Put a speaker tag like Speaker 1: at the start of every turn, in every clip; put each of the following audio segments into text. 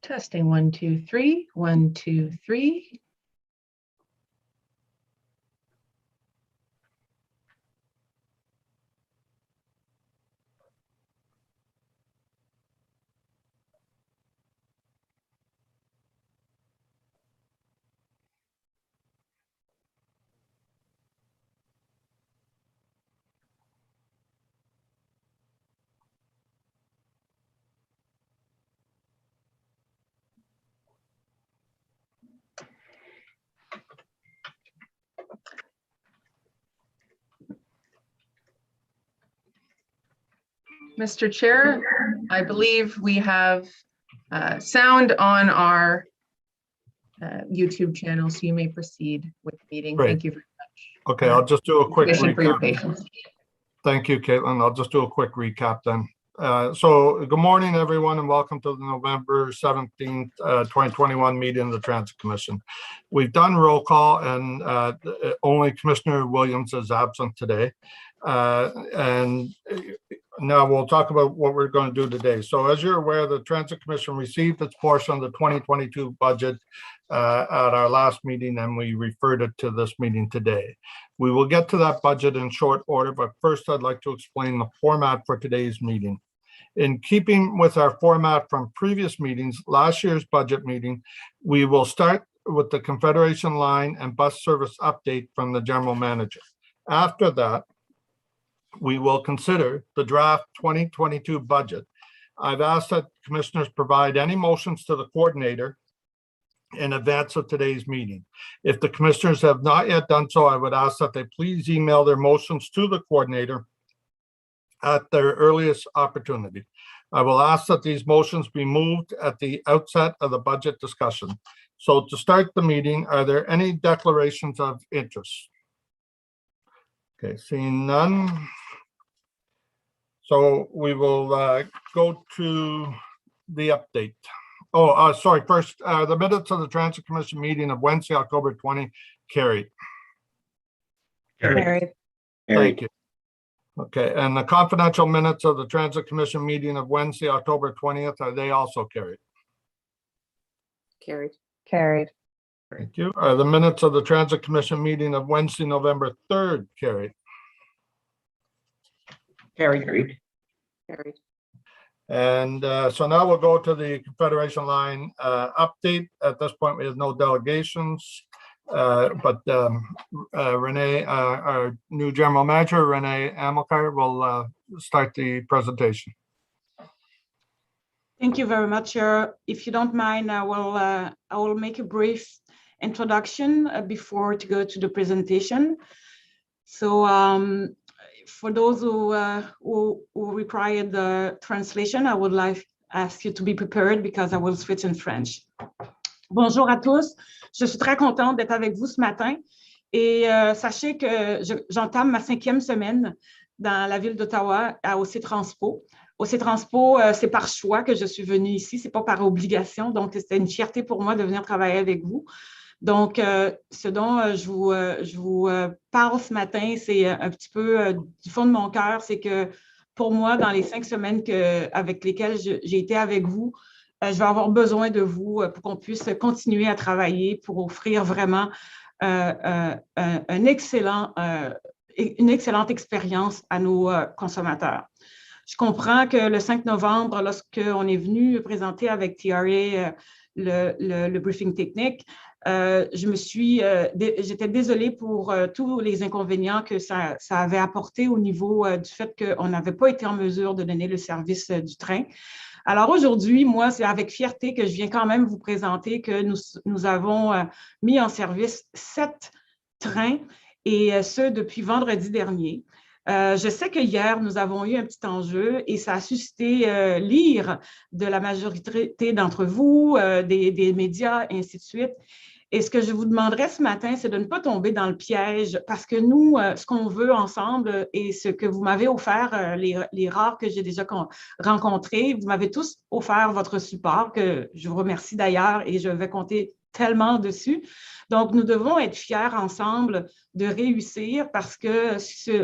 Speaker 1: Testing 1, 2, 3, 1, 2, 3. Mr. Chair, I believe we have sound on our YouTube channel, so you may proceed with the meeting.
Speaker 2: Great.
Speaker 1: Thank you very much.
Speaker 2: Okay, I'll just do a quick
Speaker 1: For your
Speaker 2: recap.
Speaker 1: patience.
Speaker 2: Thank you, Caitlin. I'll just do a quick recap then. So good morning, everyone, and welcome to the November 17th, 2021 meeting of the Transit Commission. We've done roll call and only Commissioner Williams is absent today. And now we'll talk about what we're going to do today. So as you're aware, the Transit Commission received its portion of the 2022 budget at our last meeting, and we referred it to this meeting today. We will get to that budget in short order, but first I'd like to explain the format for today's meeting. In keeping with our format from previous meetings, last year's budget meeting, we will start with the Confederation Line and bus service update from the General Manager. After that, we will consider the draft 2022 budget. I've asked that commissioners provide any motions to the coordinator in advance of today's meeting. If the commissioners have not yet done so, I would ask that they please email their motions to the coordinator at their earliest opportunity. I will ask that these motions be moved at the outset of the budget discussion. So to start the meeting, are there any declarations of interest? Okay, seeing none. So we will go to the update. Oh, sorry, first, the minutes of the Transit Commission meeting of Wednesday, October 20, carried.
Speaker 1: Carried.
Speaker 2: Thank you. Okay, and the confidential minutes of the Transit Commission meeting of Wednesday, October 20th, are they also carried?
Speaker 1: Carried. Carried.
Speaker 2: Thank you. Are the minutes of the Transit Commission meeting of Wednesday, November 3rd, carried?
Speaker 1: Carried. Carried.
Speaker 2: And so now we'll go to the Confederation Line update. At this point, we have no delegations, but Renee, our new General Manager, Renee Amilcar, will start the presentation.
Speaker 3: Thank you very much, Chair. If you don't mind, I will make a brief introduction before to go to the presentation. So for those who require the translation, I would like ask you to be prepared because I will switch in French. Bonjour à tous. Je suis très contente d'être avec vous ce matin et sachez que j'entame ma 5e semaine dans la ville d'Ottawa à OC Transpo. OC Transpo, c'est par choix que je suis venue ici, c'est pas par obligation, donc c'était une fierté pour moi de venir travailler avec vous. Donc, ce dont je vous parle ce matin, c'est un petit peu du fond de mon cœur, c'est que pour moi, dans les 5 semaines avec lesquelles j'ai été avec vous, je vais avoir besoin de vous pour qu'on puisse continuer à travailler pour offrir vraiment une excellente expérience à nos consommateurs. Je comprends que le 5 novembre, lorsqu'on est venu présenter avec TRA le briefing technique, j'étais désolée pour tous les inconvénients que ça avait apporté au niveau du fait qu'on n'avait pas été en mesure de donner le service du train. Alors aujourd'hui, moi, c'est avec fierté que je viens quand même vous présenter que nous avons mis en service 7 trains et ce depuis vendredi dernier. Je sais que hier, nous avons eu un petit enjeu et ça a suscité l'ire de la majorité d'entre vous, des médias, et ainsi de suite. Et ce que je vous demanderais ce matin, c'est de ne pas tomber dans le piège parce que nous, ce qu'on veut ensemble et ce que vous m'avez offert, les rares que j'ai déjà rencontrés, vous m'avez tous offert votre support, que je vous remercie d'ailleurs et je vais compter tellement dessus. Donc, nous devons être fiers ensemble de réussir parce que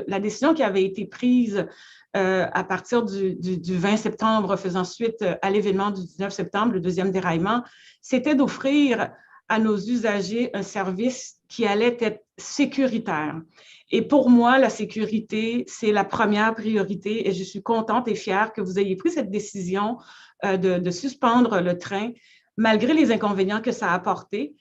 Speaker 3: la décision qui avait été prise à partir du 20 septembre, faisant suite à l'événement du 19 septembre, le deuxième déraillement, c'était d'offrir à nos usagers un service qui allait être sécuritaire. Et pour moi, la sécurité, c'est la première priorité et je suis contente et fière que vous ayez pris cette décision de suspendre le train, malgré les inconvénients que ça a apporté.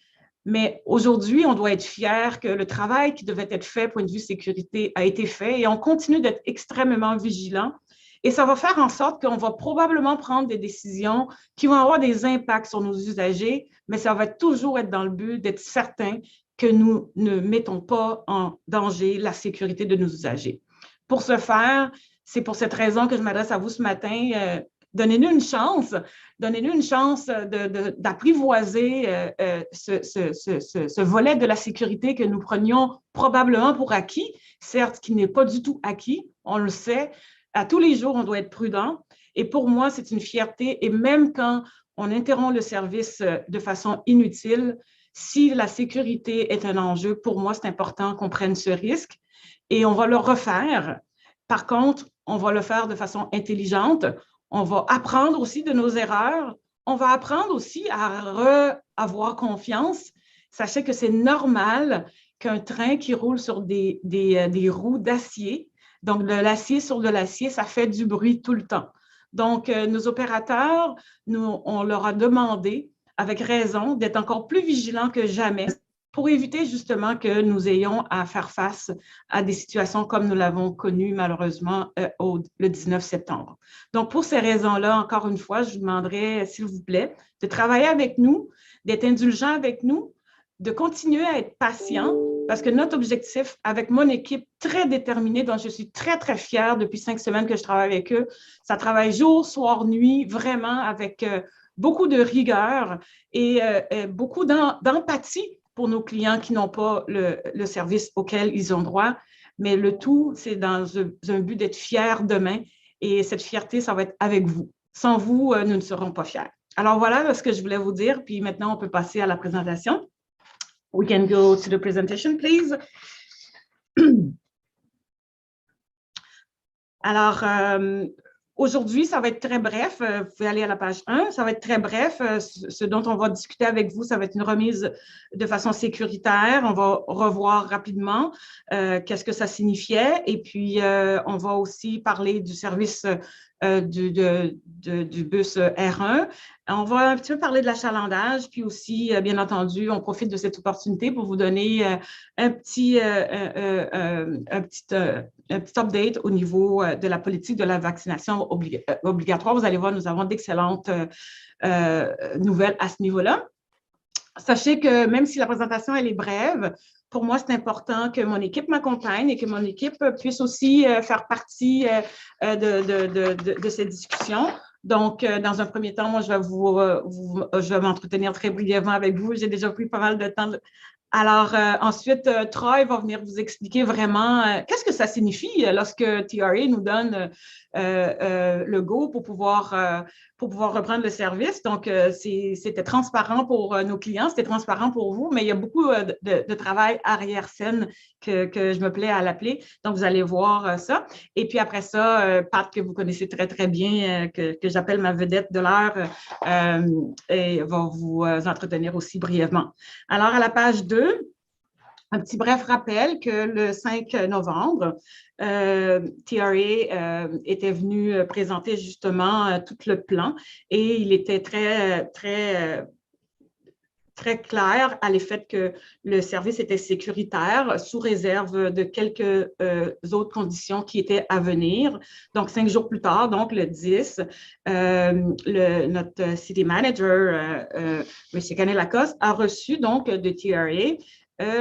Speaker 3: Mais aujourd'hui, on doit être fier que le travail qui devait être fait point de vue sécurité a été fait et on continue d'être extrêmement vigilant. Et ça va faire en sorte qu'on va probablement prendre des décisions qui vont avoir des impacts sur nos usagers, mais ça va toujours être dans le but d'être certain que nous ne mettons pas en danger la sécurité de nos usagers. Pour ce faire, c'est pour cette raison que je m'adresse à vous ce matin. Donnez-nous une chance d'apprivoiser ce volet de la sécurité que nous prenions probablement pour acquis, certes, qui n'est pas du tout acquis, on le sait. À tous les jours, on doit être prudent. Et pour moi, c'est une fierté. Et même quand on interrompt le service de façon inutile, si la sécurité est un enjeu, pour moi, c'est important qu'on prenne ce risque et on va le refaire. Par contre, on va le faire de façon intelligente. On va apprendre aussi de nos erreurs. On va apprendre aussi à avoir confiance. Sachez que c'est normal qu'un train qui roule sur des roues d'acier, donc de l'acier sur de l'acier, ça fait du bruit tout le temps. Donc, nos opérateurs, on leur a demandé, avec raison, d'être encore plus vigilants que jamais pour éviter justement que nous ayons à faire face à des situations comme nous l'avons connu malheureusement le 19 septembre. Donc, pour ces raisons-là, encore une fois, je vous demanderai, s'il vous plaît, de travailler avec nous, d'être indulgent avec nous, de continuer à être patient, parce que notre objectif, avec mon équipe très déterminée, dont je suis très, très fière depuis 5 semaines que je travaille avec eux, ça travaille jour, soir, nuit, vraiment avec beaucoup de rigueur et beaucoup d'empathie pour nos clients qui n'ont pas le service auquel ils ont droit. Mais le tout, c'est dans un but d'être fiers demain. Et cette fierté, ça va être avec vous. Sans vous, nous ne serons pas fiers. Alors voilà ce que je voulais vous dire. Puis maintenant, on peut passer à la présentation. We can go to the presentation, please. Alors, aujourd'hui, ça va être très bref. Vous pouvez aller à la page 1. Ça va être très bref. Ce dont on va discuter avec vous, ça va être une remise de façon sécuritaire. On va revoir rapidement qu'est-ce que ça signifiait. Et puis, on va aussi parler du service du bus R1. On va un petit peu parler de l'achalandage, puis aussi, bien entendu, on profite de cette opportunité pour vous donner un petit update au niveau de la politique de la vaccination obligatoire. Vous allez voir, nous avons d'excellentes nouvelles à ce niveau-là. Sachez que même si la présentation, elle est brève, pour moi, c'est important que mon équipe m'accompagne et que mon équipe puisse aussi faire partie de ces discussions. Donc, dans un premier temps, moi, je vais m'entretenir très brièvement avec vous. J'ai déjà pris pas mal de temps. Alors, ensuite, Troy va venir vous expliquer vraiment qu'est-ce que ça signifie lorsque TRA nous donne le go pour pouvoir reprendre le service. Donc, c'était transparent pour nos clients, c'était transparent pour vous, mais il y a beaucoup de travail arrière-scène que je me plais à l'appeler. Donc, vous allez voir ça. Et puis après ça, Pat, que vous connaissez très, très bien, que j'appelle ma vedette de l'heure, et va vous entretenir aussi brièvement. Alors, à la page 2, un petit bref rappel que le 5 novembre, TRA était venu présenter justement tout le plan et il était très clair à l'effet que le service était sécuritaire sous réserve de quelques autres conditions qui étaient à venir. Donc, 5 jours plus tard, donc le 10, notre city manager, M. Canet-Lacoste, a reçu donc de TRA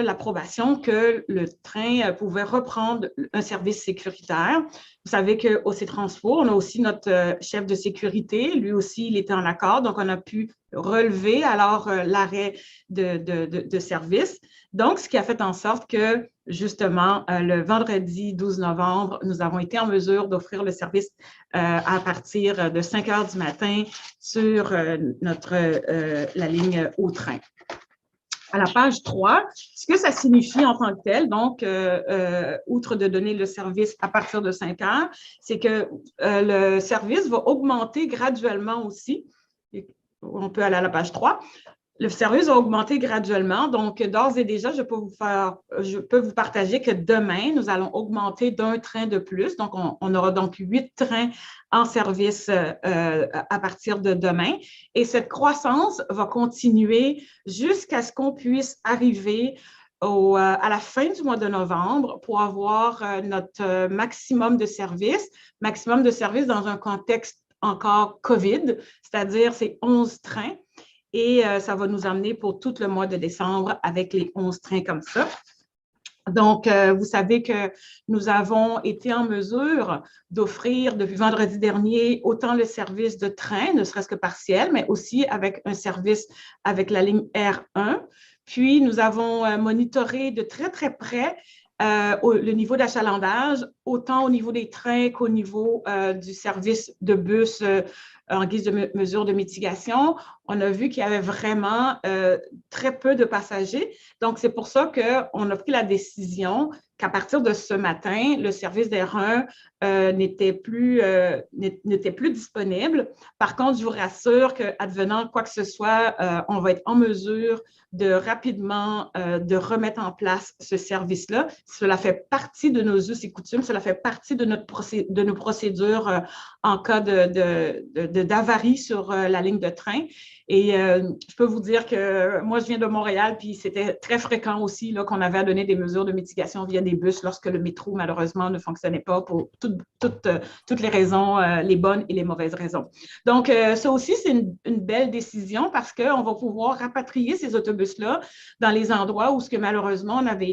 Speaker 3: l'approbation que le train pouvait reprendre un service sécuritaire. Vous savez qu'au C-Transfo, on a aussi notre chef de sécurité. Lui aussi, il était en accord. Donc, on a pu relever alors l'arrêt de service. Donc, ce qui a fait en sorte que, justement, le vendredi 12 novembre, nous avons été en mesure d'offrir le service à partir de 5 heures du matin sur la ligne au train. à la page 3, ce que ça signifie en tant que tel, donc, outre de donner le service à partir de 5 heures, c'est que le service va augmenter graduellement aussi. On peut aller à la page 3. Le service va augmenter graduellement. Donc, d'ores et déjà, je peux vous partager que demain, nous allons augmenter d'un train de plus. Donc, on aura donc 8 trains en service à partir de demain. Et cette croissance va continuer jusqu'à ce qu'on puisse arriver à la fin du mois de novembre pour avoir notre maximum de services dans un contexte encore COVID, c'est-à-dire c'est 11 trains. Et ça va nous amener pour tout le mois de décembre avec les 11 trains comme ça. Donc, vous savez que nous avons été en mesure d'offrir depuis vendredi dernier autant le service de train, ne serait-ce que partiel, mais aussi avec un service avec la ligne R1. Puis, nous avons monitoré de très, très près le niveau d'achalandage, autant au niveau des trains qu'au niveau du service de bus en guise de mesure de mitigation. On a vu qu'il y avait vraiment très peu de passagers. Donc, c'est pour ça qu'on a pris la décision qu'à partir de ce matin, le service d'R1 n'était plus disponible. Par contre, je vous rassure qu'advenant quoi que ce soit, on va être en mesure de rapidement de remettre en place ce service-là. Cela fait partie de nos us et coutumes, cela fait partie de nos procédures en cas d'avarie sur la ligne de train. Et je peux vous dire que moi, je viens de Montréal, puis c'était très fréquent aussi qu'on avait à donner des mesures de mitigation via des bus lorsque le métro, malheureusement, ne fonctionnait pas pour toutes les raisons, les bonnes et les mauvaises raisons. Donc, ça aussi, c'est une belle décision parce qu'on va pouvoir rapatrier ces autobus-là dans les endroits où, malheureusement, on avait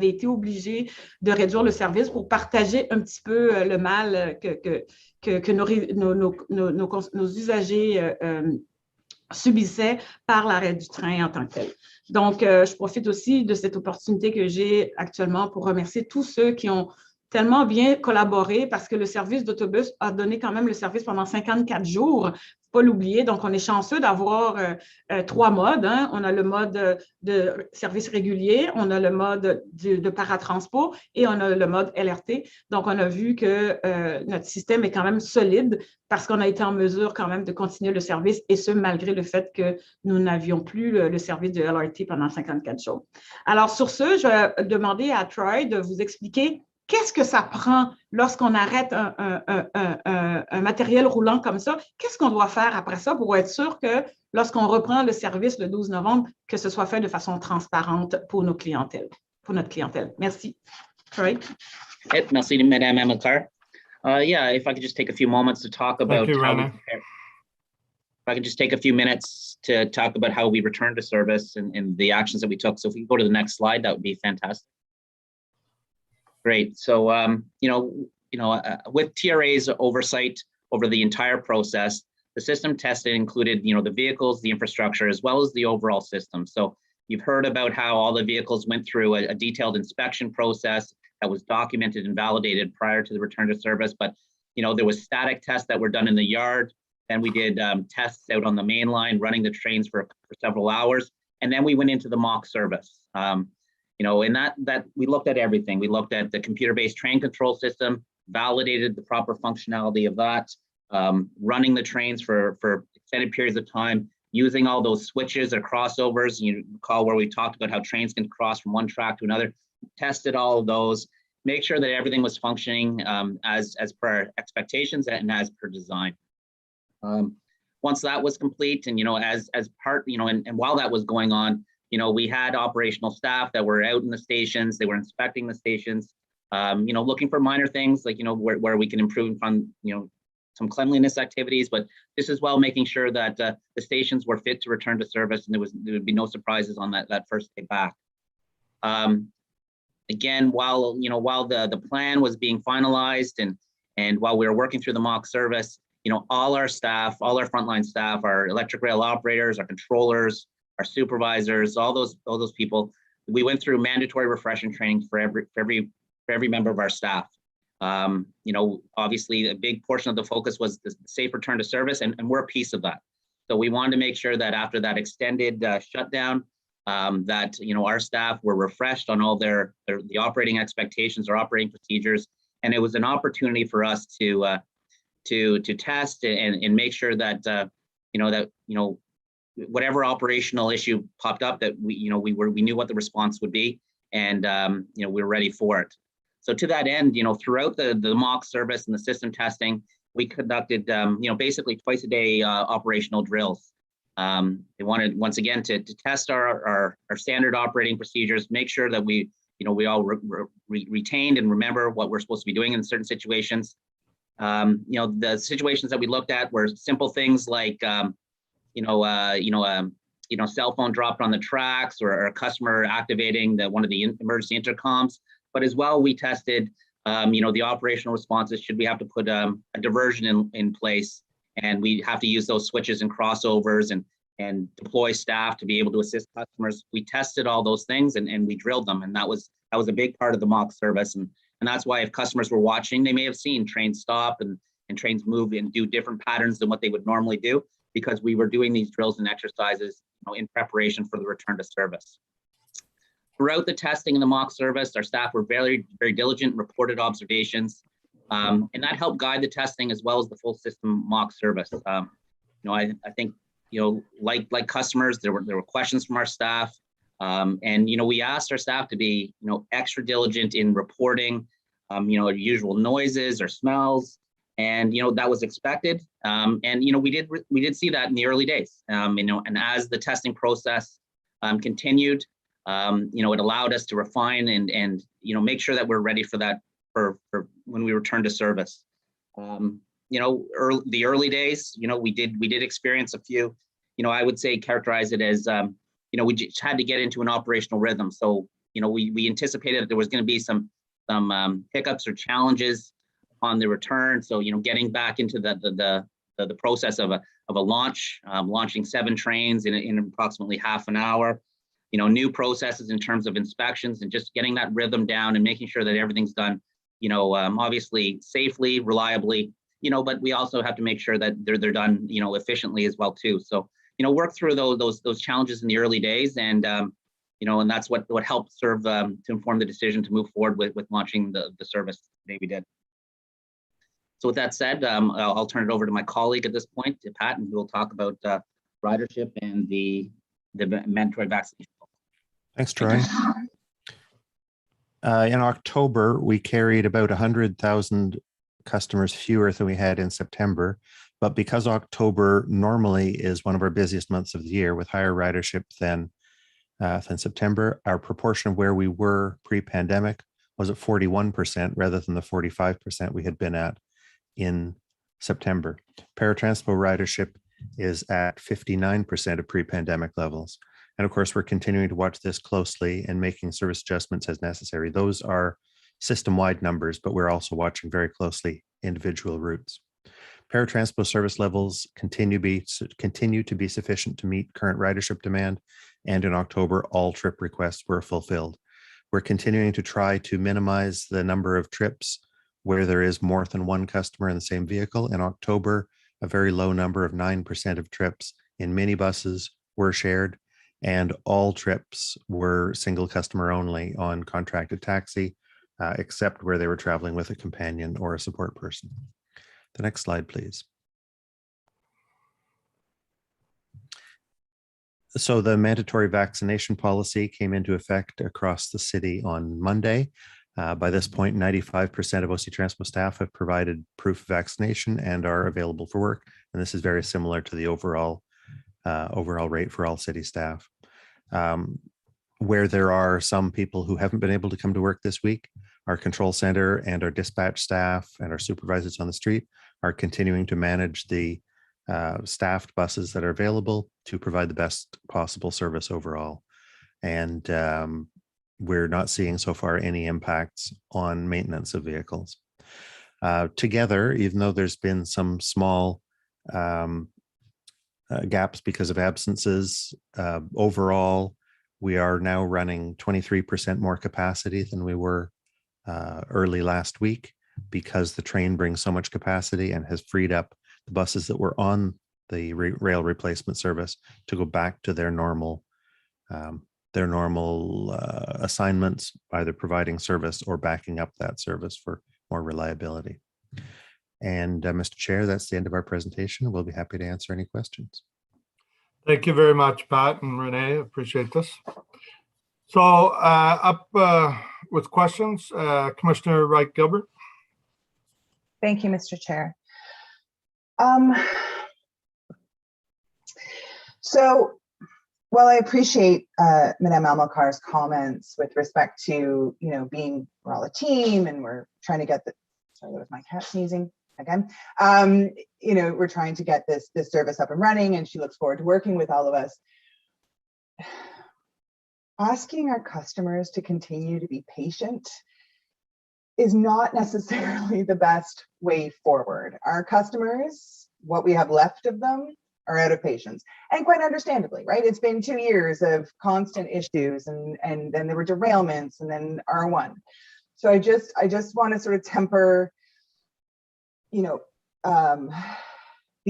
Speaker 3: été obligé de réduire le service pour partager un petit peu le mal que nos usagers subissaient par l'arrêt du train en tant que tel. Donc, je profite aussi de cette opportunité que j'ai actuellement pour remercier tous ceux qui ont tellement bien collaboré parce que le service d'autobus a donné quand même le service pendant 54 jours. Pas l'oublier. Donc, on est chanceux d'avoir 3 modes. Hein. On a le mode de service régulier, on a le mode de paratransport et on a le mode LRT. Donc, on a vu que notre système est quand même solide parce qu'on a été en mesure quand même de continuer le service et ce, malgré le fait que nous n'avions plus le service de LRT pendant 54 jours. Alors, sur ce, je vais demander à Troy de vous expliquer qu'est-ce que ça prend lorsqu'on arrête un matériel roulant comme ça? Qu'est-ce qu'on doit faire après ça pour être sûr que lorsqu'on reprend le service le 12 novembre, que ce soit fait de façon transparente pour notre clientèle? Merci. Troy?
Speaker 4: Merci, Madame Amilcar. Yeah, if I could just take a few moments to talk about how we returned to service and the actions that we took. So if we go to the next slide, that would be fantastic. Great. So, with TRA's oversight over the entire process, the system tested included, the vehicles, the infrastructure, as well as the overall system. So you've heard about how all the vehicles went through a detailed inspection process that was documented and validated prior to the return to service. But, there was static tests that were done in the yard. Then we did tests out on the main line, running the trains for several hours. And then we went into the mock service. In that we looked at everything. We looked at the computer-based train control system, validated the proper functionality of that, running the trains for extended periods of time, using all those switches or crossovers. You recall where we talked about how trains can cross from one track to another, tested all of those, make sure that everything was functioning as per our expectations and as per design. Once that was complete, and as part, and while that was going on, we had operational staff that were out in the stations. They were inspecting the stations, looking for minor things like, where we can improve on, some cleanliness activities, but this as well, making sure that the stations were fit to return to service and there would be no surprises on that first day back. Again, while the plan was being finalized and while we were working through the mock service, all our staff, all our frontline staff, our electric rail operators, our controllers, our supervisors, all those people, we went through mandatory refreshing training for every member of our staff. Obviously a big portion of the focus was the safe return to service, and we're a piece of that. So we wanted to make sure that after that extended shutdown, that, our staff were refreshed on all the operating expectations or operating procedures. And it was an opportunity for us to test and make sure that, whatever operational issue popped up, that we knew what the response would be, and we were ready for it. So to that end, throughout the mock service and the system testing, we conducted, basically twice a day operational drills. They wanted, once again, to test our standard operating procedures, make sure that we all retained and remember what we're supposed to be doing in certain situations. The situations that we looked at were simple things like, cell phone dropped on the tracks, or a customer activating one of the emergency intercoms. But as well, we tested, the operational responses. Should we have to put a diversion in place, and we have to use those switches and crossovers and deploy staff to be able to assist customers. We tested all those things and we drilled them, and that was a big part of the mock service. And that's why, if customers were watching, they may have seen trains stop and trains move and do different patterns than what they would normally do, because we were doing these drills and exercises in preparation for the return to service. Throughout the testing and the mock service, our staff were very, very diligent, reported observations, and that helped guide the testing as well as the full system mock service. I think, like customers, there were questions from our staff, and we asked our staff to be extra diligent in reporting usual noises or smells, and that was expected. And we did see that in the early days. And as the testing process continued, it allowed us to refine and make sure that we're ready for that for when we return to service. The early days, we did experience a few, I would say characterize it as, we just had to get into an operational rhythm. So, we anticipated that there was going to be some hiccups or challenges on the return. So, getting back into the process of a launch, launching 7 trains in approximately half an hour, new processes in terms of inspections, and just getting that rhythm down and making sure that everything's done, obviously safely, reliably, but we also have to make sure that they're done, efficiently as well too. So, work through those challenges in the early days, and and that's what helped serve to inform the decision to move forward with launching the service the day we did. So with that said, I'll turn it over to my colleague at this point, to Pat, and who will talk about ridership and the mandatory vaccination.
Speaker 5: Thanks, Troy. In October, we carried about 100,000 customers fewer than we had in September. But because October normally is one of our busiest months of the year with higher ridership than September, our proportion of where we were pre-pandemic was at 41% rather than the 45% we had been at in September. Paratransport ridership is at 59% of pre-pandemic levels. And of course, we're continuing to watch this closely and making service adjustments as necessary. Those are system-wide numbers, but we're also watching very closely individual routes. Paratransport service levels continue to be sufficient to meet current ridership demand, and in October, all trip requests were fulfilled. We're continuing to try to minimize the number of trips where there is more than one customer in the same vehicle. In October, a very low number of 9% of trips in minibuses were shared, and all trips were single customer only on contracted taxi, except where they were traveling with a companion or a support person. The next slide, please. So the mandatory vaccination policy came into effect across the city on Monday. By this point, 95% of OC Transpo staff have provided proof of vaccination and are available for work. And this is very similar to the overall rate for all city staff. Where there are some people who haven't been able to come to work this week, our control center and our dispatch staff and our supervisors on the street are continuing to manage the staffed buses that are available to provide the best possible service overall. And we're not seeing so far any impacts on maintenance of vehicles. Together, even though there's been some small gaps because of absences, overall, we are now running 23% more capacity than we were early last week, because the train brings so much capacity and has freed up the buses that were on the rail replacement service to go back to their normal their normal assignments, either providing service or backing up that service for more reliability. And Mr. Chair, that's the end of our presentation. We'll be happy to answer any questions.
Speaker 2: Thank you very much, Pat and Renee. Appreciate this. So up with questions, Commissioner Wright Gilbert.
Speaker 6: Thank you, Mr. Chair. So while I appreciate Madame Almakar's comments with respect to, we're all a team and we're trying to get sorry, that was my cat sneezing again. We're trying to get this service up and running, and she looks forward to working with all of us. Asking our customers to continue to be patient is not necessarily the best way forward. Our customers, what we have left of them, are out of patience, and quite understandably, right? It's been 2 years of constant issues, and then there were derailments, and then R1. So I just want to sort of temper, the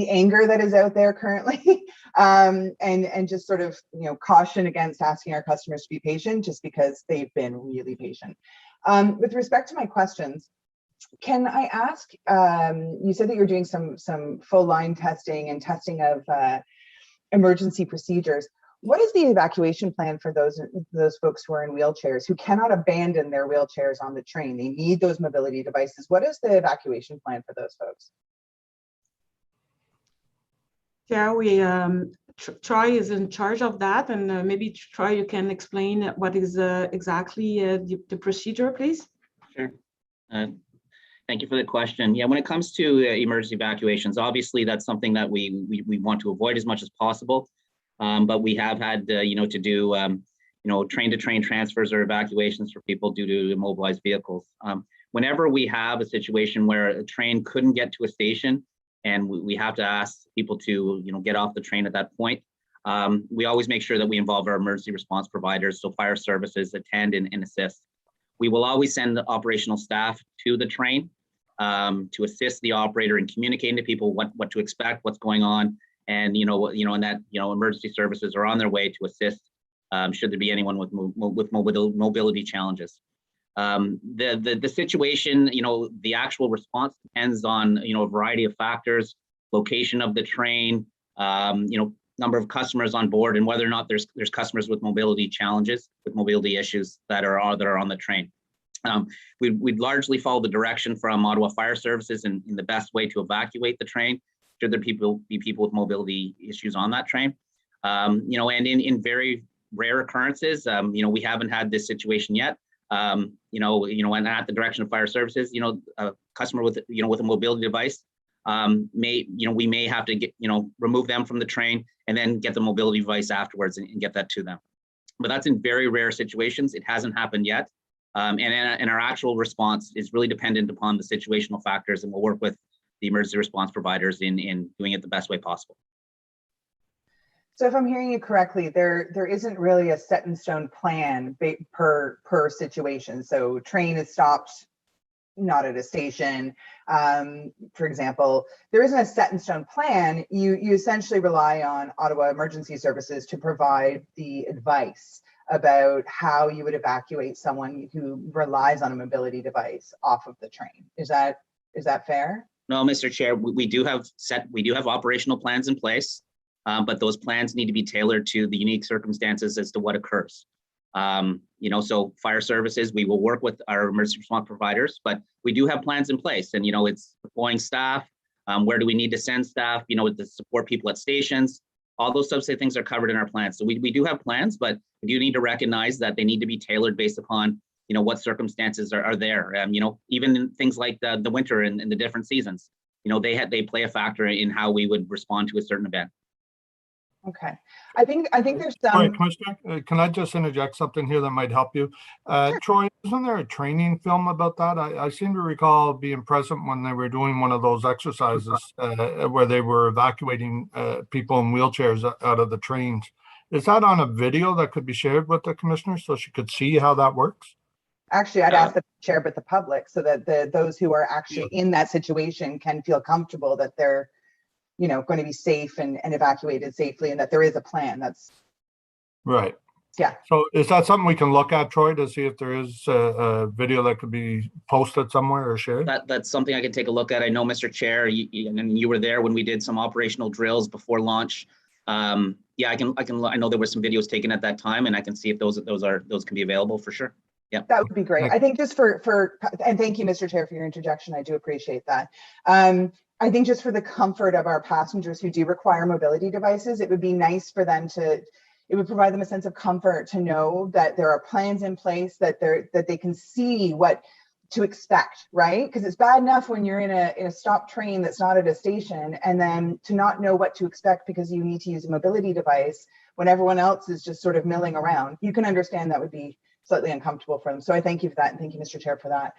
Speaker 6: anger that is out there currently, and just sort of, caution against asking our customers to be patient just because they've been really patient. With respect to my questions, can I ask, you said that you're doing some full line testing and testing of emergency procedures. What is the evacuation plan for those folks who are in wheelchairs, who cannot abandon their wheelchairs on the train? They need those mobility devices. What is the evacuation plan for those folks?
Speaker 3: Yeah, Troy is in charge of that, and maybe Troy, you can explain what is exactly the procedure, please.
Speaker 4: Sure. Thank you for the question. Yeah, when it comes to emergency evacuations, obviously that's something that we want to avoid as much as possible. But we have had, to do, train-to-train transfers or evacuations for people due to immobilized vehicles. Whenever we have a situation where a train couldn't get to a station and we have to ask people to, get off the train at that point, we always make sure that we involve our emergency response providers, so fire services attend and assist. We will always send the operational staff to the train to assist the operator in communicating to people what to expect, what's going on, and emergency services are on their way to assist should there be anyone with mobility challenges. The situation, the actual response depends on a variety of factors: location of the train, number of customers on board, and whether or not there's customers with mobility challenges, with mobility issues that are on the train. We'd largely follow the direction from Ottawa Fire Services in the best way to evacuate the train should there be people with mobility issues on that train. And in very rare occurrences, we haven't had this situation yet. And at the direction of Fire Services, a customer with a mobility device we may have to get remove them from the train and then get the mobility device afterwards and get that to them. But that's in very rare situations. It hasn't happened yet. And our actual response is really dependent upon the situational factors, and we'll work with the emergency response providers in doing it the best way possible.
Speaker 6: So if I'm hearing you correctly, there isn't really a set in stone plan per situation. So train is stopped, not at a station, for example. There isn't a set in stone plan. You essentially rely on Ottawa Emergency Services to provide the advice about how you would evacuate someone who relies on a mobility device off of the train. Is that fair?
Speaker 4: No, Mr. Chair, we do have operational plans in place, but those plans need to be tailored to the unique circumstances as to what occurs. So Fire Services, we will work with our emergency response providers, but we do have plans in place, and it's deploying staff. Where do we need to send staff? To support people at stations. All those types of things are covered in our plans. So we do have plans, but we do need to recognize that they need to be tailored based upon what circumstances are there. Even in things like the winter and the different seasons, they play a factor in how we would respond to a certain event.
Speaker 6: Okay, I think there's some.
Speaker 2: Sorry, Commissioner, can I just interject something here that might help you?
Speaker 6: Sure.
Speaker 2: Troy, isn't there a training film about that? I seem to recall being present when they were doing one of those exercises where they were evacuating people in wheelchairs out of the trains. Is that on a video that could be shared with the commissioner so she could see how that works?
Speaker 6: Actually, I'd ask them to share with the public so that those who are actually in that situation can feel comfortable that they're going to be safe and evacuated safely, and that there is a plan. That's
Speaker 2: right. So is that something we can look at, Troy, to see if there is a video that could be posted somewhere or shared?
Speaker 4: That's something I can take a look at. I know, Mr. Chair, you were there when we did some operational drills before launch. Yeah, I know there were some videos taken at that time, and I can see if those can be available for sure. Yeah,
Speaker 6: that would be great. I think just and thank you, Mr. Chair, for your interjection. I do appreciate that. I think just for the comfort of our passengers who do require mobility devices, it would be nice for them it would provide them a sense of comfort to know that there are plans in place, that they can see what to expect, right? Because it's bad enough when you're in a stopped train that's not at a station, and then to not know what to expect because you need to use a mobility device when everyone else is just sort of milling around. You can understand that would be slightly uncomfortable for them. So I thank you for that, and thank you, Mr. Chair, for that.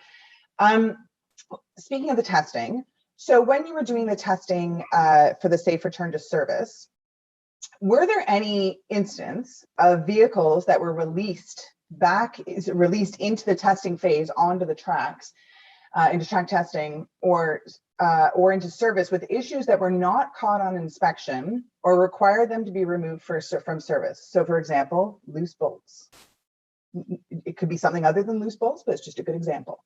Speaker 6: Speaking of the testing, so when you were doing the testing for the safe return to service, were there any instance of vehicles that were released into the testing phase onto the tracks, into track testing, or into service with issues that were not caught on inspection or required them to be removed from service? So, for example, loose bolts. It could be something other than loose bolts, but it's just a good example.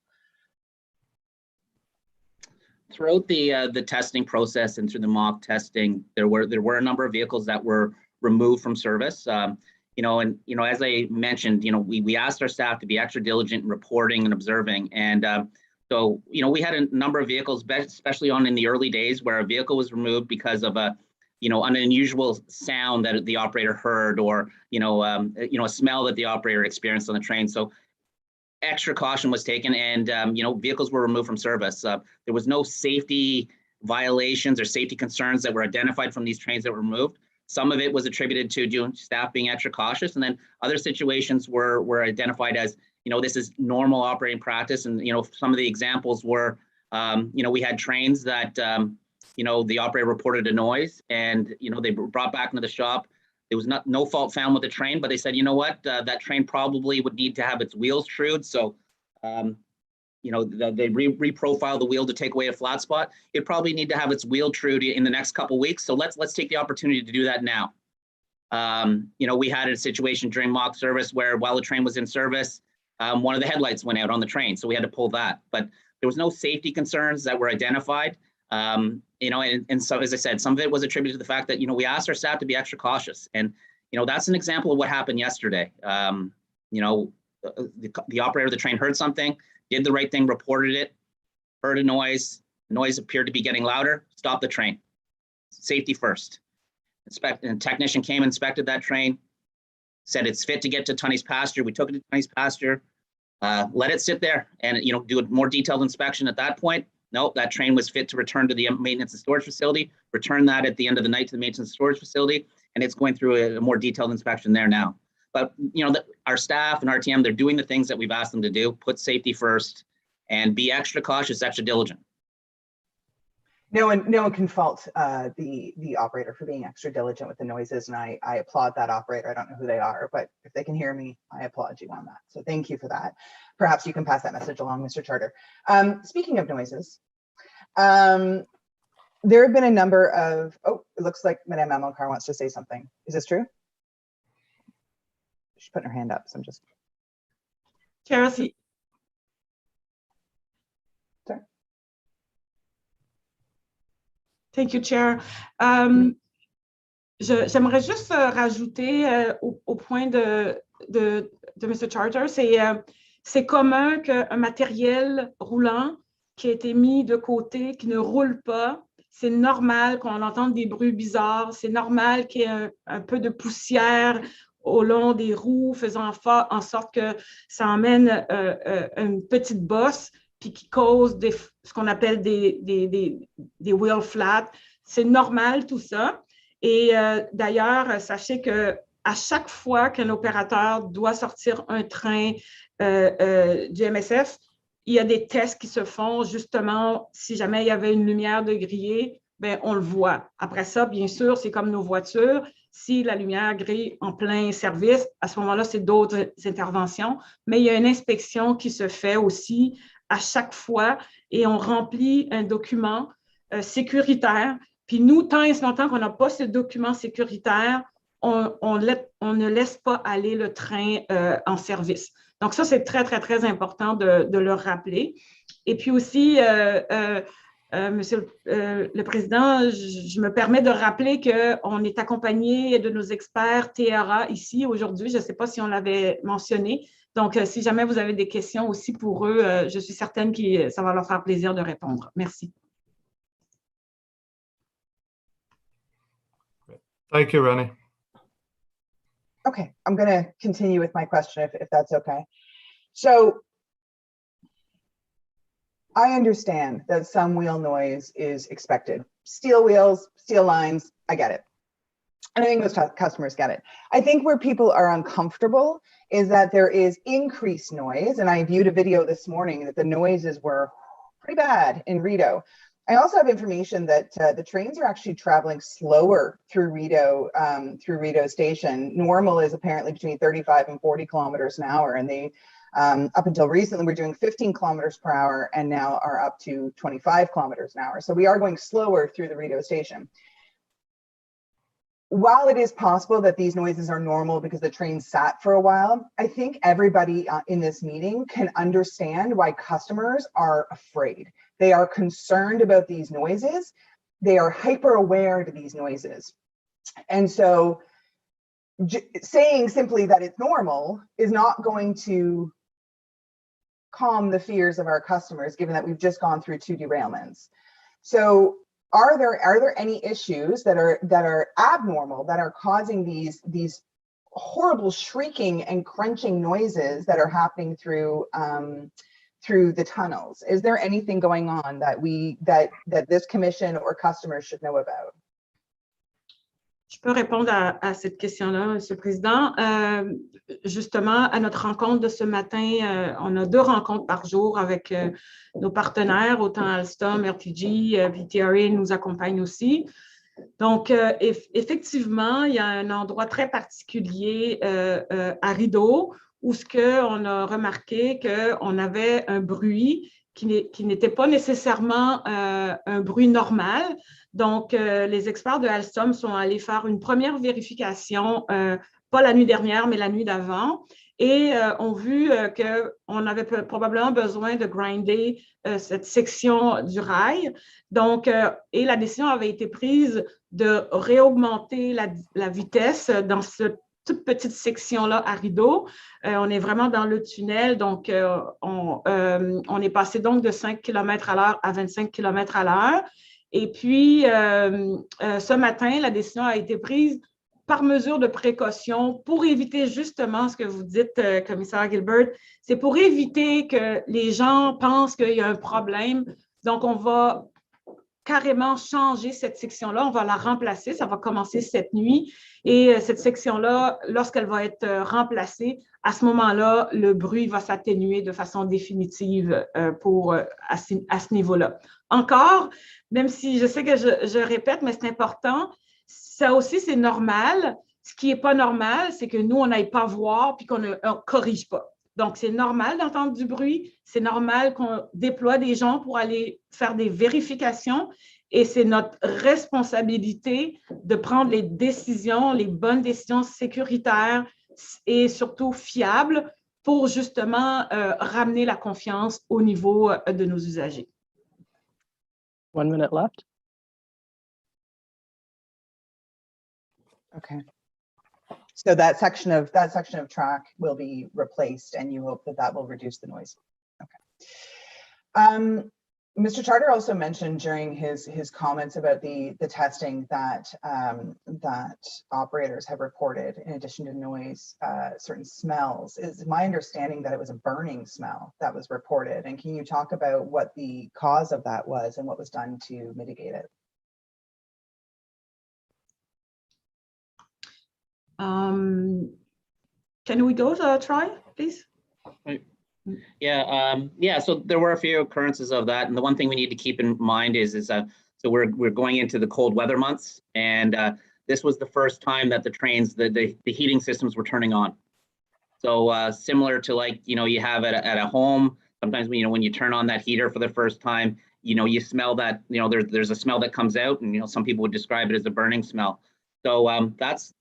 Speaker 4: Throughout the testing process and through the mock testing, there were a number of vehicles that were removed from service. As I mentioned, we asked our staff to be extra diligent in reporting and observing. And so, we had a number of vehicles, especially in the early days, where a vehicle was removed because of an unusual sound that the operator heard, or, a smell that the operator experienced on the train. So extra caution was taken, and, vehicles were removed from service. There was no safety violations or safety concerns that were identified from these trains that were removed. Some of it was attributed to staff being extra cautious, and then other situations were identified as, this is normal operating practice. And, some of the examples were, we had trains that, the operator reported a noise, and, they were brought back into the shop. There was no fault found with the train, but they said, that train probably would need to have its wheels trued. So, they reprofile the wheel to take away a flat spot. It probably need to have its wheel trued in the next couple of weeks. So let's take the opportunity to do that now. We had a situation during mock service where, while the train was in service, one of the headlights went out on the train, so we had to pull that. But there was no safety concerns that were identified. And so, as I said, some of it was attributed to the fact that, we asked our staff to be extra cautious. And, that's an example of what happened yesterday. The operator of the train heard something, did the right thing, reported it, heard a noise. The noise appeared to be getting louder, stopped the train. Safety first. And a technician came, inspected that train, said it's fit to get to Tunney's pasture. We took it to Tunney's pasture, let it sit there and, do a more detailed inspection at that point. Nope, that train was fit to return to the maintenance and storage facility, return that at the end of the night to the maintenance and storage facility, and it's going through a more detailed inspection there now. But, our staff and RTM, they're doing the things that we've asked them to do, put safety first and be extra cautious, extra diligent.
Speaker 6: No one can fault the operator for being extra diligent with the noises, and I applaud that operator. I don't know who they are, but if they can hear me, I applaud you on that. So thank you for that. Perhaps you can pass that message along, Mr. Charter. Speaking of noises, there have been a number of, it looks like Madame Amilcar wants to say something. Is this true? She's putting her hand up, so I'm just.
Speaker 3: Chair,
Speaker 6: Sorry.
Speaker 3: Thank you, Chair. J'aimerais juste rajouter au point de Mr. Charter, c'est commun qu'un matériel roulant qui a été mis de côté, qui ne roule pas, c'est normal qu'on entende des bruits bizarres, c'est normal qu'il y ait un peu de poussière au long des roues, faisant en sorte que ça emmène une petite bosse, puis qui cause ce qu'on appelle des wheel flats. C'est normal tout ça. Et d'ailleurs, sachez qu'à chaque fois qu'un opérateur doit sortir un train du MSF, il y a des tests qui se font justement, si jamais il y avait une lumière de grillée, ben, on le voit. Après ça, bien sûr, c'est comme nos voitures. Si la lumière grille en plein service, à ce moment-là, c'est d'autres interventions. Mais il y a une inspection qui se fait aussi à chaque fois et on remplit un document sécuritaire. Puis nous, tant et si longtemps qu'on n'a pas ce document sécuritaire, on ne laisse pas aller le train en service. Donc ça, c'est très, très, très important de le rappeler. Et puis aussi, Monsieur le Président, je me permets de rappeler qu'on est accompagné de nos experts TRA ici aujourd'hui. Je ne sais pas si on l'avait mentionné. Donc, si jamais vous avez des questions aussi pour eux, je suis certaine que ça va leur faire plaisir de répondre. Merci.
Speaker 2: Thank you, Rennie.
Speaker 6: Okay, I'm going to continue with my question if that's okay. So I understand that some wheel noise is expected. Steel wheels, steel lines, I get it. And I think most customers get it. I think where people are uncomfortable is that there is increased noise. And I viewed a video this morning that the noises were pretty bad in Rideau. I also have information that the trains are actually traveling slower through Rideau station. Normal is apparently between 35 and 40 kilometers an hour. And they, up until recently, were doing 15 kilometers per hour and now are up to 25 kilometers an hour. So we are going slower through the Rideau station. While it is possible that these noises are normal because the train sat for a while, I think everybody in this meeting can understand why customers are afraid. They are concerned about these noises. They are hyper aware to these noises. And so saying simply that it's normal is not going to calm the fears of our customers, given that we've just gone through 2 derailments. So are there any issues that are abnormal, that are causing these horrible shrieking and crunching noises that are happening through the tunnels? Is there anything going on that this commission or customers should know about?
Speaker 3: Je peux répondre à cette question-là, Monsieur le Président. Justement, à notre rencontre de ce matin, on a 2 rencontres par jour avec nos partenaires, autant Alstom, RTG, VTRA nous accompagnent aussi. Donc, effectivement, il y a un endroit très particulier à Rideau où on a remarqué qu'on avait un bruit qui n'était pas nécessairement un bruit normal. Donc, les experts de Alstom sont allés faire une première vérification, pas la nuit dernière, mais la nuit d'avant, et ont vu qu'on avait probablement besoin de grinder cette section du rail. Donc, et la décision avait été prise de réaugmenter la vitesse dans cette toute petite section-là à Rideau. On est vraiment dans le tunnel, donc on est passé donc de 5 km à l'heure à 25 km à l'heure. Et puis, ce matin, la décision a été prise par mesure de précaution pour éviter justement ce que vous dites, commissaire Gilbert, c'est pour éviter que les gens pensent qu'il y a un problème. Donc, on va carrément changer cette section-là, on va la remplacer, ça va commencer cette nuit. Et cette section-là, lorsqu'elle va être remplacée, à ce moment-là, le bruit va s'atténuer de façon définitive à ce niveau-là. Encore, même si je sais que je répète, mais c'est important, ça aussi, c'est normal. Ce qui n'est pas normal, c'est que nous, on n'aille pas voir puis qu'on ne corrige pas. Donc, c'est normal d'entendre du bruit, c'est normal qu'on déploie des gens pour aller faire des vérifications et c'est notre responsabilité de prendre les décisions, les bonnes décisions sécuritaires et surtout fiables pour justement ramener la confiance au niveau de nos usagers.
Speaker 7: 1 minute left.
Speaker 6: Okay. So that section of track will be replaced, and you hope that will reduce the noise. Okay. Mr. Charter also mentioned during his comments about the testing that operators have reported, in addition to noise, certain smells. Is my understanding that it was a burning smell that was reported, and can you talk about what the cause of that was and what was done to mitigate it?
Speaker 3: Can we go to Troy, please?
Speaker 4: Yeah, so there were a few occurrences of that. And the one thing we need to keep in mind is so we're going into the cold weather months. And this was the first time that the trains, the heating systems were turning on. So similar to like, you have at a home, sometimes when you turn on that heater for the first time, you smell that, there's a smell that comes out and, some people would describe it as a burning smell. So that's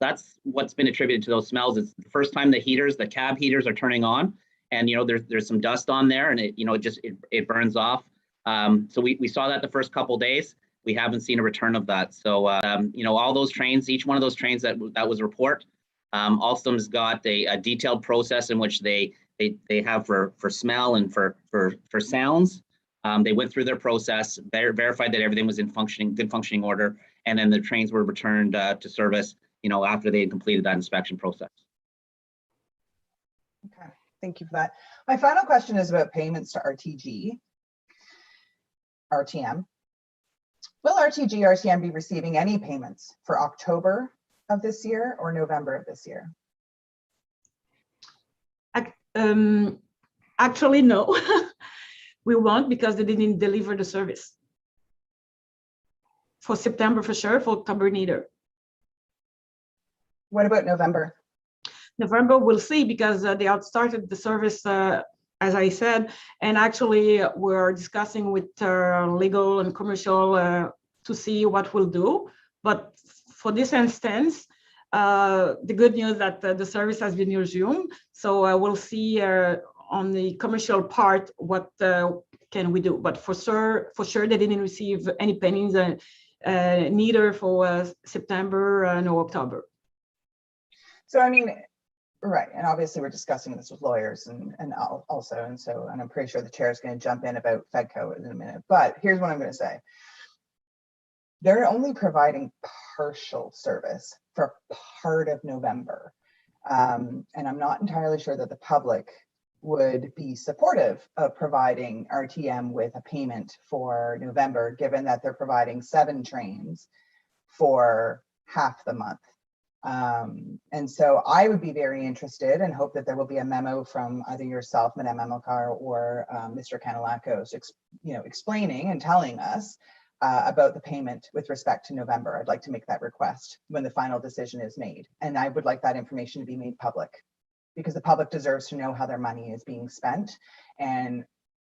Speaker 4: what's been attributed to those smells. It's the first time the cab heaters are turning on, and there's some dust on there, and it burns off. So we saw that the first couple of days. We haven't seen a return of that. So all those trains, each one of those trains that was report, Alstom's got a detailed process in which they have for smell and for sounds. They went through their process, verified that everything was in good functioning order, and then the trains were returned to service, after they had completed that inspection process.
Speaker 6: Okay, thank you for that. My final question is about payments to RTM. Will RTM be receiving any payments for October of this year or November of this year?
Speaker 3: Actually, no, we won't, because they didn't deliver the service. For September for sure, for October neither.
Speaker 6: What about November?
Speaker 3: November, we'll see, because they outstarted the service, as I said, and actually we're discussing with legal and commercial to see what we'll do. But for this instance, the good news that the service has been resumed. So we'll see on the commercial part what can we do. But for sure, they didn't receive any pennies, neither for September nor October.
Speaker 6: So I mean, right, and obviously we're discussing this with lawyers and I'm pretty sure the chair is going to jump in about FEDCO in a minute. But here's what I'm going to say. They're only providing partial service for part of November. And I'm not entirely sure that the public would be supportive of providing RTM with a payment for November, given that they're providing 7 trains for half the month. And so I would be very interested and hope that there will be a memo from either yourself, Madame Amilcar, or Mr. Canalacos, explaining and telling us about the payment with respect to November. I'd like to make that request when the final decision is made. And I would like that information to be made public, because the public deserves to know how their money is being spent. And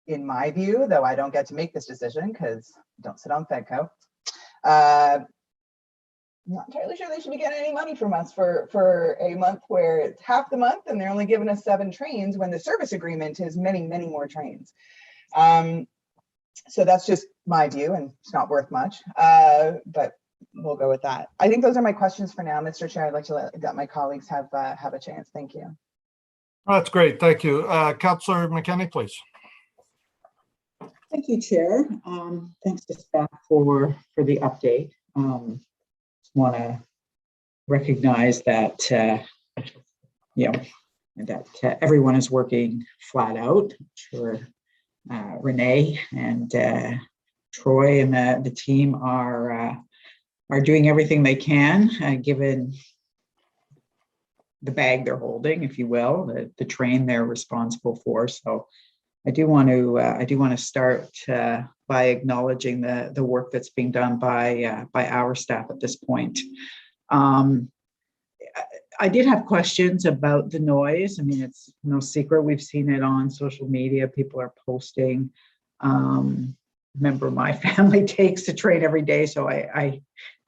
Speaker 6: in my view, though I don't get to make this decision because I don't sit on FEDCO, I'm not entirely sure they should be getting any money from us for a month where it's half the month and they're only giving us 7 trains when the service agreement is many, many more trains. So that's just my view, and it's not worth much, but we'll go with that. I think those are my questions for now, Mr. Chair. I'd like to let my colleagues have a chance. Thank you.
Speaker 2: That's great. Thank you. Councillor McKenney, please.
Speaker 8: Thank you, Chair. Thanks to staff for the update. Just want to recognize that that everyone is working flat out. I'm sure Renee and Troy and the team are doing everything they can, given the bag they're holding, if you will, the train they're responsible for. So I do want to start by acknowledging the work that's being done by our staff at this point. I did have questions about the noise. I mean, it's no secret. We've seen it on social media. People are posting. Remember, my family takes the train every day, so I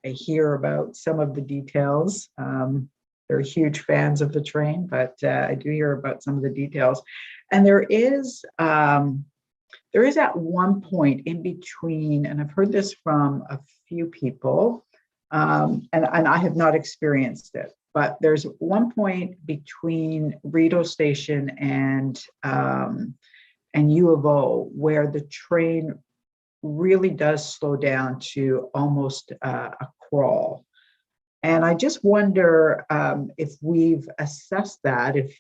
Speaker 8: hear about some of the details. They're huge fans of the train, but I do hear about some of the details. And there is at one point in between, and I've heard this from a few people, and I have not experienced it, but there's one point between Rideau Station and U of O where the train really does slow down to almost a crawl. And I just wonder if we've assessed that, if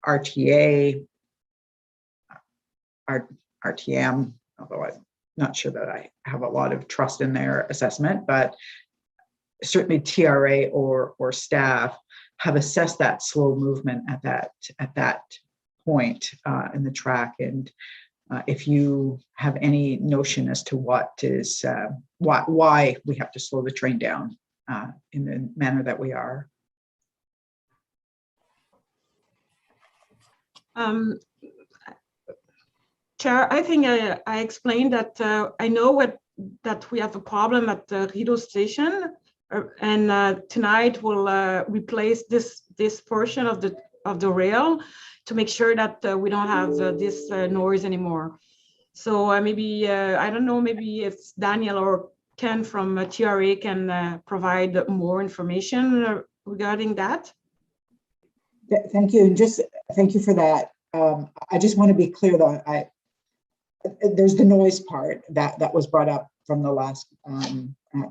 Speaker 8: RTM, although I'm not sure that I have a lot of trust in their assessment, but certainly TRA or staff have assessed that slow movement at that point in the track. And if you have any notion as to what is why we have to slow the train down in the manner that we are.
Speaker 3: Chair, I think I explained that I know that we have a problem at the Rideau Station Tonight we'll replace this portion of the rail to make sure that we don't have this noise anymore. So maybe I don't know, maybe if Daniel or Ken from TRA can provide more information regarding that.
Speaker 8: Thank you. And just thank you for that. I just want to be clear though, there's the noise part that was brought up from the last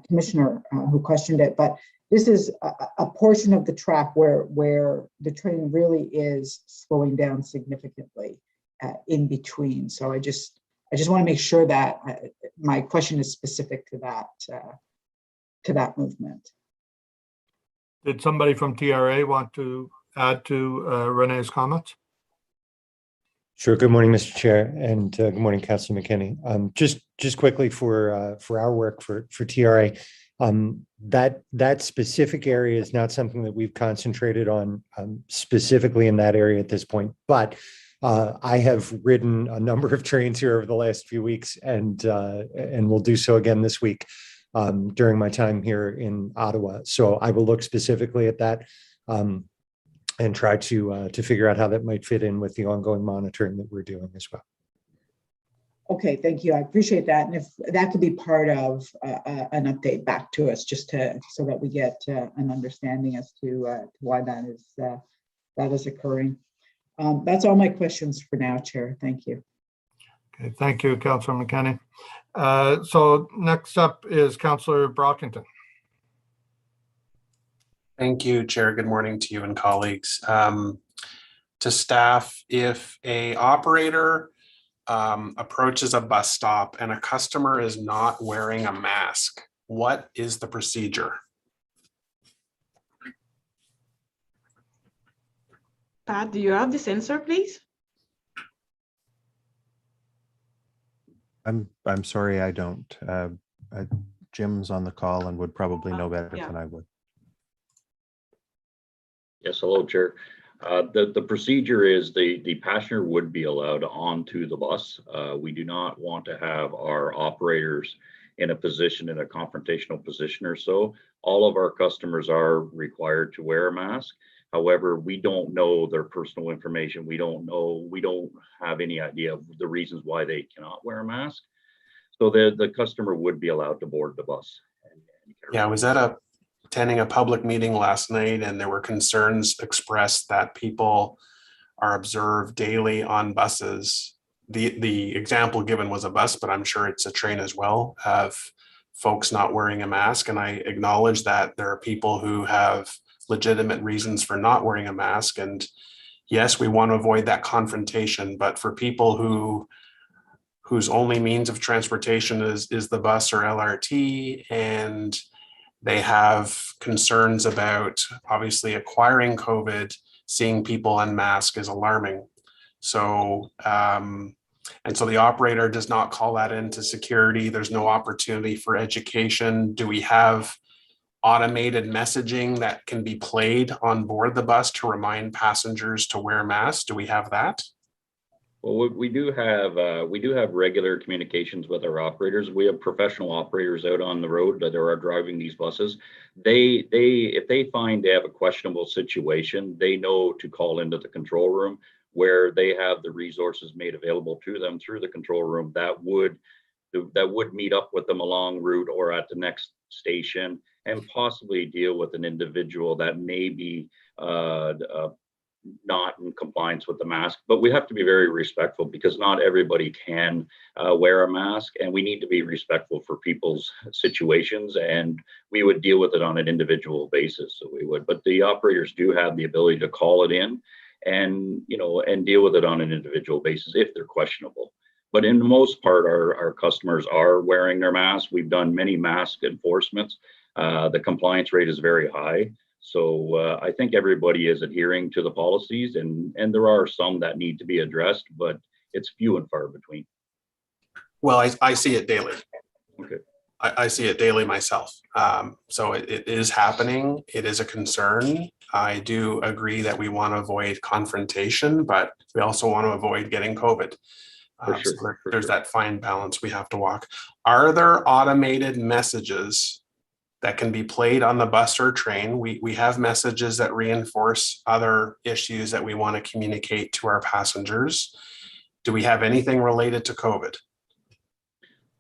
Speaker 8: commissioner who questioned it, but this is a portion of the track where the train really is slowing down significantly in between. So I just want to make sure that my question is specific to that movement.
Speaker 2: Did somebody from TRA want to add to Renee's comments?
Speaker 9: Sure. Good morning, Mr. Chair, and good morning, Councillor McKinney. Just quickly for our work for TRA, that specific area is not something that we've concentrated on specifically in that area at this point. But I have ridden a number of trains here over the last few weeks, and will do so again this week during my time here in Ottawa. So I will look specifically at that. And try to figure out how that might fit in with the ongoing monitoring that we're doing as well.
Speaker 8: Okay, thank you. I appreciate that. And if that could be part of an update back to us, just so that we get an understanding as to why that is occurring. That's all my questions for now, Chair. Thank you.
Speaker 2: Okay, thank you, Councillor McKinney. So next up is Councillor Brockington.
Speaker 10: Thank you, Chair. Good morning to you and colleagues. To staff, if a operator approaches a bus stop and a customer is not wearing a mask, what is the procedure?
Speaker 3: Pat, do you have this answer, please?
Speaker 5: I'm sorry, I don't. Jim's on the call and would probably know better
Speaker 3: yeah.
Speaker 5: than I would.
Speaker 11: Yes, hello, Chair. The procedure is the passenger would be allowed onto the bus. We do not want to have our operators in a confrontational position or so. All of our customers are required to wear a mask. However, we don't know their personal information. We don't have any idea of the reasons why they cannot wear a mask. So the customer would be allowed to board the bus.
Speaker 10: Yeah, I was attending a public meeting last night, and there were concerns expressed that people are observed daily on buses. The example given was a bus, but I'm sure it's a train as well, of folks not wearing a mask. And I acknowledge that there are people who have legitimate reasons for not wearing a mask. And yes, we want to avoid that confrontation, but for people whose only means of transportation is the bus or LRT, and they have concerns about obviously acquiring COVID, seeing people unmasked is alarming. So, and so the operator does not call that into security. There's no opportunity for education. Do we have automated messaging that can be played on board the bus to remind passengers to wear masks? Do we have that?
Speaker 11: Well, we do have regular communications with our operators. We have professional operators out on the road that are driving these buses. If they find they have a questionable situation, they know to call into the control room, where they have the resources made available to them through the control room that would meet up with them along route or at the next station, and possibly deal with an individual that may be not in compliance with the mask. But we have to be very respectful, because not everybody can wear a mask, and we need to be respectful for people's situations, and we would deal with it on an individual basis. So we would, but the operators do have the ability to call it in and deal with it on an individual basis if they're questionable. But in the most part, our customers are wearing their masks. We've done many mask enforcements. The compliance rate is very high. So I think everybody is adhering to the policies, and there are some that need to be addressed, but it's few and far between.
Speaker 10: Well, I see it daily.
Speaker 11: Okay.
Speaker 10: I see it daily myself. So it is happening. It is a concern. I do agree that we want to avoid confrontation, but we also want to avoid getting COVID. There's that fine balance we have to walk. Are there automated messages that can be played on the bus or train. We have messages that reinforce other issues that we want to communicate to our passengers. Do we have anything related to COVID?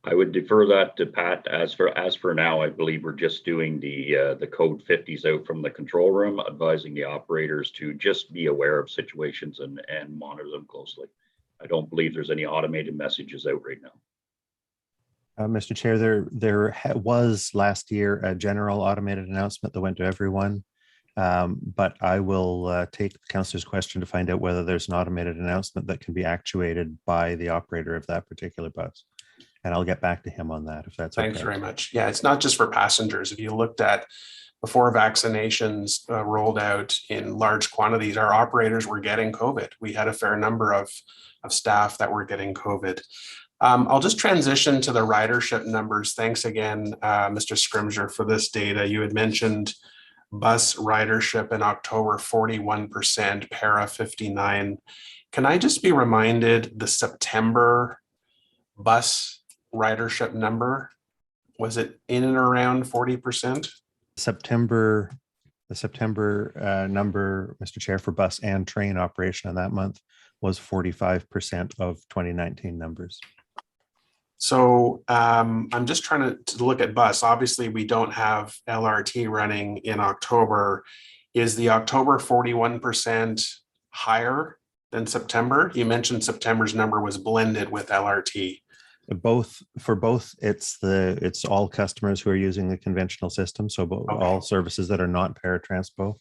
Speaker 11: I would defer that to Pat. As for now, I believe we're just doing the code 50s out from the control room, advising the operators to just be aware of situations and monitor them closely. I don't believe there's any automated messages out right now.
Speaker 5: Mr. Chair, there was last year a general automated announcement that went to everyone, but I will take the councillor's question to find out whether there's an automated announcement that can be actuated by the operator of that particular bus. And I'll get back to him on that if that's okay.
Speaker 10: Thanks very much. Yeah, it's not just for passengers. If you looked at before vaccinations rolled out in large quantities, our operators were getting COVID. We had a fair number of staff that were getting COVID. I'll just transition to the ridership numbers. Thanks again, Mr. Scrimger, for this data. You had mentioned bus ridership in October, 41%, para 59. Can I just be reminded the September bus ridership number? Was it in and around 40%?
Speaker 5: The September number, Mr. Chair, for bus and train operation in that month was 45% of 2019 numbers.
Speaker 10: So I'm just trying to look at bus. Obviously, we don't have LRT running in October. Is the October 41% higher than September? You mentioned September's number was blended with LRT.
Speaker 5: For both, it's all customers who are using the conventional system. So all services that are not paratranspo.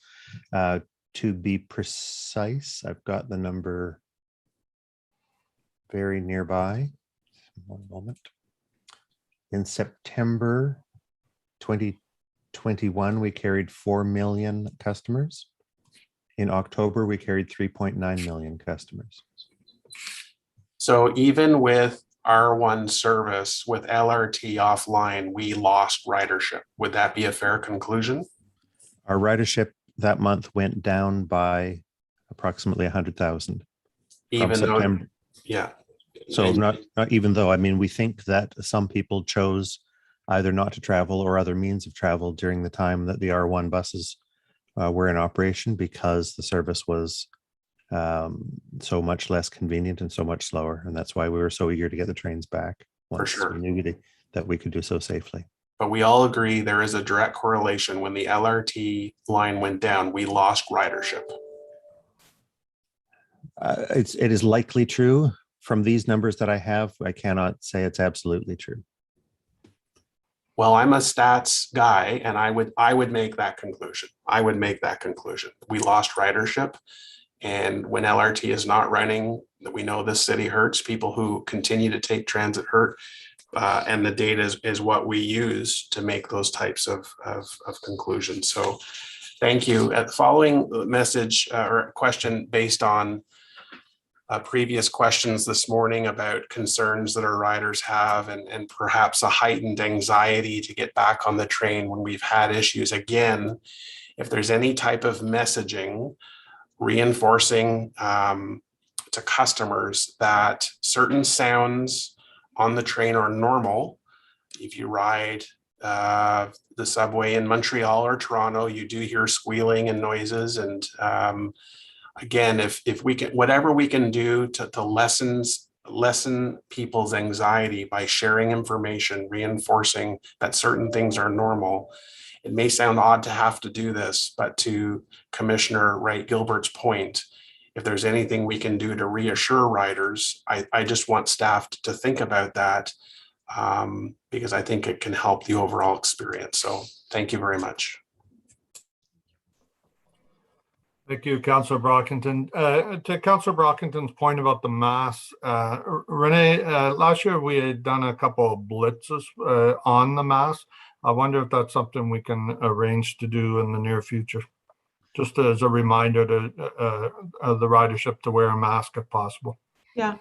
Speaker 5: To be precise, I've got the number very nearby. One moment. In September 2021, we carried 4 million customers. In October, we carried 3.9 million customers.
Speaker 10: So even with R1 service with LRT offline, we lost ridership. Would that be a fair conclusion?
Speaker 5: Our ridership that month went down by approximately 100,000.
Speaker 10: Even though, yeah.
Speaker 5: So not even though, I mean, we think that some people chose either not to travel or other means of travel during the time that the R1 buses were in operation because the service was so much less convenient and so much slower. And that's why we were so eager to get the trains back once we knew that we could do so safely.
Speaker 10: But we all agree there is a direct correlation. When the LRT line went down, we lost ridership.
Speaker 5: It is likely true. From these numbers that I have, I cannot say it's absolutely true.
Speaker 10: Well, I'm a stats guy, and I would make that conclusion. I would make that conclusion. We lost ridership, and when LRT is not running, we know this city hurts. People who continue to take transit hurt, and the data is what we use to make those types of conclusions. So, thank you. Following message or question based on previous questions this morning about concerns that our riders have and perhaps a heightened anxiety to get back on the train when we've had issues. Again, if there's any type of messaging reinforcing to customers that certain sounds on the train are normal, if you ride the subway in Montreal or Toronto, you do hear squealing and noises, and again, if we can, whatever we can do to lessen people's anxiety by sharing information, reinforcing that certain things are normal. It may sound odd to have to do this, but to Commissioner Wright Gilbert's point, if there's anything we can do to reassure riders, I just want staff to think about that because I think it can help the overall experience. So thank you very much.
Speaker 2: Thank you, Councillor Brockington. To Councillor Brockington's point about the masks, Renee, last year we had done a couple of blitzes on the masks. I wonder if that's something we can arrange to do in the near future, just as a reminder to the ridership to wear a mask if possible.
Speaker 3: Yeah,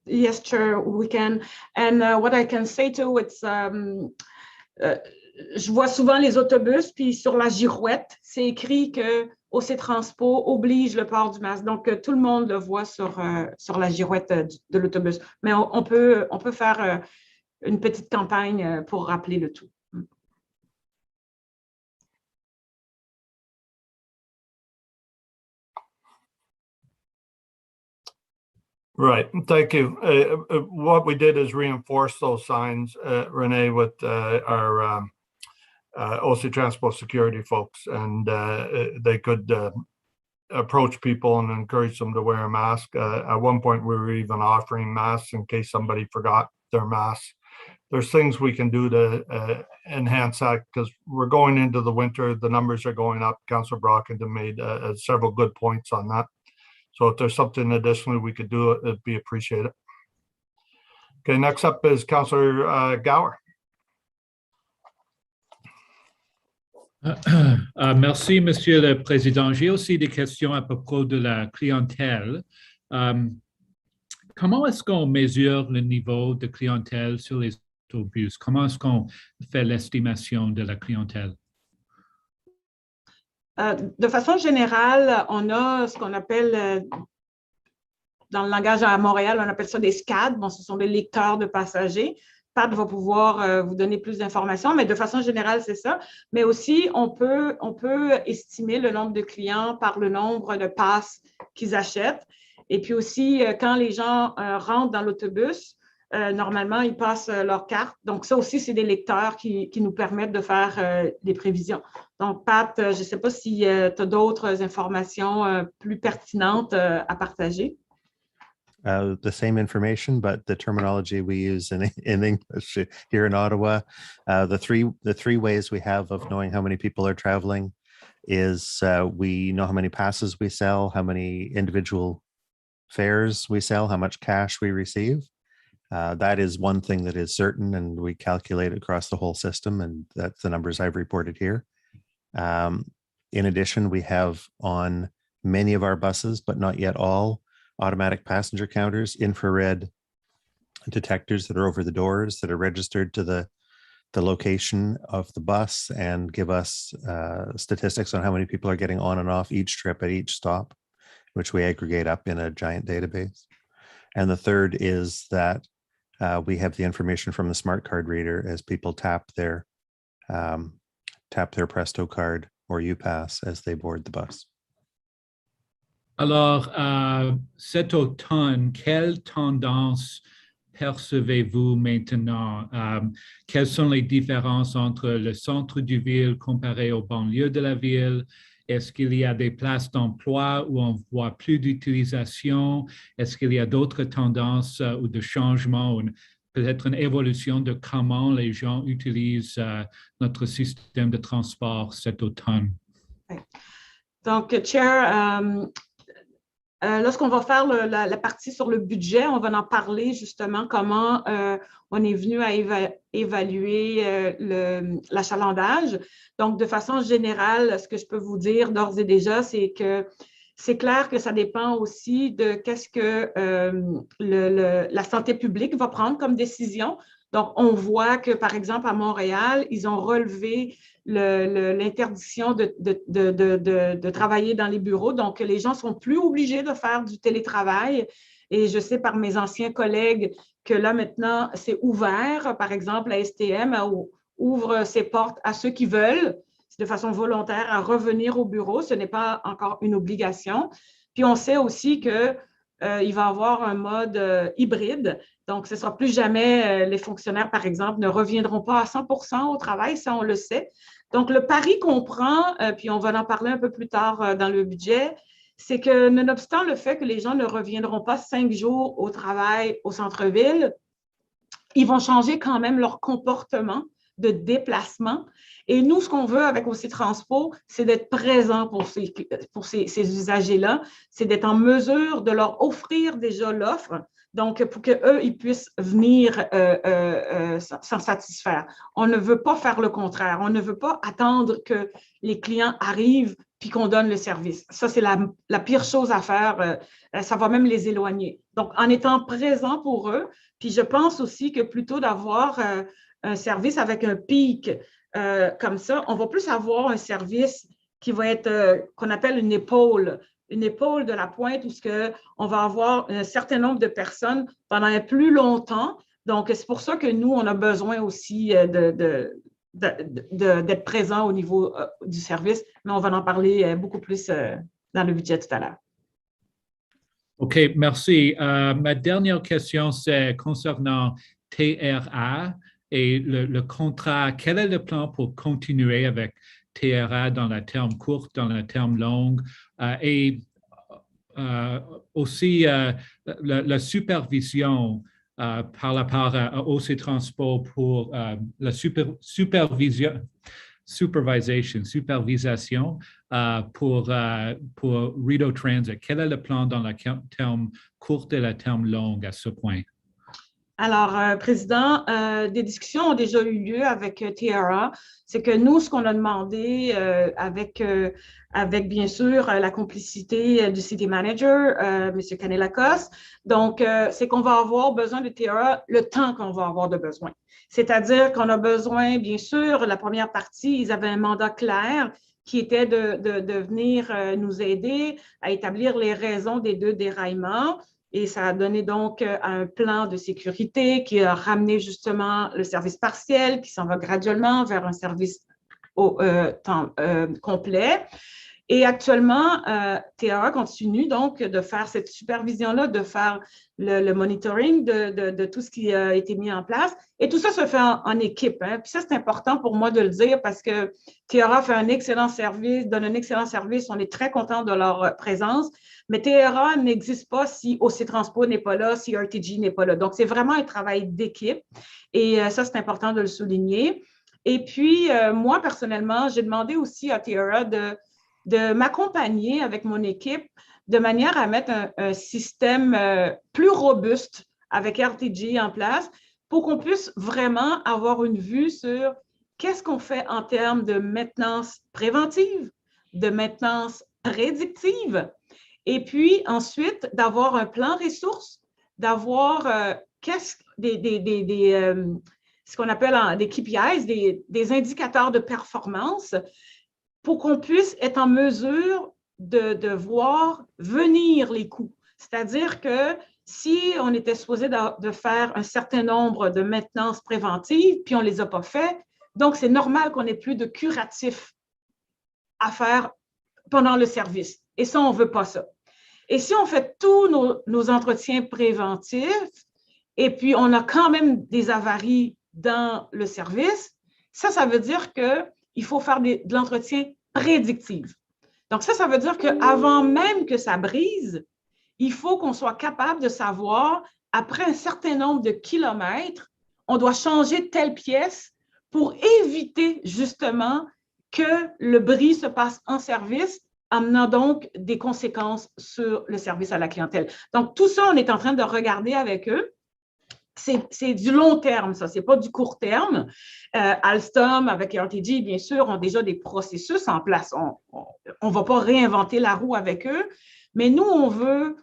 Speaker 3: yes, Chair, we can. And what I can say too, it's je vois souvent les autobus, puis sur la girouette, c'est écrit que OC Transpo oblige le port du masque. Donc, tout le monde le voit sur la girouette de l'autobus. Mais on peut faire une petite campagne pour rappeler le tout.
Speaker 2: Right, thank you. What we did is reinforce those signs, Renee, with our OC Transport Security folks, and they could approach people and encourage them to wear a mask. At one point, we were even offering masks in case somebody forgot their mask. There's things we can do to enhance that because we're going into the winter. The numbers are going up. Councillor Brockington made several good points on that. So if there's something additionally we could do, it'd be appreciated. Okay, next up is Councillor Gower.
Speaker 12: Merci, Monsieur le Président. J'ai aussi des questions à propos de la clientèle. Comment est-ce qu'on mesure le niveau de clientèle sur les autobus? Comment est-ce qu'on fait l'estimation de la clientèle?
Speaker 3: De façon générale, on a ce qu'on appelle, dans le langage à Montréal, on appelle ça des SCAD. Bon, ce sont des lecteurs de passagers. Pat va pouvoir vous donner plus d'informations, mais de façon générale, c'est ça. Mais aussi, on peut estimer le nombre de clients par le nombre de passes qu'ils achètent. Et puis aussi, quand les gens rentrent dans l'autobus, normalement, ils passent leur carte. Donc, ça aussi, c'est des lecteurs qui nous permettent de faire des prévisions. Donc, Pat, je ne sais pas si tu as d'autres informations plus pertinentes à partager.
Speaker 5: The same information, but the terminology we use in English here in Ottawa. The three ways we have of knowing how many people are traveling is we know how many passes we sell, how many individual fares we sell, how much cash we receive. That is one thing that is certain, and we calculate across the whole system, and that's the numbers I've reported here. In addition, we have on many of our buses, but not yet all, automatic passenger counters, infrared detectors that are over the doors that are registered to the location of the bus and give us statistics on how many people are getting on and off each trip at each stop, which we aggregate up in a giant database. And the third is that we have the information from the smart card reader as people tap their Presto card or UPass as they board the bus.
Speaker 12: Alors, cet automne, quelle tendance percevez-vous maintenant? Quelles sont les différences entre le centre du ville comparé aux banlieues de la ville? Est-ce qu'il y a des places d'emploi où on voit plus d'utilisation? Est-ce qu'il y a d'autres tendances ou de changements ou peut-être une évolution de comment les gens utilisent notre système de transport cet automne?
Speaker 3: Donc, Chair, lorsqu'on va faire la partie sur le budget, on va en parler justement comment on est venu à évaluer l'achalandage. Donc, de façon générale, ce que je peux vous dire d'ores et déjà, c'est que c'est clair que ça dépend aussi de qu'est-ce que la santé publique va prendre comme décision. Donc, on voit que, par exemple, à Montréal, ils ont relevé l'interdiction de travailler dans les bureaux. Donc, les gens ne sont plus obligés de faire du télétravail. Et je sais par mes anciens collègues que là, maintenant, c'est ouvert. Par exemple, la STM ouvre ses portes à ceux qui veulent, de façon volontaire, à revenir au bureau. Ce n'est pas encore une obligation. Puis, on sait aussi qu'il va y avoir un mode hybride. Donc, ce ne sera plus jamais, les fonctionnaires, par exemple, ne reviendront pas à 100% au travail, ça, on le sait. Donc, le pari qu'on prend, puis on va en parler un peu plus tard dans le budget, c'est que, nonobstant le fait que les gens ne reviendront pas 5 jours au travail au centre-ville, ils vont changer quand même leur comportement de déplacement. Et nous, ce qu'on veut avec OC Transpo, c'est d'être présent pour ces usagers-là, c'est d'être en mesure de leur offrir déjà l'offre, donc pour qu'eux, ils puissent venir s'en satisfaire. On ne veut pas faire le contraire. On ne veut pas attendre que les clients arrivent puis qu'on donne le service. Ça, c'est la pire chose à faire. Ça va même les éloigner. Donc, en étant présent pour eux, puis je pense aussi que plutôt d'avoir un service avec un pic comme ça, on va plus avoir un service qui va être, qu'on appelle une épaule de la pointe où on va avoir un certain nombre de personnes pendant plus longtemps. Donc, c'est pour ça que nous, on a besoin aussi d'être présent au niveau du service, mais on va en parler beaucoup plus dans le budget tout à l'heure.
Speaker 12: OK, merci. Ma dernière question, c'est concernant TRA et le contrat. Quel est le plan pour continuer avec TRA dans la terme courte, dans la terme longue et aussi la supervision par rapport à OC Transport pour la supervision pour Rideau Transit. Quel est le plan dans la terme courte et la terme longue à ce point?
Speaker 3: Alors, Président, des discussions ont déjà eu lieu avec TRA. C'est que nous, ce qu'on a demandé avec bien sûr la complicité du City Manager, M. Canelacos, donc c'est qu'on va avoir besoin de TRA le temps qu'on va avoir de besoin. C'est-à-dire qu'on a besoin, bien sûr, la première partie, ils avaient un mandat clair qui était de venir nous aider à établir les raisons des 2 déraillements. Et ça a donné donc un plan de sécurité qui a ramené justement le service partiel qui s'en va graduellement vers un service au temps complet. Et actuellement, TRA continue donc de faire cette supervision-là, de faire le monitoring de tout ce qui a été mis en place. Et tout ça se fait en équipe. Hein. Puis ça, c'est important pour moi de le dire parce que TRA fait un excellent service, donne un excellent service. On est très content de leur présence. Mais TRA n'existe pas si OC Transpo n'est pas là, si RTG n'est pas là. Donc, c'est vraiment un travail d'équipe. Et ça, c'est important de le souligner. Et puis, moi, personnellement, j'ai demandé aussi à TRA de m'accompagner avec mon équipe de manière à mettre un système plus robuste avec RTG en place pour qu'on puisse vraiment avoir une vue sur qu'est-ce qu'on fait en termes de maintenance préventive, de maintenance prédictive, et puis ensuite d'avoir un plan ressources, d'avoir ce qu'on appelle des KPIs, des indicateurs de performance pour qu'on puisse être en mesure de voir venir les coûts. C'est-à-dire que si on était supposé de faire un certain nombre de maintenances préventives, puis on ne les a pas fait, donc c'est normal qu'on n'ait plus de curatifs à faire pendant le service. Et ça, on ne veut pas ça. Et si on fait tous nos entretiens préventifs, et puis on a quand même des avaries dans le service, ça veut dire qu'il faut faire de l'entretien prédictif. Donc ça veut dire qu'avant même que ça brise, il faut qu'on soit capable de savoir, après un certain nombre de kilomètres, on doit changer telle pièce pour éviter justement que le bris se passe en service, amenant donc des conséquences sur le service à la clientèle. Donc, tout ça, on est en train de regarder avec eux. C'est du long terme, ça, c'est pas du court terme. Alstom, avec RTG, bien sûr, ont déjà des processus en place. On ne va pas réinventer la roue avec eux, mais nous, on veut,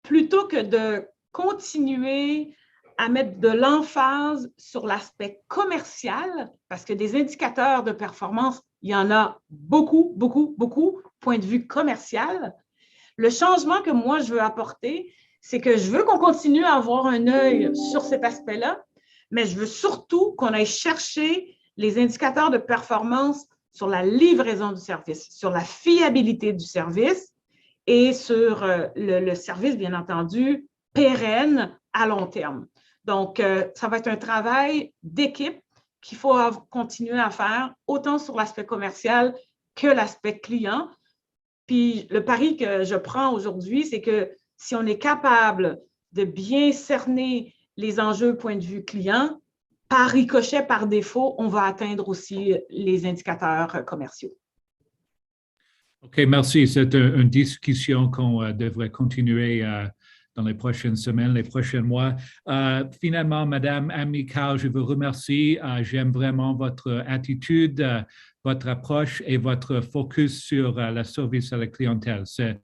Speaker 3: plutôt que de continuer à mettre de l'emphase sur l'aspect commercial, parce que des indicateurs de performance, il y en a beaucoup, beaucoup, beaucoup, point de vue commercial. Le changement que moi, je veux apporter, c'est que je veux qu'on continue à avoir un œil sur cet aspect-là, mais je veux surtout qu'on aille chercher les indicateurs de performance sur la livraison du service, sur la fiabilité du service et sur le service, bien entendu, pérenne à long terme. Donc, ça va être un travail d'équipe qu'il faut continuer à faire, autant sur l'aspect commercial que l'aspect client. Puis, le pari que je prends aujourd'hui, c'est que si on est capable de bien cerner les enjeux point de vue client, par ricochet, par défaut, on va atteindre aussi les indicateurs commerciaux.
Speaker 12: OK, merci. C'est une discussion qu'on devrait continuer dans les prochaines semaines, les prochains mois. Finalement, Madame Amical, je vous remercie. J'aime vraiment votre attitude, votre approche et votre focus sur le service à la clientèle. C'est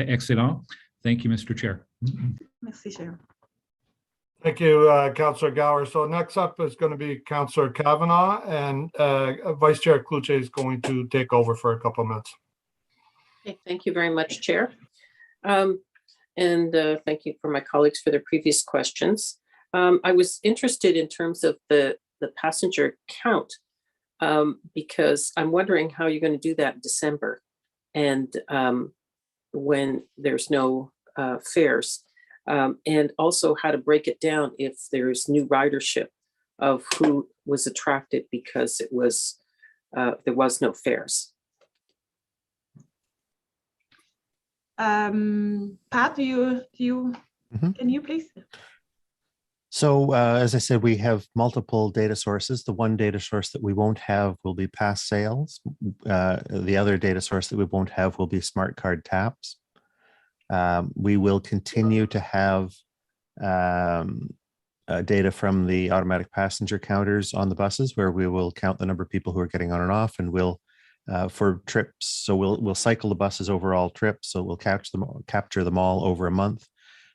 Speaker 12: excellent. Thank you, Mr. Chair.
Speaker 3: Merci, Chair.
Speaker 2: Thank you, Councillor Gower. So next up is going to be Councillor Kavanaugh, and Vice Chair Cluche is going to take over for a couple of minutes.
Speaker 13: Okay, thank you very much, Chair. And thank you for my colleagues for their previous questions. I was interested in terms of the passenger count because I'm wondering how you're going to do that in December and when there's no fares, and also how to break it down if there's new ridership of who was attracted because it was there was no fares.
Speaker 3: Pat, can you please?
Speaker 5: So as I said, we have multiple data sources. The one data source that we won't have will be pass sales. The other data source that we won't have will be smart card taps. We will continue to have data from the automatic passenger counters on the buses, where we will count the number of people who are getting on and off, and we'll for trips. So we'll cycle the buses over all trips. So we'll capture them all over a month,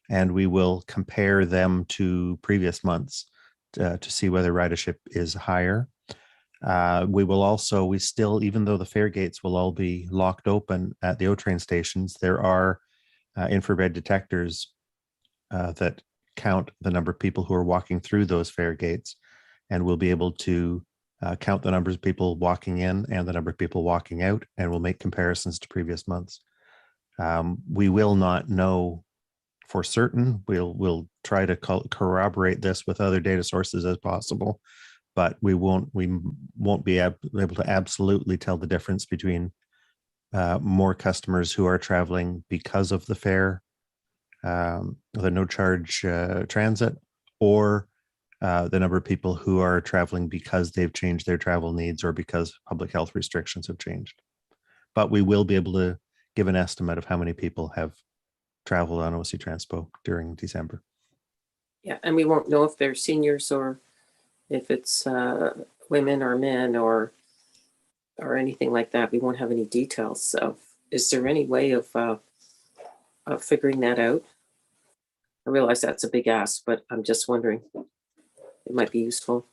Speaker 5: and we will compare them to previous months to see whether ridership is higher. We still, even though the fare gates will all be locked open at the O-train stations, there are infrared detectors that count the number of people who are walking through those fare gates, and we'll be able to count the numbers of people walking in and the number of people walking out, and we'll make comparisons to previous months. We will not know for certain. We'll try to corroborate this with other data sources as possible, but we won't be able to absolutely tell the difference between more customers who are traveling because of the fare, the no charge transit, or the number of people who are traveling because they've changed their travel needs or because public health restrictions have changed. But we will be able to give an estimate of how many people have traveled on OC Transpo during December.
Speaker 13: Yeah, and we won't know if they're seniors or if it's women or men or anything like that. We won't have any details. So is there any way of figuring that out? I realize that's a big ask, but I'm just wondering. It might be useful.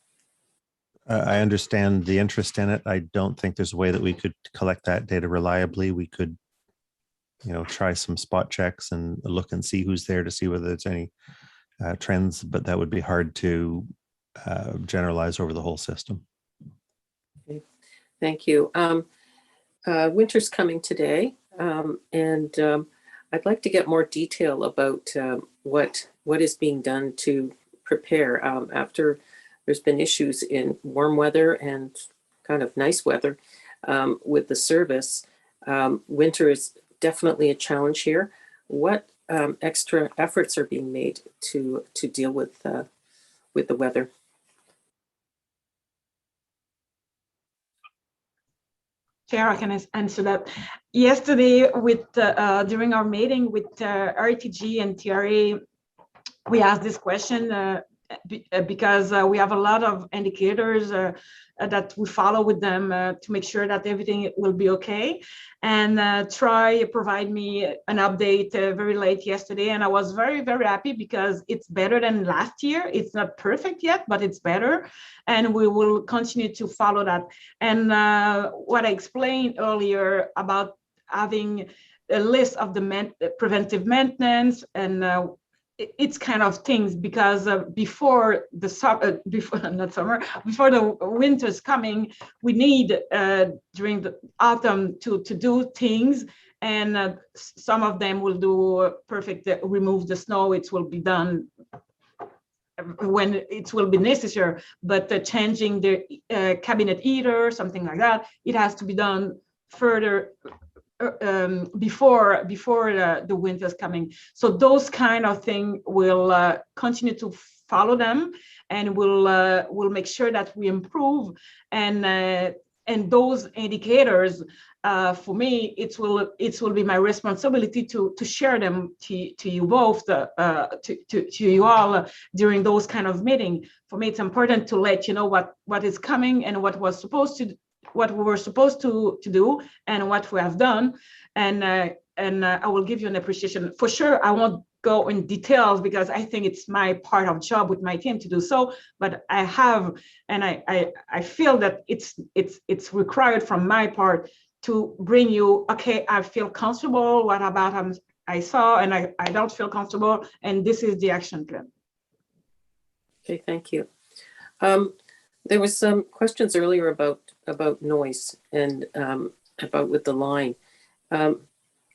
Speaker 5: I understand the interest in it. I don't think there's a way that we could collect that data reliably. We could, try some spot checks and look and see who's there to see whether there's any trends, but that would be hard to generalize over the whole system.
Speaker 13: Okay. Thank you. Winter's coming today, and I'd like to get more detail about what is being done to prepare after there's been issues in warm weather and kind of nice weather with the service. Winter is definitely a challenge here. What extra efforts are being made to deal with the weather?
Speaker 3: Chair, I can answer that. Yesterday, during our meeting with RTG and TRA, we asked this question because we have a lot of indicators that we follow with them to make sure that everything will be okay. And Troy provided me an update very late yesterday, and I was very, very happy because it's better than last year. It's not perfect yet, but it's better, and we will continue to follow that. And what I explained earlier about having a list of the preventive maintenance and it's kind of things, because before the winter's coming, we need during the autumn to do things, and some of them will do perfect, remove the snow. It will be done when it will be necessary, but changing the cabinet heater, something like that, it has to be done further before the winter's coming. So those kind of things will continue to follow them, and we'll make sure that we improve. And those indicators, for me, it will be my responsibility to share them to you both, to you all during those kind of meetings. For me, it's important to let you know what is coming and what we were supposed to do and what we have done, and I will give you an appreciation. For sure, I won't go in details because I think it's my part of job with my team to do so, but I have, and I feel that it's required from my part to bring you, okay, I feel comfortable, what about I saw, and I don't feel comfortable, and this is the action plan.
Speaker 13: Okay, thank you. There was some questions earlier about noise and about with the line.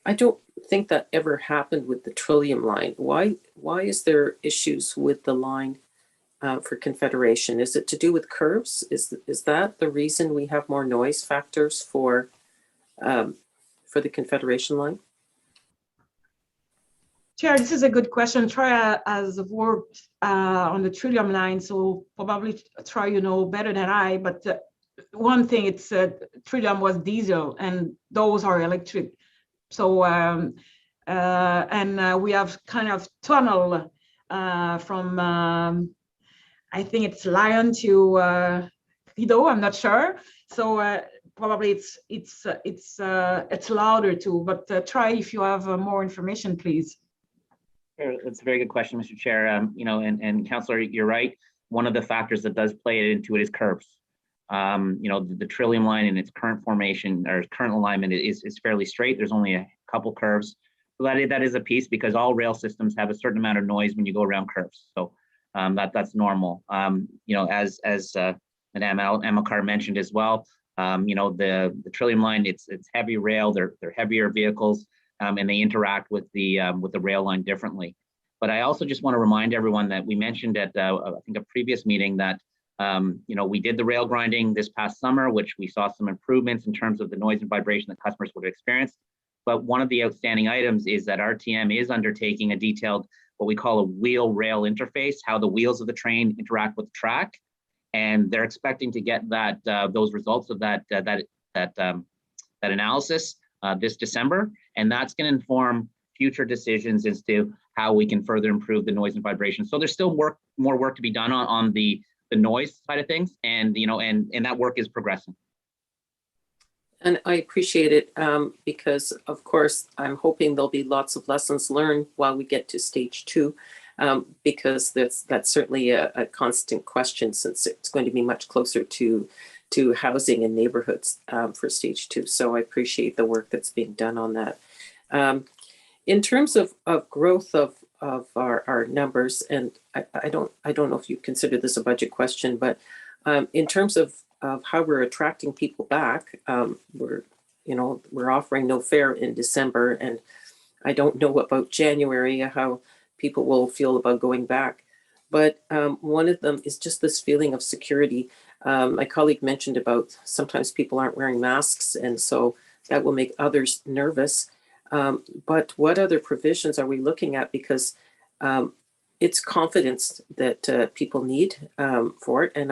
Speaker 13: I don't think that ever happened with the Trillium line. Why is there issues with the line for Confederation? Is it to do with curves? Is that the reason we have more noise factors for the Confederation line?
Speaker 3: Chair, this is a good question. Troy has worked on the Trillium line, so probably Troy, you know better than I, but one thing, it's Trillium was diesel and those are electric. So, we have kind of tunnel from, I think it's Lyon to Rideau, I'm not sure. So probably it's louder too, but try if you have more information, please.
Speaker 4: Sure, that's a very good question, Mr. Chair. You know, and Councillor, you're right. One of the factors that does play into it is curves. You know, the Trillium line in its current formation or current alignment is fairly straight. There's only a couple curves. So that is a piece because all rail systems have a certain amount of noise when you go around curves. So that's normal. You know, as Madame Amilcar mentioned as well, you know, the Trillium line, it's heavy rail, they're heavier vehicles, and they interact with the rail line differently. But I also just want to remind everyone that we mentioned at I think a previous meeting that you know, we did the rail grinding this past summer, which we saw some improvements in terms of the noise and vibration that customers would experience. But one of the outstanding items is that RTM is undertaking a detailed, what we call a wheel rail interface, how the wheels of the train interact with the track. And they're expecting to get those results of that analysis this December. And that's going to inform future decisions as to how we can further improve the noise and vibration. So there's still more work to be done on the noise side of things, and you know, and that work is progressing.
Speaker 13: And I appreciate it because, of course, I'm hoping there'll be lots of lessons learned while we get to stage 2, because that's certainly a constant question, since it's going to be much closer to housing and neighborhoods for stage 2. So I appreciate the work that's being done on that. In terms of growth of our numbers, and I don't know if you consider this a budget question, but in terms of how we're attracting people back, we're offering no fare in December, and I don't know about January, how people will feel about going back. But one of them is just this feeling of security. My colleague mentioned about sometimes people aren't wearing masks, and so that will make others nervous. But what other provisions are we looking at? Because it's confidence that people need for it. And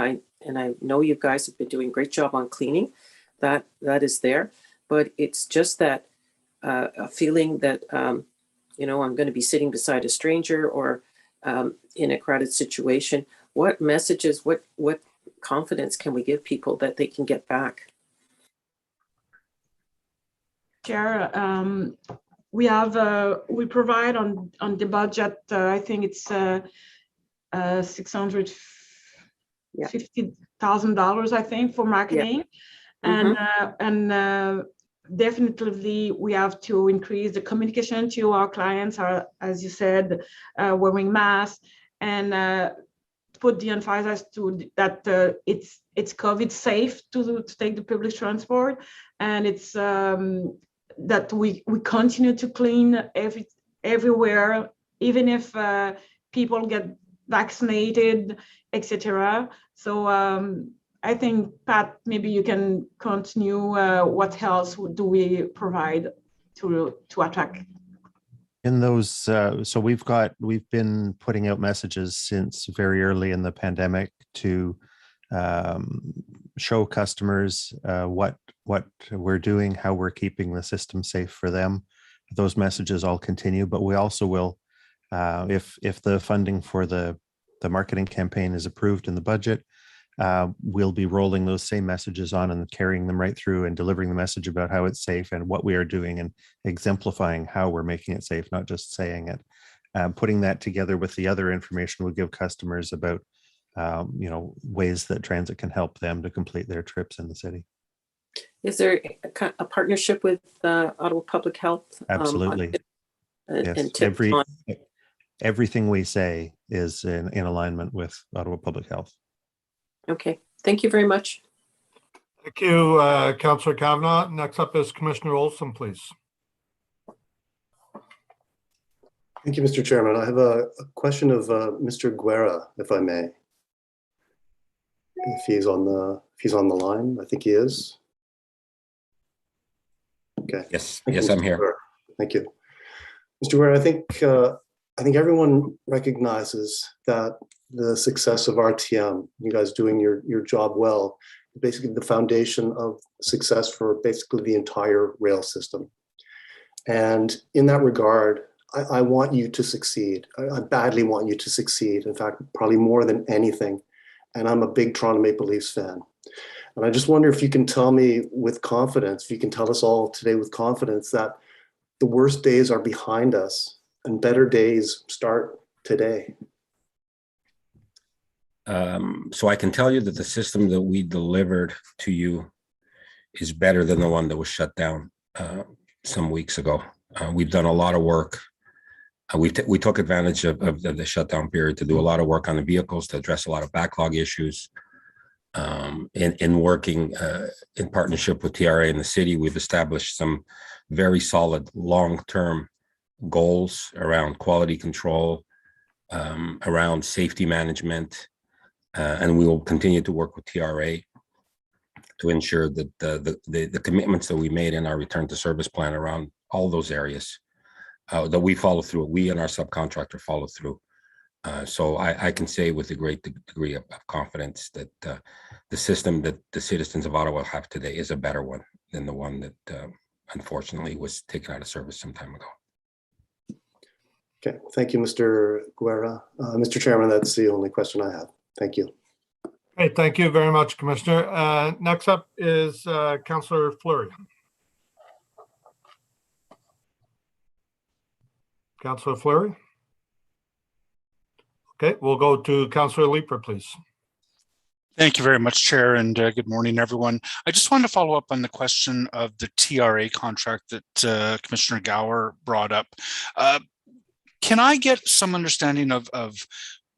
Speaker 13: I know you guys have been doing a great job on cleaning. That is there. But it's just that a feeling that, you know, I'm going to be sitting beside a stranger or in a crowded situation. What messages, what confidence can we give people that they can get back?
Speaker 3: Chair, we provide on the budget, I think it's $650,000, I think, for marketing. Yeah. And definitely we have to increase the communication to our clients, as you said, wearing masks, and put the emphasis to that it's COVID safe to take the public transport, and it's that we continue to clean everywhere, even if people get vaccinated, etc. So I think, Pat, maybe you can continue. What else do we provide to attract?
Speaker 5: In those, so we've been putting out messages since very early in the pandemic to show customers what we're doing, how we're keeping the system safe for them. Those messages all continue, but we also will, if the funding for the marketing campaign is approved in the budget, we'll be rolling those same messages on and carrying them right through and delivering the message about how it's safe and what we are doing and exemplifying how we're making it safe, not just saying it. Putting that together with the other information we give customers about you know, ways that transit can help them to complete their trips in the city.
Speaker 13: Is there a partnership with Ottawa Public Health?
Speaker 5: Absolutely. Yes. Everything we say is in alignment with Ottawa Public Health.
Speaker 13: Okay, thank you very much.
Speaker 2: Thank you, Councillor Kavanaugh. Next up is Commissioner Olson, please.
Speaker 14: Thank you, Mr. Chairman. I have a question of Mr. Guerra, if I may. If he's on the line, I think he is. Okay.
Speaker 15: Yes,
Speaker 14: Thank you,
Speaker 15: yes,
Speaker 14: Mr.
Speaker 15: I'm here.
Speaker 14: Guerra. Thank you, Mr. Guerra. I think everyone recognizes that the success of RTM, you guys doing your job well, basically the foundation of success for basically the entire rail system. And in that regard, I want you to succeed. I badly want you to succeed. In fact, probably more than anything. And I'm a big Toronto Maple Leafs fan. And I just wonder if you can tell me with confidence, if you can tell us all today with confidence that the worst days are behind us and better days start today.
Speaker 15: So I can tell you that the system that we delivered to you is better than the one that was shut down some weeks ago. We've done a lot of work. We took advantage of the shutdown period to do a lot of work on the vehicles, to address a lot of backlog issues. In working in partnership with TRA and the city, we've established some very solid long-term goals around quality control, around safety management, and we will continue to work with TRA to ensure that the commitments that we made in our return to service plan around all those areas that we follow through, we and our subcontractor follow through. So I can say with a great degree of confidence that the system that the citizens of Ottawa have today is a better one than the one that unfortunately was taken out of service some time ago.
Speaker 14: Okay, thank you, Mr. Guerra. Mr. Chairman, that's the only question I have. Thank you.
Speaker 2: Hey, thank you very much, Commissioner. Next up is Councillor Fleury. Councillor Fleury. Okay, we'll go to Councillor Leeper, please.
Speaker 16: Thank you very much, Chair, and good morning, everyone. I just wanted to follow up on the question of the TRA contract that Commissioner Gower brought up. Can I get some understanding of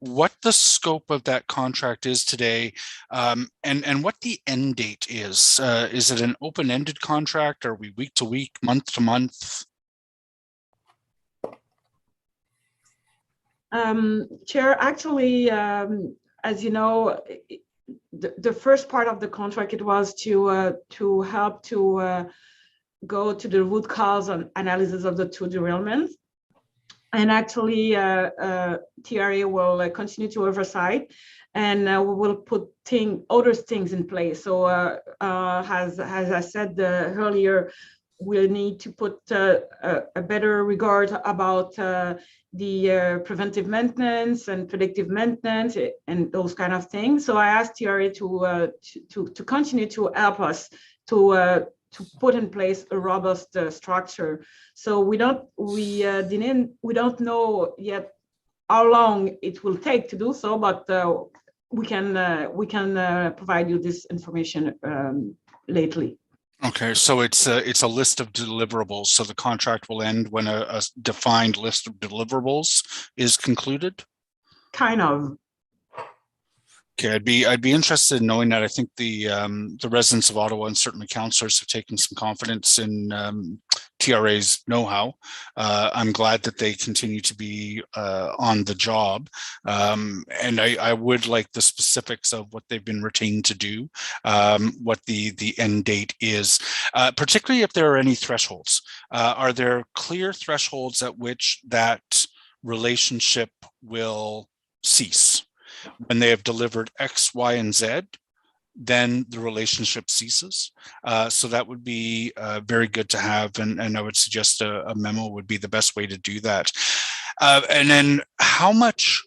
Speaker 16: what the scope of that contract is today, and what the end date is? Is it an open-ended contract? Are we week to week, month to month?
Speaker 3: Chair, actually, as you know, the first part of the contract, it was to help to go to the root cause and analysis of the two derailments. And actually, TRA will continue to oversight, and we will put other things in place. So as I said earlier, we'll need to put a better regard about the preventive maintenance and predictive maintenance and those kind of things. So I asked TRA to continue to help us to put in place a robust structure. So we don't know yet how long it will take to do so, but we can provide you this information lately.
Speaker 16: Okay, so it's a list of deliverables. So the contract will end when a defined list of deliverables is concluded? Kind of. Okay, I'd be interested in knowing that. I think the residents of Ottawa and certainly councillors have taken some confidence in TRA's know-how. I'm glad that they continue to be on the job, and I would like the specifics of what they've been retained to do, what the end date is, particularly if there are any thresholds. Are there clear thresholds at which that relationship will cease? When they have delivered X, Y, and Z, then the relationship ceases. So that would be very good to have, and I would suggest a memo would be the best way to do that. And then how much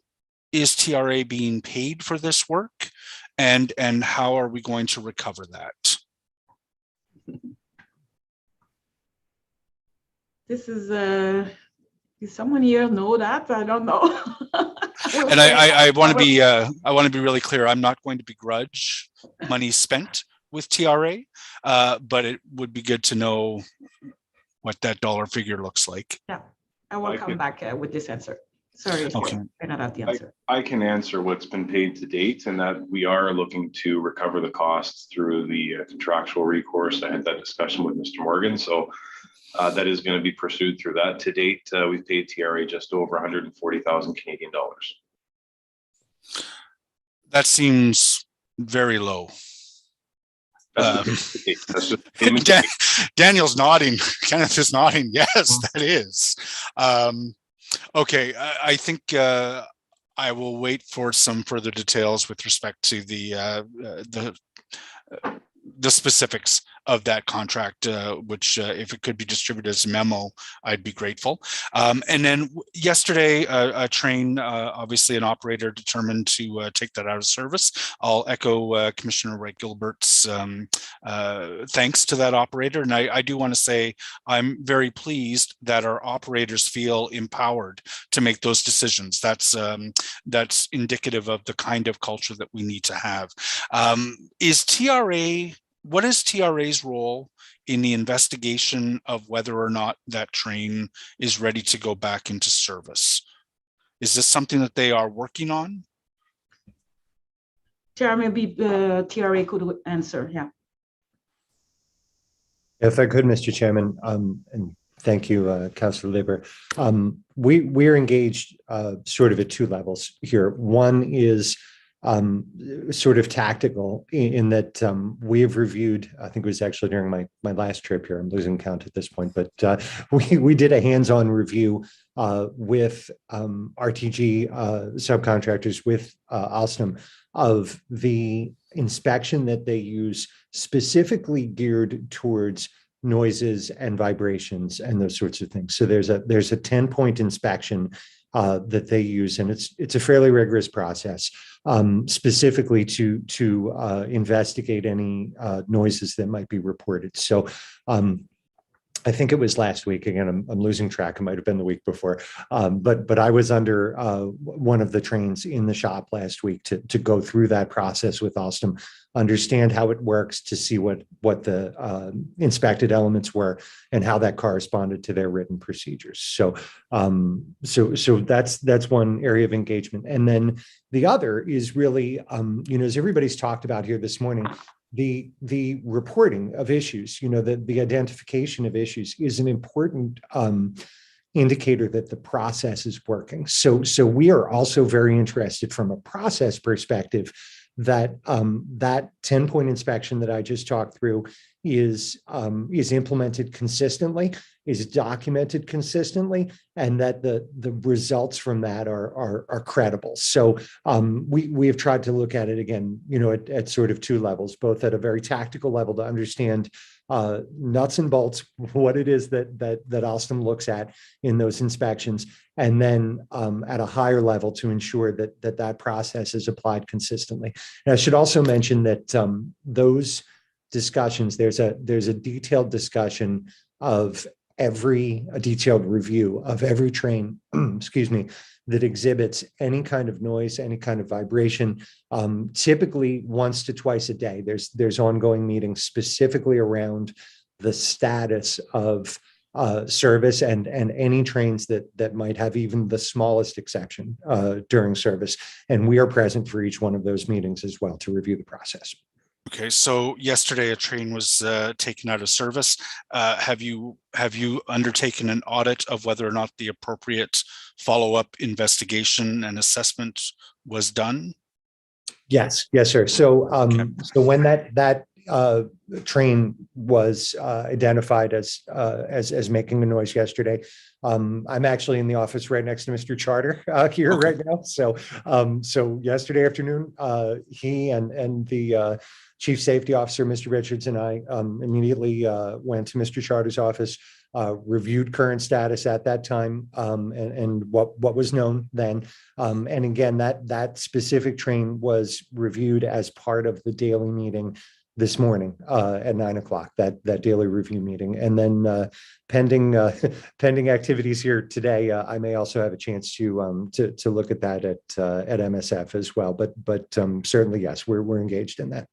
Speaker 16: is TRA being paid for this work, and how are we going to recover that?
Speaker 3: This is does someone here know that? I don't know.
Speaker 16: And I want to be really clear. I'm not going to begrudge money spent with TRA, but it would be good to know what that dollar figure looks like.
Speaker 3: Yeah, I will come back with this answer. Sorry,
Speaker 16: okay.
Speaker 3: I don't have the answer.
Speaker 17: I can answer what's been paid to date, and that we are looking to recover the costs through the contractual recourse. I had that discussion with Mr. Morgan. So that is going to be pursued through that. To date, we've paid TRA just over 140,000 Canadian dollars.
Speaker 16: That seems very low. Daniel's nodding. Kenneth is nodding. Yes, that is. Okay, I think I will wait for some further details with respect to the specifics of that contract, which if it could be distributed as a memo, I'd be grateful. And then yesterday, a train, obviously an operator determined to take that out of service. I'll echo Commissioner Wright Gilbert's thanks to that operator. And I do want to say I'm very pleased that our operators feel empowered to make those decisions. That's indicative of the kind of culture that we need to have. What is TRA's role in the investigation of whether or not that train is ready to go back into service? Is this something that they are working on?
Speaker 3: Chair, maybe TRA could answer, yeah.
Speaker 9: If I could, Mr. Chairman, and thank you, Councillor Lieber. We're engaged sort of at two levels here. One is sort of tactical in that we have reviewed, I think it was actually during my last trip here, I'm losing count at this point, but we did a hands-on review with RTG subcontractors with Alstom of the inspection that they use specifically geared towards noises and vibrations and those sorts of things. So there's a 10-point inspection that they use, and it's a fairly rigorous process, specifically to investigate any noises that might be reported. So I think it was last week. Again, I'm losing track. It might have been the week before, but I was under one of the trains in the shop last week to go through that process with Alstom, understand how it works, to see what the inspected elements were and how that corresponded to their written procedures. So that's one area of engagement. And then the other is really, as everybody's talked about here this morning, the reporting of issues, the identification of issues is an important indicator that the process is working. So we are also very interested from a process perspective that that 10-point inspection that I just talked through is implemented consistently, is documented consistently, and that the results from that are credible. So we have tried to look at it again, at sort of two levels, both at a very tactical level to understand nuts and bolts, what it is that Alstom looks at in those inspections, and then at a higher level to ensure that process is applied consistently. And I should also mention that those discussions, there's a detailed discussion of a detailed review of every train, excuse me, that exhibits any kind of noise, any kind of vibration, typically once to twice a day. There's ongoing meetings specifically around the status of service and any trains that might have even the smallest exception during service. And we are present for each one of those meetings as well to review the process.
Speaker 16: Okay, so yesterday a train was taken out of service. Have you undertaken an audit of whether or not the appropriate follow-up investigation and assessment was done?
Speaker 9: Yes, sir. So so when that train was identified as making a noise yesterday, I'm actually in the office right next to Mr. Charter here right now. So yesterday afternoon, he and the Chief Safety Officer, Mr. Richards, and I immediately went to Mr. Charter's office, reviewed current status at that time, and what was known then. And again, that specific train was reviewed as part of the daily meeting this morning at 9 o'clock, that daily review meeting. And then pending activities here today, I may also have a chance to look at that at MSF as well. But certainly, yes, we're engaged in that.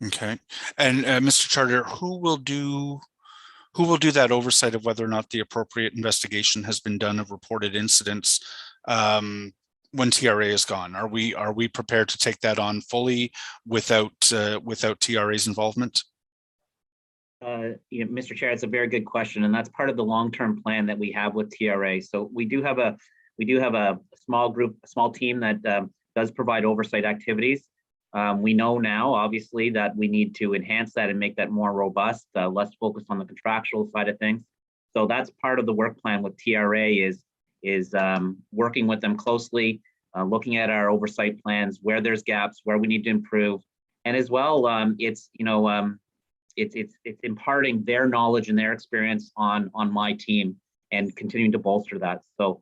Speaker 16: Okay. And Mr. Charter, who will do that oversight of whether or not the appropriate investigation has been done of reported incidents when TRA is gone? Are we prepared to take that on fully without TRA's involvement?
Speaker 4: Mr. Chair, it's a very good question, and that's part of the long-term plan that we have with TRA. So we do have a small group, a small team that does provide oversight activities. We know now, obviously, that we need to enhance that and make that more robust, less focused on the contractual side of things. So that's part of the work plan with TRA is working with them closely, looking at our oversight plans, where there's gaps, where we need to improve, and as well, it's imparting their knowledge and their experience on my team and continuing to bolster that. So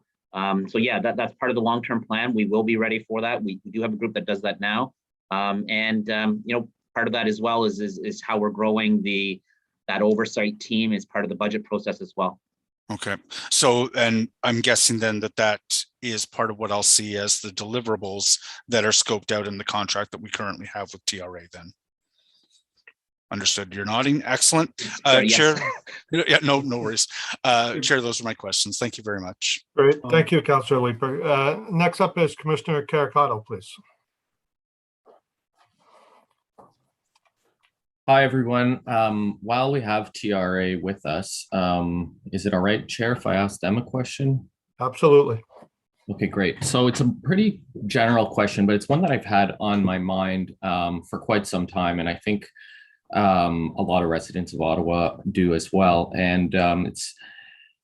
Speaker 4: yeah, that's part of the long-term plan. We will be ready for that. We do have a group that does that now, part of that as well is how we're growing that oversight team is part of the budget process as well.
Speaker 16: Okay, so, and I'm guessing then that is part of what I'll see as the deliverables that are scoped out in the contract that we currently have with TRA then. Understood. You're nodding. Excellent.
Speaker 4: Yes.
Speaker 16: Chair, yeah, no worries. Chair, those are my questions. Thank you very much.
Speaker 2: Great. Thank you, Councillor Leeper. Next up is Commissioner Carricotto, please.
Speaker 18: Hi, everyone. While we have TRA with us, is it all right, Chair, if I ask them a question?
Speaker 2: Absolutely.
Speaker 18: Okay, great. So it's a pretty general question, but it's one that I've had on my mind for quite some time. And I think a lot of residents of Ottawa do as well. And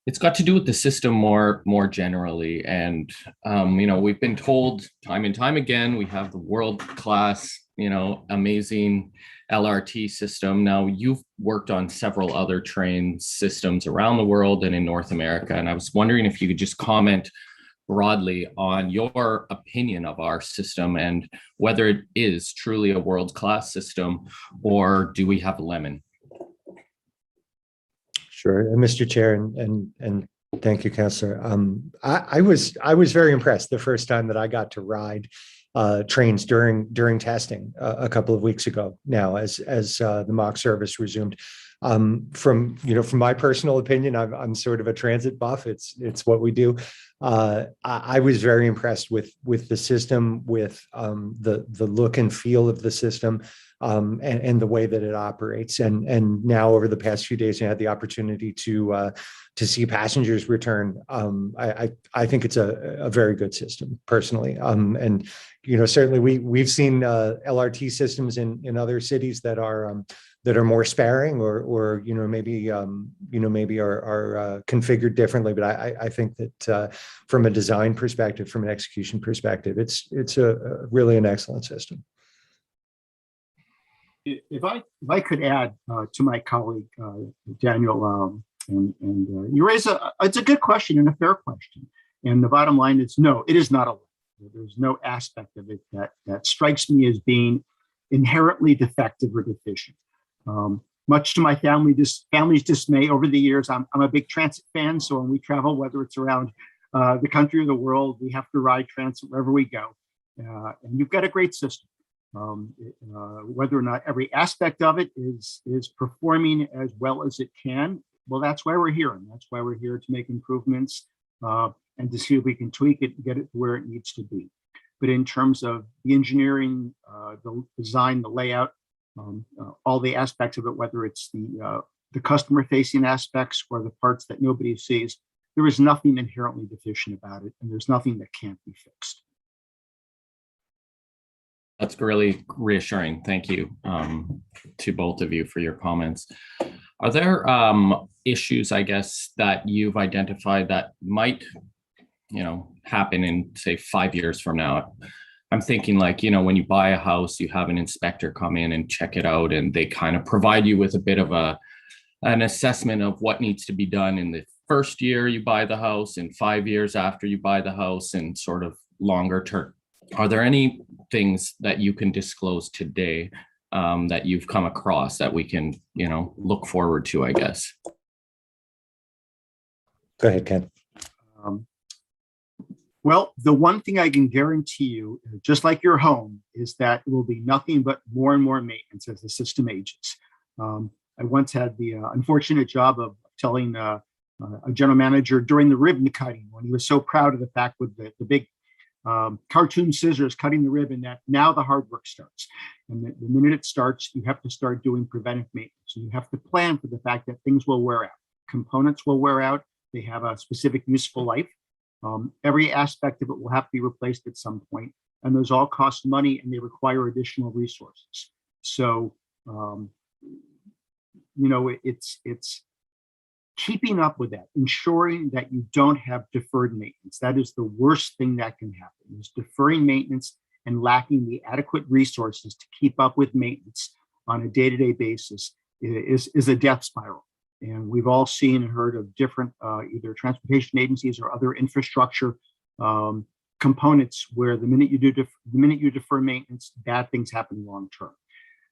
Speaker 18: it's got to do with the system more generally. And, we've been told time and time again, we have the world-class, amazing LRT system. Now, you've worked on several other train systems around the world and in North America. And I was wondering if you could just comment broadly on your opinion of our system and whether it is truly a world-class system, or do we have a lemon?
Speaker 9: Sure, Mr. Chair, and thank you, Councillor. I was very impressed the first time that I got to ride trains during testing a couple of weeks ago. Now, as the mock service resumed, from my personal opinion, I'm sort of a transit buff. It's what we do. I was very impressed with the system, with the look and feel of the system, and the way that it operates. And now over the past few days, I had the opportunity to see passengers return. I think it's a very good system personally. And certainly we've seen LRT systems in other cities that are more sparing or maybe are configured differently. But I think that from a design perspective, from an execution perspective, it's really an excellent system.
Speaker 19: If I could add to my colleague Daniel, and you raise it's a good question and a fair question, and the bottom line is no, it is not a. There's no aspect of it that strikes me as being inherently defective or deficient. Much to my family's dismay over the years, I'm a big transit fan, so when we travel, whether it's around the country or the world, we have to ride transit wherever we go, and you've got a great system. Whether or not every aspect of it is performing as well as it can, well, that's why we're here, and that's why we're here to make improvements and to see if we can tweak it and get it to where it needs to be. But in terms of the engineering, the design, the layout, all the aspects of it, whether it's the customer-facing aspects or the parts that nobody sees, there is nothing inherently deficient about it, and there's nothing that can't be fixed.
Speaker 18: That's really reassuring. Thank you to both of you for your comments. Are there issues, I guess, that you've identified that might, happen in, say, 5 years from now? I'm thinking like, when you buy a house, you have an inspector come in and check it out, and they kind of provide you with a bit of an assessment of what needs to be done in the first year you buy the house, and 5 years after you buy the house, and sort of longer term. Are there any things that you can disclose today that you've come across that we can, look forward to, I guess?
Speaker 9: Go ahead, Ken.
Speaker 19: Well, the one thing I can guarantee you, just like your home, is that it will be nothing but more and more maintenance as the system ages. I once had the unfortunate job of telling a general manager during the ribbon cutting, when he was so proud of the fact with the big cartoon scissors cutting the ribbon, that now the hard work starts. And the minute it starts, you have to start doing preventive maintenance. And you have to plan for the fact that things will wear out. Components will wear out. They have a specific useful life. Every aspect of it will have to be replaced at some point. And those all cost money and they require additional resources. So, it's keeping up with that, ensuring that you don't have deferred maintenance. That is the worst thing that can happen, is deferring maintenance and lacking the adequate resources to keep up with maintenance on a day-to-day basis is a death spiral. And we've all seen and heard of different either transportation agencies or other infrastructure components where the minute you defer maintenance, bad things happen long term.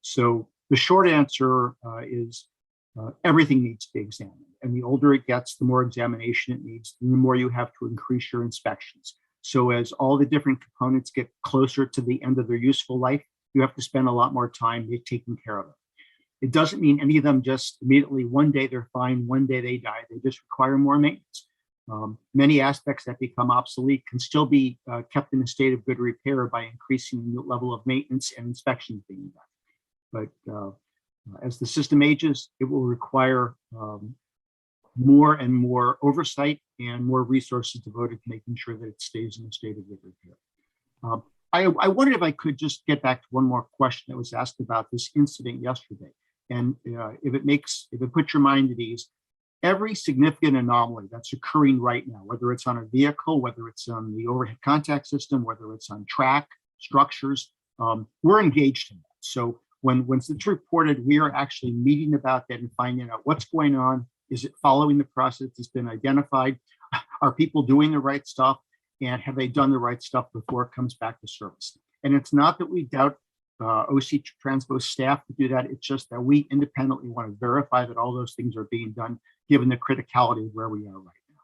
Speaker 19: So the short answer is everything needs to be examined. And the older it gets, the more examination it needs, and the more you have to increase your inspections. So as all the different components get closer to the end of their useful life, you have to spend a lot more time taking care of them. It doesn't mean any of them just immediately, one day they're fine, one day they die. They just require more maintenance. Many aspects that become obsolete can still be kept in a state of good repair by increasing the level of maintenance and inspections being done. But as the system ages, it will require more and more oversight and more resources devoted to making sure that it stays in a state of good repair. I wondered if I could just get back to one more question that was asked about this incident yesterday. And if it puts your mind at ease, every significant anomaly that's occurring right now, whether it's on a vehicle, whether it's on the overhead contact system, whether it's on track, structures, we're engaged in that. So when it's reported, we are actually meeting about that and finding out what's going on. Is it following the process that's been identified? Are people doing the right stuff? And have they done the right stuff before it comes back to service? And it's not that we doubt OC Transpo's staff to do that. It's just that we independently want to verify that all those things are being done, given the criticality of where we are right now.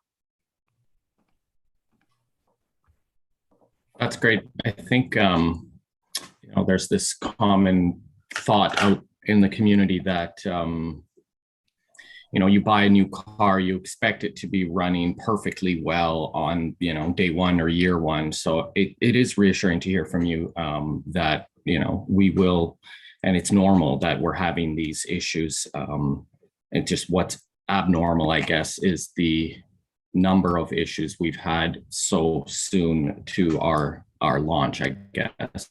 Speaker 18: That's great. I think there's this common thought out in the community that you buy a new car, you expect it to be running perfectly well on day one or year one. So it is reassuring to hear from you that we will, and it's normal that we're having these issues. And just what's abnormal, I guess, is the number of issues we've had so soon to our launch, I guess.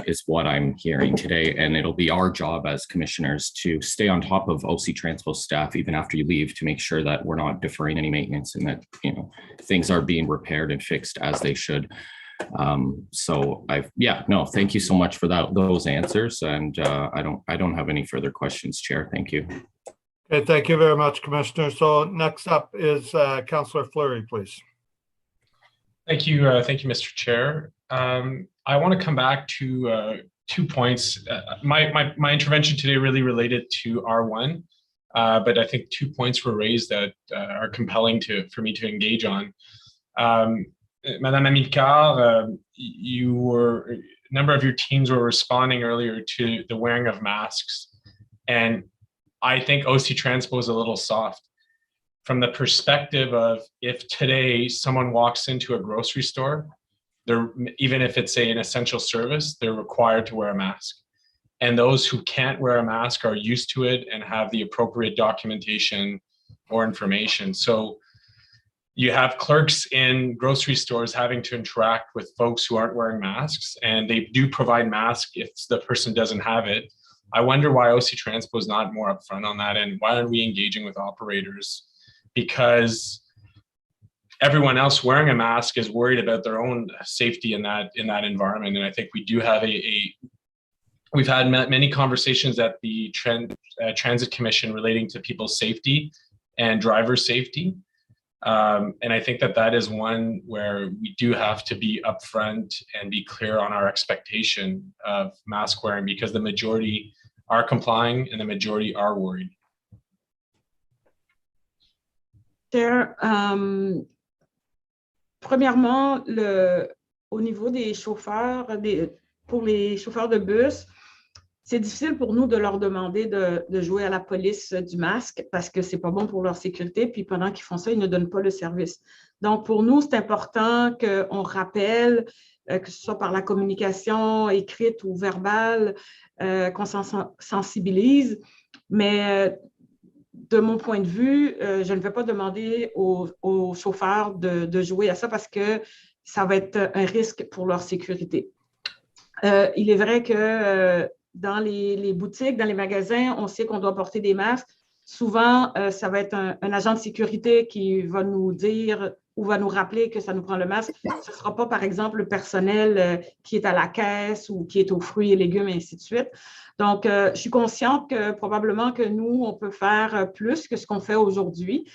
Speaker 18: Is what I'm hearing today. And it'll be our job as commissioners to stay on top of OC Transpo staff even after you leave, to make sure that we're not deferring any maintenance and that things are being repaired and fixed as they should. Thank you so much for those answers. And I don't have any further questions, Chair. Thank you.
Speaker 2: Okay, thank you very much, Commissioner. So next up is Councillor Fleury, please.
Speaker 20: Thank you, Mr. Chair. I want to come back to 2 points. My intervention today really related to R1, but I think 2 points were raised that are compelling for me to engage on. Madame Amilcar, a number of your teams were responding earlier to the wearing of masks, and I think OC Transpo is a little soft. From the perspective of, if today someone walks into a grocery store, even if it's an essential service, they're required to wear a mask. And those who can't wear a mask are used to it and have the appropriate documentation or information. So you have clerks in grocery stores having to interact with folks who aren't wearing masks, and they do provide masks if the person doesn't have it. I wonder why OC Transpo is not more upfront on that, and why aren't we engaging with operators? Because everyone else wearing a mask is worried about their own safety in that environment. And I think we do have we've had many conversations at the Transit Commission relating to people's safety and driver safety. And I think that is one where we do have to be upfront and be clear on our expectation of mask wearing, because the majority are complying and the majority are worried.
Speaker 3: Chair, premièrement, au niveau des chauffeurs, pour les chauffeurs de bus, c'est difficile pour nous de leur demander de jouer à la police du masque parce que ce n'est pas bon pour leur sécurité. Puis pendant qu'ils font ça, ils ne donnent pas le service. Donc, pour nous, c'est important qu'on rappelle, que ce soit par la communication écrite ou verbale, qu'on sensibilise. Mais de mon point de vue, je ne vais pas demander aux chauffeurs de jouer à ça parce que ça va être un risque pour leur sécurité. Il est vrai que dans les boutiques, dans les magasins, on sait qu'on doit porter des masques. Souvent, ça va être un agent de sécurité qui va nous dire ou va nous rappeler que ça nous prend le masque. Ce ne sera pas, par exemple, le personnel qui est à la caisse ou qui est aux fruits et légumes, et ainsi de suite. Donc, je suis consciente que probablement que nous, on peut faire plus que ce qu'on fait aujourd'hui.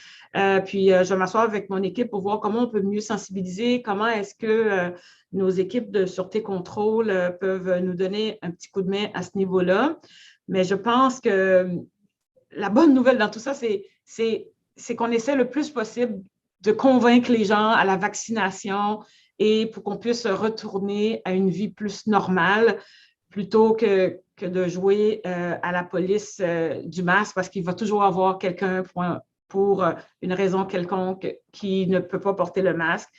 Speaker 3: Puis, je vais m'asseoir avec mon équipe pour voir comment on peut mieux sensibiliser, comment est-ce que nos équipes de sûreté-contrôle peuvent nous donner un petit coup de main à ce niveau-là. Mais je pense que la bonne nouvelle dans tout ça, c'est qu'on essaie le plus possible de convaincre les gens à la vaccination et pour qu'on puisse retourner à une vie plus normale plutôt que de jouer à la police du masque parce qu'il va toujours avoir quelqu'un pour une raison quelconque qui ne peut pas porter le masque.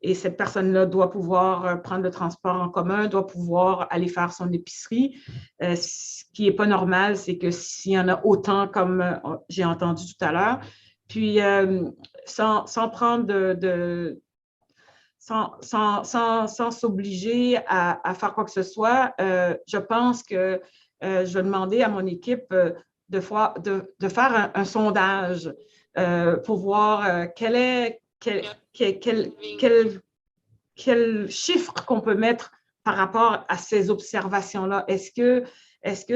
Speaker 3: Et cette personne-là doit pouvoir prendre le transport en commun, doit pouvoir aller faire son épicerie. Ce qui n'est pas normal, c'est que s'il y en a autant comme j'ai entendu tout à l'heure, puis sans s'obliger à faire quoi que ce soit, je pense que je vais demander à mon équipe de faire un sondage pour voir quel chiffre qu'on peut mettre par rapport à ces observations-là. Est-ce que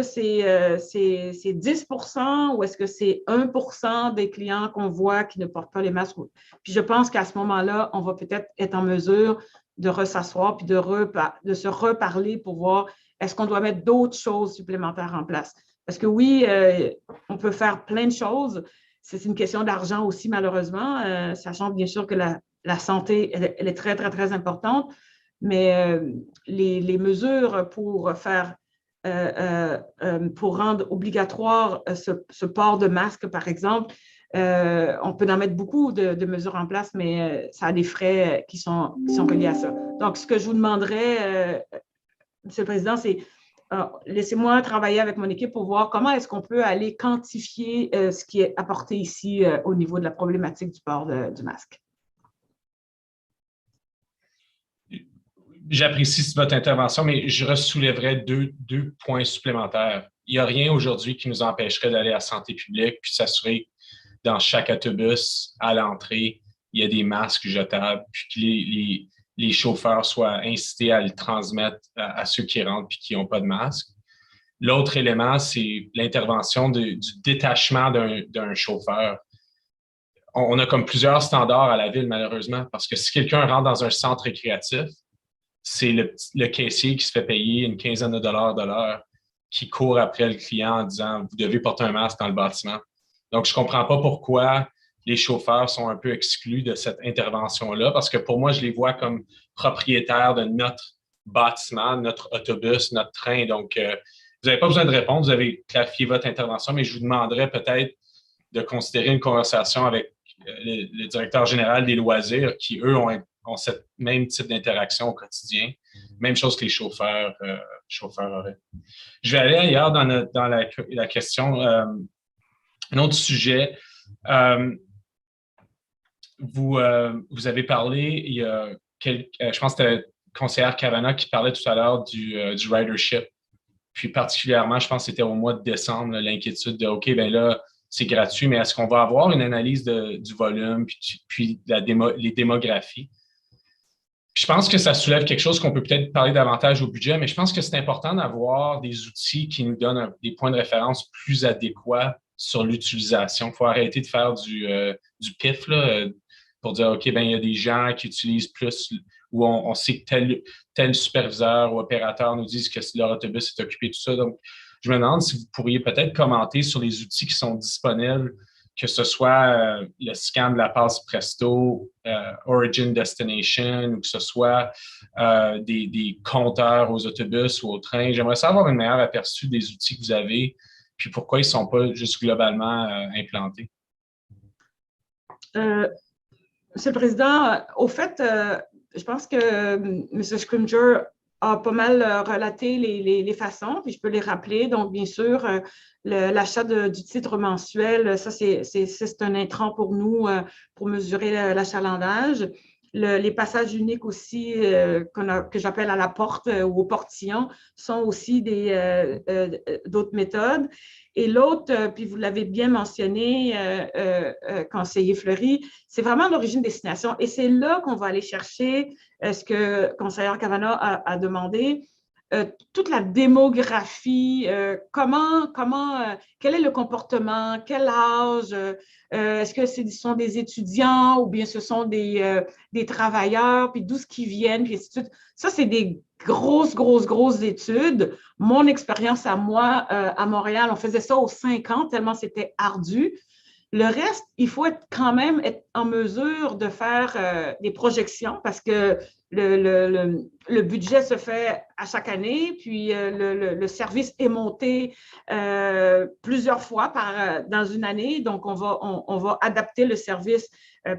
Speaker 3: c'est 10% ou est-ce que c'est 1% des clients qu'on voit qui ne portent pas les masques? Puis je pense qu'à ce moment-là, on va peut-être être en mesure de s'asseoir puis de se reparler pour voir est-ce qu'on doit mettre d'autres choses supplémentaires en place. Parce que oui, on peut faire plein de choses. C'est une question d'argent aussi, malheureusement, sachant bien sûr que la santé, elle est très, très, très importante. Mais les mesures pour rendre obligatoire ce port de masque, par exemple, on peut en mettre beaucoup de mesures en place, mais ça a des frais qui sont reliés à ça. Donc, ce que je vous demanderais, Monsieur le Président, c'est laissez-moi travailler avec mon équipe pour voir comment est-ce qu'on peut aller quantifier ce qui est apporté ici au niveau de la problématique du port du masque.
Speaker 20: J'apprécie votre intervention, mais je ressoulèverais deux points supplémentaires. Il n'y a rien aujourd'hui qui nous empêcherait d'aller à la santé publique puis s'assurer que dans chaque autobus, à l'entrée, il y a des masques jetables, puis que les chauffeurs soient incités à le transmettre à ceux qui rentrent puis qui n'ont pas de masque. L'autre élément, c'est l'intervention du détachement d'un chauffeur. On a comme plusieurs standards à la ville, malheureusement, parce que si quelqu'un rentre dans un centre récréatif, c'est le caissier qui se fait payer une quinzaine de dollars de l'heure qui court après le client en disant « Vous devez porter un masque dans le bâtiment ». Donc, je ne comprends pas pourquoi les chauffeurs sont un peu exclus de cette intervention-là, parce que pour moi, je les vois comme propriétaires de notre bâtiment, notre autobus, notre train. Donc, vous n'avez pas besoin de répondre, vous avez clarifié votre intervention, mais je vous demanderais peut-être de considérer une conversation avec le directeur général des loisirs qui, eux, ont ce même type d'interaction au quotidien. Même chose que les chauffeurs auraient. Je vais aller ailleurs dans la question. Un autre sujet. Vous avez parlé, je pense que c'était la conseillère Cavana qui parlait tout à l'heure du ridership. Puis particulièrement, je pense que c'était au mois de décembre, l'inquiétude de OK, bien là, c'est gratuit, mais est-ce qu'on va avoir une analyse du volume puis les démographies? Je pense que ça soulève quelque chose qu'on peut peut-être parler davantage au budget, mais je pense que c'est important d'avoir des outils qui nous donnent des points de référence plus adéquats sur l'utilisation. Il faut arrêter de faire du pif là, pour dire, OK, ben il y a des gens qui utilisent plus, où on sait que tel superviseur ou opérateur nous disent que leur autobus est occupé, tout ça. Donc, je me demande si vous pourriez peut-être commenter sur les outils qui sont disponibles que ce soit le scan de la passe Presto, Origin Destination, ou que ce soit des compteurs aux autobus ou aux trains. J'aimerais savoir avoir une meilleure aperçu des outils que vous avez, puis pourquoi ils ne sont pas juste globalement implantés.
Speaker 3: Monsieur le Président, au fait, je pense que M. Scrimger a pas mal relaté les façons, puis je peux les rappeler. Donc, bien sûr, l'achat du titre mensuel, ça, c'est un intrant pour nous pour mesurer l'achalandage. Les passages uniques aussi, que j'appelle à la porte ou au portillon, sont aussi d'autres méthodes. Et l'autre, puis vous l'avez bien mentionné, conseiller Fleury, c'est vraiment l'origine-destination. Et c'est là qu'on va aller chercher ce que conseillère Cavana a demandé, toute la démographie, quel est le comportement, quel âge, est-ce que ce sont des étudiants ou bien ce sont des travailleurs, puis d'où ce qu'ils viennent, puis ainsi de suite. Ça, c'est des grosses études. Mon expérience à moi, à Montréal, on faisait ça aux 5 ans, tellement c'était ardu. Le reste, il faut quand même être en mesure de faire des projections parce que le budget se fait à chaque année, puis le service est monté plusieurs fois dans une année. Donc, on va adapter le service.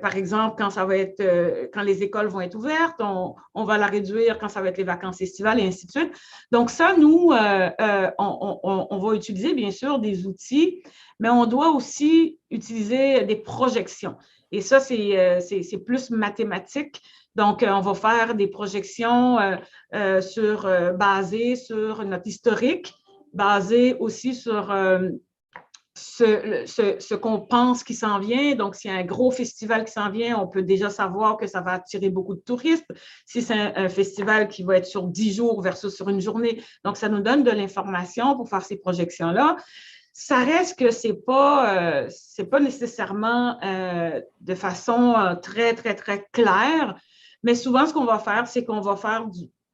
Speaker 3: Par exemple, quand les écoles vont être ouvertes, on va la réduire quand ça va être les vacances estivales et ainsi de suite. Donc, ça, nous, on va utiliser, bien sûr, des outils, mais on doit aussi utiliser des projections. Et ça, c'est plus mathématique. Donc, on va faire des projections basées sur notre historique, basées aussi sur ce qu'on pense qui s'en vient. Donc, s'il y a un gros festival qui s'en vient, on peut déjà savoir que ça va attirer beaucoup de touristes. Si c'est un festival qui va être sur 10 jours versus sur une journée, donc ça nous donne de l'information pour faire ces projections-là. Ça reste que c'est pas nécessairement de façon très claire, mais souvent, ce qu'on va faire, c'est qu'on va faire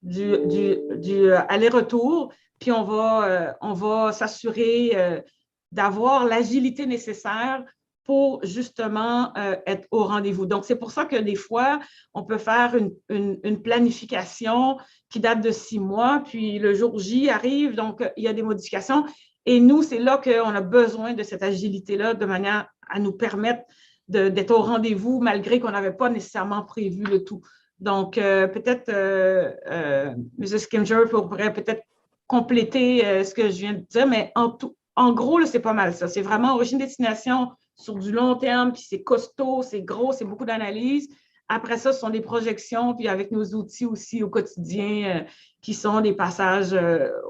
Speaker 3: du aller-retour, puis on va s'assurer d'avoir l'agilité nécessaire pour justement être au rendez-vous. Donc, c'est pour ça que des fois, on peut faire une planification qui date de 6 mois, puis le jour J arrive, donc il y a des modifications. Et nous, c'est là qu'on a besoin de cette agilité-là de manière à nous permettre d'être au rendez-vous malgré qu'on n'avait pas nécessairement prévu le tout. Donc, peut-être, M. Scrimger pourrait peut-être compléter ce que je viens de dire, mais en gros, c'est pas mal ça. C'est vraiment origine-destination sur du long terme, puis c'est costaud, c'est gros, c'est beaucoup d'analyse. Après ça, ce sont des projections, puis avec nos outils aussi au quotidien, qui sont des passages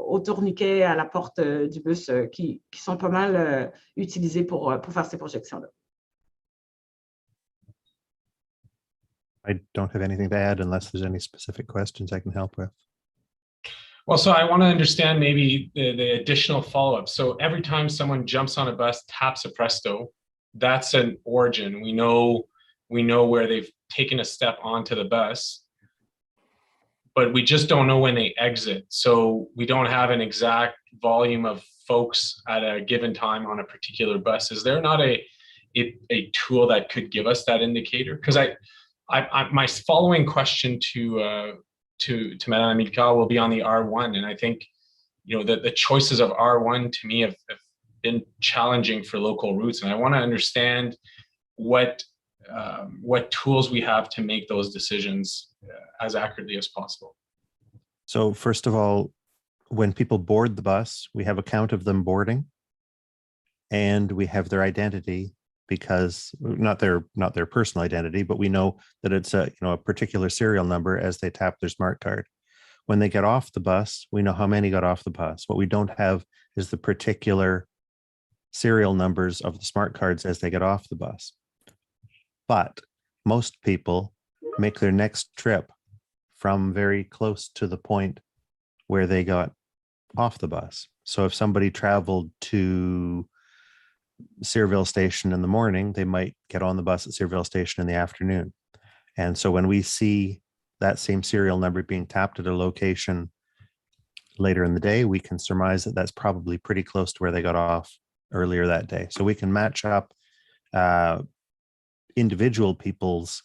Speaker 3: au tourniquet à la porte du bus qui sont pas mal utilisés pour faire ces projections-là.
Speaker 5: I don't have anything to add unless there's any specific questions I can help with.
Speaker 20: Well, so I want to understand maybe the additional follow-up. So every time someone jumps on a bus, taps a Presto, that's an origin. We know where they've taken a step onto the bus, but we just don't know when they exit. So we don't have an exact volume of folks at a given time on a particular bus. Is there not a tool that could give us that indicator? Because my following question to Madame Amilcar will be on the R1, and I think that the choices of R1 to me have been challenging for local routes, and I want to understand what tools we have to make those decisions as accurately as possible.
Speaker 5: So first of all, when people board the bus, we have a count of them boarding, and we have their identity, because not their personal identity, but we know that it's a particular serial number as they tap their smart card. When they get off the bus, we know how many got off the bus. What we don't have is the particular serial numbers of the smart cards as they get off the bus. But most people make their next trip from very close to the point where they got off the bus. So if somebody traveled to Searville Station in the morning, they might get on the bus at Searville Station in the afternoon. And so when we see that same serial number being tapped at a location later in the day, we can surmise that that's probably pretty close to where they got off earlier that day. So we can match up individual people's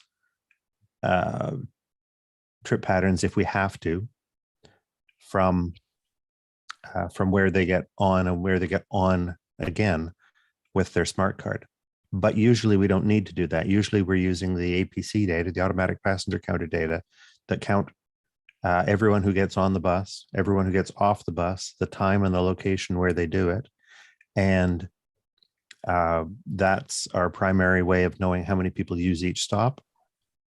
Speaker 5: trip patterns if we have to, from where they get on and where they get on again with their smart card. But usually we don't need to do that. Usually we're using the APC data, the automatic passenger counter data, that count everyone who gets on the bus, everyone who gets off the bus, the time and the location where they do it. And that's our primary way of knowing how many people use each stop,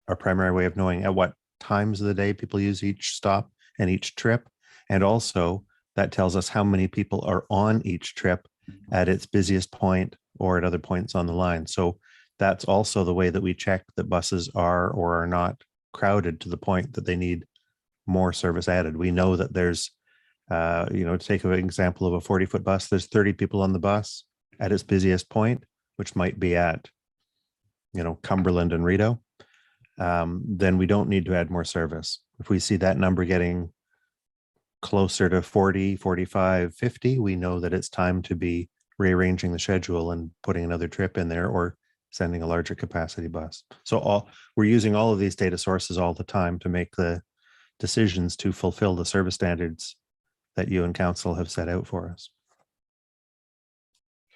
Speaker 5: our primary way of knowing at what times of the day people use each stop and each trip. And also that tells us how many people are on each trip at its busiest point or at other points on the line. So that's also the way that we check that buses are or are not crowded to the point that they need more service added. We know that there's, to take an example of a 40-foot bus, there's 30 people on the bus at its busiest point, which might be at, Cumberland and Rideau. Then we don't need to add more service. If we see that number getting closer to 40, 45, 50, we know that it's time to be rearranging the schedule and putting another trip in there or sending a larger capacity bus. So we're using all of these data sources all the time to make the decisions to fulfill the service standards that you and council have set out for us.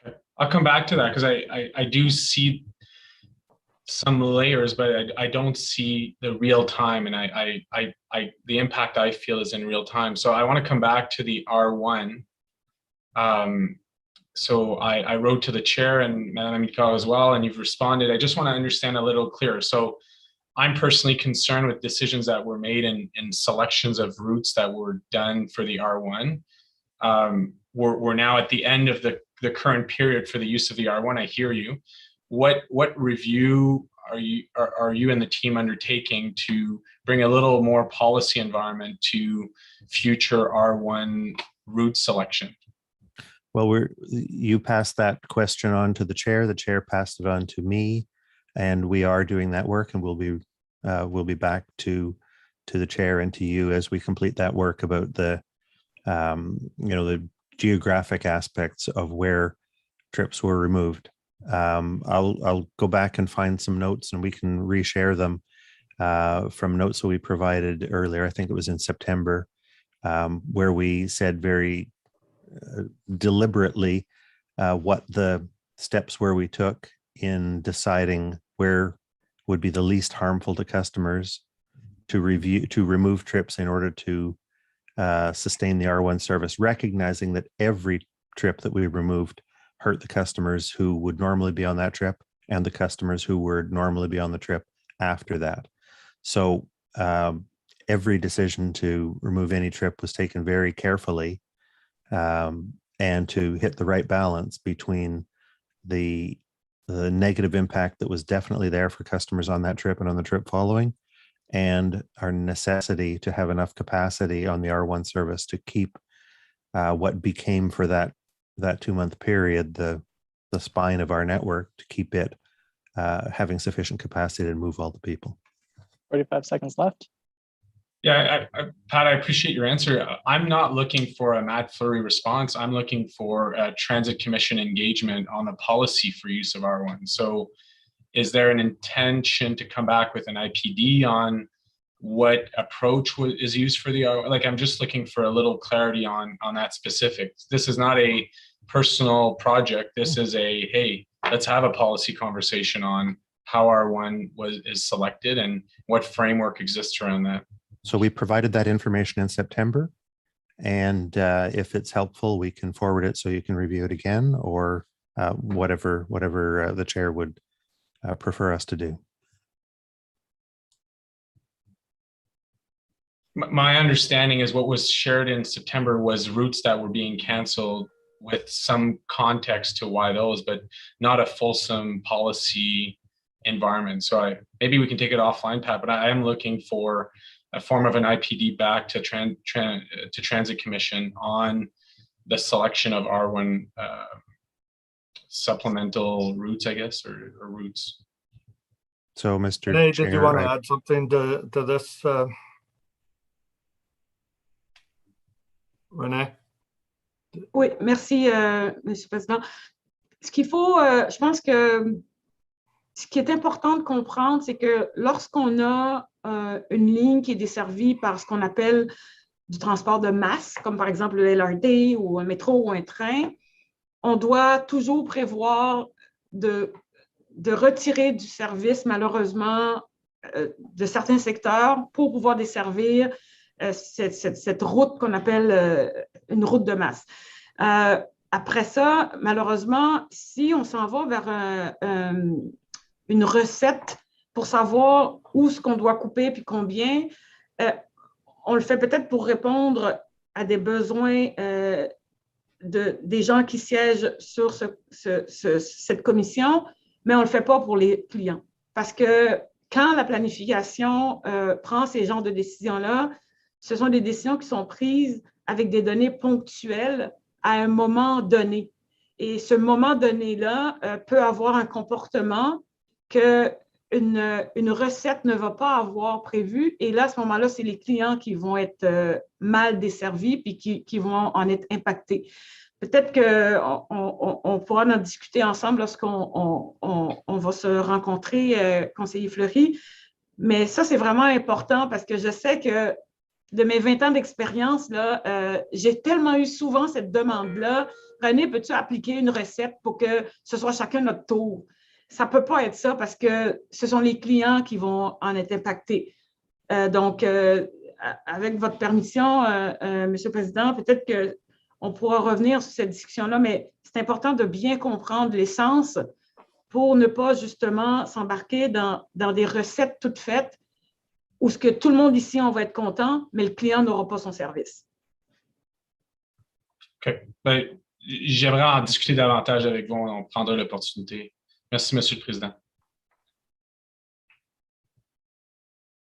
Speaker 20: Okay. I'll come back to that because I do see some layers, but I don't see the real time, and the impact I feel is in real time. So I want to come back to the R1. So I wrote to the chair and Madam Amical as well, and you've responded. I just want to understand a little clearer. So I'm personally concerned with decisions that were made in selections of routes that were done for the R1. We're now at the end of the current period for the use of the R1. I hear you. What review are you and the team undertaking to bring a little more policy environment to future R1 route selection?
Speaker 5: Well, you passed that question on to the chair. The chair passed it on to me, and we are doing that work, and we'll be back to the chair and to you as we complete that work about the the geographic aspects of where trips were removed. I'll go back and find some notes, and we can reshare them from notes that we provided earlier. I think it was in September, where we said very deliberately what the steps were we took in deciding where would be the least harmful to customers to remove trips in order to sustain the R1 service, recognizing that every trip that we removed hurt the customers who would normally be on that trip and the customers who would normally be on the trip after that. So every decision to remove any trip was taken very carefully, and to hit the right balance between the negative impact that was definitely there for customers on that trip and on the trip following, and our necessity to have enough capacity on the R1 service to keep what became for that 2-month period the spine of our network, to keep it having sufficient capacity to move all the people.
Speaker 7: 45 seconds left.
Speaker 20: Yeah, Pat, I appreciate your answer. I'm not looking for a Matt Fleury response. I'm looking for a Transit Commission engagement on the policy for use of R1. So is there an intention to come back with an IPD on what approach is used for the R1? Like, I'm just looking for a little clarity on that specific. This is not a personal project. This is hey, let's have a policy conversation on how R1 is selected and what framework exists around that.
Speaker 5: So we provided that information in September, and if it's helpful, we can forward it so you can review it again, or whatever the chair would prefer us to do.
Speaker 20: My understanding is what was shared in September was routes that were being canceled with some context to why those, but not a fulsome policy environment. So maybe we can take it offline, Pat, but I am looking for a form of an IPD back to Transit Commission on the selection of R1 supplemental routes, I guess, or routes.
Speaker 2: So, Mr. Chair, did you want to add something to this, René?
Speaker 3: Oui, merci, Monsieur le Président. Ce qu'il faut, je pense que ce qui est important de comprendre, c'est que lorsqu'on a une ligne qui est desservie par ce qu'on appelle du transport de masse, comme par exemple le LRT ou un métro ou un train, on doit toujours prévoir de retirer du service, malheureusement, de certains secteurs pour pouvoir desservir cette route qu'on appelle une route de masse. Après ça, malheureusement, si on s'en va vers une recette pour savoir où ce qu'on doit couper puis combien, on le fait peut-être pour répondre à des besoins des gens qui siègent sur cette commission, mais on ne le fait pas pour les clients. Parce que quand la planification prend ces genres de décisions-là, ce sont des décisions qui sont prises avec des données ponctuelles à un moment donné. Et ce moment donné-là peut avoir un comportement qu'une recette ne va pas avoir prévu. Et là, à ce moment-là, c'est les clients qui vont être mal desservis puis qui vont en être impactés. Peut-être qu'on pourra en discuter ensemble lorsqu'on va se rencontrer, conseiller Fleury. Mais ça, c'est vraiment important parce que je sais que de mes 20 ans d'expérience, j'ai tellement eu souvent cette demande-là. René, peux-tu appliquer une recette pour que ce soit chacun notre tour? Ça ne peut pas être ça parce que ce sont les clients qui vont en être impactés. Donc, avec votre permission, Monsieur le Président, peut-être qu'on pourra revenir sur cette discussion-là, mais c'est important de bien comprendre l'essence pour ne pas justement s'embarquer dans des recettes toutes faites où ce que tout le monde ici, on va être content, mais le client n'aura pas son service.
Speaker 20: OK. Ben, j'aimerais en discuter davantage avec vous. On prendra l'opportunité. Merci, Monsieur le Président.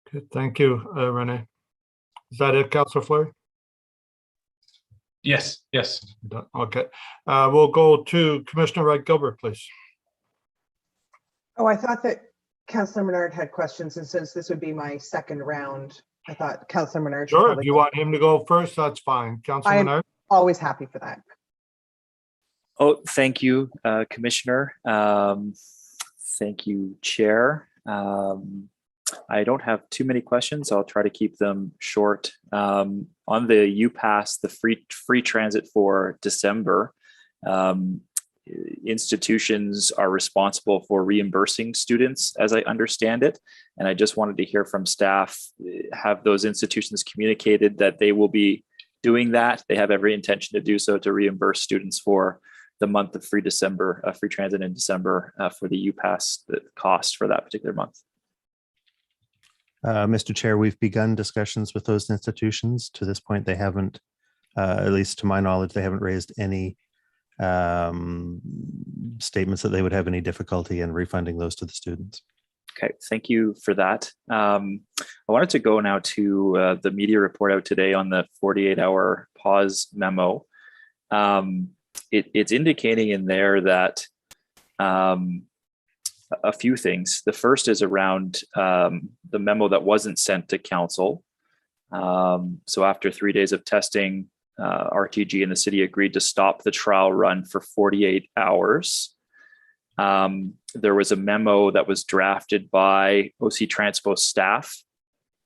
Speaker 2: Okay, thank you, Renee. Is that it, Councillor Fleury?
Speaker 20: Yes, yes.
Speaker 2: Okay. We'll go to Commissioner Wright-Gilbert, please.
Speaker 6: Oh, I thought that Councillor Menard had questions, and since this would be my second round, I thought Councillor Menard should
Speaker 2: Sure,
Speaker 6: probably
Speaker 2: if you
Speaker 6: go.
Speaker 2: want him to go first, that's fine. Councillor
Speaker 6: I'm
Speaker 2: Menard?
Speaker 6: always happy for that.
Speaker 21: Oh, thank you, Commissioner. Thank you, Chair. I don't have too many questions. I'll try to keep them short. On the UPass, the free transit for December, institutions are responsible for reimbursing students, as I understand it. And I just wanted to hear from staff, have those institutions communicated that they will be doing that? They have every intention to do so, to reimburse students for the month of free transit in December for the UPass, the cost for that particular month.
Speaker 5: Mr. Chair, we've begun discussions with those institutions. To this point, they haven't, at least to my knowledge, they haven't raised any statements that they would have any difficulty in refunding those to the students.
Speaker 21: Okay, thank you for that. I wanted to go now to the media report out today on the 48-hour pause memo. It's indicating in there that a few things. The first is around the memo that wasn't sent to council. So after 3 days of testing, RTG and the city agreed to stop the trial run for 48 hours. There was a memo that was drafted by OC Transpo staff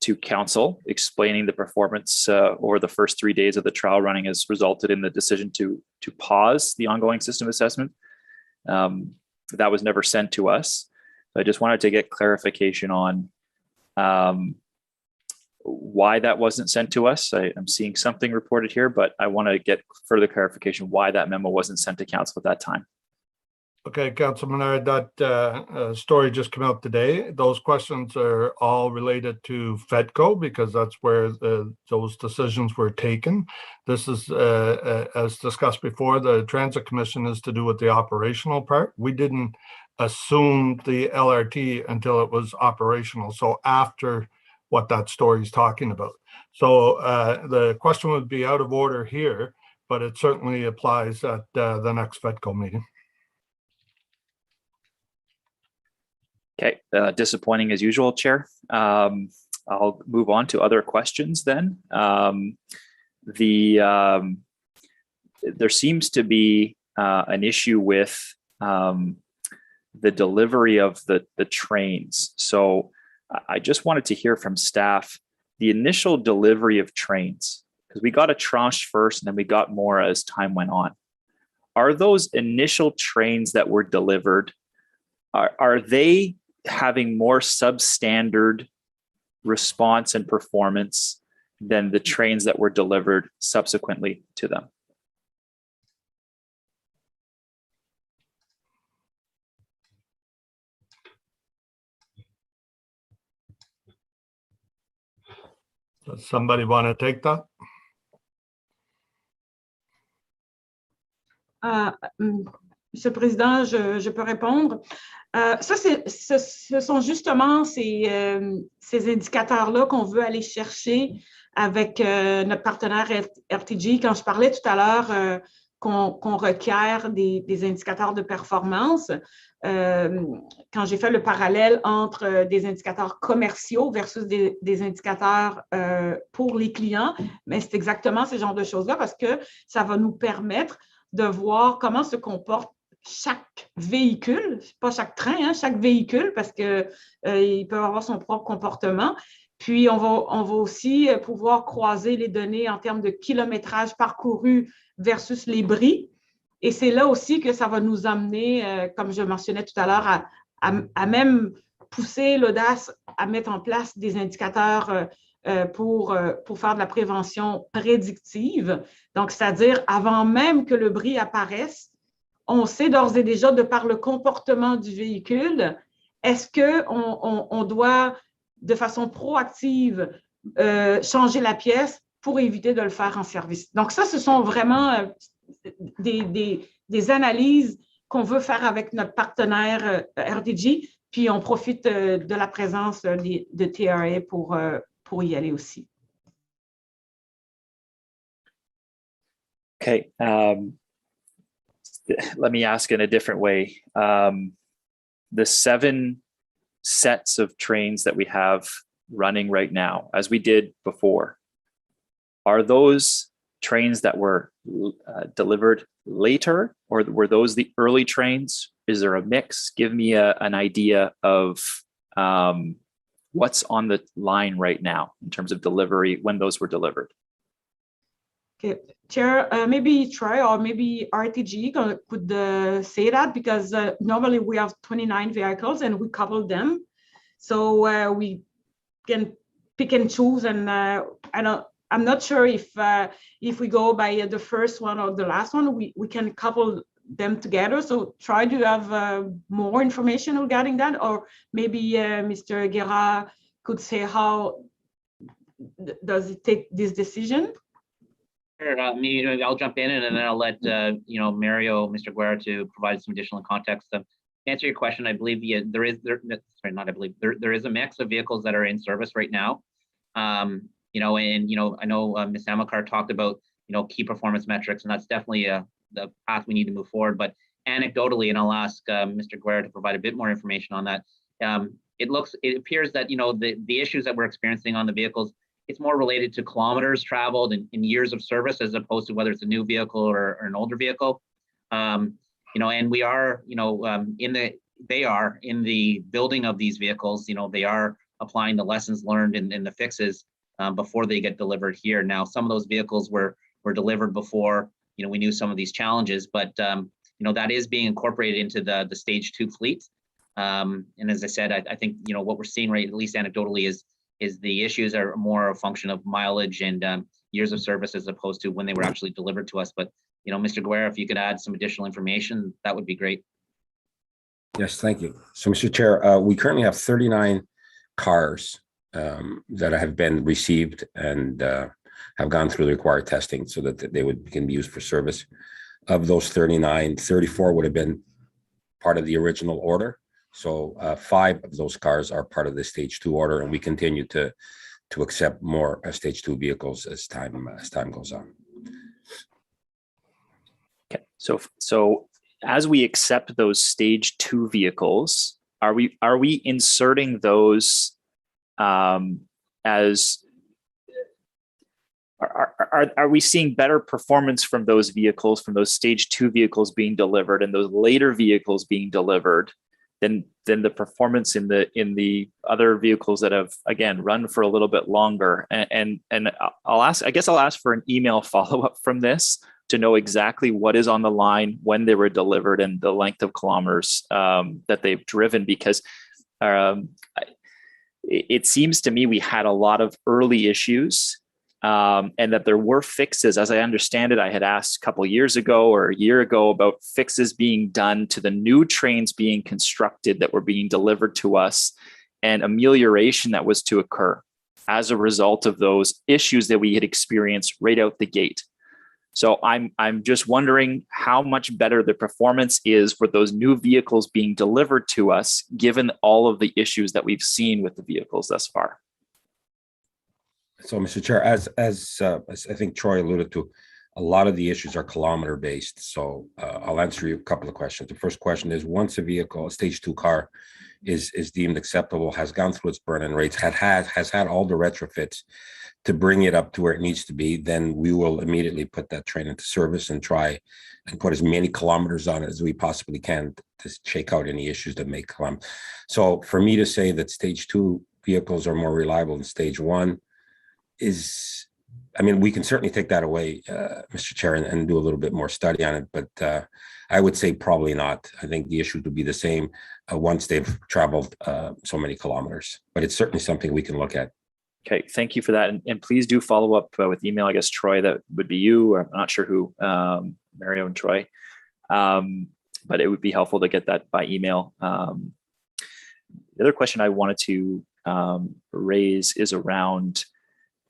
Speaker 21: to council explaining the performance over the first 3 days of the trial running has resulted in the decision to pause the ongoing system assessment. That was never sent to us. I just wanted to get clarification on why that wasn't sent to us. I'm seeing something reported here, but I want to get further clarification why that memo wasn't sent to council at that time.
Speaker 2: Okay, Councilman Menard, that story just came out today. Those questions are all related to FEDCO because that's where those decisions were taken. This is, as discussed before, the Transit Commission is to do with the operational part. We didn't assume the LRT until it was operational. So after what that story is talking about. So the question would be out of order here, but it certainly applies at the next FEDCO meeting.
Speaker 21: Okay, disappointing as usual, Chair. I'll move on to other questions then. There seems to be an issue with the delivery of the trains. So I just wanted to hear from staff, the initial delivery of trains, because we got a tranche first and then we got more as time went on. Are those initial trains that were delivered, are they having more substandard response and performance than the trains that were delivered subsequently to them?
Speaker 2: Does somebody want to take that?
Speaker 3: Monsieur le Président, je peux répondre. Ce sont justement ces indicateurs-là qu'on veut aller chercher avec notre partenaire RTG. Quand je parlais tout à l'heure qu'on requiert des indicateurs de performance, quand j'ai fait le parallèle entre des indicateurs commerciaux versus des indicateurs pour les clients, mais c'est exactement ce genre de choses-là parce que ça va nous permettre de voir comment se comporte chaque véhicule, pas chaque train, hein, chaque véhicule, parce qu'il peut avoir son propre comportement. Puis, on va aussi pouvoir croiser les données en termes de kilométrage parcouru versus les bris. Et c'est là aussi que ça va nous amener, comme je mentionnais tout à l'heure, à même pousser l'audace à mettre en place des indicateurs pour faire de la prévention prédictive. Donc, c'est-à-dire, avant même que le bris apparaisse, on sait d'ores et déjà, de par le comportement du véhicule, est-ce qu'on doit, de façon proactive, changer la pièce pour éviter de le faire en service. Donc, ça, ce sont vraiment des analyses qu'on veut faire avec notre partenaire RDG, puis on profite de la présence de TRA pour y aller aussi.
Speaker 21: Okay, let me ask in a different way. The 7 sets of trains that we have running right now, as we did before, are those trains that were delivered later, or were those the early trains? Is there a mix? Give me an idea of what's on the line right now in terms of delivery, when those were delivered.
Speaker 3: Okay, Chair, maybe Troy or maybe RTG could say that, because normally we have 29 vehicles and we couple them. So we can pick and choose, and I'm not sure if we go by the first one or the last one, we can couple them together. So Troy, do you have more information regarding that? Or maybe Mr. Guerra could say how does it take this decision?
Speaker 4: Sure. I'll jump in and then I'll let Mario, Mr. Guerra, to provide some additional context. To answer your question, I believe there is a mix of vehicles that are in service right now. I know Ms. Amakar talked about key performance metrics, and that's definitely the path we need to move forward. But anecdotally, and I'll ask Mr. Guerra to provide a bit more information on that. It appears that the issues that we're experiencing on the vehicles, it's more related to kilometers traveled and years of service, as opposed to whether it's a new vehicle or an older vehicle. And we are, they are in the building of these vehicles. They are applying the lessons learned and the fixes before they get delivered here. Now, some of those vehicles were delivered before we knew some of these challenges, but that is being incorporated into the stage 2 fleet. And as I said, I think what we're seeing, right, at least anecdotally, is the issues are more a function of mileage and years of service as opposed to when they were actually delivered to us. But Mr. Guerra, if you could add some additional information, that would be great.
Speaker 15: Yes, thank you. So, Mr. Chair, we currently have 39 cars that have been received and have gone through the required testing so that they can be used for service. Of those 39, 34 would have been part of the original order. So 5 of those cars are part of the stage 2 order, and we continue to accept more stage 2 vehicles as time goes on.
Speaker 21: Okay, so as we accept those stage 2 vehicles, are we inserting those as are we seeing better performance from those vehicles, from those stage 2 vehicles being delivered and those later vehicles being delivered? than the performance in the other vehicles that have, again, run for a little bit longer. And I guess I'll ask for an email follow-up from this to know exactly what is on the line, when they were delivered, and the length of kilometers that they've driven, because it seems to me we had a lot of early issues, and that there were fixes. As I understand it, I had asked a couple of years ago or a year ago about fixes being done to the new trains being constructed that were being delivered to us, and amelioration that was to occur as a result of those issues that we had experienced right out the gate. So I'm just wondering how much better the performance is for those new vehicles being delivered to us, given all of the issues that we've seen with the vehicles thus far.
Speaker 15: So, Mr. Chair, as I think Troy alluded to, a lot of the issues are kilometer based. So I'll answer you a couple of questions. The first question is, once a vehicle, a stage 2 car, is deemed acceptable, has gone through its burn-in rates, has had all the retrofits to bring it up to where it needs to be, then we will immediately put that train into service and try and put as many kilometers on it as we possibly can to check out any issues that may come. So for me to say that stage 2 vehicles are more reliable than stage 1 is, I mean, we can certainly take that away, Mr. Chair, and do a little bit more study on it, but I would say probably not. I think the issues would be the same once they've traveled so many kilometers, but it's certainly something we can look at.
Speaker 21: Okay, thank you for that. And please do follow up with email. I guess, Troy, that would be you, or I'm not sure who, Mario and Troy. But it would be helpful to get that by email. The other question I wanted to raise is around,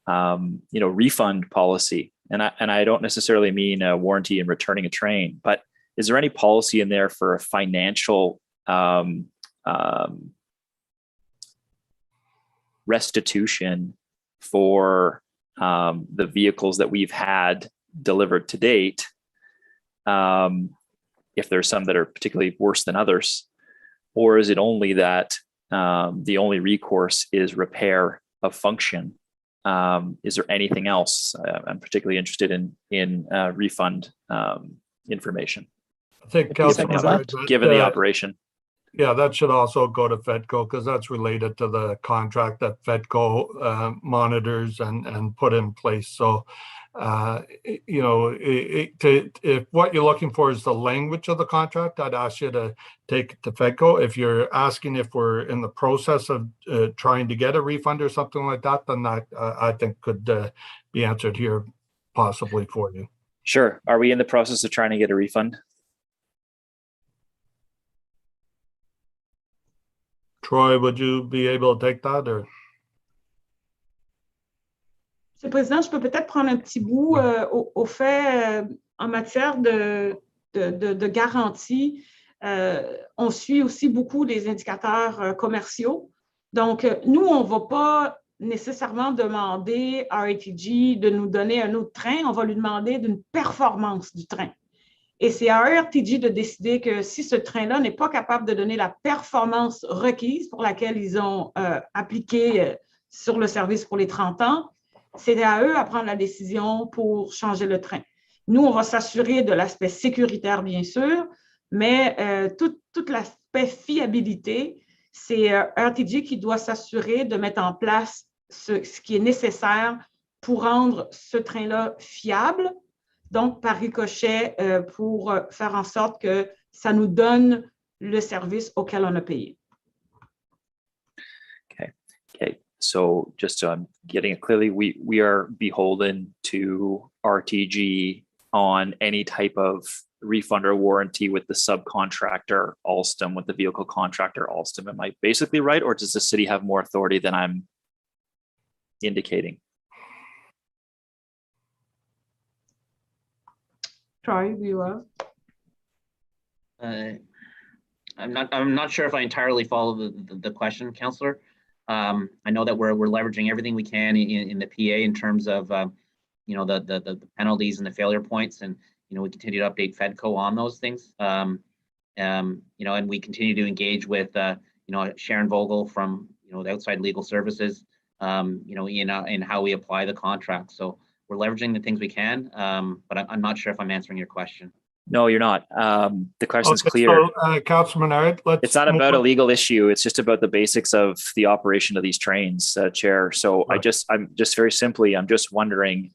Speaker 21: refund policy. And I don't necessarily mean a warranty in returning a train, but is there any policy in there for a financial restitution for the vehicles that we've had delivered to date, if there's some that are particularly worse than others? Or is it only that the only recourse is repair of function? Is there anything else? I'm particularly interested in refund information.
Speaker 2: I think,
Speaker 21: given the operation.
Speaker 2: Yeah, that should also go to FEDCO, because that's related to the contract that FEDCO monitors and put in place. So, if what you're looking for is the language of the contract, I'd ask you to take it to FEDCO. If you're asking if we're in the process of trying to get a refund or something like that, then that I think could be answered here possibly for you.
Speaker 21: Sure. Are we in the process of trying to get a refund?
Speaker 2: Troy, would you be able to take that? Or?
Speaker 3: Monsieur le Président, je peux peut-être prendre un petit bout au fait en matière de garantie. On suit aussi beaucoup les indicateurs commerciaux. Donc, nous, on ne va pas nécessairement demander à RTG de nous donner un autre train. On va lui demander d'une performance du train. Et c'est à RTG de décider que si ce train-là n'est pas capable de donner la performance requise pour laquelle ils ont appliqué sur le service pour les 30 ans, c'est à eux à prendre la décision pour changer le train. Nous, on va s'assurer de l'aspect sécuritaire, bien sûr, mais tout l'aspect fiabilité, c'est RTG qui doit s'assurer de mettre en place ce qui est nécessaire pour rendre ce train-là fiable, donc par ricochet pour faire en sorte que ça nous donne le service auquel on a payé.
Speaker 21: Okay. So just so I'm getting it clearly, we are beholden to RTG on any type of refund or warranty with the subcontractor Alstom, with the vehicle contractor Alstom. Am I basically right, or does the city have more authority than I'm indicating?
Speaker 3: Troy, you are.
Speaker 4: I'm not sure if I entirely follow the question, Councillor. I know that we're leveraging everything we can in the PA in terms of the penalties and the failure points, and we continue to update FEDCO on those things. And we continue to engage with Sharon Vogel from the outside legal services, in how we apply the contract. So we're leveraging the things we can, but I'm not sure if I'm answering your question.
Speaker 21: No, you're not. The question's
Speaker 2: Okay,
Speaker 21: clear.
Speaker 2: so, Councilman Menard,
Speaker 21: It's not about a
Speaker 2: move
Speaker 21: legal issue. It's just about the basics of the operation of these trains, Chair. So I'm just very simply, I'm just wondering,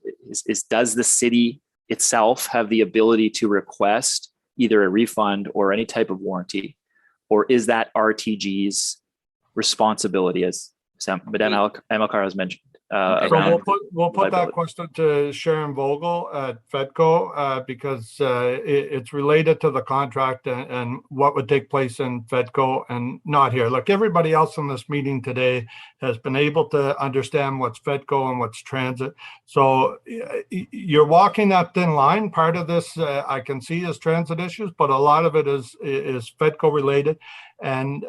Speaker 21: does the city itself have the ability to request either a refund or any type of warranty, or is that RTG's responsibility, as Madame Amilcar has mentioned?
Speaker 2: So we'll put that question to Sharon Vogel at FEDCO because it's related to the contract and what would take place in FEDCO and not here. Look, everybody else in this meeting today has been able to understand what's FEDCO and what's transit. So you're walking that thin line. Part of this I can see is transit issues, but a lot of it is FEDCO related. And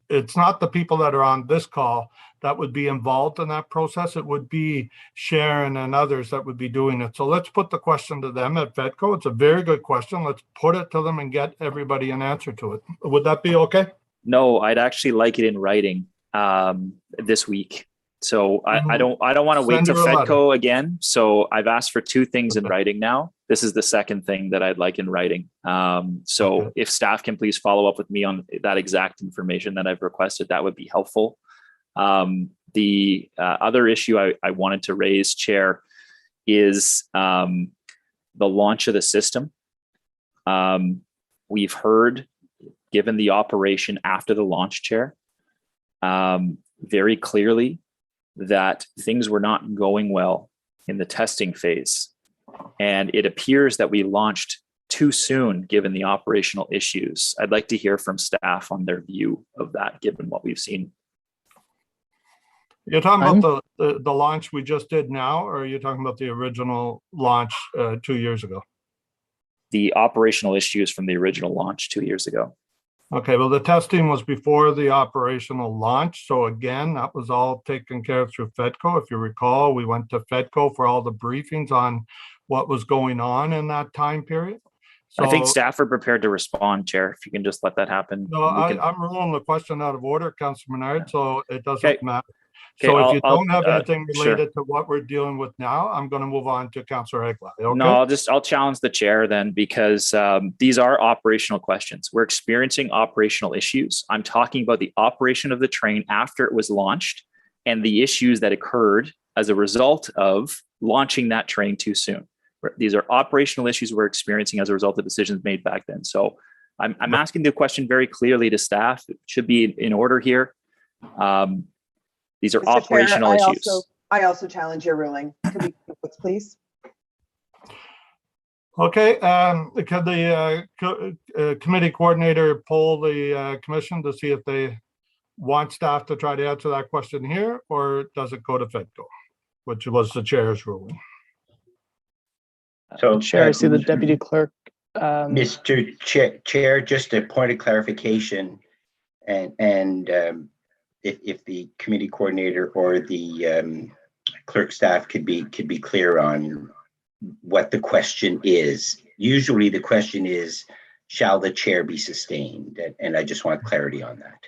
Speaker 2: it's not the people that are on this call that would be involved in that process. It would be Sharon and others that would be doing it. So let's put the question to them at FEDCO. It's a very good question. Let's put it to them and get everybody an answer to it. Would that be okay?
Speaker 21: No, I'd actually like it in writing this week. So I don't want to wait till FEDCO again. So I've asked for 2 things in writing now. This is the second thing that I'd like in writing. So if staff can please follow up with me on that exact information that I've requested, that would be helpful. The other issue I wanted to raise, Chair, is the launch of the system. We've heard, given the operation after the launch, Chair, very clearly that things were not going well in the testing phase. And it appears that we launched too soon, given the operational issues. I'd like to hear from staff on their view of that, given what we've seen.
Speaker 2: You're talking about the launch we just did now, or are you talking about the original launch 2 years ago?
Speaker 21: The operational issues from the original launch 2 years ago.
Speaker 2: Okay, well, the testing was before the operational launch. So again, that was all taken care of through FEDCO. If you recall, we went to FEDCO for all the briefings on what was going on in that time period. So,
Speaker 21: I think staff are prepared to respond, Chair, if you can just let that happen.
Speaker 2: No, I'm ruling the question out of order, Councilor Menard, so it doesn't matter.
Speaker 21: Okay,
Speaker 2: So if you don't have
Speaker 21: I'll
Speaker 2: anything related to what we're dealing with now, I'm going to move on to Councilor Egla. Okay?
Speaker 21: No, I'll challenge the chair then, because these are operational questions. We're experiencing operational issues. I'm talking about the operation of the train after it was launched and the issues that occurred as a result of launching that train too soon. These are operational issues we're experiencing as a result of decisions made back then. So I'm asking the question very clearly to staff. It should be in order here. These are
Speaker 6: Mr.
Speaker 21: operational
Speaker 6: Chair,
Speaker 21: issues.
Speaker 6: I also challenge your ruling. Could we vote, please?
Speaker 2: Okay, could the committee coordinator poll the commission to see if they want staff to try to answer that question here, or does it go to FEDCO, which was the chair's ruling?
Speaker 7: So, Chair, I see the deputy clerk.
Speaker 1: Mr. Chair, just a point of clarification, and if the committee coordinator or the clerk staff could be clear on what the question is. Usually the question is, shall the chair be sustained? And I just want clarity on that.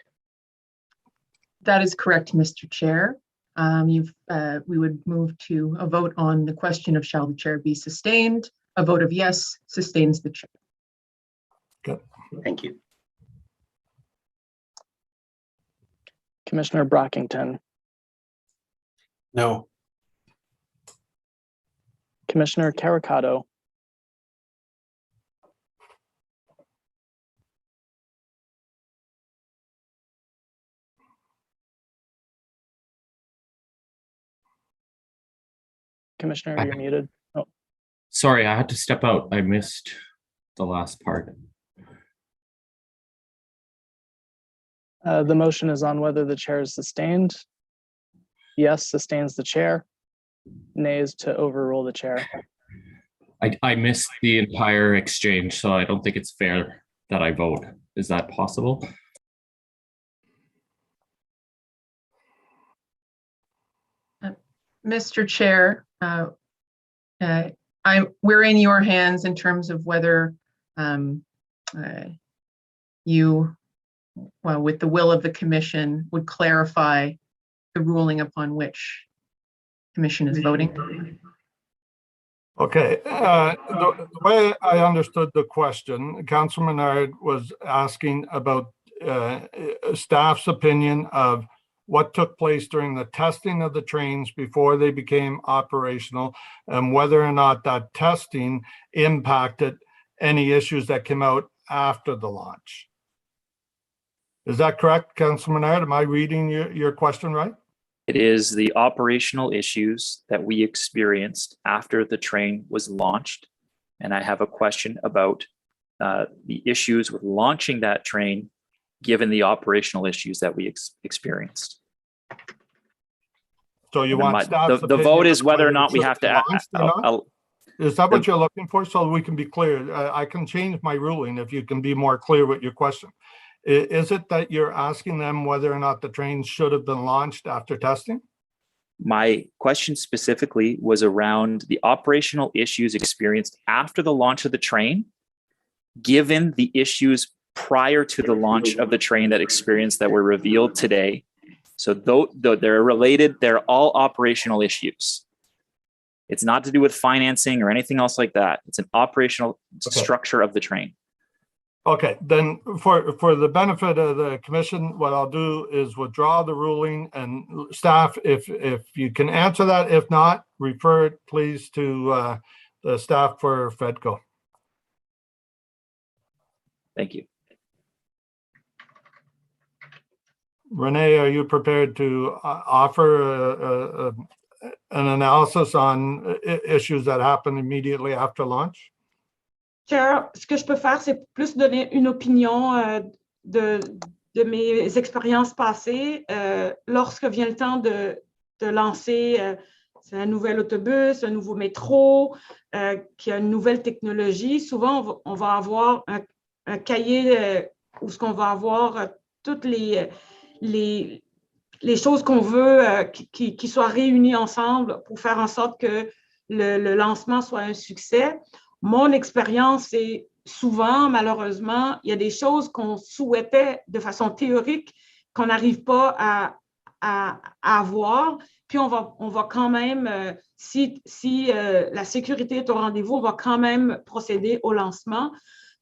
Speaker 22: That is correct, Mr. Chair. We would move to a vote on the question of shall the chair be sustained. A vote of yes sustains the chair.
Speaker 2: Good.
Speaker 1: Thank you.
Speaker 7: Commissioner Brockington.
Speaker 10: No.
Speaker 7: Commissioner Caricato. Commissioner, you're muted. Oh.
Speaker 18: Sorry, I had to step out. I missed the last part.
Speaker 7: The motion is on whether the chair is sustained. Yes sustains the chair. Nay is to overrule the chair.
Speaker 18: I missed the entire exchange, so I don't think it's fair that I vote. Is that possible?
Speaker 22: Mr. Chair, we're in your hands in terms of whether you, well, with the will of the commission, would clarify the ruling upon which commission is voting.
Speaker 2: Okay, the way I understood the question, Councilor Menard was asking about staff's opinion of what took place during the testing of the trains before they became operational, and whether or not that testing impacted any issues that came out after the launch. Is that correct, Councilor Menard? Am I reading your question right?
Speaker 21: It is the operational issues that we experienced after the train was launched. And I have a question about the issues with launching that train, given the operational issues that we experienced.
Speaker 2: So you want staff's
Speaker 21: the vote is whether or not we have to.
Speaker 2: Is that what you're looking for? So we can be clear. I can change my ruling if you can be more clear with your question. Is it that you're asking them whether or not the train should have been launched after testing?
Speaker 21: My question specifically was around the operational issues experienced after the launch of the train, given the issues prior to the launch of the train that were revealed today. So though they're related, they're all operational issues. It's not to do with financing or anything else like that. It's an operational structure of the train.
Speaker 2: Okay, then for the benefit of the commission, what I'll do is withdraw the ruling, and staff, if you can answer that, if not, refer it please to the staff for FEDCO.
Speaker 21: Thank you.
Speaker 2: Renee, are you prepared to offer an analysis on issues that happened immediately after launch?
Speaker 3: Chair, ce que je peux faire, c'est plus donner une opinion de mes expériences passées. Lorsque vient le temps de lancer un nouvel autobus, un nouveau métro, qui a une nouvelle technologie, souvent on va avoir un cahier où ce qu'on va avoir toutes les choses qu'on veut qui soient réunies ensemble pour faire en sorte que le lancement soit un succès. Mon expérience, c'est souvent, malheureusement, il y a des choses qu'on souhaitait de façon théorique qu'on n'arrive pas à avoir. Puis on va quand même, si la sécurité est au rendez-vous, on va quand même procéder au lancement.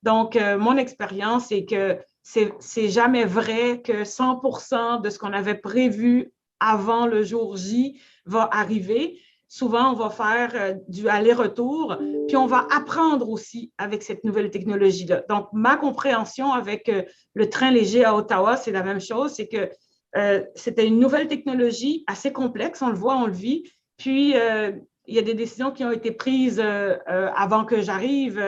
Speaker 3: Donc, mon expérience, c'est que c'est jamais vrai que 100% de ce qu'on avait prévu avant le jour J va arriver. Souvent, on va faire du aller-retour, puis on va apprendre aussi avec cette nouvelle technologie-là. Donc, ma compréhension avec le train léger à Ottawa, c'est la même chose, c'est que c'était une nouvelle technologie assez complexe, on le voit, on le vit, puis il y a des décisions qui ont été prises avant que j'arrive,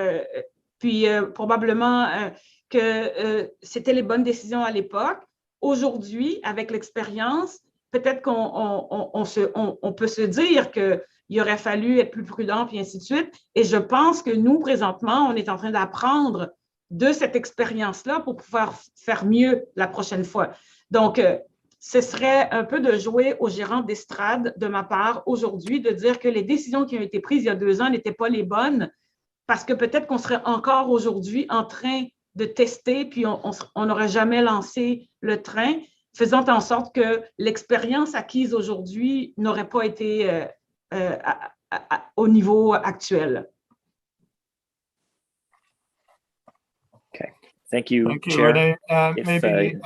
Speaker 3: puis probablement que c'était les bonnes décisions à l'époque. Aujourd'hui, avec l'expérience, peut-être qu'on peut se dire qu'il aurait fallu être plus prudent, puis ainsi de suite. Et je pense que nous, présentement, on est en train d'apprendre de cette expérience-là pour pouvoir faire mieux la prochaine fois. Donc, ce serait un peu de jouer au gérant d'estrade de ma part aujourd'hui, de dire que les décisions qui ont été prises il y a 2 ans n'étaient pas les bonnes, parce que peut-être qu'on serait encore aujourd'hui en train de tester, puis on n'aurait jamais lancé le train, faisant en sorte que l'expérience acquise aujourd'hui n'aurait pas été au niveau actuel.
Speaker 21: Okay, thank you,
Speaker 2: Thank you,
Speaker 21: Chair.
Speaker 2: Renee. Maybe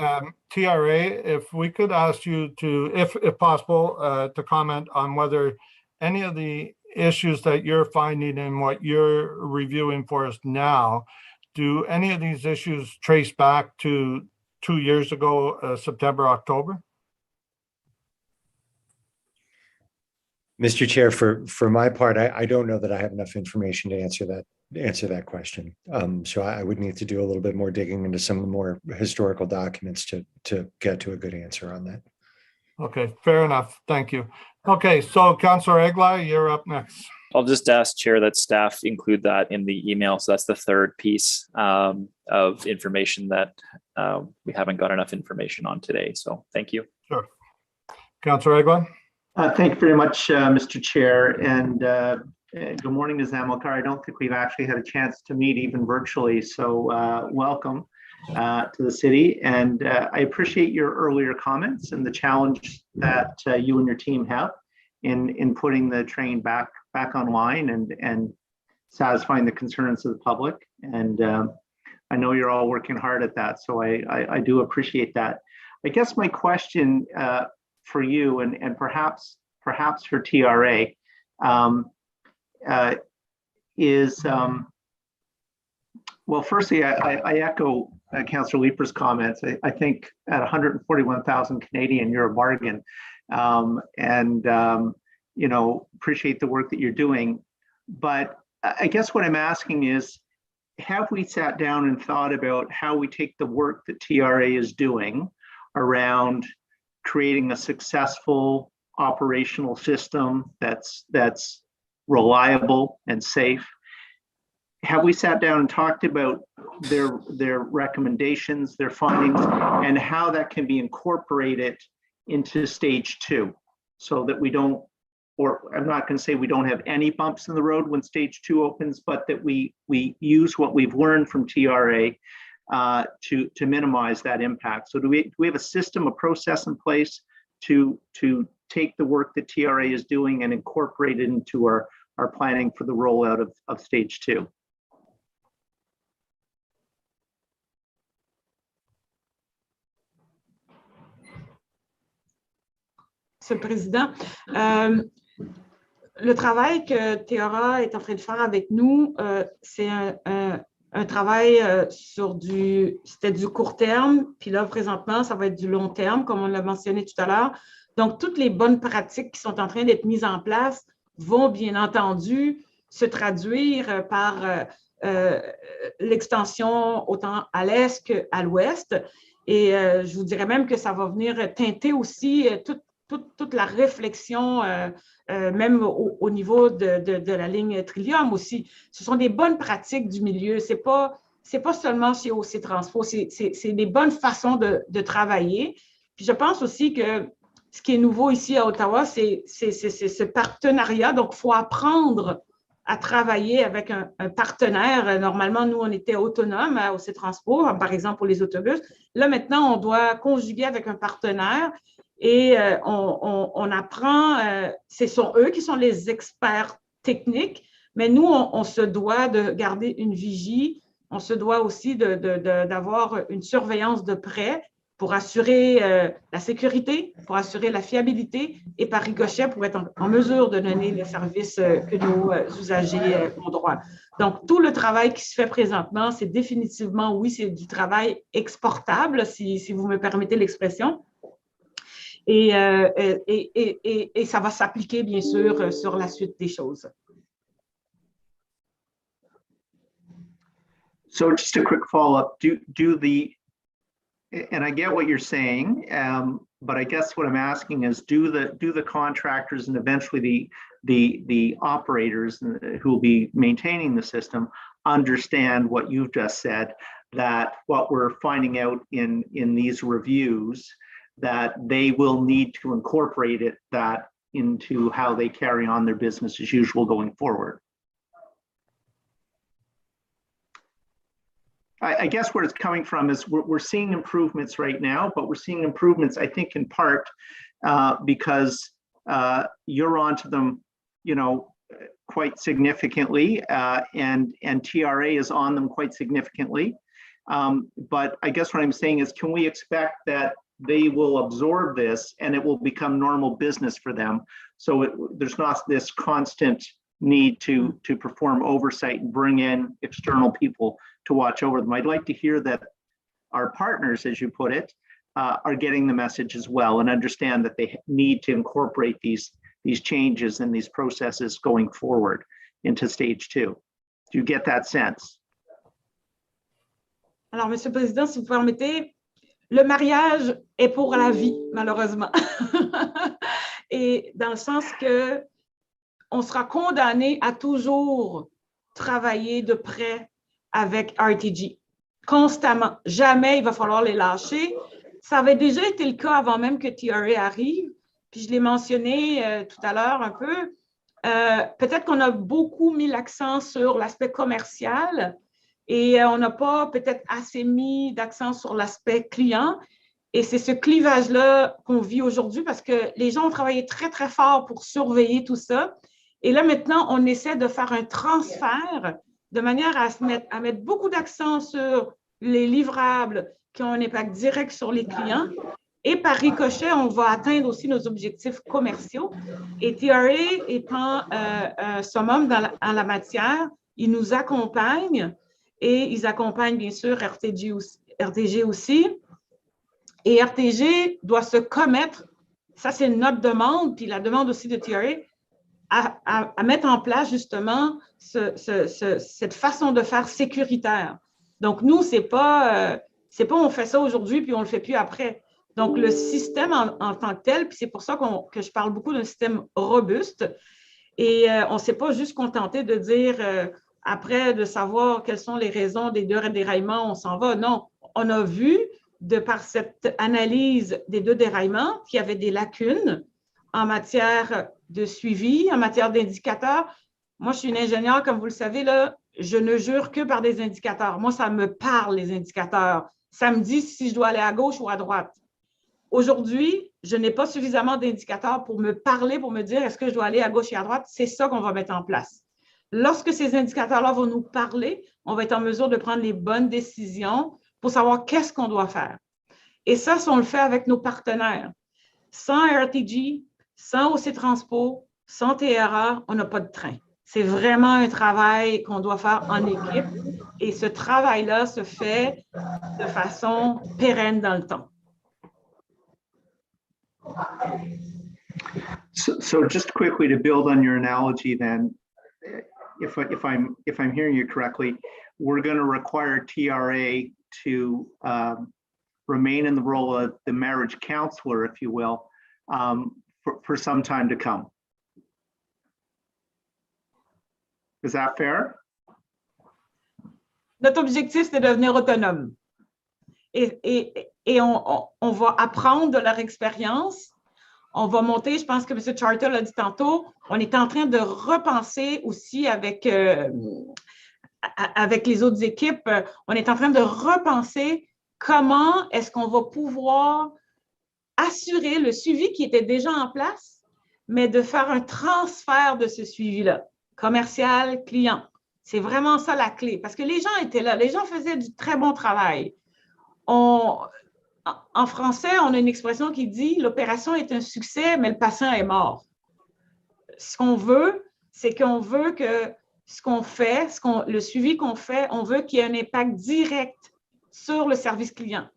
Speaker 2: TRA, if we could ask you to, if possible, to comment on whether any of the issues that you're finding and what you're reviewing for us now, do any of these issues trace back to 2 years ago, September, October?
Speaker 9: Mr. Chair, for my part, I don't know that I have enough information to answer that question. So I would need to do a little bit more digging into some of the more historical documents to get to a good answer on that.
Speaker 2: Okay, fair enough. Thank you. Okay, so Councillor Egli, you're up next.
Speaker 21: I'll just ask Chair that staff include that in the email. So that's the third piece of information that we haven't got enough information on today. So thank you.
Speaker 2: Sure. Councillor Egli.
Speaker 8: Thank you very much, Mr. Chair. And good morning, Ms. Amilcar. I don't think we've actually had a chance to meet even virtually. So welcome to the city. And I appreciate your earlier comments and the challenge that you and your team have in putting the train back online and satisfying the concerns of the public. And I know you're all working hard at that, so I do appreciate that. I guess my question for you and perhaps for TRA is, well, firstly, I echo Councillor Leeper's comments. I think at 141,000 Canadian, you're a bargain, you know, appreciate the work that you're doing. But I guess what I'm asking is, have we sat down and thought about how we take the work that TRA is doing around creating a successful operational system that's reliable and safe? Have we sat down and talked about their recommendations, their findings, and how that can be incorporated into stage 2, so that we don't, or I'm not going to say we don't have any bumps in the road when stage 2 opens, but that we use what we've learned from TRA to minimize that impact. So do we have a system, a process in place to take the work that TRA is doing and incorporate it into our planning for the rollout of stage 2?
Speaker 3: Monsieur le Président, le travail que TRA est en train de faire avec nous, c'est un travail c'était du court terme, puis là, présentement, ça va être du long terme, comme on l'a mentionné tout à l'heure. Donc, toutes les bonnes pratiques qui sont en train d'être mises en place vont, bien entendu, se traduire par l'extension autant à l'est qu'à l'ouest. Et je vous dirais même que ça va venir teinter aussi toute la réflexion, même au niveau de la ligne Trillium aussi. Ce sont des bonnes pratiques du milieu. C'est pas seulement chez OC Transpo, c'est des bonnes façons de travailler. Puis je pense aussi que ce qui est nouveau ici à Ottawa, c'est ce partenariat. Donc, il faut apprendre à travailler avec un partenaire. Normalement, nous, on était autonomes à OC Transpo, par exemple pour les autobus. Là, maintenant, on doit conjuguer avec un partenaire. Et on apprend, ce sont eux qui sont les experts techniques, mais nous, on se doit de garder une vigie, on se doit aussi d'avoir une surveillance de près pour assurer la sécurité, pour assurer la fiabilité et par ricochet pour être en mesure de donner les services que nos usagers ont droit. Donc, tout le travail qui se fait présentement, c'est définitivement, oui, c'est du travail exportable, si vous me permettez l'expression. Et ça va s'appliquer, bien sûr, sur la suite des choses.
Speaker 8: So just a quick follow-up. And I get what you're saying, but I guess what I'm asking is, do the contractors and eventually the operators who will be maintaining the system understand what you've just said, that what we're finding out in these reviews, that they will need to incorporate that into how they carry on their business as usual going forward? I guess where it's coming from is we're seeing improvements right now, but we're seeing improvements, I think, in part because you're onto them, you know, quite significantly, and TRA is on them quite significantly. But I guess what I'm saying is, can we expect that they will absorb this and it will become normal business for them? So there's not this constant need to perform oversight and bring in external people to watch over them. I'd like to hear that our partners, as you put it, are getting the message as well and understand that they need to incorporate these changes and these processes going forward into stage 2. Do you get that sense?
Speaker 3: Alors, Monsieur le Président, si vous permettez, le mariage est pour la vie, malheureusement. Et dans le sens que on sera condamné à toujours travailler de près avec RTG, constamment. Jamais il va falloir les lâcher. Ça avait déjà été le cas avant même que TRA arrive, puis je l'ai mentionné tout à l'heure un peu. Peut-être qu'on a beaucoup mis l'accent sur l'aspect commercial et on n'a pas peut-être assez mis d'accent sur l'aspect client. Et c'est ce clivage-là qu'on vit aujourd'hui parce que les gens ont travaillé très, très fort pour surveiller tout ça. Et là, maintenant, on essaie de faire un transfert de manière à mettre beaucoup d'accent sur les livrables qui ont un impact direct sur les clients. Et par ricochet, on va atteindre aussi nos objectifs commerciaux. Et TRA étant un summum en la matière, ils nous accompagnent et ils accompagnent bien sûr RTG aussi. Et RTG doit se commettre, ça c'est notre demande, puis la demande aussi de TRA, à mettre en place justement cette façon de faire sécuritaire. Donc nous, c'est pas on fait ça aujourd'hui puis on le fait plus après. Donc le système en tant que tel, puis c'est pour ça que je parle beaucoup d'un système robuste et on ne s'est pas juste contenté de dire après de savoir quelles sont les raisons des deux déraillements, on s'en va. Non, on a vu de par cette analyse des deux déraillements qu'il y avait des lacunes en matière de suivi, en matière d'indicateurs. Moi, je suis une ingénieure, comme vous le savez, là, je ne jure que par des indicateurs. Moi, ça me parle, les indicateurs. Ça me dit si je dois aller à gauche ou à droite. Aujourd'hui, je n'ai pas suffisamment d'indicateurs pour me parler, pour me dire est-ce que je dois aller à gauche et à droite. C'est ça qu'on va mettre en place. Lorsque ces indicateurs-là vont nous parler, on va être en mesure de prendre les bonnes décisions pour savoir qu'est-ce qu'on doit faire. Et ça, si on le fait avec nos partenaires. Sans RTG, sans OC Transpo, sans TRA, on n'a pas de train. C'est vraiment un travail qu'on doit faire en équipe et ce travail-là se fait de façon pérenne dans le temps.
Speaker 8: So just quickly to build on your analogy then, if I'm hearing you correctly, we're going to require TRA to remain in the role of the marriage counselor, if you will, for some time to come. Is that fair?
Speaker 3: Notre objectif, c'est de devenir autonome. Et on va apprendre de leur expérience. On va monter, je pense que M. Charter l'a dit tantôt, on est en train de repenser aussi avec les autres équipes, on est en train de repenser comment est-ce qu'on va pouvoir assurer le suivi qui était déjà en place, mais de faire un transfert de ce suivi-là, commercial, client. C'est vraiment ça la clé, parce que les gens étaient là, les gens faisaient du très bon travail. En français, on a une expression qui dit « l'opération est un succès, mais le patient est mort ». Ce qu'on veut, c'est qu'on veut que ce qu'on fait, le suivi qu'on fait, on veut qu'il y ait un impact direct sur le service client.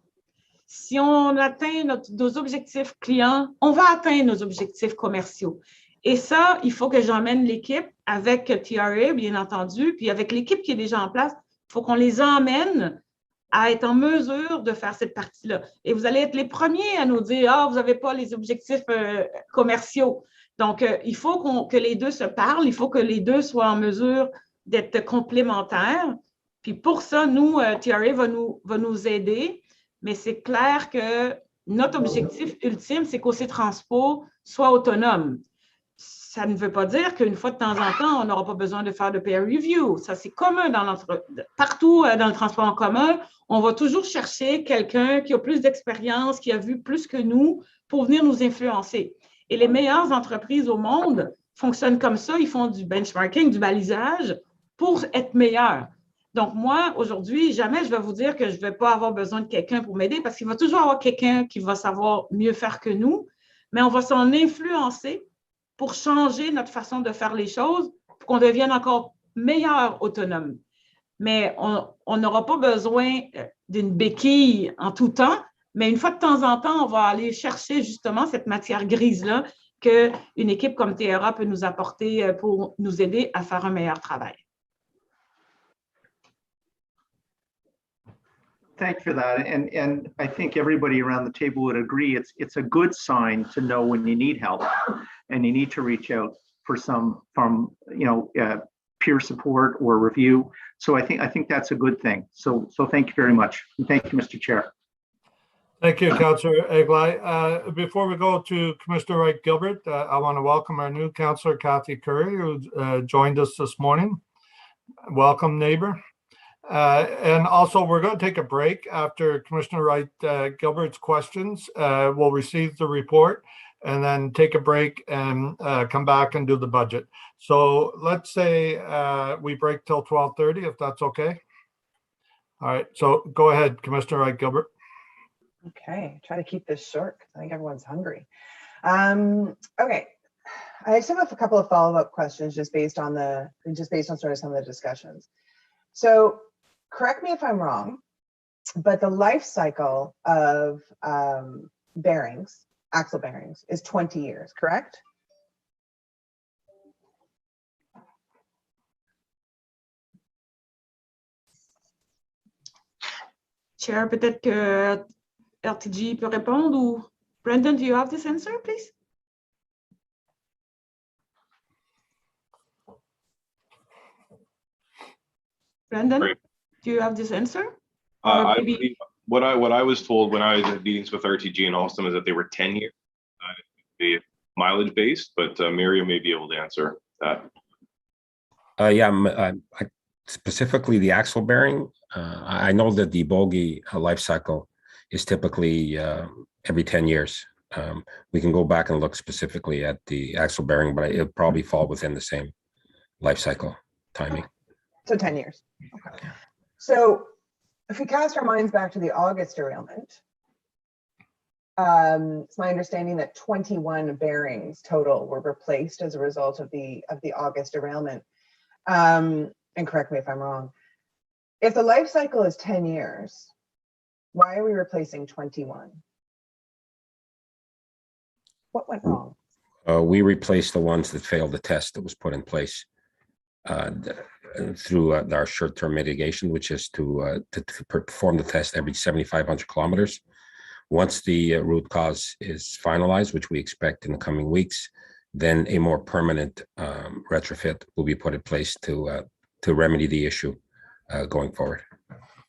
Speaker 3: Si on atteint nos objectifs clients, on va atteindre nos objectifs commerciaux. Et ça, il faut que j'emmène l'équipe avec TRA, bien entendu, puis avec l'équipe qui est déjà en place, il faut qu'on les emmène à être en mesure de faire cette partie-là. Et vous allez être les premiers à nous dire « Ah, vous n'avez pas les objectifs commerciaux ». Donc, il faut que les deux se parlent, il faut que les deux soient en mesure d'être complémentaires. Puis pour ça, nous, TRA va nous aider, mais c'est clair que notre objectif ultime, c'est qu'OC Transpo soit autonome. Ça ne veut pas dire qu'une fois de temps en temps, on n'aura pas besoin de faire de peer review. Ça, c'est commun partout dans le transport en commun. On va toujours chercher quelqu'un qui a plus d'expérience, qui a vu plus que nous pour venir nous influencer. Et les meilleures entreprises au monde fonctionnent comme ça. Ils font du benchmarking, du balisage pour être meilleurs. Donc, moi, aujourd'hui, jamais je vais vous dire que je ne vais pas avoir besoin de quelqu'un pour m'aider parce qu'il va toujours avoir quelqu'un qui va savoir mieux faire que nous, mais on va s'en influencer pour changer notre façon de faire les choses, pour qu'on devienne encore meilleur autonome. Mais on n'aura pas besoin d'une béquille en tout temps, mais une fois de temps en temps, on va aller chercher justement cette matière grise-là qu'une équipe comme TRA peut nous apporter pour nous aider à faire un meilleur travail.
Speaker 8: Thank you for that. And I think everybody around the table would agree it's a good sign to know when you need help and you need to reach out for from peer support or review. So I think that's a good thing. So thank you very much. And thank you, Mr. Chair.
Speaker 2: Thank you, Councillor Eglai. Before we go to Commissioner Wright Gilbert, I want to welcome our new Councillor Kathy Curry, who joined us this morning. Welcome, neighbor. And also, we're going to take a break after Commissioner Wright Gilbert's questions. We'll receive the report and then take a break and come back and do the budget. So let's say we break till 12:30, if that's okay. All right, so go ahead, Commissioner Wright Gilbert.
Speaker 6: Okay, try to keep this short because I think everyone's hungry. Okay, I just have a couple of follow-up questions just based on sort of some of the discussions. So correct me if I'm wrong, but the life cycle of bearings, axle bearings, is 20 years, correct?
Speaker 3: Chair, peut-être que RTG peut répondre ou Brendan, do you have this answer, please? Brendan, do you have this answer?
Speaker 17: I believe what I was told when I was at meetings with RTG and Alstom is that they were 10 years, the mileage based, but Miriam may be able to answer that.
Speaker 15: Yeah, specifically the axle bearing. I know that the bogie life cycle is typically every 10 years. We can go back and look specifically at the axle bearing, but it'll probably fall within the same life cycle timing.
Speaker 6: So 10 years. Okay. So if we cast our minds back to the August derailment, it's my understanding that 21 bearings total were replaced as a result of the August derailment. And correct me if I'm wrong. If the life cycle is 10 years, why are we replacing 21? What went wrong?
Speaker 15: We replaced the ones that failed the test that was put in place through our short-term mitigation, which is to perform the test every 7,500 kilometers. Once the root cause is finalized, which we expect in the coming weeks, then a more permanent retrofit will be put in place to remedy the issue going forward.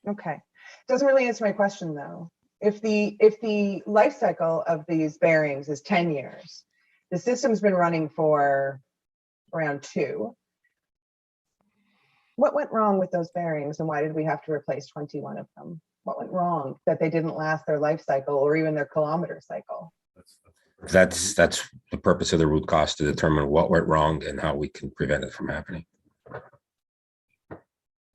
Speaker 6: Okay, doesn't really answer my question though. If the life cycle of these bearings is 10 years, the system's been running for around 2. What went wrong with those bearings and why did we have to replace 21 of them? What went wrong that they didn't last their life cycle or even their kilometer cycle?
Speaker 15: That's the purpose of the root cause, to determine what went wrong and how we can prevent it from happening.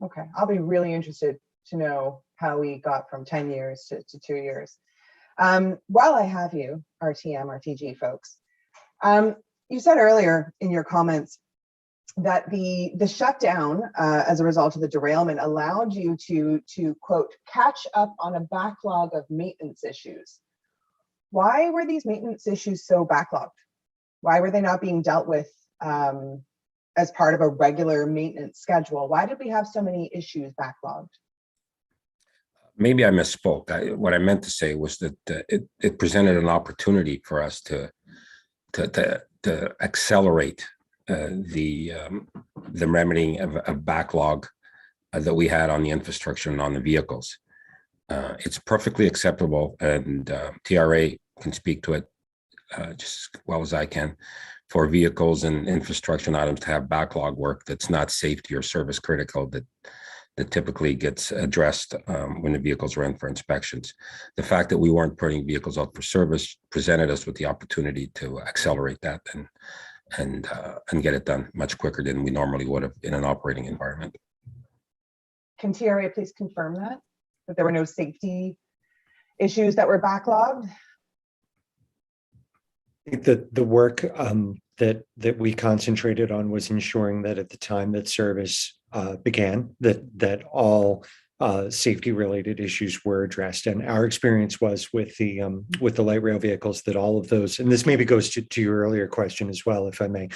Speaker 6: Okay, I'll be really interested to know how we got from 10 years to 2 years. While I have you, RTM, RTG folks, you said earlier in your comments that the shutdown as a result of the derailment allowed you to quote, catch up on a backlog of maintenance issues. Why were these maintenance issues so backlogged? Why were they not being dealt with as part of a regular maintenance schedule? Why did we have so many issues backlogged?
Speaker 15: Maybe I misspoke. What I meant to say was that it presented an opportunity for us to accelerate the remedying of a backlog that we had on the infrastructure and on the vehicles. It's perfectly acceptable, and TRA can speak to it just as well as I can, for vehicles and infrastructure items to have backlog work that's not safety or service critical, that typically gets addressed when the vehicles are in for inspections. The fact that we weren't putting vehicles out for service presented us with the opportunity to accelerate that and get it done much quicker than we normally would have in an operating environment.
Speaker 6: Can TRA please confirm that there were no safety issues that were backlogged?
Speaker 9: The work that we concentrated on was ensuring that at the time that service began, that all safety related issues were addressed. And our experience was with the light rail vehicles that all of those, and this maybe goes to your earlier question as well, if I may,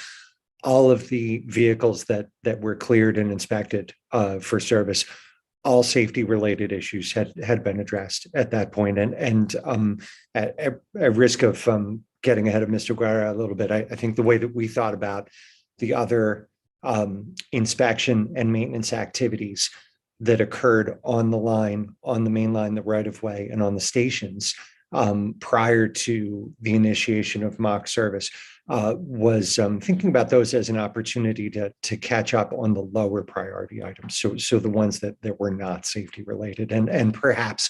Speaker 9: all of the vehicles that were cleared and inspected for service, all safety related issues had been addressed at that point. And at risk of getting ahead of Mr. Guerra a little bit, I think the way that we thought about the other inspection and maintenance activities that occurred on the line, on the main line, the right of way, and on the stations prior to the initiation of mock service, was thinking about those as an opportunity to catch up on the lower priority items. So the ones that were not safety related, and perhaps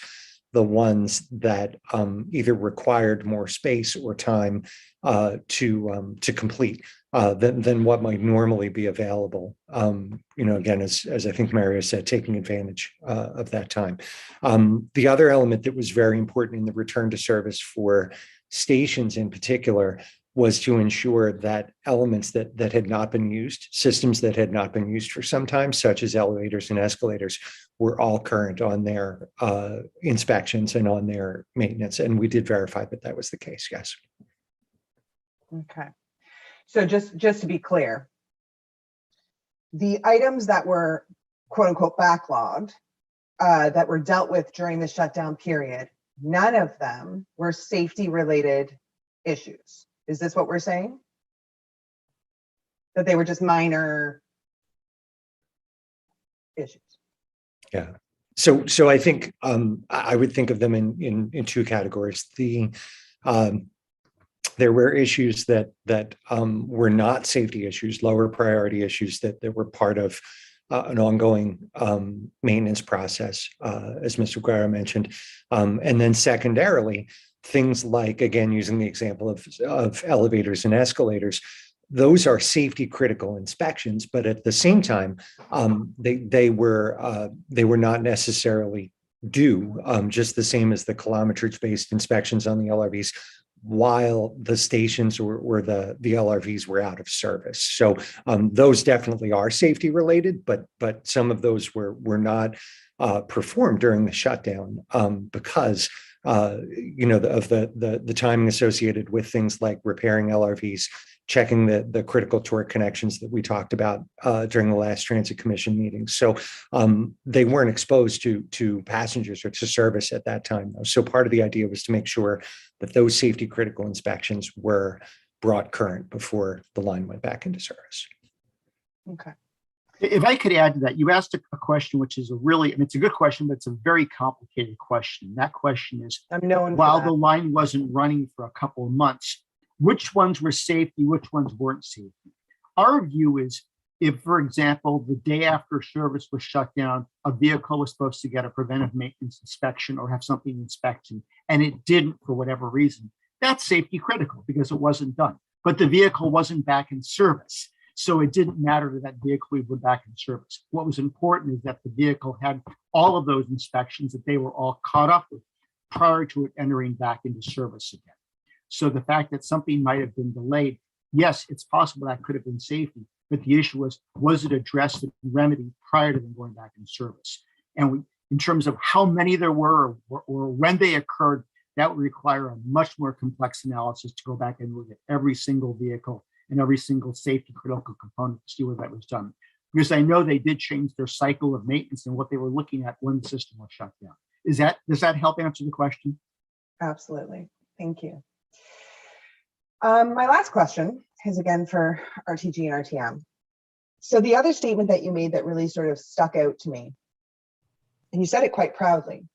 Speaker 9: the ones that either required more space or time to complete than what might normally be available. Again, as I think Mario said, taking advantage of that time. The other element that was very important in the return to service for stations in particular was to ensure that elements that had not been used, systems that had not been used for some time, such as elevators and escalators, were all current on their inspections and on their maintenance. And we did verify that that was the case, yes.
Speaker 6: Okay. So just to be clear, the items that were quote unquote backlogged, that were dealt with during the shutdown period, none of them were safety related issues. Is this what we're saying? That they were just minor issues?
Speaker 9: Yeah. So I think I would think of them in two categories. There were issues that were not safety issues, lower priority issues that were part of an ongoing maintenance process, as Mr. Guerra mentioned. And then secondarily, things like, again, using the example of elevators and escalators, those are safety critical inspections, but at the same time, they were not necessarily due, just the same as the kilometrage-based inspections on the LRVs, while the stations or the LRVs were out of service. So those definitely are safety related, but some of those were not performed during the shutdown because of the timing associated with things like repairing LRVs, checking the critical torque connections that we talked about during the last Transit Commission meeting. So they weren't exposed to passengers or to service at that time, though. So part of the idea was to make sure that those safety critical inspections were brought current before the line went back into service.
Speaker 6: Okay.
Speaker 19: If I could add to that, you asked a question, which is it's a good question, but it's a very complicated question. That question is, while the line wasn't running for a couple of months, which ones were safety, which ones weren't safety? Our view is, if, for example, the day after service was shut down, a vehicle was supposed to get a preventive maintenance inspection or have something inspected, and it didn't for whatever reason, that's safety critical because it wasn't done. But the vehicle wasn't back in service. So it didn't matter that that vehicle would be back in service. What was important is that the vehicle had all of those inspections, that they were all caught up with prior to it entering back into service again. So the fact that something might have been delayed, yes, it's possible that could have been safety, but the issue was it addressed and remedied prior to them going back in service? And in terms of how many there were or when they occurred, that would require a much more complex analysis to go back and look at every single vehicle and every single safety critical component to see where that was done. Because I know they did change their cycle of maintenance and what they were looking at when the system was shut down. Does that help answer the question?
Speaker 6: Absolutely. Thank you. My last question is again for RTG and RTM. So the other statement that you made that really sort of stuck out to me, and you said it quite proudly,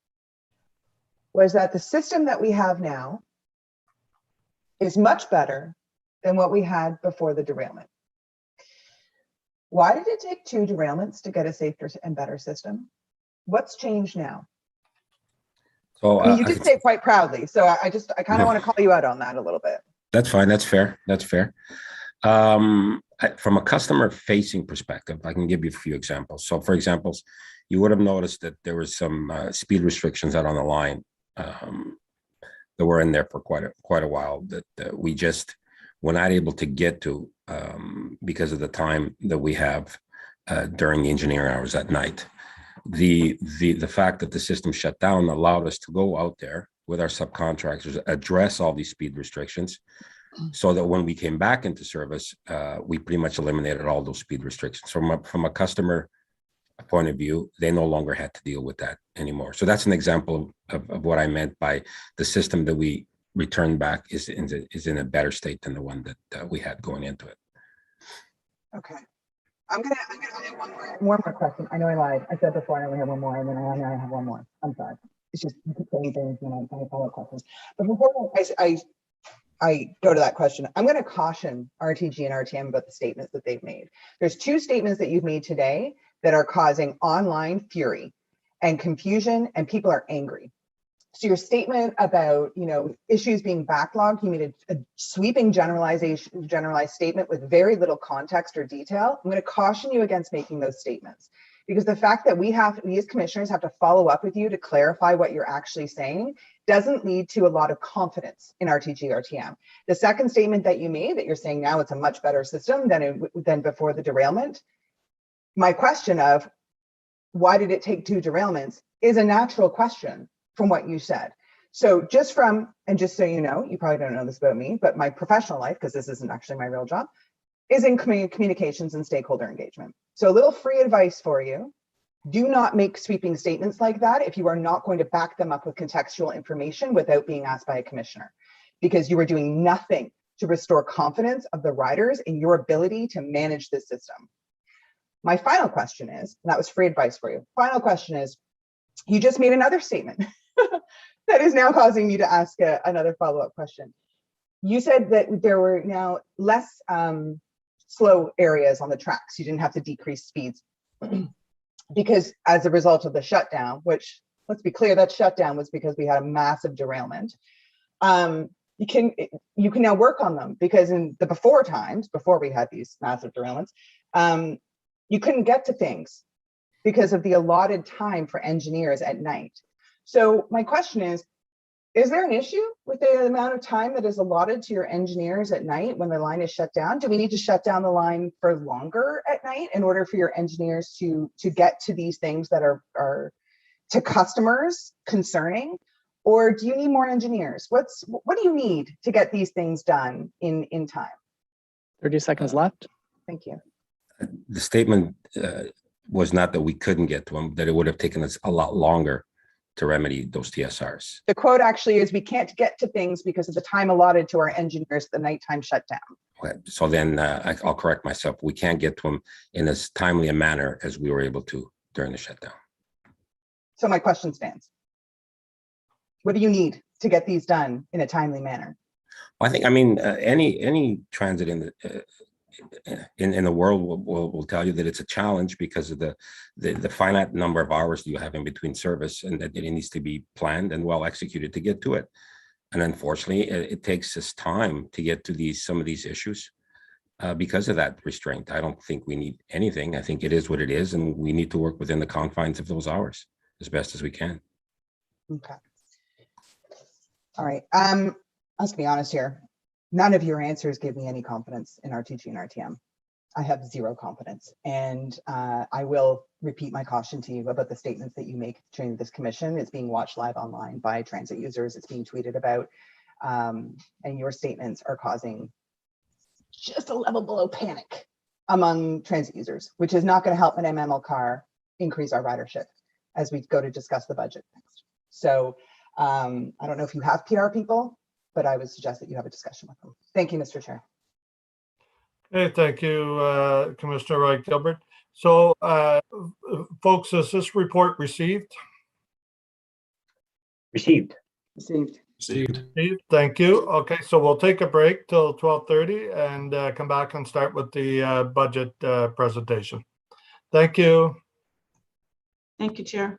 Speaker 6: was that the system that we have now is much better than what we had before the derailment. Why did it take 2 derailments to get a safer and better system? What's changed now?
Speaker 15: So
Speaker 6: I mean, you did say it quite proudly, so I kind of want to call you out on that a little bit.
Speaker 15: That's fine. That's fair. That's fair. From a customer facing perspective, I can give you a few examples. So for examples, you would have noticed that there was some speed restrictions out on the line that were in there for quite a while that we just were not able to get to because of the time that we have during the engineering hours at night. The fact that the system shut down allowed us to go out there with our subcontractors, address all these speed restrictions, so that when we came back into service, we pretty much eliminated all those speed restrictions. From a customer point of view, they no longer had to deal with that anymore. So that's an example of what I meant by the system that we returned back is in a better state than the one that we had going into it.
Speaker 6: Okay. I'm gonna have one more question. I know I lied. I said before I only have one more, and then I have one more. I'm sorry. It's just you keep saying things and I follow up questions. But before I go to that question, I'm going to caution RTG and RTM about the statements that they've made. There's two statements that you've made today that are causing online fury and confusion, and people are angry. So your statement about, issues being backlogged, you made a sweeping generalized statement with very little context or detail. I'm going to caution you against making those statements, because the fact that we as commissioners have to follow up with you to clarify what you're actually saying doesn't lead to a lot of confidence in RTG RTM. The second statement that you made, that you're saying now it's a much better system than before the derailment. My question of why did it take 2 derailments is a natural question from what you said. So just so you know, you probably don't know this about me, but my professional life, because this isn't actually my real job, is in communications and stakeholder engagement. So a little free advice for you: do not make sweeping statements like that if you are not going to back them up with contextual information without being asked by a commissioner, because you are doing nothing to restore confidence of the riders in your ability to manage this system. My final question is, and that was free advice for you. Final question is, you just made another statement that is now causing me to ask another follow-up question. You said that there were now less slow areas on the tracks. You didn't have to decrease speeds because as a result of the shutdown, which, let's be clear, that shutdown was because we had a massive derailment. You can now work on them, because in the before we had these massive derailments, you couldn't get to things because of the allotted time for engineers at night. So my question is there an issue with the amount of time that is allotted to your engineers at night when the line is shut down? Do we need to shut down the line for longer at night in order for your engineers to get to these things that are to customers concerning? Or do you need more engineers? What do you need to get these things done in time?
Speaker 7: 30 seconds left.
Speaker 6: Thank you.
Speaker 15: The statement was not that we couldn't get to them, that it would have taken us a lot longer to remedy those TSRs.
Speaker 6: The quote actually is, we can't get to things because of the time allotted to our engineers at the nighttime shutdown.
Speaker 15: Okay, so then I'll correct myself. We can't get to them in as timely a manner as we were able to during the shutdown.
Speaker 6: So my question stands. What do you need to get these done in a timely manner?
Speaker 15: I mean, any transit in the world will tell you that it's a challenge because of the finite number of hours that you have in between service, and that it needs to be planned and well executed to get to it. And unfortunately, it takes us time to get to some of these issues because of that restraint. I don't think we need anything. I think it is what it is, and we need to work within the confines of those hours as best as we can.
Speaker 6: Okay. All right. Let's be honest here. None of your answers give me any confidence in RTG and RTM. I have zero confidence. And I will repeat my caution to you about the statements that you make during this commission. It's being watched live online by transit users. It's being tweeted about. And your statements are causing just a level below panic among transit users, which is not going to help an MML car increase our ridership as we go to discuss the budget next. So I don't know if you have PR people, but I would suggest that you have a discussion with them. Thank you, Mr. Chair.
Speaker 2: Okay, thank you, Commissioner Wright Gilbert. So, folks, is this report received?
Speaker 1: Received.
Speaker 22: Received.
Speaker 2: Received. Thank you. Okay, so we'll take a break till 12:30 and come back and start with the budget presentation. Thank you.
Speaker 3: Thank you, Chair.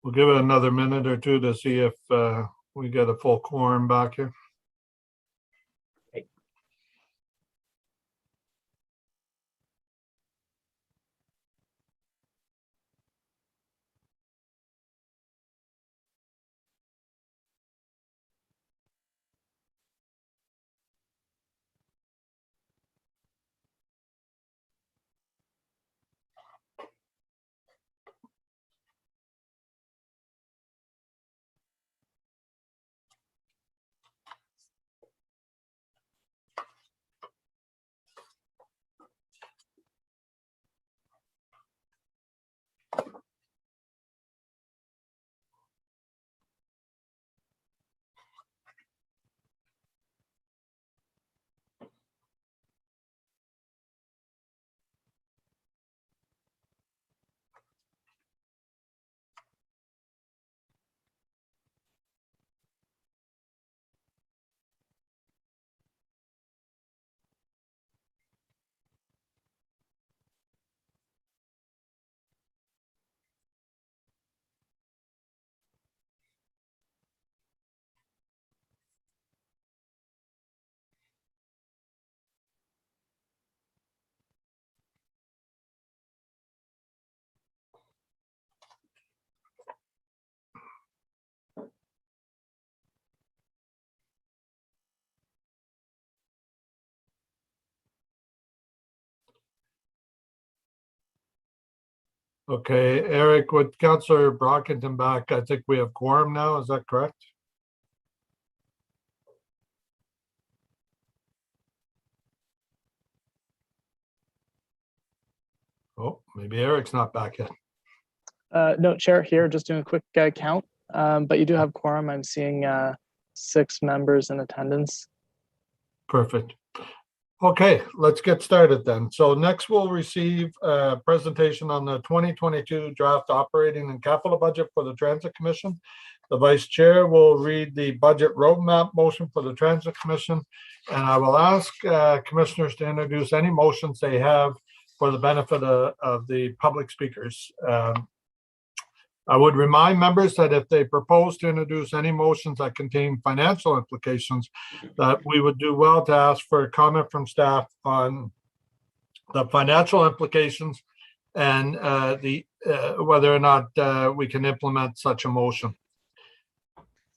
Speaker 2: We'll give it another minute or two to see if we get a full quorum back here. Okay, Eric, with Councillor Brockington back, I think we have quorum now. Is that correct? Oh, maybe Eric's not back yet.
Speaker 7: No, Chair, here, just doing a quick count, but you do have quorum. I'm seeing 6 members in attendance.
Speaker 2: Perfect. Okay, let's get started then. So next we'll receive a presentation on the 2022 draft operating and capital budget for the Transit Commission. The Vice Chair will read the budget roadmap motion for the Transit Commission, and I will ask commissioners to introduce any motions they have for the benefit of the public speakers. I would remind members that if they propose to introduce any motions that contain financial implications, that we would do well to ask for a comment from staff on the financial implications and whether or not we can implement such a motion.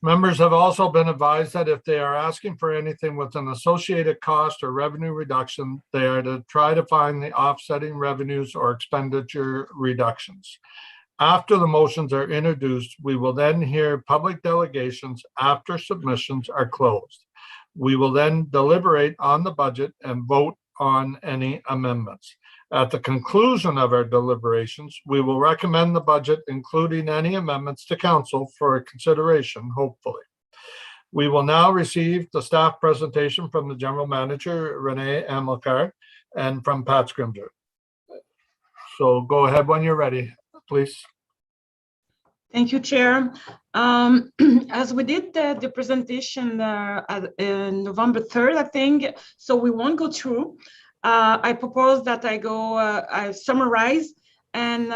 Speaker 2: Members have also been advised that if they are asking for anything with an associated cost or revenue reduction, they are to try to find the offsetting revenues or expenditure reductions. After the motions are introduced, we will then hear public delegations after submissions are closed. We will then deliberate on the budget and vote on any amendments. At the conclusion of our deliberations, we will recommend the budget, including any amendments, to council for consideration, hopefully. We will now receive the staff presentation from the General Manager, Renee Amilcar, and from Pat Scrimgeour. So go ahead when you're ready, please.
Speaker 3: Thank you, Chair. As we did the presentation in November 3rd, I think, so we won't go through. I propose that I summarize, and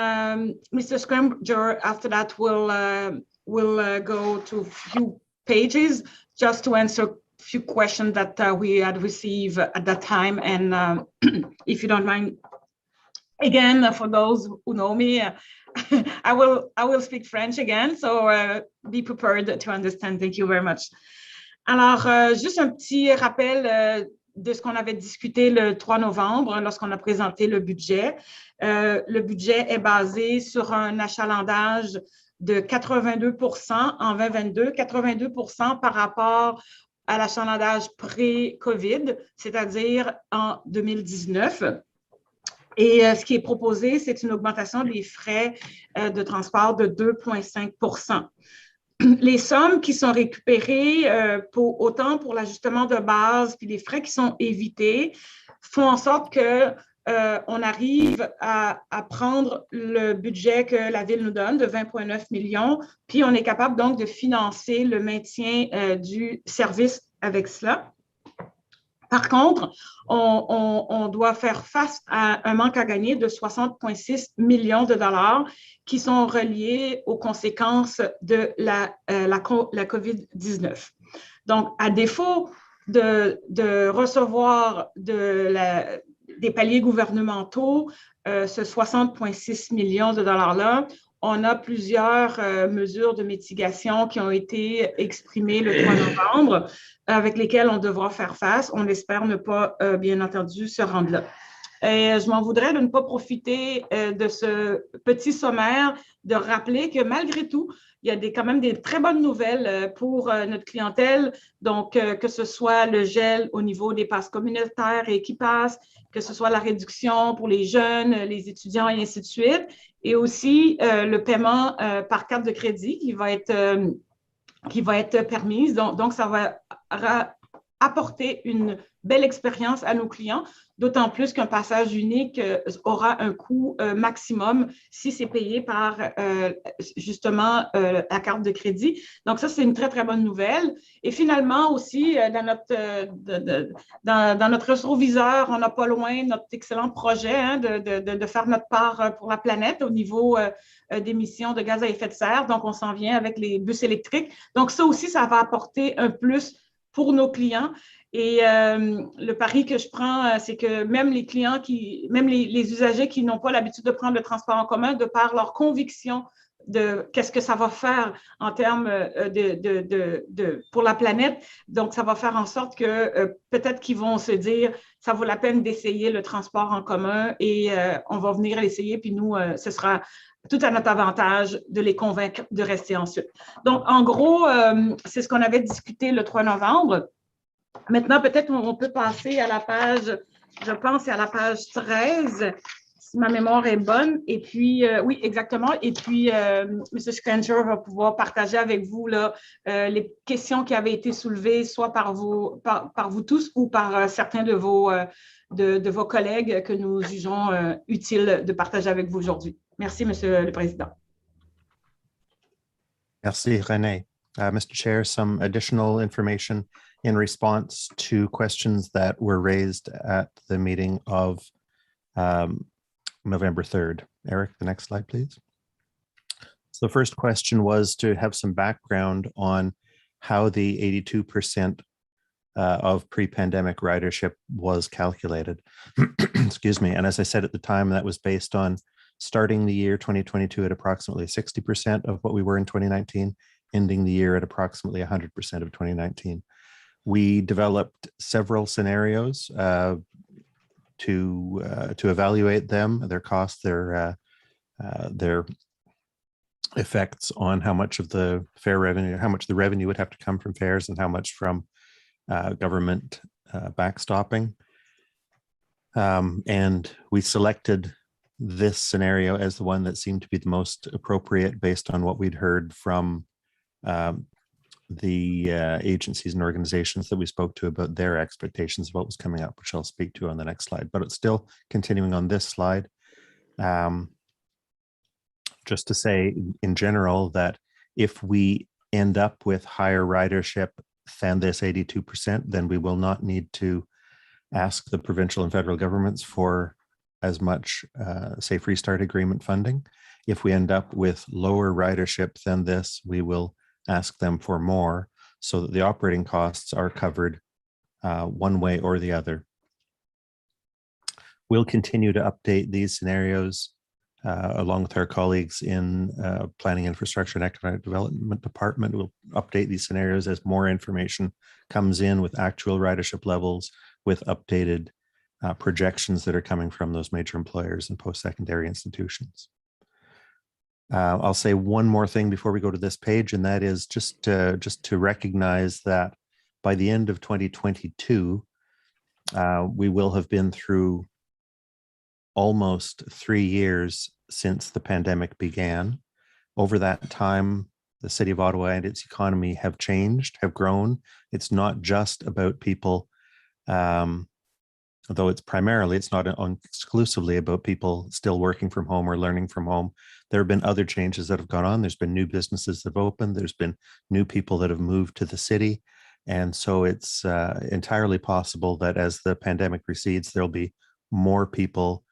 Speaker 3: Mr. Scrimgeour after that will go to a few pages just to answer a few questions that we had received at that time. And if you don't mind, again, for those who know me, I will speak French again, so be prepared to understand. Thank you very much. Alors, juste un petit rappel de ce qu'on avait discuté le 3 novembre lorsqu'on a présenté le budget. Le budget est basé sur un achalandage de 82% en 2022, 82% par rapport à l'achalandage pré-COVID, c'est-à-dire en 2019. Et ce qui est proposé, c'est une augmentation des frais de transport de 2,5%. Les sommes qui sont récupérées autant pour l'ajustement de base puis les frais qui sont évités font en sorte que on arrive à prendre le budget que la Ville nous donne de 20,9 millions, puis on est capable donc de financer le maintien du service avec cela. Par contre, on doit faire face à un manque à gagner de 60,6 millions de dollars qui sont reliés aux conséquences de la COVID-19. Donc, à défaut de recevoir des paliers gouvernementaux, ce 60,6 millions de dollars-là, on a plusieurs mesures de mitigation qui ont été exprimées le 3 novembre avec lesquelles on devra faire face. On espère ne pas, bien entendu, se rendre là. Et je m'en voudrais de ne pas profiter de ce petit sommaire, de rappeler que malgré tout, il y a quand même des très bonnes nouvelles pour notre clientèle. Donc, que ce soit le gel au niveau des passes communautaires et Équipass, que ce soit la réduction pour les jeunes, les étudiants et ainsi de suite. Et aussi le paiement par carte de crédit qui va être permise. Donc, ça va apporter une belle expérience à nos clients, d'autant plus qu'un passage unique aura un coût maximum si c'est payé par justement la carte de crédit. Donc ça, c'est une très, très bonne nouvelle. Et finalement aussi, dans notre rétroviseur, on n'a pas loin notre excellent projet de faire notre part pour la planète au niveau d'émissions de gaz à effet de serre. Donc, on s'en vient avec les bus électriques. Donc ça aussi, ça va apporter un plus pour nos clients. Et le pari que je prends, c'est que même les clients même les usagers qui n'ont pas l'habitude de prendre le transport en commun, de par leur conviction de qu'est-ce que ça va faire en termes pour la planète. Donc, ça va faire en sorte que peut-être qu'ils vont se dire, ça vaut la peine d'essayer le transport en commun et on va venir l'essayer, puis nous, ce sera tout à notre avantage de les convaincre de rester ensuite. Donc, en gros, c'est ce qu'on avait discuté le 3 novembre. Maintenant, peut-être on peut passer à la page, je pense, c'est à la page 13, si ma mémoire est bonne. Et puis, oui, exactement. Et puis, M. Scancher va pouvoir partager avec vous là, les questions qui avaient été soulevées, soit par vous tous ou par certains de vos collègues que nous jugeons utile de partager avec vous aujourd'hui. Merci, Monsieur le Président.
Speaker 5: Merci, René. Mr. Chair, some additional information in response to questions that were raised at the meeting of November 3rd. Eric, the next slide, please. So the first question was to have some background on how the 82% of pre-pandemic ridership was calculated. Excuse me. And as I said at the time, that was based on starting the year 2022 at approximately 60% of what we were in 2019, ending the year at approximately 100% of 2019. We developed several scenarios to evaluate them, their costs, their effects on how much of the fare revenue, how much the revenue would have to come from fares and how much from government backstopping. And we selected this scenario as the one that seemed to be the most appropriate based on what we'd heard from the agencies and organizations that we spoke to about their expectations of what was coming up, which I'll speak to on the next slide. But it's still continuing on this slide. Just to say in general that if we end up with higher ridership than this 82%, then we will not need to ask the provincial and federal governments for as much Safe Restart Agreement funding. If we end up with lower ridership than this, we will ask them for more so that the operating costs are covered one way or the other. We'll continue to update these scenarios along with our colleagues in Planning, Infrastructure and Economic Development Department. We'll update these scenarios as more information comes in with actual ridership levels, with updated projections that are coming from those major employers and post-secondary institutions. I'll say one more thing before we go to this page, and that is just to recognize that by the end of 2022, we will have been through almost 3 years since the pandemic began. Over that time, the City of Ottawa and its economy have changed, have grown. It's not just about people, although it's not exclusively about people still working from home or learning from home. There have been other changes that have gone on. There's been new businesses that have opened. There's been new people that have moved to the city. And so it's entirely possible that as the pandemic recedes, there'll be more people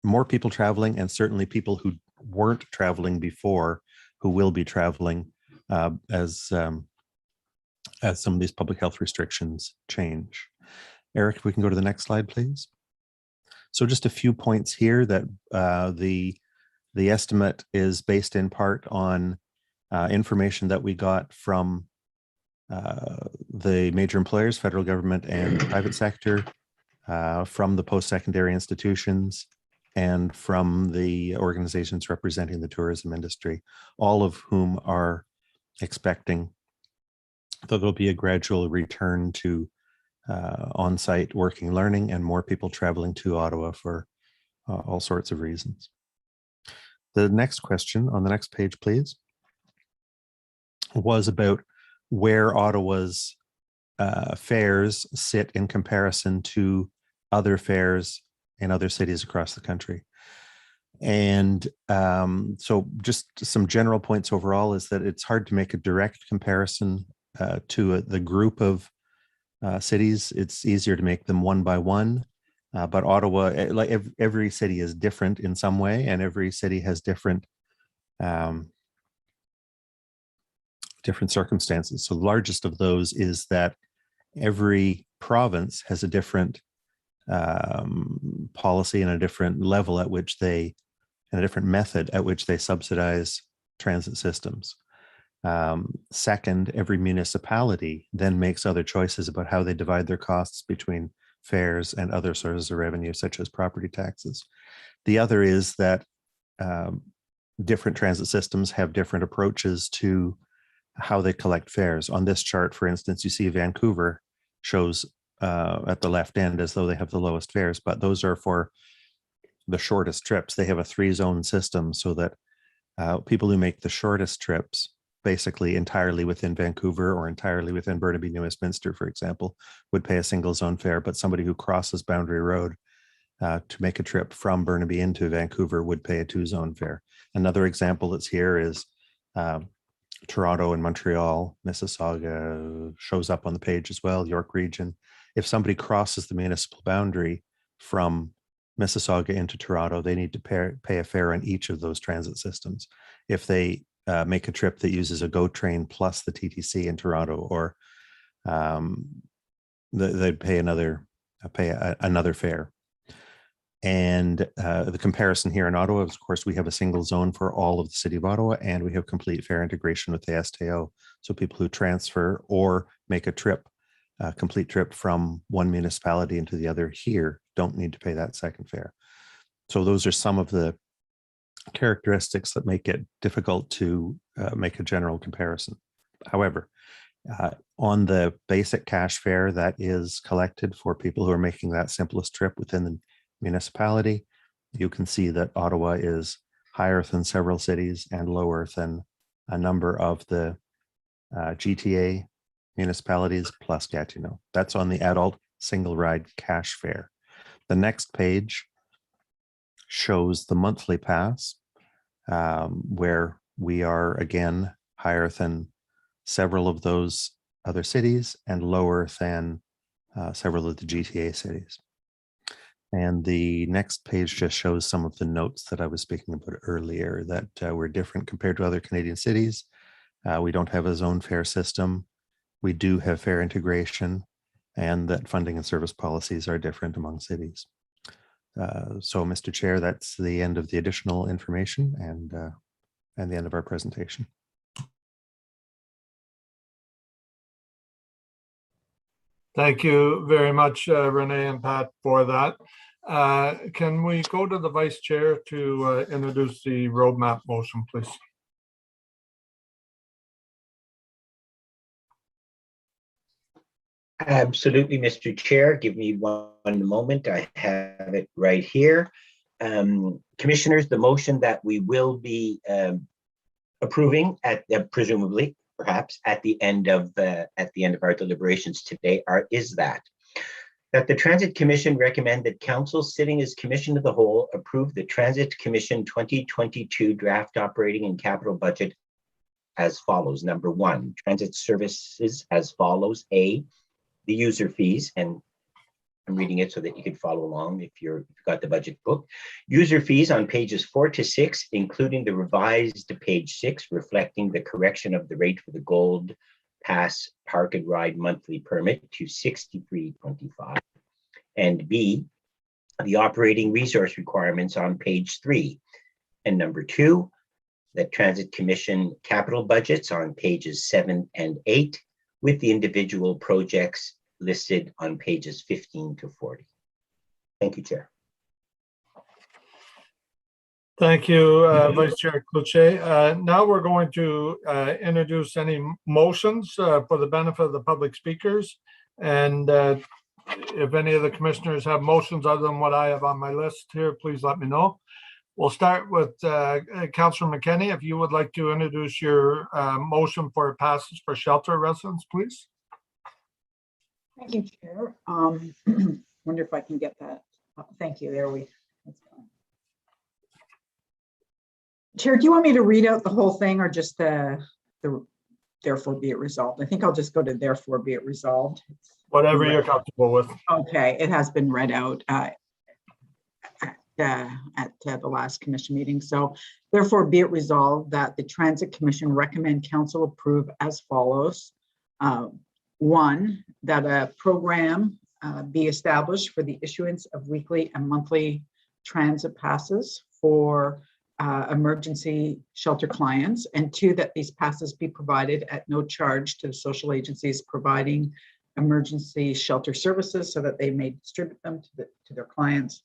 Speaker 5: more people traveling, and certainly people who weren't traveling before who will be traveling as some of these public health restrictions change. Eric, if we can go to the next slide, please. So just a few points here that the estimate is based in part on information that we got from the major employers, federal government and private sector, from the post-secondary institutions, and from the organizations representing the tourism industry, all of whom are expecting that there'll be a gradual return to on-site working learning and more people traveling to Ottawa for all sorts of reasons. The next question on the next page, please, was about where Ottawa's fares sit in comparison to other fares in other cities across the country. And so just some general points overall is that it's hard to make a direct comparison to the group of cities. It's easier to make them one by one, but Ottawa, like every city is different in some way, and every city has different circumstances. So the largest of those is that every province has a different policy and a different level at which and a different method at which they subsidize transit systems. Second, every municipality then makes other choices about how they divide their costs between fares and other sources of revenue, such as property taxes. The other is that different transit systems have different approaches to how they collect fares. On this chart, for instance, you see Vancouver shows at the left end as though they have the lowest fares, but those are for the shortest trips. They have a 3-zone system so that people who make the shortest trips, basically entirely within Vancouver or entirely within Burnaby New Westminster, for example, would pay a single zone fare, but somebody who crosses Boundary Road to make a trip from Burnaby into Vancouver would pay a 2-zone fare. Another example that's here is Toronto and Montreal, Mississauga shows up on the page as well, York Region. If somebody crosses the municipal boundary from Mississauga into Toronto, they need to pay a fare on each of those transit systems. If they make a trip that uses a GO train plus the TTC in Toronto, or they'd pay another fare. And the comparison here in Ottawa, of course, we have a single zone for all of the city of Ottawa, and we have complete fare integration with the STO. So people who transfer or make a trip, complete trip from one municipality into the other here don't need to pay that second fare. So those are some of the characteristics that make it difficult to make a general comparison. However, on the basic cash fare that is collected for people who are making that simplest trip within the municipality, you can see that Ottawa is higher than several cities and lower than a number of the GTA municipalities plus Gatineau. That's on the adult single ride cash fare. The next page shows the monthly pass, where we are again higher than several of those other cities and lower than several of the GTA cities. And the next page just shows some of the notes that I was speaking about earlier, that we're different compared to other Canadian cities. We don't have a zone fare system. We do have fare integration, and that funding and service policies are different among cities. So, Mr. Chair, that's the end of the additional information and the end of our presentation.
Speaker 2: Thank you very much, Renee and Pat, for that. Can we go to the Vice Chair to introduce the roadmap motion, please?
Speaker 1: Absolutely, Mr. Chair. Give me one moment. I have it right here. Commissioners, the motion that we will be approving at presumably, perhaps at the end of our deliberations today is that the Transit Commission recommend that Council, sitting as Commission of the Whole, approve the Transit Commission 2022 draft operating and capital budget as follows. Number one, transit services as follows. A, the user fees, and I'm reading it so that you can follow along if you've got the budget book. User fees on pages 4 to 6, including the revised page 6, reflecting the correction of the rate for the Gold Pass Park and Ride monthly permit to $63.25. And B, the operating resource requirements on page 3. And number 2, the Transit Commission capital budgets on pages 7 and 8, with the individual projects listed on pages 15 to 40. Thank you, Chair.
Speaker 2: Thank you, Vice Chair Cloutier. Now we're going to introduce any motions for the benefit of the public speakers. And if any of the commissioners have motions other than what I have on my list here, please let me know. We'll start with Councillor McKenney. If you would like to introduce your motion for passes for shelter residents, please.
Speaker 11: Thank you, Chair. Wonder if I can get that. Thank you. There we go. Chair, do you want me to read out the whole thing or just the therefore be it resolved? I think I'll just go to therefore be it resolved.
Speaker 2: Whatever you're comfortable with.
Speaker 11: Okay, it has been read out at the last commission meeting. So therefore be it resolved that the Transit Commission recommend council approve as follows. 1, that a program be established for the issuance of weekly and monthly transit passes for emergency shelter clients, and 2, that these passes be provided at no charge to the social agencies providing emergency shelter services so that they may distribute them to their clients.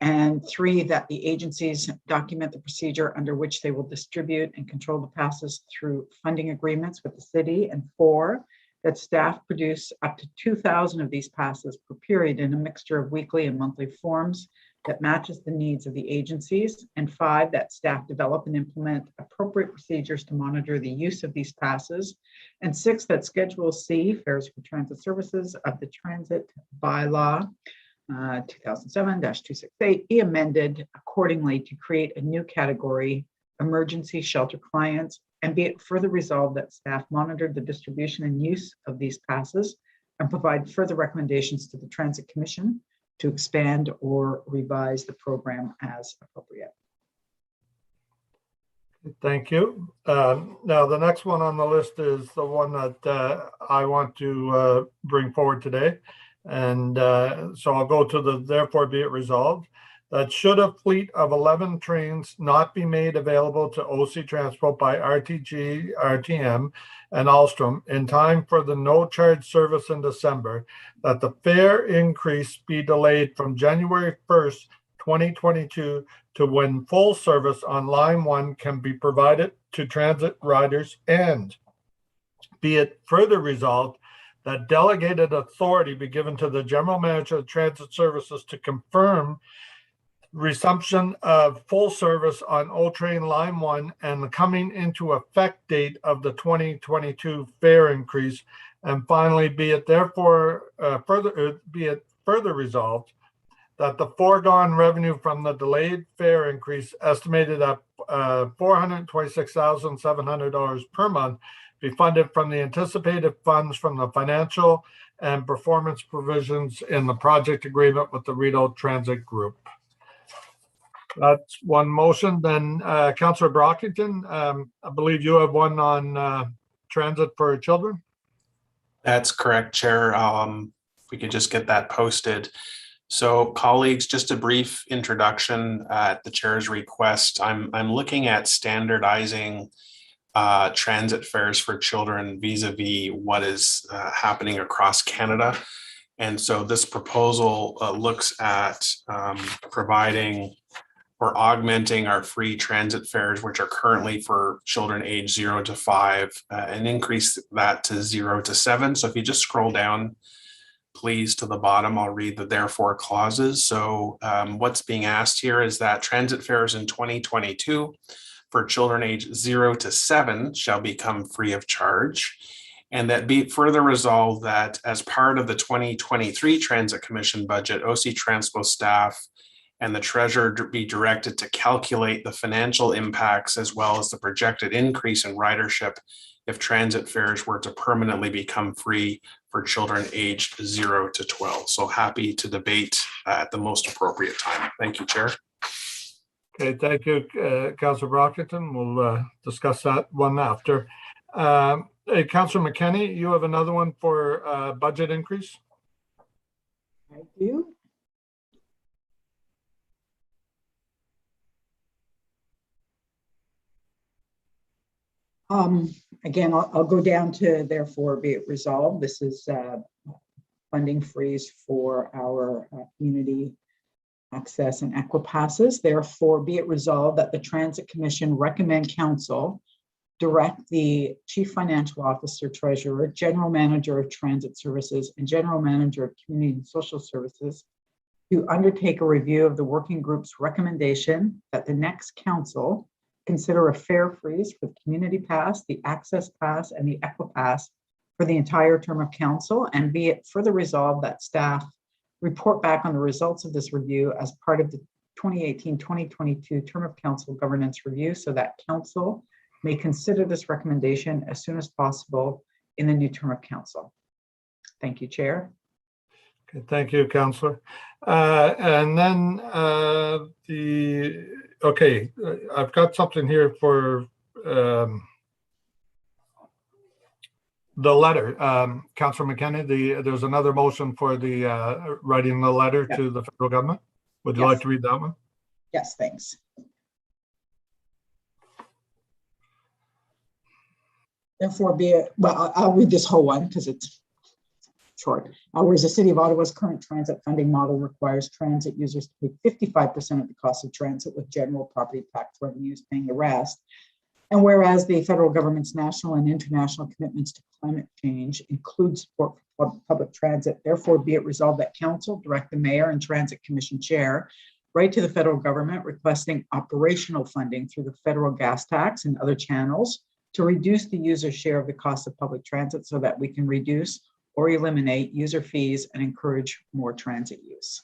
Speaker 11: And 3, that the agencies document the procedure under which they will distribute and control the passes through funding agreements with the city. And 4, that staff produce up to 2,000 of these passes per period in a mixture of weekly and monthly forms that matches the needs of the agencies. And 5, that staff develop and implement appropriate procedures to monitor the use of these passes. And 6, that Schedule C, Fares for Transit Services of the Transit Bylaw 2007-268 be amended accordingly to create a new category, emergency shelter clients, and be it further resolved that staff monitor the distribution and use of these passes and provide further recommendations to the Transit Commission to expand or revise the program as appropriate.
Speaker 2: Thank you. Now, the next one on the list is the one that I want to bring forward today. And so I'll go to the therefore be it resolved that should a fleet of 11 trains not be made available to OC Transport by RTG, RTM, and Alstom in time for the no charge service in December, that the fare increase be delayed from January 1st, 2022 to when full service on Line 1 can be provided to transit riders, and be it further resolved that delegated authority be given to the General Manager of Transit Services to confirm resumption of full service on O-Train Line 1 and the coming into effect date of the 2022 fare increase. And finally, be it therefore further resolved that the foregone revenue from the delayed fare increase estimated at $426,700 per month be funded from the anticipated funds from the financial and performance provisions in the project agreement with the Rideau Transit Group. That's one motion. Then Councillor Brockington, I believe you have one on transit for children.
Speaker 10: That's correct, Chair. If we could just get that posted. So colleagues, just a brief introduction at the chair's request. I'm looking at standardizing transit fares for children vis-a-vis what is happening across Canada. And so this proposal looks at providing or augmenting our free transit fares, which are currently for children age 0 to 5, and increase that to 0 to 7. So if you just scroll down, please, to the bottom, I'll read the therefore clauses. So what's being asked here is that transit fares in 2022 for children age 0 to 7 shall become free of charge, and that be further resolved that as part of the 2023 Transit Commission budget, OC Transpo staff and the treasurer be directed to calculate the financial impacts as well as the projected increase in ridership if transit fares were to permanently become free for children aged 0 to 12. So happy to debate at the most appropriate time. Thank you, Chair.
Speaker 2: Okay, thank you, Councillor Brockington. We'll discuss that one after. Hey, Councillor McKenney, you have another one for budget increase?
Speaker 11: I do. Again, I'll go down to therefore be it resolved. This is funding freeze for our community access and Equipasses. Therefore, be it resolved that the Transit Commission recommend council direct the Chief Financial Officer, Treasurer, General Manager of Transit Services, and General Manager of Community and Social Services to undertake a review of the working group's recommendation that the next council consider a fare freeze for the Community Pass, the Access Pass, and the Equipass for the entire term of council, and be it further resolved that staff report back on the results of this review as part of the 2018-2022 term of council governance review so that council may consider this recommendation as soon as possible in the new term of council. Thank you, Chair.
Speaker 2: Okay, thank you, Councillor. And then I've got something here for the letter. Councillor McKenney, there's another motion for the writing the letter to the federal government. Would you like to read that one?
Speaker 11: Yes, thanks. Therefore, be it, well, I'll read this whole one because it's short. Whereas the City of Ottawa's current transit funding model requires transit users to pay 55% of the cost of transit, with general property tax revenues paying the rest. And whereas the federal government's national and international commitments to climate change include support for public transit, therefore be it resolved that council direct the mayor and transit commission chair write to the federal government requesting operational funding through the federal gas tax and other channels to reduce the user share of the cost of public transit so that we can reduce or eliminate user fees and encourage more transit use.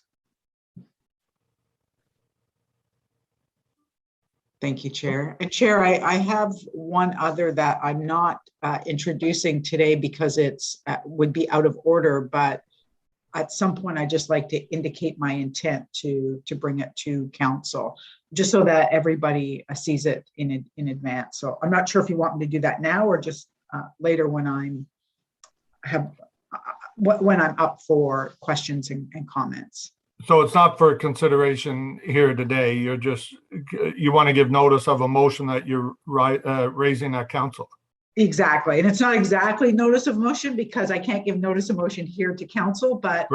Speaker 11: Thank you, Chair. And Chair, I have one other that I'm not introducing today because it's would be out of order, but at some point I'd just like to indicate my intent to bring it to council, just so that everybody sees it in advance. So I'm not sure if you want me to do that now or just later when I'm up for questions and comments.
Speaker 2: So it's not for consideration here today. You're just, you want to give notice of a motion that you're raising at council.
Speaker 11: Exactly. And it's not exactly notice of motion because I can't give notice of motion here to council, but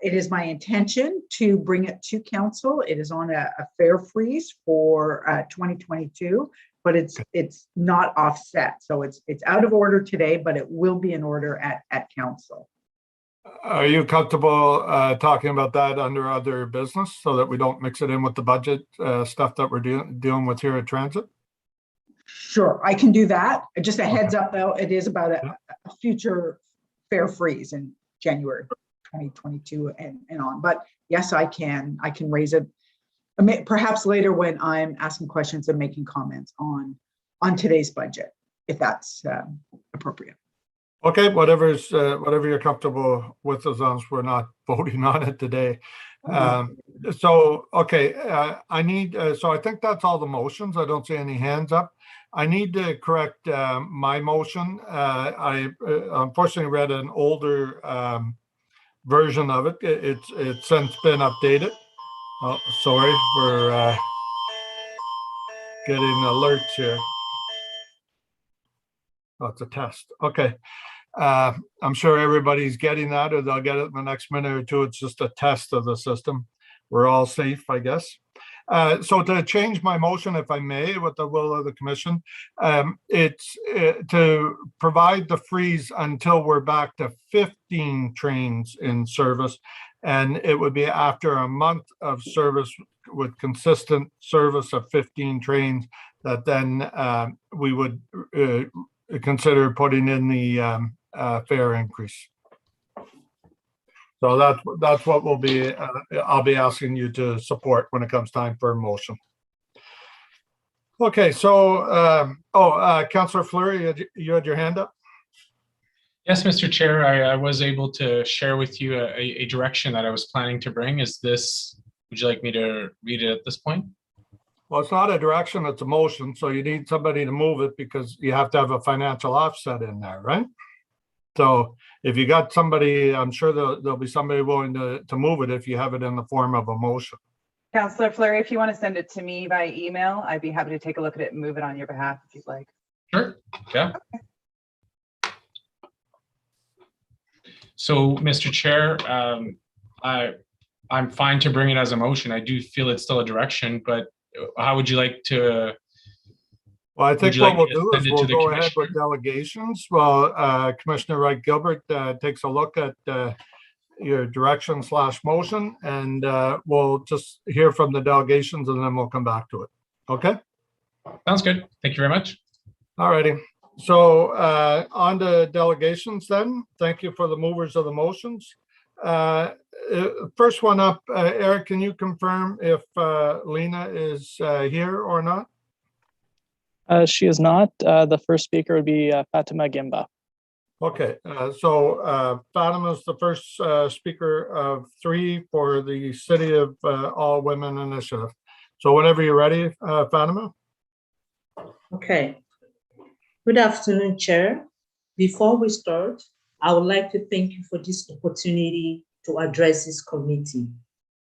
Speaker 11: it is my intention to bring it to council. It is on a fare freeze for 2022, but it's not offset. So it's out of order today, but it will be in order at council.
Speaker 2: Are you comfortable talking about that under other business so that we don't mix it in with the budget stuff that we're dealing with here at Transit?
Speaker 11: Sure, I can do that. Just a heads up though, it is about a future fare freeze in January 2022 and on. But yes, I can raise it perhaps later when I'm asking questions and making comments on today's budget, if that's appropriate.
Speaker 2: Okay, whatever you're comfortable with, as long as we're not voting on it today. So I need, so I think that's all the motions. I don't see any hands up. I need to correct my motion. I unfortunately read an older version of it. It's since been updated. Oh, sorry for getting alerts here. Oh, it's a test. Okay. I'm sure everybody's getting that, or they'll get it in the next minute or two. It's just a test of the system. We're all safe, I guess. So to change my motion, if I may, with the will of the commission, it's to provide the freeze until we're back to 15 trains in service. And it would be after a month of service with consistent service of 15 trains that then we would consider putting in the fare increase. So that's what we'll be, I'll be asking you to support when it comes time for a motion. Okay, so, Councillor Fleury, you had your hand up?
Speaker 20: Yes, Mr. Chair, I was able to share with you a direction that I was planning to bring. Would you like me to read it at this point?
Speaker 2: Well, it's not a direction, it's a motion, so you need somebody to move it because you have to have a financial offset in there, right? So if you got somebody, I'm sure there'll be somebody willing to move it if you have it in the form of a motion.
Speaker 6: Councillor Fleury, if you want to send it to me by email, I'd be happy to take a look at it and move it on your behalf if you'd like.
Speaker 20: Sure, yeah. Okay. So, Mr. Chair, I'm fine to bring it as a motion. I do feel it's still a direction, but how would you like to?
Speaker 2: Well, I think what we'll do is we'll go ahead with delegations. Well, Commissioner Wright Gilbert takes a look at your direction / motion, and we'll just hear from the delegations and then we'll come back to it. Okay?
Speaker 20: Sounds good. Thank you very much.
Speaker 2: All righty. So on to delegations then. Thank you for the movers of the motions. First one up, Eric, can you confirm if Lena is here or not?
Speaker 7: She is not. The first speaker would be Fatima Gimba.
Speaker 2: Okay, so Fatima is the first speaker of 3 for the City of All Women Initiative. So whenever you're ready, Fatima.
Speaker 12: Okay. Good afternoon, Chair. Before we start, I would like to thank you for this opportunity to address this committee.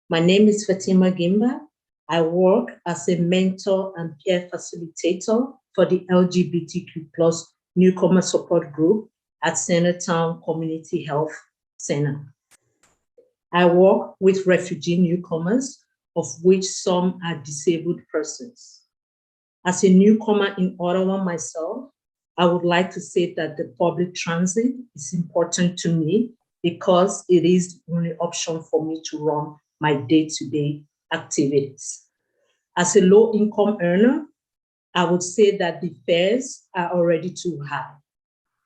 Speaker 12: My name is Fatima Gimba. I work as a mentor and peer facilitator for the LGBTQ+ newcomer support group at Centertown Community Health Center. I work with refugee newcomers, of which some are disabled persons. As a newcomer in Ottawa myself, I would like to say that the public transit is important to me because it is the only option for me to run my day-to-day activities. As a low-income earner, I would say that the fares are already too high.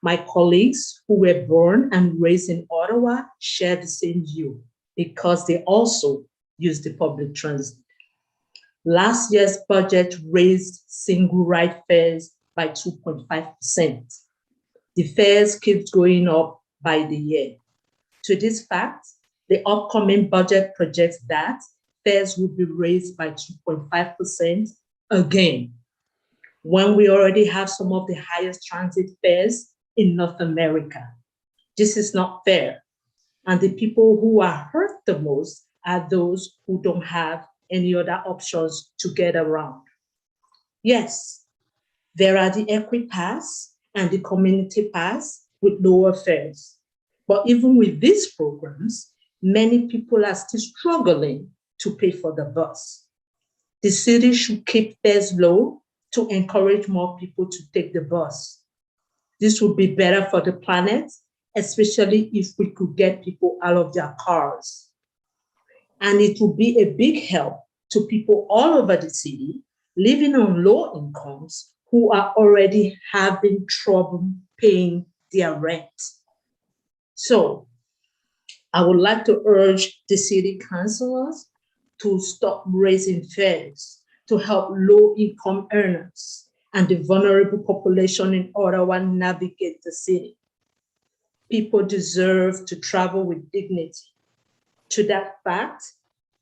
Speaker 12: My colleagues who were born and raised in Ottawa share the same view because they also use the public transit. Last year's budget raised single ride fares by 2.5%. The fares keep going up by the year. To this fact, the upcoming budget projects that fares will be raised by 2.5% again, when we already have some of the highest transit fares in North America. This is not fair. And the people who are hurt the most are those who don't have any other options to get around. Yes, there are the Equi Pass and the Community Pass with lower fares. But even with these programs, many people are still struggling to pay for the bus. The city should keep fares low to encourage more people to take the bus. This would be better for the planet, especially if we could get people out of their cars. And it would be a big help to people all over the city living on low incomes who are already having trouble paying their rent. So I would like to urge the city councilors to stop raising fares to help low-income earners and the vulnerable population in Ottawa navigate the city. People deserve to travel with dignity. To that fact,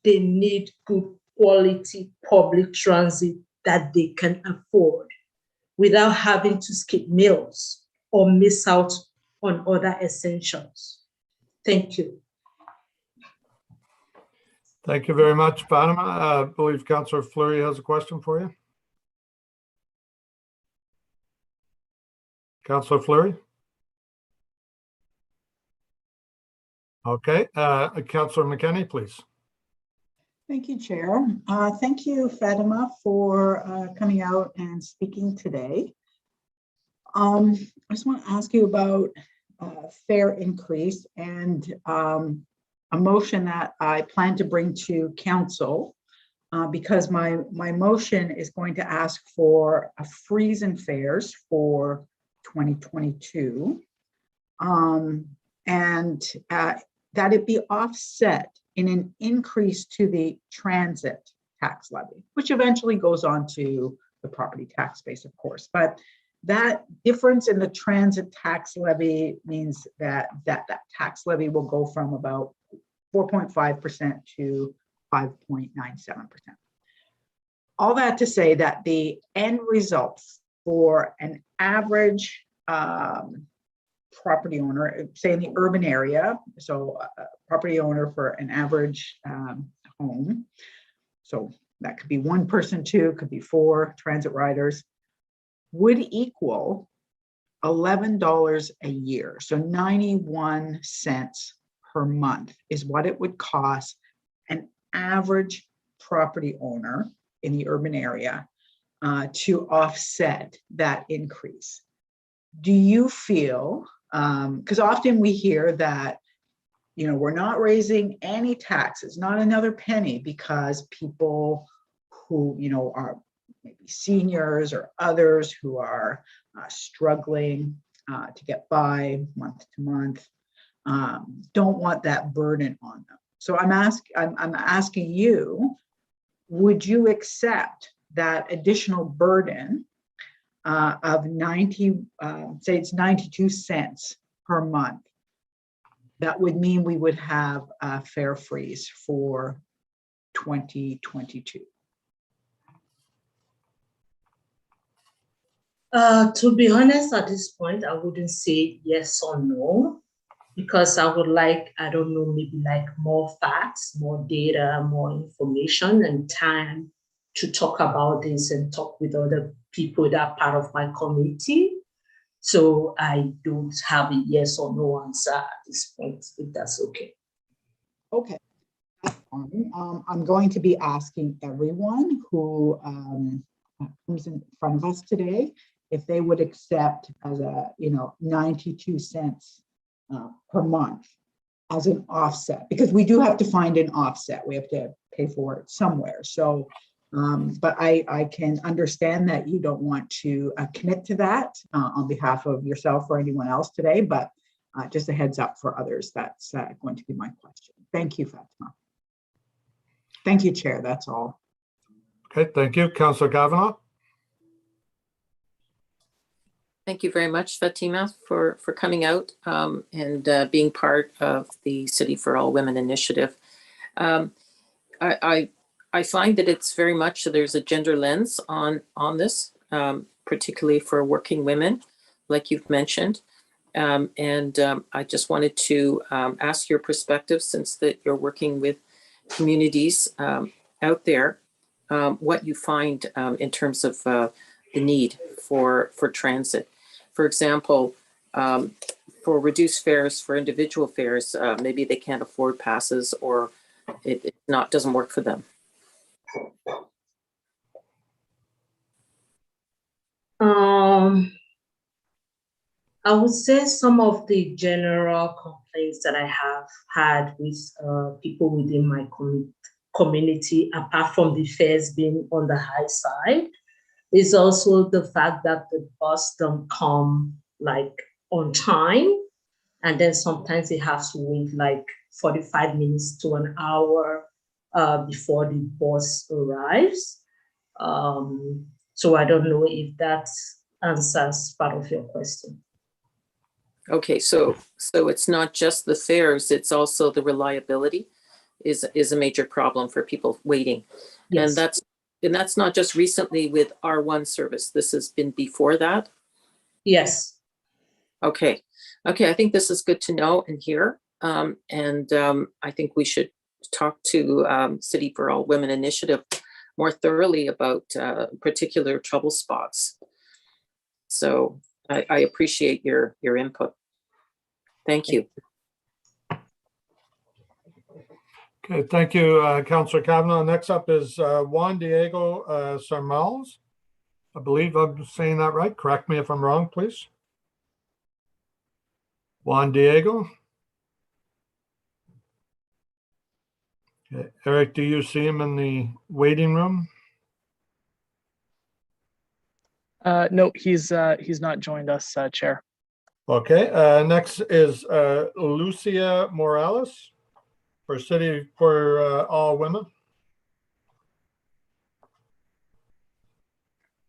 Speaker 12: they need good quality public transit that they can afford without having to skip meals or miss out on other essentials. Thank you.
Speaker 2: Thank you very much, Fatima. I believe Councillor Fleury has a question for you. Councillor Fleury? Okay, Councillor McKenney, please.
Speaker 13: Thank you, Chair. Thank you, Fatima, for coming out and speaking today. I just want to ask you about fare increase and a motion that I plan to bring to council because my motion is going to ask for a freeze in fares for 2022. that it be offset in an increase to the transit tax levy, which eventually goes on to the property tax base, of course. But that difference in the transit tax levy means that tax levy will go from about 4.5% to 5.97%. All that to say that the end results for an average property owner, say in the urban area, so a property owner for an average home, so that could be one person, two, could be 4 transit riders, would equal $11 a year. So 91 cents per month is what it would cost an average property owner in the urban area to offset that increase. Do you feel, because often we hear that, you know, we're not raising any taxes, not another penny, because people who, you know, are maybe seniors or others who are struggling to get by month to month, don't want that burden on them. So I'm asking you, would you accept that additional burden of 90, say it's 92 cents per month? That would mean we would have a fare freeze for 2022.
Speaker 12: To be honest, at this point, I wouldn't say yes or no, because I would like, I don't know, maybe like more facts, more data, more information and time to talk about this and talk with other people that are part of my committee. So I don't have a yes or no answer at this point, if that's okay.
Speaker 13: Okay. I'm going to be asking everyone who comes in front of us today if they would accept as a, 92 cents per month as an offset, because we do have to find an offset. We have to pay for it somewhere. So, but I can understand that you don't want to commit to that on behalf of yourself or anyone else today, but just a heads up for others, that's going to be my question. Thank you, Fatima. Thank you, Chair, that's all.
Speaker 2: Okay, thank you. Councillor Kavanaugh.
Speaker 14: Thank you very much, Fatima, for coming out and being part of the City for All Women initiative. I find that it's very much, there's a gender lens on this, particularly for working women, like you've mentioned. I just wanted to ask your perspective, since that you're working with communities out there, what you find in terms of the need for transit. For example, for reduced fares for individual fares, maybe they can't afford passes, or it doesn't work for them.
Speaker 12: I would say some of the general complaints that I have had with people within my community, apart from the fares being on the high side, is also the fact that the bus don't come like on time, and then sometimes they have to wait like 45 minutes to an hour before the bus arrives. So I don't know if that answers part of your question.
Speaker 14: Okay, so it's not just the fares, it's also the reliability is a major problem for people waiting. Yes. And that's not just recently with R1 service. This has been before that?
Speaker 12: Yes.
Speaker 14: Okay, I think this is good to know and hear. I think we should talk to City for All Women initiative more thoroughly about particular trouble spots. So I appreciate your input. Thank you.
Speaker 2: Okay, thank you, Councillor Kavanaugh. Next up is Juan Diego Sarmales. I believe I'm saying that right. Correct me if I'm wrong, please. Juan Diego. Okay. Eric, do you see him in the waiting room?
Speaker 7: No, he's not joined us, Chair.
Speaker 2: Okay, next is Lucia Morales for City for All Women.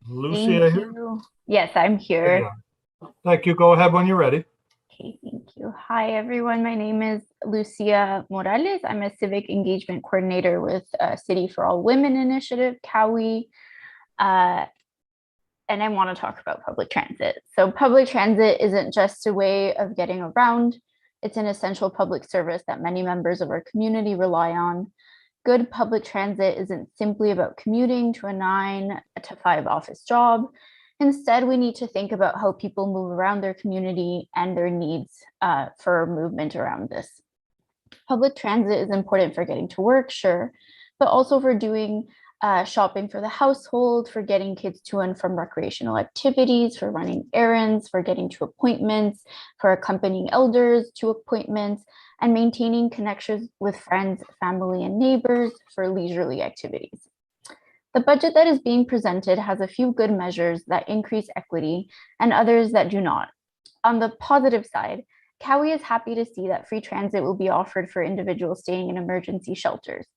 Speaker 2: Lucia
Speaker 4: Thank
Speaker 2: here?
Speaker 4: you. Yes, I'm here.
Speaker 2: Thank you. Go ahead when you're ready.
Speaker 4: Okay, thank you. Hi, everyone. My name is Lucia Morales. I'm a civic engagement coordinator with City for All Women initiative, COWI. And I want to talk about public transit. So public transit isn't just a way of getting around. It's an essential public service that many members of our community rely on. Good public transit isn't simply about commuting to a 9 to 5 office job. Instead, we need to think about how people move around their community and their needs for movement around this. Public transit is important for getting to work, sure, but also for doing shopping for the household, for getting kids to and from recreational activities, for running errands, for getting to appointments, for accompanying elders to appointments, and maintaining connections with friends, family, and neighbors for leisurely activities. The budget that is being presented has a few good measures that increase equity and others that do not. On the positive side, COWI is happy to see that free transit will be offered for individuals staying in emergency shelters.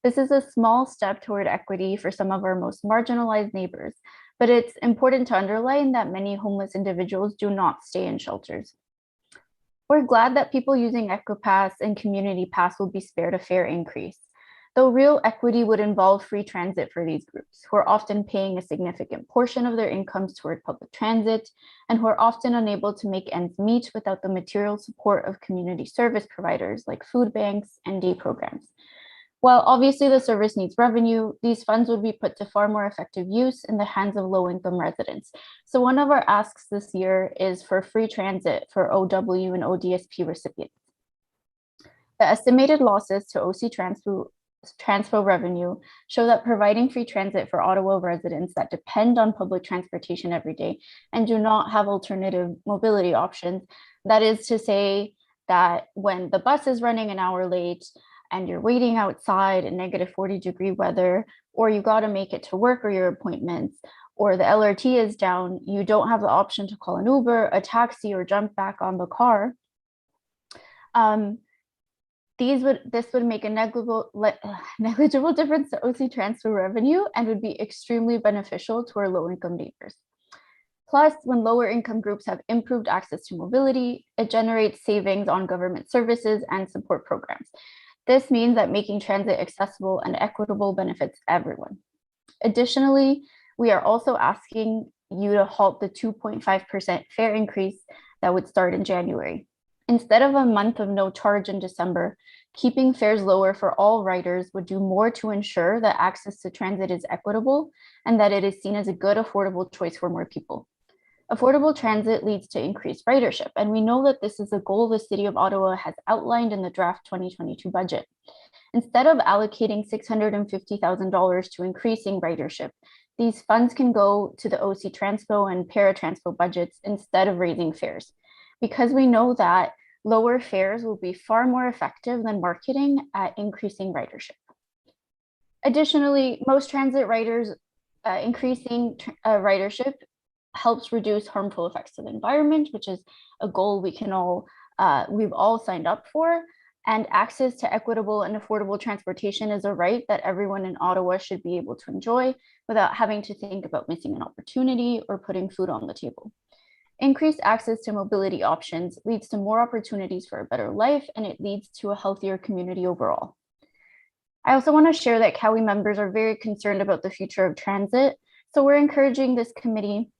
Speaker 4: This is a small step toward equity for some of our most marginalized neighbors, but it's important to underline that many homeless individuals do not stay in shelters. We're glad that people using EcoPass and Community Pass will be spared a fare increase, though real equity would involve free transit for these groups, who are often paying a significant portion of their incomes toward public transit and who are often unable to make ends meet without the material support of community service providers like food banks and day programs. While obviously the service needs revenue, these funds would be put to far more effective use in the hands of low-income residents. So one of our asks this year is for free transit for OW and ODSP recipients. The estimated losses to OC transfer revenue show that providing free transit for Ottawa residents that depend on public transportation every day and do not have alternative mobility options, that is to say that when the bus is running an hour late, and you're waiting outside in negative 40-degree weather, or you got to make it to work or your appointments, or the LRT is down, you don't have the option to call an Uber, a taxi, or jump back on the car. This would make a negligible difference to OC transfer revenue and would be extremely beneficial to our low-income neighbors. Plus, when lower income groups have improved access to mobility, it generates savings on government services and support programs. This means that making transit accessible and equitable benefits everyone. Additionally, we are also asking you to halt the 2.5% fare increase that would start in January. Instead of a month of no charge in December, keeping fares lower for all riders would do more to ensure that access to transit is equitable and that it is seen as a good, affordable choice for more people. Affordable transit leads to increased ridership, and we know that this is a goal the City of Ottawa has outlined in the draft 2022 budget. Instead of allocating $650,000 to increasing ridership, these funds can go to the OC Transpo and Paratranspo budgets instead of raising fares, because we know that lower fares will be far more effective than marketing at increasing ridership. Additionally, most transit riders increasing ridership helps reduce harmful effects to the environment, which is a goal we've all signed up for. And access to equitable and affordable transportation is a right that everyone in Ottawa should be able to enjoy without having to think about missing an opportunity or putting food on the table. Increased access to mobility options leads to more opportunities for a better life, and it leads to a healthier community overall. I also want to share that COWI members are very concerned about the future of transit, so we're encouraging this committee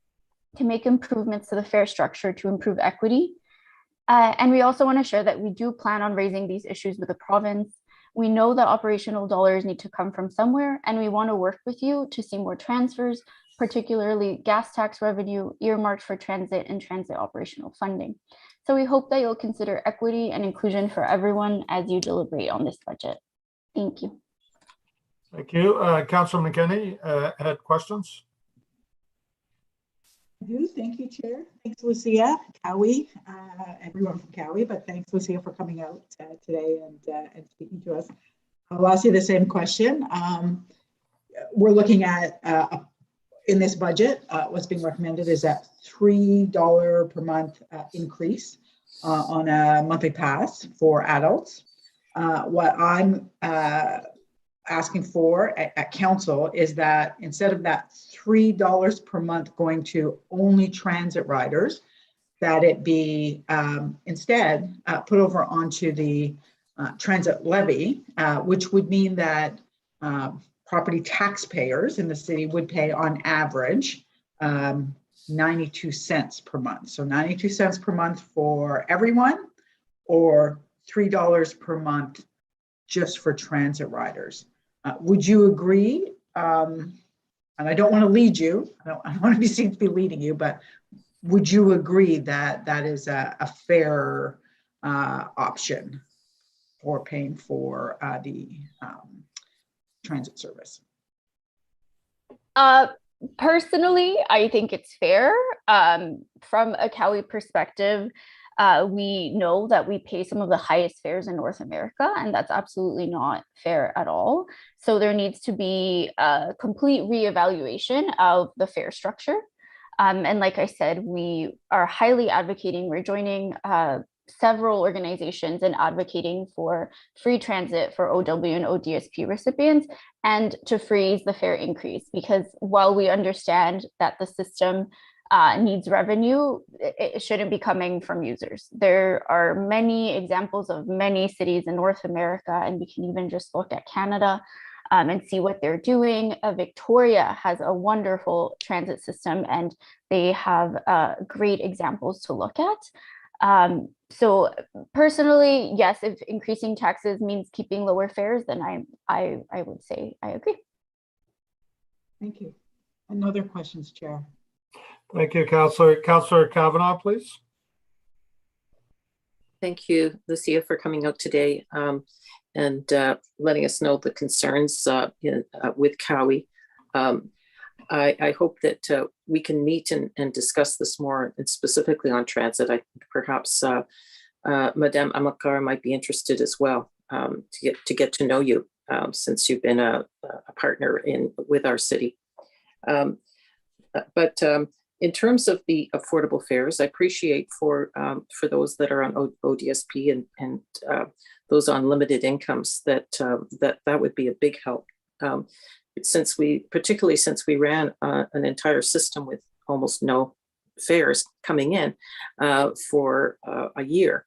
Speaker 4: to make improvements to the fare structure to improve equity. And we also want to share that we do plan on raising these issues with the province. We know that operational dollars need to come from somewhere, and we want to work with you to see more transfers, particularly gas tax revenue earmarked for transit and transit operational funding. So we hope that you'll consider equity and inclusion for everyone as you deliberate on this budget. Thank you.
Speaker 2: Thank you. Councilor McKinney had questions?
Speaker 13: I do. Thank you, Chair. Thanks, Lucia, COWI, everyone from COWI, but thanks, Lucia, for coming out today and speaking to us. I'll ask you the same question. We're looking at in this budget, what's being recommended is that $3 per month increase on a monthly pass for adults. What I'm asking for at council is that instead of that $3 per month going to only transit riders, that it be instead put over onto the transit levy, which would mean that property taxpayers in the city would pay on average 92 cents per month. So 92 cents per month for everyone, or $3 per month just for transit riders. Would you agree? And I don't want to lead you. I don't want to be seen to be leading you, but would you agree that that is a fair option for paying for the transit service?
Speaker 4: Personally, I think it's fair. From a Cowie perspective, we know that we pay some of the highest fares in North America, and that's absolutely not fair at all. So there needs to be a complete reevaluation of the fare structure. And like I said, we are highly advocating, we're joining several organizations in advocating for free transit for OW and ODSP recipients, and to freeze the fare increase, because while we understand that the system needs revenue, it shouldn't be coming from users. There are many examples of many cities in North America, and we can even just look at Canada and see what they're doing. Victoria has a wonderful transit system, and they have great examples to look at. So personally, yes, if increasing taxes means keeping lower fares, then I would say I agree.
Speaker 13: Thank you. Another questions, Chair.
Speaker 2: Thank you, Councillor. Councillor Kavanagh, please.
Speaker 14: Thank you, Lucia, for coming out today and letting us know the concerns with Cowie. I hope that we can meet and discuss this more, and specifically on transit. Perhaps Madame Amakar might be interested as well, to get to know you, since you've been a partner with our city. But in terms of the affordable fares, I appreciate for those that are on ODSP and those on limited incomes, that would be a big help. Particularly since we ran an entire system with almost no fares coming in for a year.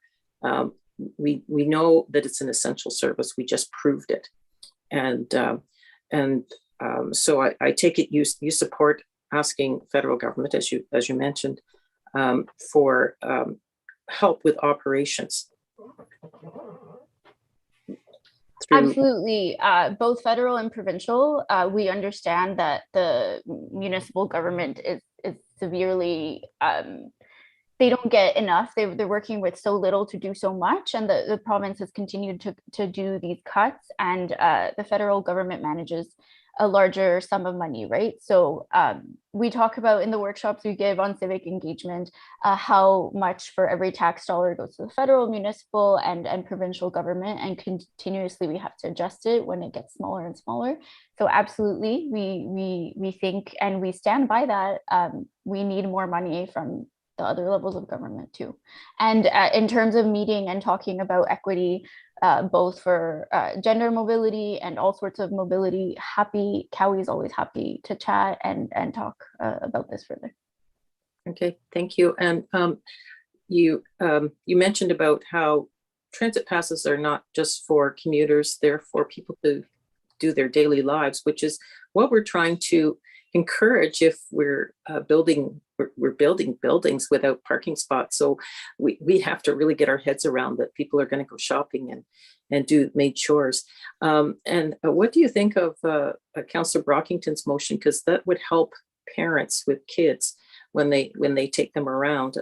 Speaker 14: We know that it's an essential service. We just proved it, and so I take it you support asking federal government, as you mentioned, for help with operations.
Speaker 4: Absolutely. Both federal and provincial, we understand that the municipal government is severely, they don't get enough. They're working with so little to do so much, and the province has continued to do these cuts, and the federal government manages a larger sum of money, right? So we talk about in the workshops we give on civic engagement, how much for every tax dollar goes to the federal, municipal, and provincial government, and continuously we have to adjust it when it gets smaller and smaller. So absolutely, we think, and we stand by that, we need more money from the other levels of government too. And in terms of meeting and talking about equity, both for gender mobility and all sorts of mobility, Cowie is always happy to chat and talk about this further.
Speaker 14: Okay, thank you. And you mentioned about how transit passes are not just for commuters, they're for people to do their daily lives, which is what we're trying to encourage if we're building buildings without parking spots. So we have to really get our heads around that people are going to go shopping and do made chores. And what do you think of Councillor Brockington's motion? Because that would help parents with kids when they take them around,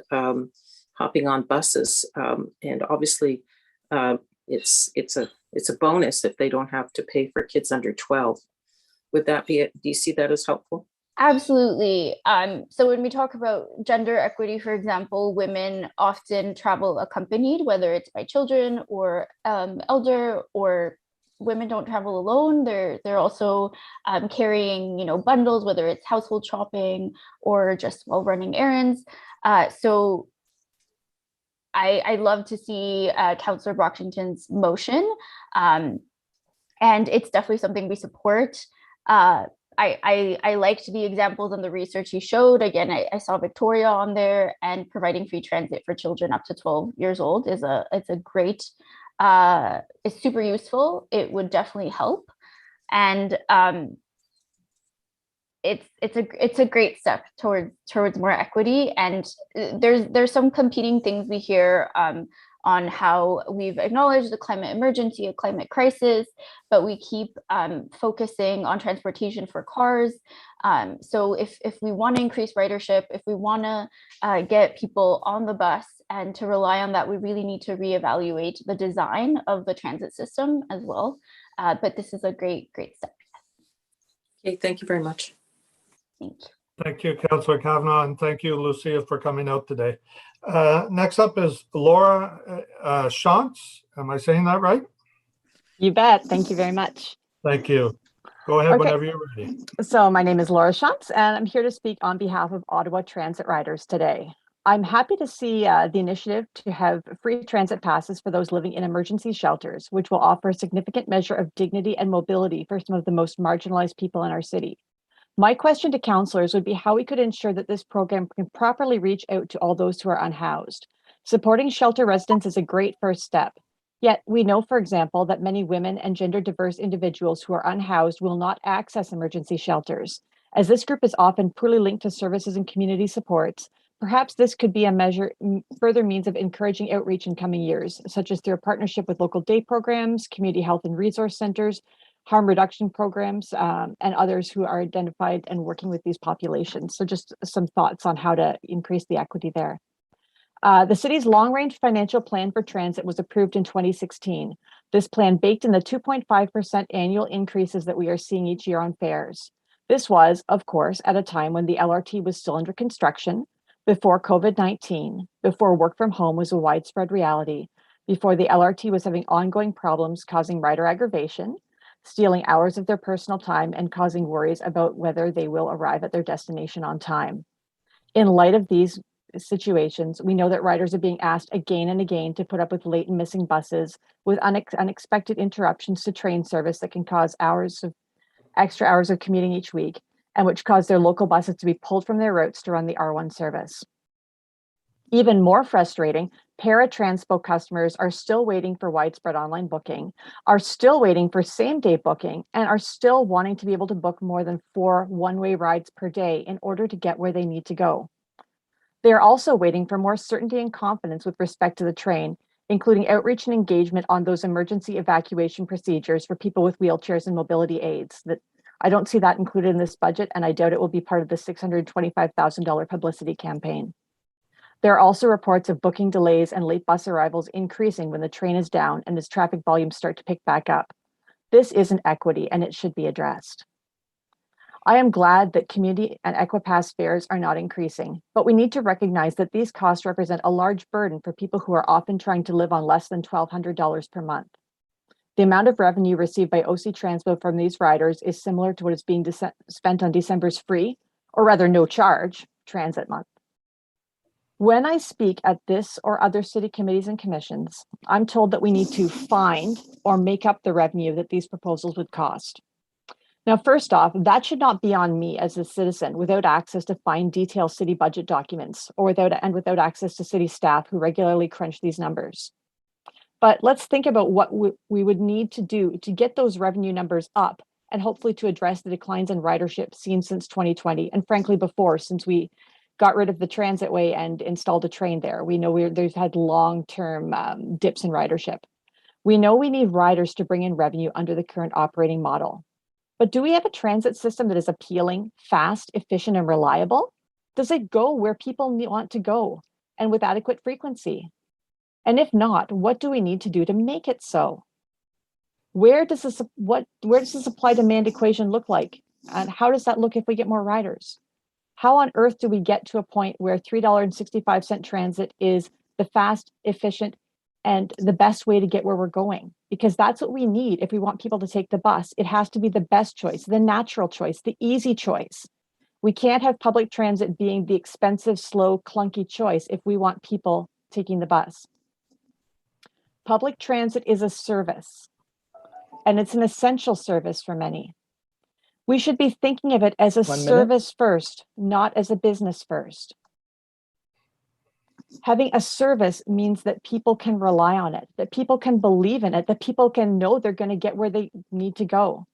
Speaker 14: hopping on buses. And obviously it's a bonus if they don't have to pay for kids under 12. Would that be it? Do you see that as helpful?
Speaker 4: Absolutely. So when we talk about gender equity, for example, women often travel accompanied, whether it's by children or elder or women don't travel alone. They're also carrying, bundles, whether it's household shopping or just while running errands. So I love to see Councillor Brockington's motion, and it's definitely something we support. I liked the examples and the research he showed. Again, I saw Victoria on there, and providing free transit for children up to 12 years old it's a great, it's super useful. It would definitely help, and it's a great step towards more equity. And there's some competing things we hear on how we've acknowledged the climate emergency, a climate crisis, but we keep focusing on transportation for cars. So if we want to increase ridership, if we want to get people on the bus and to rely on that, we really need to reevaluate the design of the transit system as well. But this is a great step.
Speaker 14: Okay, thank you very much.
Speaker 4: Thank you.
Speaker 2: Thank you, Councillor Kavanagh, and thank you, Lucia, for coming out today. Next up is Laura Shantz. Am I saying that right?
Speaker 16: You bet. Thank you very much.
Speaker 2: Thank you. Go ahead whenever you're ready.
Speaker 16: So my name is Laura Shantz, and I'm here to speak on behalf of Ottawa Transit Riders today. I'm happy to see the initiative to have free transit passes for those living in emergency shelters, which will offer a significant measure of dignity and mobility for some of the most marginalized people in our city. My question to councillors would be how we could ensure that this program can properly reach out to all those who are unhoused. Supporting shelter residents is a great first step. Yet we know, for example, that many women and gender diverse individuals who are unhoused will not access emergency shelters. As this group is often poorly linked to services and community supports, perhaps this could be a further means of encouraging outreach in coming years, such as through a partnership with local day programs, community health and resource centers, harm reduction programs, and others who are identified and working with these populations. So just some thoughts on how to increase the equity there. The city's long-range financial plan for transit was approved in 2016. This plan baked in the 2.5% annual increases that we are seeing each year on fares. This was, of course, at a time when the LRT was still under construction, before COVID-19, before work from home was a widespread reality, before the LRT was having ongoing problems causing rider aggravation, stealing hours of their personal time, and causing worries about whether they will arrive at their destination on time. In light of these situations, we know that riders are being asked again and again to put up with late and missing buses, with unexpected interruptions to train service that can cause extra hours of commuting each week, and which cause their local buses to be pulled from their routes to run the R1 service. Even more frustrating, paratranspo customers are still waiting for widespread online booking, are still waiting for same-day booking, and are still wanting to be able to book more than 4 one-way rides per day in order to get where they need to go. They are also waiting for more certainty and confidence with respect to the train, including outreach and engagement on those emergency evacuation procedures for people with wheelchairs and mobility aids. That I don't see that included in this budget, and I doubt it will be part of the $625,000 publicity campaign. There are also reports of booking delays and late bus arrivals increasing when the train is down and as traffic volumes start to pick back up. This isn't equity, and it should be addressed. I am glad that community and Equipass fares are not increasing, but we need to recognize that these costs represent a large burden for people who are often trying to live on less than $1,200 per month. The amount of revenue received by OC Transpo from these riders is similar to what is being spent on December's free, or rather no charge, transit month. When I speak at this or other city committees and commissions, I'm told that we need to find or make up the revenue that these proposals would cost. Now, first off, that should not be on me as a citizen without access to fine detailed city budget documents or without access to city staff who regularly crunch these numbers. But let's think about what we would need to do to get those revenue numbers up and hopefully to address the declines in ridership seen since 2020 and frankly before, since we got rid of the transitway and installed a train there. We know they've had long-term dips in ridership. We know we need riders to bring in revenue under the current operating model. But do we have a transit system that is appealing, fast, efficient, and reliable? Does it go where people want to go and with adequate frequency? And if not, what do we need to do to make it so? Where does the supply-demand equation look like? And how does that look if we get more riders? How on earth do we get to a point where $3.65 transit is the fast, efficient, and the best way to get where we're going, because that's what we need. If we want people to take the bus, it has to be the best choice, the natural choice, the easy choice. We can't have public transit being the expensive, slow, clunky choice if we want people taking the bus. Public transit is a service, and it's an essential service for many. We should be thinking of it as a service first, not as a business first. Having a service means that people can rely on it, that people can believe in it, that people can know they're going to get where they need to go.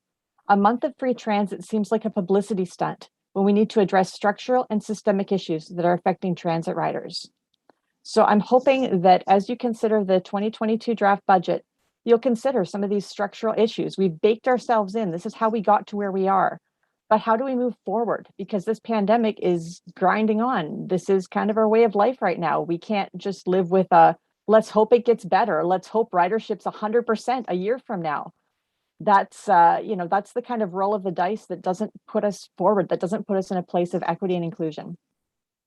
Speaker 16: A month of free transit seems like a publicity stunt when we need to address structural and systemic issues that are affecting transit riders. So I'm hoping that as you consider the 2022 draft budget, you'll consider some of these structural issues. We've baked ourselves in. This is how we got to where we are. But how do we move forward? Because this pandemic is grinding on. This is kind of our way of life right now. We can't just live with let's hope it gets better. Let's hope ridership's 100% a year from now. That's that's the kind of roll of the dice that doesn't put us forward, that doesn't put us in a place of equity and inclusion.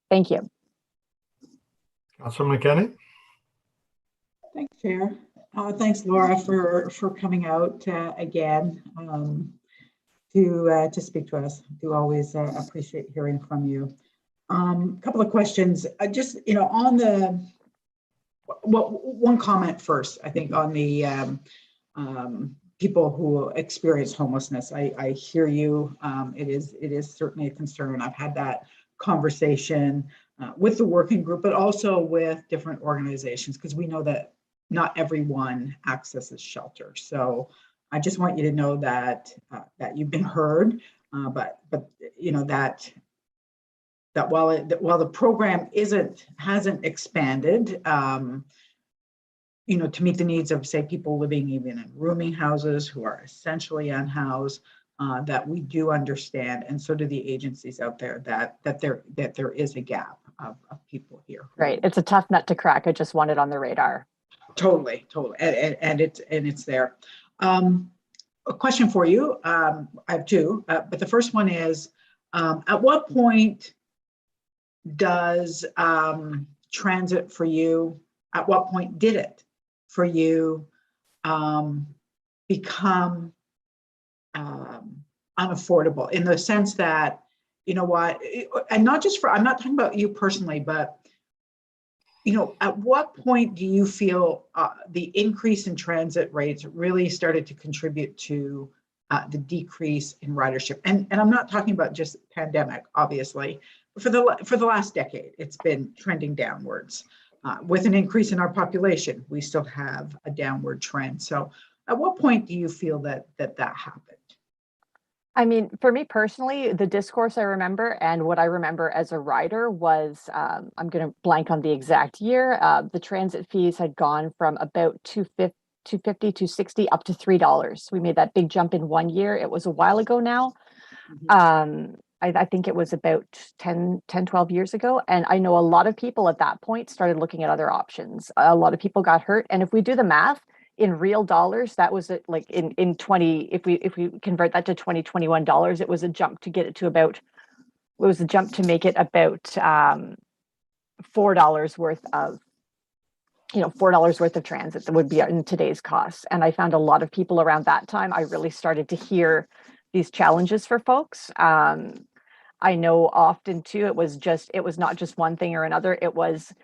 Speaker 16: Thank you.
Speaker 2: Councilor McKinney.
Speaker 13: Thanks, Chair. Thanks, Laura, for coming out again to speak to us. I do always appreciate hearing from you. A couple of questions. Just on the one comment first. I think on the people who experience homelessness. I hear you. It is certainly a concern. I've had that conversation with the working group, but also with different organizations, because we know that not everyone accesses shelter. So I just want you to know that that you've been heard, but that while the program hasn't expanded, to meet the needs of, say, people living even in rooming houses who are essentially unhoused, that we do understand, and so do the agencies out there, that there is a gap of people here.
Speaker 16: Right, it's a tough nut to crack. I just want it on the radar.
Speaker 13: Totally, and it's there. A question for you. I have two, but the first one is, at what point does transit for you? At what point did it for you become unaffordable, in the sense that, and not just I'm not talking about you personally, but at what point do you feel the increase in transit rates really started to contribute to the decrease in ridership? And I'm not talking about just pandemic, obviously, but for the last decade, it's been trending downwards. With an increase in our population, we still have a downward trend. So at what point do you feel that happened?
Speaker 16: I mean, for me personally, the discourse I remember, and what I remember as a rider, was, I'm going to blank on the exact year, the transit fees had gone from about $2.50, $2.60 up to $3. We made that big jump in 1 year. It was a while ago now. I think it was about 10, 12 years ago. And I know a lot of people at that point started looking at other options. A lot of people got hurt. And if we do the math in real dollars, that was like in 20, if we convert that to 2021 dollars, it was a jump to get it to about, it was a jump to make it about $4 worth of, $4 worth of transit that would be in today's costs. And I found a lot of people around that time, I really started to hear these challenges for folks. I know often too, it was not just one thing or another. It was,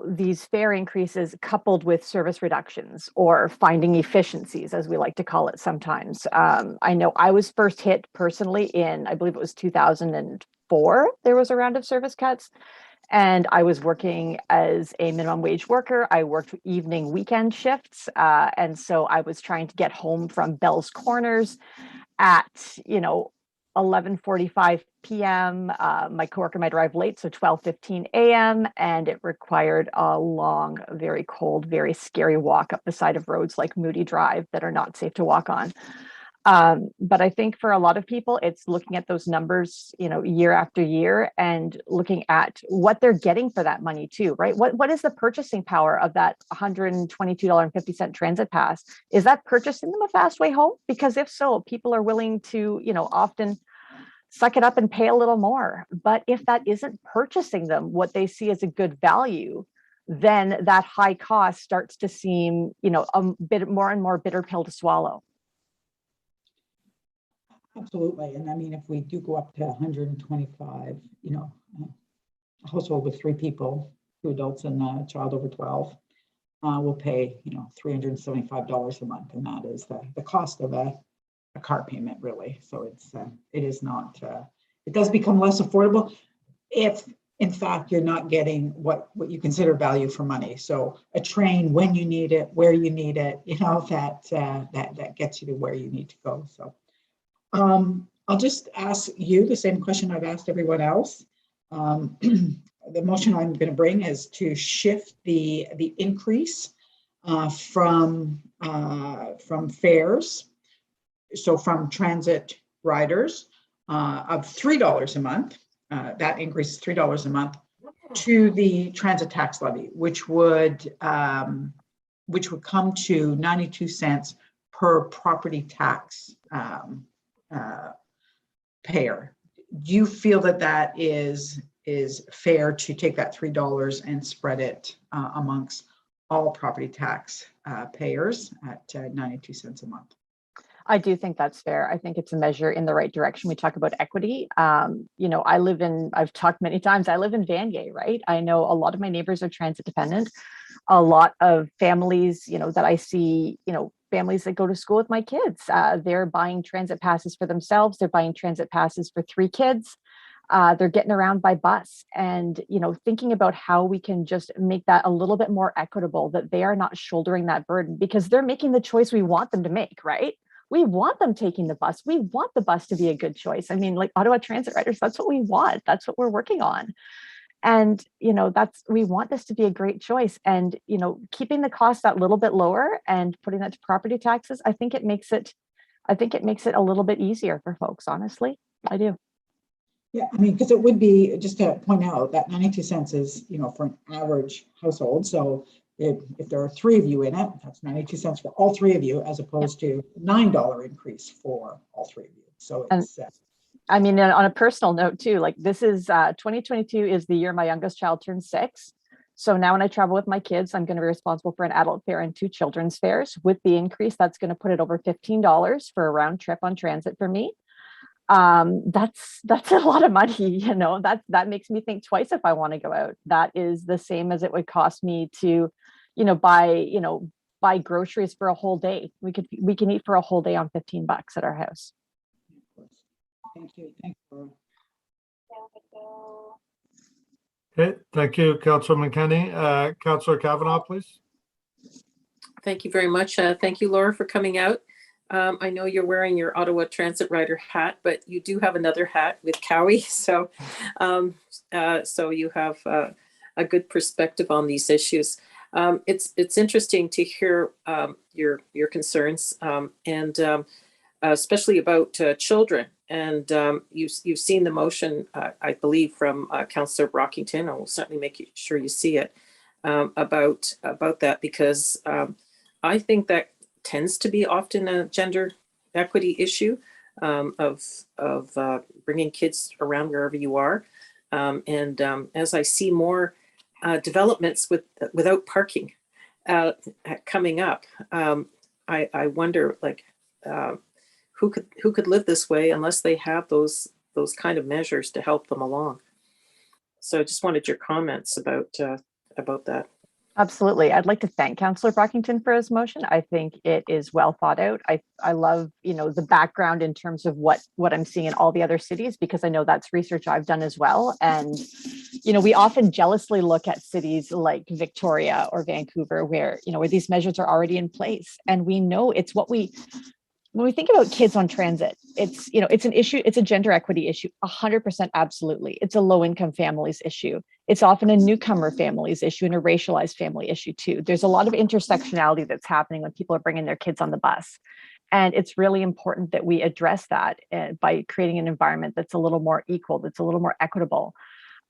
Speaker 16: these fare increases coupled with service reductions or finding efficiencies, as we like to call it sometimes. I know I was first hit personally in, I believe it was 2004, there was a round of service cuts. And I was working as a minimum wage worker. I worked evening weekend shifts. And so I was trying to get home from Bell's Corners at 11:45 p.m. My coworker might arrive late, so 12:15 a.m. and it required a long, very cold, very scary walk up the side of roads like Moody Drive that are not safe to walk on. But I think for a lot of people, it's looking at those numbers, year after year, and looking at what they're getting for that money too, right? What is the purchasing power of that $122.50 transit pass? Is that purchasing them a fast way home? Because if so, people are willing to, often suck it up and pay a little more. But if that isn't purchasing them what they see as a good value, then that high cost starts to seem, a bit more and more bitter pill to swallow.
Speaker 13: Absolutely. And I mean, if we do go up to 125, a household with 3 people, 2 adults and a child over 12, will pay, $375 a month. And that is the cost of a car payment, really. So it is not, it does become less affordable if in fact you're not getting what you consider value for money. So a train when you need it, where you need it, that gets you to where you need to go. So I'll just ask you the same question I've asked everyone else. The motion I'm going to bring is to shift the increase from fares, so from transit riders of $3 a month, that increase is $3 a month, to the transit tax levy, which would come to 92 cents per property tax payer. Do you feel that is fair to take that $3 and spread it amongst all property tax payers at 92 cents a month?
Speaker 16: I do think that's fair. I think it's a measure in the right direction. We talk about equity. I've talked many times, I live in Vanier, right? I know a lot of my neighbors are transit dependent. A lot of families, that I see, families that go to school with my kids, they're buying transit passes for themselves. They're buying transit passes for 3 kids. They're getting around by bus, and, thinking about how we can just make that a little bit more equitable, that they are not shouldering that burden, because they're making the choice we want them to make, right? We want them taking the bus. We want the bus to be a good choice. I mean, like Ottawa Transit Riders, that's what we want. That's what we're working on. And, we want this to be a great choice. And, keeping the cost that little bit lower and putting that to property taxes, I think it makes it a little bit easier for folks, honestly. I do.
Speaker 13: Yeah, I mean, because it would be, just to point out, that 92 cents is, for an average household. So if there are 3 of you in it, that's 92 cents for all 3 of you, as opposed to $9 increase for all 3 of you. So it's.
Speaker 16: I mean, on a personal note too, like this is 2022 is the year my youngest child turned 6. So now when I travel with my kids, I'm going to be responsible for an adult fare and 2 children's fares. With the increase, that's going to put it over $15 for a round trip on transit for me. That's a lot of money, that makes me think twice if I want to go out. That is the same as it would cost me to, buy groceries for a whole day. We can eat for a whole day on $15 at our house.
Speaker 13: Thank you. Thank you.
Speaker 2: Okay, thank you, Councillor McKenney. Councillor Kavanaugh, please.
Speaker 14: Thank you very much. Thank you, Laura, for coming out. I know you're wearing your Ottawa Transit Rider hat, but you do have another hat with Cowie. So you have a good perspective on these issues. It's interesting to hear your concerns and especially about children. And you've seen the motion, I believe, from Councillor Brockington. I will certainly make sure you see it about that, because I think that tends to be often a gender equity issue of bringing kids around wherever you are. And as I see more developments without parking coming up, I wonder, like, who could live this way unless they have those kind of measures to help them along. So I just wanted your comments about that.
Speaker 16: Absolutely. I'd like to thank Councillor Brockington for his motion. I think it is well thought out. I love, the background in terms of what I'm seeing in all the other cities, because I know that's research I've done as well. And, we often jealously look at cities like Victoria or Vancouver, where these measures are already in place. And we know it's when we think about kids on transit, it's an issue. It's a gender equity issue. 100% absolutely. It's a low income families issue. It's often a newcomer families issue and a racialized family issue too. There's a lot of intersectionality that's happening when people are bringing their kids on the bus. And it's really important that we address that by creating an environment that's a little more equal, that's a little more equitable.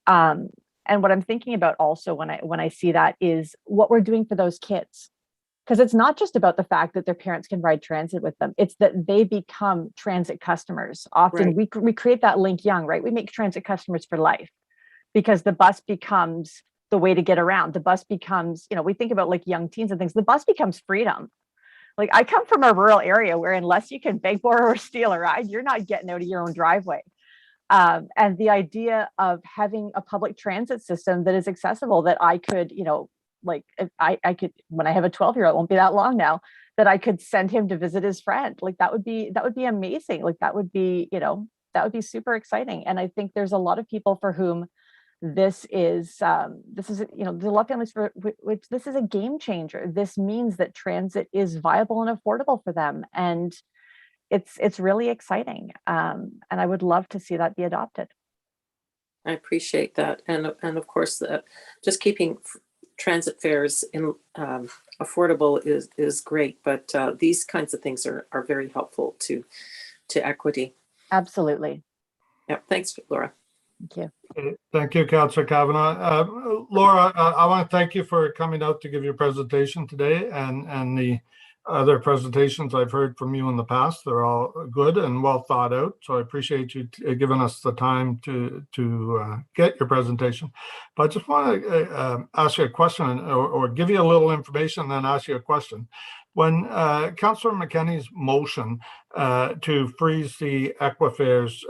Speaker 16: And what I'm thinking about also when I see that is what we're doing for those kids. Because it's not just about the fact that their parents can ride transit with them. It's that they become transit customers. Often we create that link young, right? We make transit customers for life, because the bus becomes the way to get around. The bus becomes, we think about like young teens and things, the bus becomes freedom. Like I come from a rural area where unless you can beg, borrow, or steal a ride, you're not getting out of your own driveway. And the idea of having a public transit system that is accessible, that I could, like I could, when I have a 12-year-old, it won't be that long now, that I could send him to visit his friend. Like that would be amazing. Like that would be super exciting. And I think there's a lot of people for whom there's a lot of families for which this is a game changer. This means that transit is viable and affordable for them. And it's really exciting. And I would love to see that be adopted.
Speaker 14: I appreciate that. And of course, just keeping transit fares affordable is great, but these kinds of things are very helpful to equity.
Speaker 16: Absolutely.
Speaker 14: Yeah, thanks, Laura.
Speaker 16: Thank you.
Speaker 2: Thank you, Councillor Kavanagh. Laura, I want to thank you for coming out to give your presentation today, and the other presentations I've heard from you in the past. They're all good and well thought out. So I appreciate you giving us the time to get your presentation. But I just want to ask you a question or give you a little information and then ask you a question. When Councillor McKenney's motion to freeze the equifares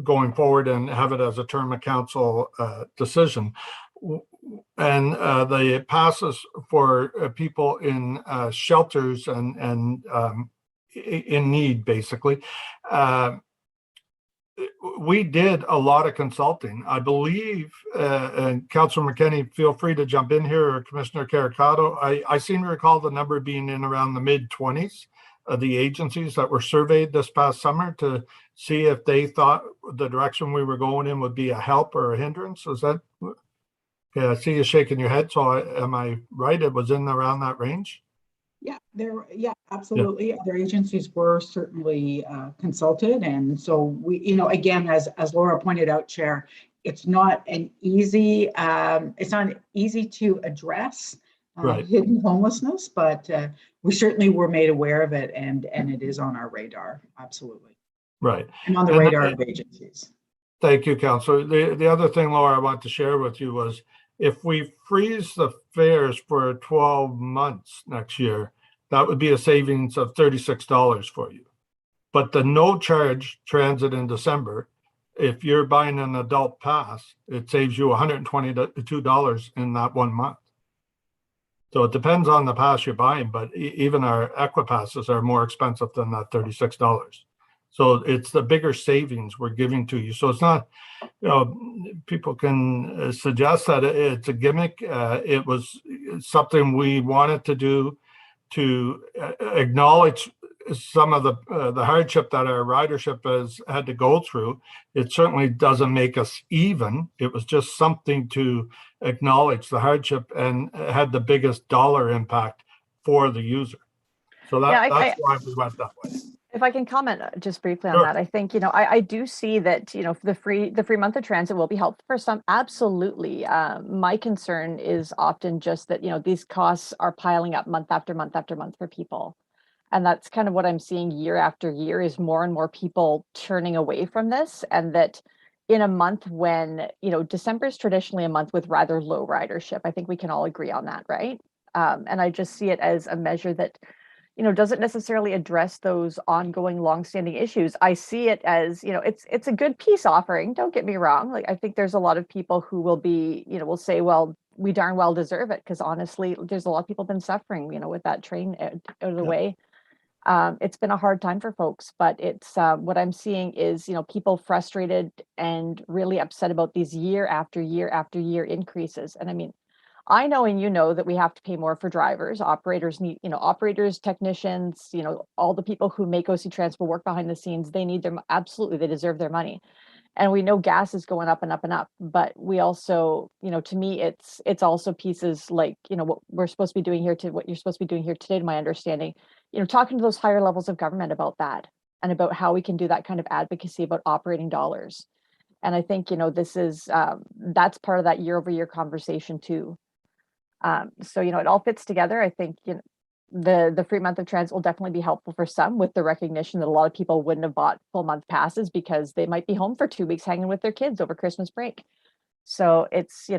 Speaker 2: going forward and have it as a term of council decision, and the passes for people in shelters and in need, basically, we did a lot of consulting. I believe, and Councillor McKenney, feel free to jump in here, or Commissioner Caricato, I seem to recall the number being in around the mid-20s of the agencies that were surveyed this past summer to see if they thought the direction we were going in would be a help or a hindrance. Is that, yeah, I see you shaking your head. So am I right? It was in around that range?
Speaker 13: Yeah, absolutely. Yeah. Other agencies were certainly consulted. And so we, again, as Laura pointed out, Chair, it's not an easy, to address hidden homelessness, but we certainly were made aware of it, and it is on our radar. Absolutely.
Speaker 2: Right.
Speaker 13: And on the radar of agencies.
Speaker 2: Thank you, Councillor. The other thing, Laura, I want to share with you was, if we freeze the fares for 12 months next year, that would be a savings of $36 for you. But the no charge transit in December, if you're buying an adult pass, it saves you $122 in that 1 month. So it depends on the pass you're buying, but even our Equipasses are more expensive than that $36. So it's the bigger savings we're giving to you. So it's not, people can suggest that it's a gimmick. It was something we wanted to do to acknowledge some of the hardship that our ridership has had to go through. It certainly doesn't make us even. It was just something to acknowledge the hardship and had the biggest dollar impact for the user. So that's why we went that way.
Speaker 16: If I can comment just briefly on that, I think, I do see that, the free month of transit will be helpful for some. Absolutely. My concern is often just that, these costs are piling up month after month after month for people. And that's kind of what I'm seeing year after year, is more and more people turning away from this. And that in a month when, December is traditionally a month with rather low ridership. I think we can all agree on that, right? And I just see it as a measure that, doesn't necessarily address those ongoing longstanding issues. I see it as, it's a good peace offering. Don't get me wrong. Like, I think there's a lot of people who will be, will say, well, we darn well deserve it. Because honestly, there's a lot of people been suffering, with that train out of the way. It's been a hard time for folks, but it's what I'm seeing is, people frustrated and really upset about these year after year after year increases. And I mean, I know, and that we have to pay more for drivers. Operators need, operators, technicians, all the people who make OC Transport work behind the scenes. They need them. Absolutely, they deserve their money. And we know gas is going up and up and up. But we also, to me, it's also pieces like, what we're supposed to be doing here, to what you're supposed to be doing here today, to my understanding, talking to those higher levels of government about that and about how we can do that kind of advocacy about operating dollars. And I think, this is, that's part of that year over year conversation too. So, it all fits together. I think, the free month of transit will definitely be helpful for some, with the recognition that a lot of people wouldn't have bought full month passes because they might be home for 2 weeks hanging with their kids over Christmas break. So it's,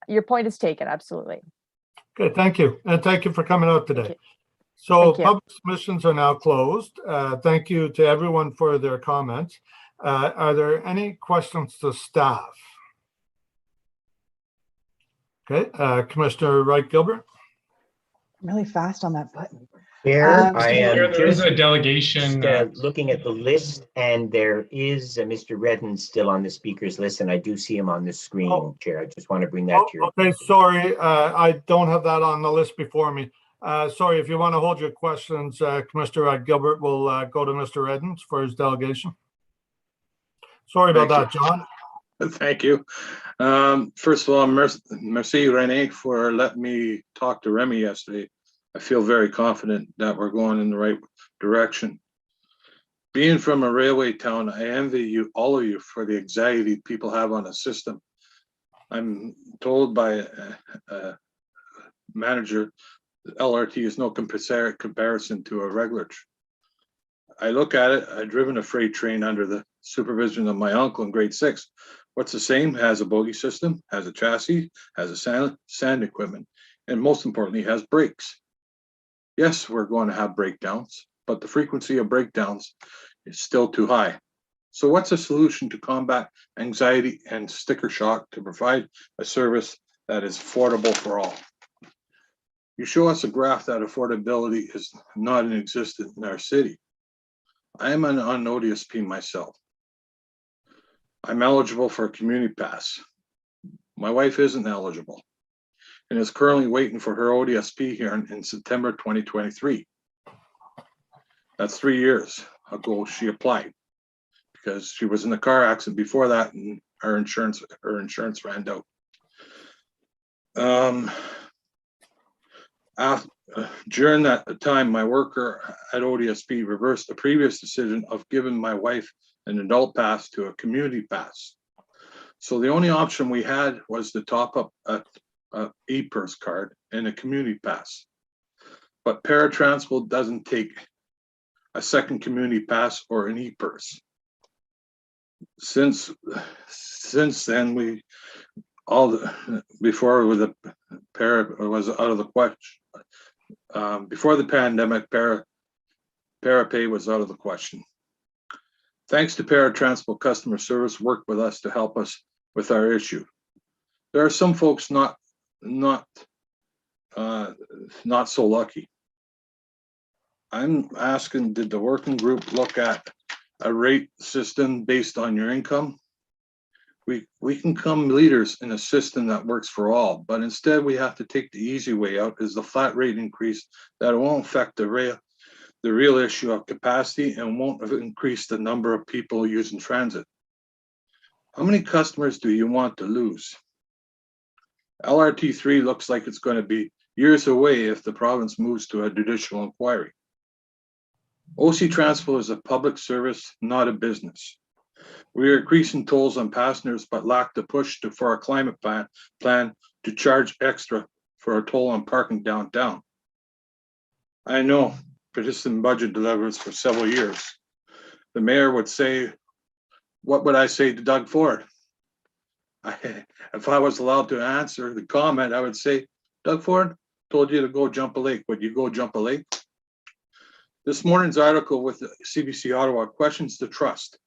Speaker 16: your point is taken, absolutely.
Speaker 2: Okay, thank you. And thank you for coming out today. So
Speaker 16: Thank you.
Speaker 2: public submissions are now closed. Thank you to everyone for their comments. Are there any questions to staff? Okay, Commissioner Wright-Gilbert.
Speaker 6: Really fast on that button.
Speaker 1: Chair, I am
Speaker 20: There is
Speaker 1: just
Speaker 20: a delegation.
Speaker 1: looking at the list, and there is Mr. Redden still on the speaker's list, and I do see him on the screen, Chair. I just want to bring that to your
Speaker 2: Okay, sorry, I don't have that on the list before me. Sorry, if you want to hold your questions, Commissioner Wright-Gilbert will go to Mr. Redden for his delegation. Sorry about that, John.
Speaker 18: Thank you. First of all, merci Renee for letting me talk to Remy yesterday. I feel very confident that we're going in the right direction. Being from a railway town, I envy you, all of you, for the anxiety people have on the system. I'm told by a manager that LRT is no comparison to a regular. I look at it, I've driven a freight train under the supervision of my uncle in grade 6. What's the same? Has a bogie system, has a chassis, has a sand equipment, and most importantly, has brakes. Yes, we're going to have breakdowns, but the frequency of breakdowns is still too high. So what's the solution to combat anxiety and sticker shock to provide a service that is affordable for all? You show us a graph that affordability is not in existence in our city. I am on ODSP myself. I'm eligible for a community pass. My wife isn't eligible and is currently waiting for her ODSP here in September 2023. That's 3 years ago she applied because she was in a car accident before that and her insurance ran out. During that time, my worker at ODSP reversed the previous decision of giving my wife an adult pass to a community pass. So the only option we had was to top up a e-purse card and a community pass. But paratransport doesn't take a second community pass or an e-purse. Since then, before the para was out of the question. Before the pandemic, Parapay was out of the question. Thanks to paratransport customer service worked with us to help us with our issue. There are some folks not so lucky. I'm asking, did the working group look at a rate system based on your income? We can become leaders in a system that works for all, but instead we have to take the easy way out, is the flat rate increase that won't affect the real issue of capacity and won't increase the number of people using transit. How many customers do you want to lose? LRT3 looks like it's going to be years away if the province moves to a judicial inquiry. OC Transport is a public service, not a business. We are increasing tolls on passengers, but lack the push for a climate plan to charge extra for a toll on parking downtown. I know, persistent budget delivers for several years. The mayor would say, what would I say to Doug Ford? If I was allowed to answer the comment, I would say, Doug Ford told you to go jump a lake. Would you go jump a lake? This morning's article with the CBC Ottawa questions the trust.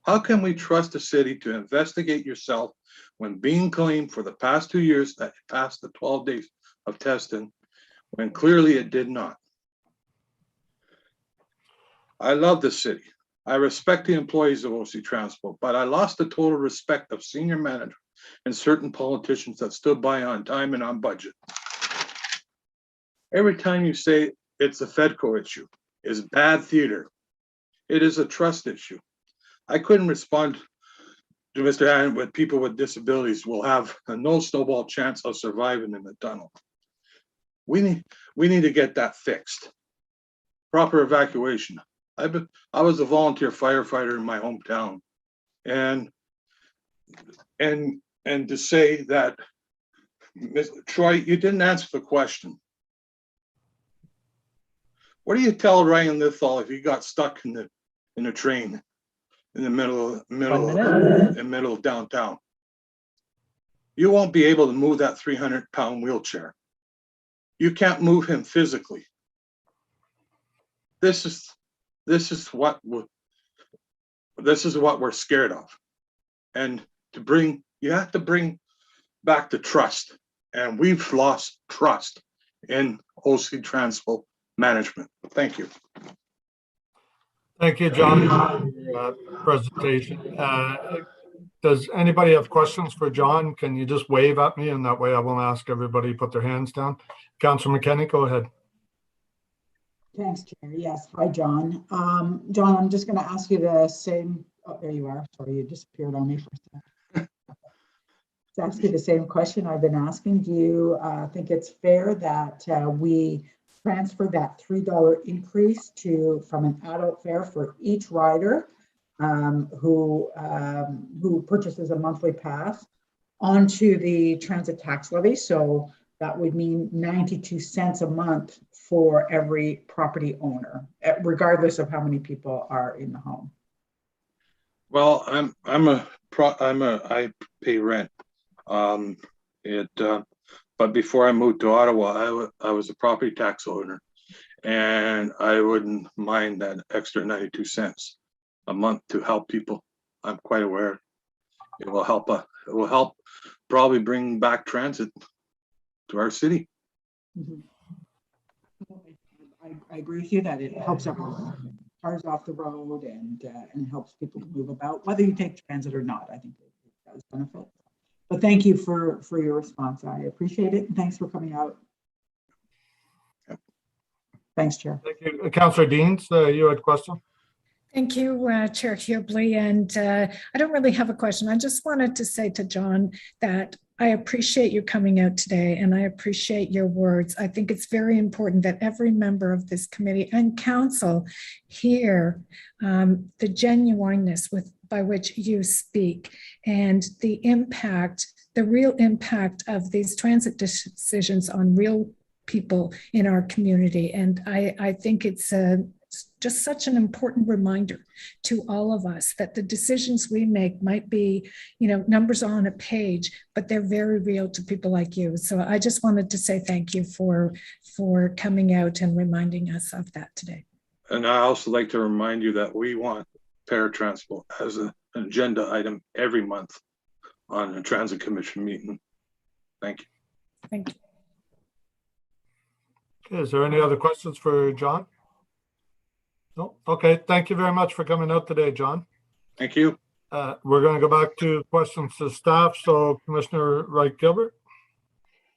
Speaker 18: How can we trust a city to investigate yourself when being claimed for the past 2 years that it passed the 12 days of testing when clearly it did not? I love the city. I respect the employees of OC Transport, but I lost the total respect of senior management and certain politicians that stood by on time and on budget. Every time you say it's a FEDCO issue, it's bad theater. It is a trust issue. I couldn't respond to Mr. Hannon with people with disabilities will have a no snowball chance of surviving in the tunnel. We need to get that fixed. Proper evacuation. I was a volunteer firefighter in my hometown, and to say that, Mr. Troy, you didn't answer the question. What do you tell Ryan Lithall if he got stuck in a train in the middle of downtown? you won't be able to move that 300-pound wheelchair. You can't move him physically. This is what we're scared of. And you have to bring back the trust. And we've lost trust in OC Transport management. Thank you.
Speaker 2: Thank you, John, for your presentation. Does anybody have questions for John? Can you just wave at me, and that way I won't ask everybody to put their hands down. Councillor McKenney, go ahead.
Speaker 13: Thanks, Chair. Yes. Hi, John. John, I'm just going to ask you the same. Oh, there you are. Sorry, you disappeared on me for a second. To ask you the same question I've been asking. Do you think it's fair that we transfer that $3 increase from an adult fare for each rider who purchases a monthly pass onto the transit tax levy? So that would mean 92 cents a month for every property owner, regardless of how many people are in the home.
Speaker 18: Well, I pay rent. But before I moved to Ottawa, I was a property tax owner, and I wouldn't mind that extra 92 cents a month to help people. I'm quite aware it will help. It will help probably bring back transit to our city.
Speaker 13: Mm-hmm. I agree with you that it helps everyone. Cars off the road and helps people to move about, whether you take transit or not. I think it does benefit. But thank you for your response. I appreciate it. And thanks for coming out. Thanks, Chair.
Speaker 2: Thank you. Councillor Deans, you had a question?
Speaker 8: Thank you, Chair Hubley. And I don't really have a question. I just wanted to say to John that I appreciate you coming out today, and I appreciate your words. I think it's very important that every member of this committee and council hear the genuineness by which you speak and the impact, the real impact of these transit decisions on real people in our community. And I think it's just such an important reminder to all of us that the decisions we make might be, numbers on a page, but they're very real to people like you. So I just wanted to say thank you for coming out and reminding us of that today.
Speaker 18: And I also like to remind you that we want paratransport as an agenda item every month on a transit commission meeting. Thank you.
Speaker 8: Thank you.
Speaker 2: Okay, is there any other questions for John? No. Okay. Thank you very much for coming out today, John.
Speaker 18: Thank you.
Speaker 2: We're going to go back to questions to staff. So Commissioner Wright-Gilbert.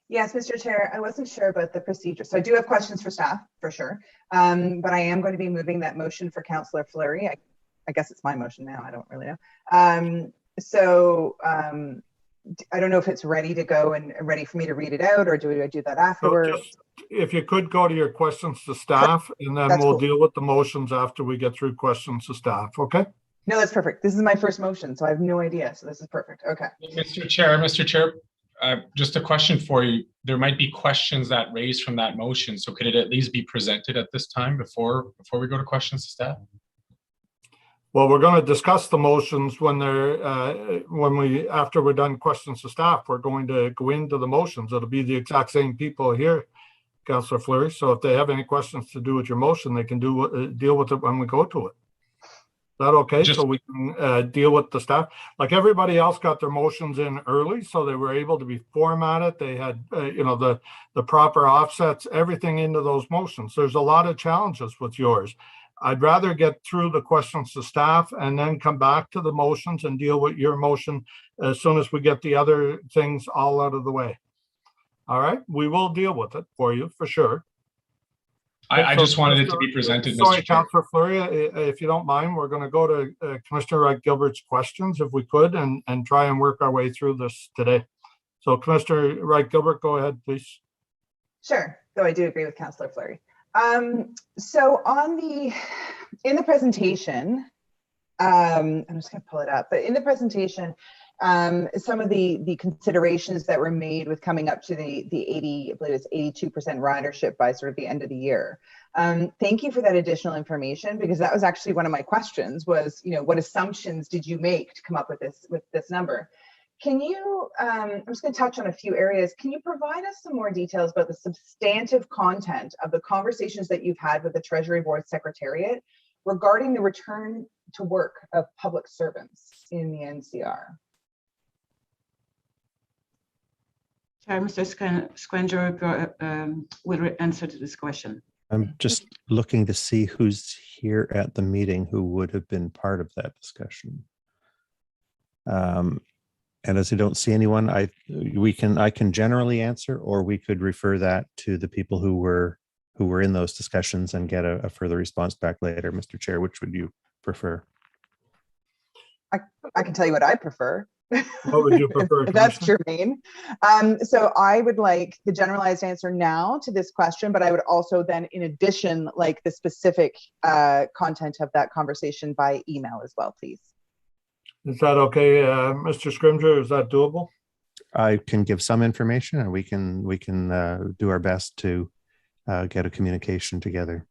Speaker 6: Yes, Mr. Chair, I wasn't sure about the procedure. So I do have questions for staff for sure. But I am going to be moving that motion for Councillor Fleury. I guess it's my motion now. I don't really know. I don't know if it's ready to go and ready for me to read it out, or do I do that afterwards?
Speaker 2: So if you could go to your questions to staff, and then we'll deal with the motions after we get through questions to staff. Okay?
Speaker 6: No, that's perfect. This is my first motion, so I have no idea. So this is perfect. Okay.
Speaker 20: Mr. Chair, just a question for you. There might be questions that raised from that motion. So could it at least be presented at this time before we go to questions to staff?
Speaker 2: Well, we're going to discuss the motions when after we're done questions to staff. We're going to go into the motions. It'll be the exact same people here, Councillor Fleury. So if they have any questions to do with your motion, they can deal with it when we go to it. Is that okay? So we can deal with the staff. Like everybody else got their motions in early, so they were able to be formatted. They had, the proper offsets, everything into those motions. There's a lot of challenges with yours. I'd rather get through the questions to staff and then come back to the motions and deal with your motion as soon as we get the other things all out of the way. All right, we will deal with it for you for sure.
Speaker 20: I just wanted it to be presented.
Speaker 2: Sorry,
Speaker 20: Mr. Chair.
Speaker 2: Councillor Fleury, if you don't mind, we're going to go to Commissioner Wright-Gilbert's questions if we could and try and work our way through this today. So Commissioner Wright-Gilbert, go ahead, please.
Speaker 6: Sure, though I do agree with Councillor Fleury. So in the presentation, I'm just going to pull it up, but in the presentation, some of the considerations that were made with coming up to the 80, I believe it's 82% ridership by sort of the end of the year. Thank you for that additional information, because that was actually one of my questions was, what assumptions did you make to come up with this number? Can you, I'm just going to touch on a few areas. Can you provide us some more details about the substantive content of the conversations that you've had with the Treasury Board Secretariat regarding the return to work of public servants in the NCR?
Speaker 3: Chair, Mr. Squanger will answer to this question.
Speaker 5: I'm just looking to see who's here at the meeting who would have been part of that discussion. And as I don't see anyone, I can generally answer, or we could refer that to the people who were in those discussions and get a further response back later. Mr. Chair, which would you prefer?
Speaker 6: I can tell you what I prefer.
Speaker 2: What would you prefer?
Speaker 6: If that's germane. So I would like the generalized answer now to this question, but I would also then, in addition, like the specific content of that conversation by email as well, please.
Speaker 2: Is that okay, Mr. Scrimger? Is that doable?
Speaker 5: I can give some information, and we can do our best to get a communication together.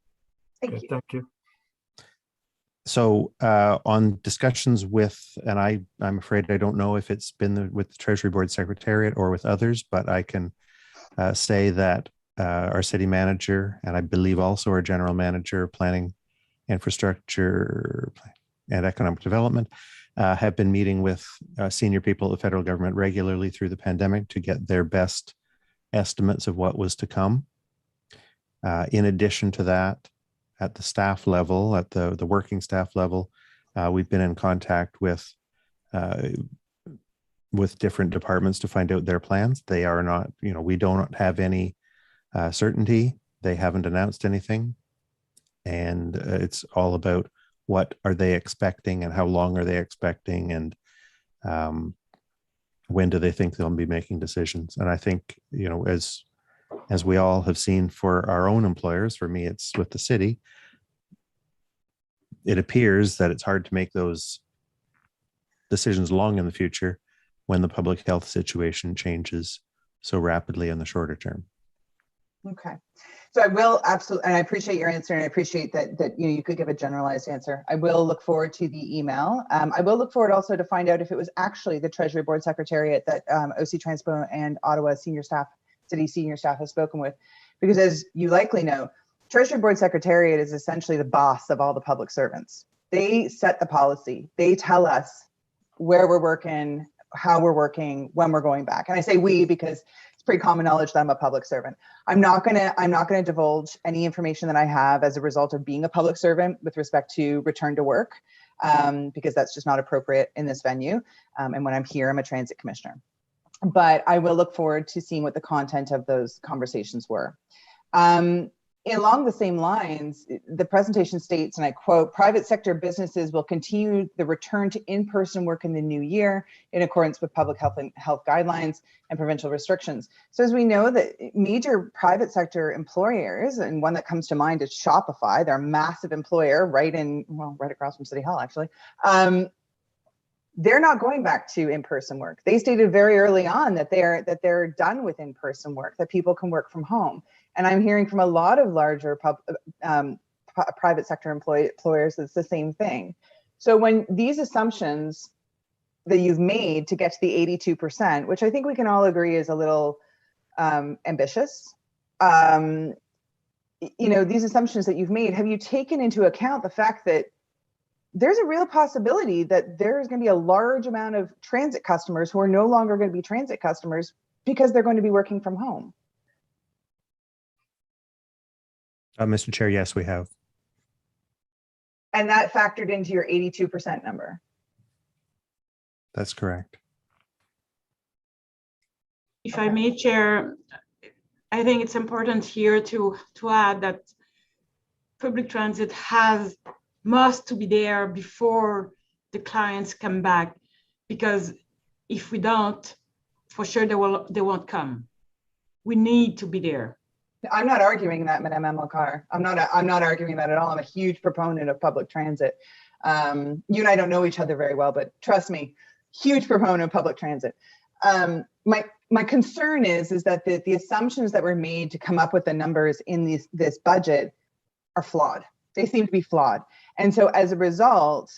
Speaker 6: Thank you.
Speaker 2: Thank you.
Speaker 5: So on discussions with, and I'm afraid I don't know if it's been with the Treasury Board Secretariat or with others, but I can say that our city manager, and I believe also our general manager of planning, infrastructure, and economic development, have been meeting with senior people of the federal government regularly through the pandemic to get their best estimates of what was to come. In addition to that, at the staff level, at the working staff level, we've been in contact with different departments to find out their plans. They are not, we don't have any certainty. They haven't announced anything. And it's all about what are they expecting and how long are they expecting, and when do they think they'll be making decisions. And I think, as we all have seen for our own employers, for me, it's with the city, it appears that it's hard to make those decisions long in the future when the public health situation changes so rapidly in the shorter term.
Speaker 6: Okay. So I will absolutely, and I appreciate your answer, and I appreciate that you could give a generalized answer. I will look forward to the email. I will look forward also to find out if it was actually the Treasury Board Secretariat that OC Transpo and Ottawa City senior staff has spoken with, because as you likely know, Treasury Board Secretariat is essentially the boss of all the public servants. They set the policy. They tell us where we're working, how we're working, when we're going back. And I say we because it's pretty common knowledge that I'm a public servant. I'm not gonna divulge any information that I have as a result of being a public servant with respect to return to work, because that's just not appropriate in this venue. And when I'm here, I'm a transit commissioner. But I will look forward to seeing what the content of those conversations were. Along the same lines, the presentation states, and I quote, "Private sector businesses will continue the return to in-person work in the new year in accordance with public health guidelines and provincial restrictions." So as we know that major private sector employers, and one that comes to mind is Shopify, they're a massive employer right across from City Hall, actually. They're not going back to in-person work. They stated very early on that they're done with in-person work, that people can work from home. And I'm hearing from a lot of larger private sector employers that's the same thing. So when these assumptions that you've made to get to the 82%, which I think we can all agree is a little ambitious, these assumptions that you've made, have you taken into account the fact that there's a real possibility that there's going to be a large amount of transit customers who are no longer going to be transit customers because they're going to be working from home?
Speaker 5: Mr. Chair, yes, we have.
Speaker 6: And that factored into your 82% number?
Speaker 5: That's correct.
Speaker 3: If I may, Chair, I think it's important here to add that public transit must be there before the clients come back, because if we don't, for sure they won't come. We need to be there.
Speaker 6: I'm not arguing that, Madame Amilcar. I'm not arguing that at all. I'm a huge proponent of public transit. You and I don't know each other very well, but trust me, huge proponent of public transit. My concern is that the assumptions that were made to come up with the numbers in this budget are flawed. They seem to be flawed. And so as a result,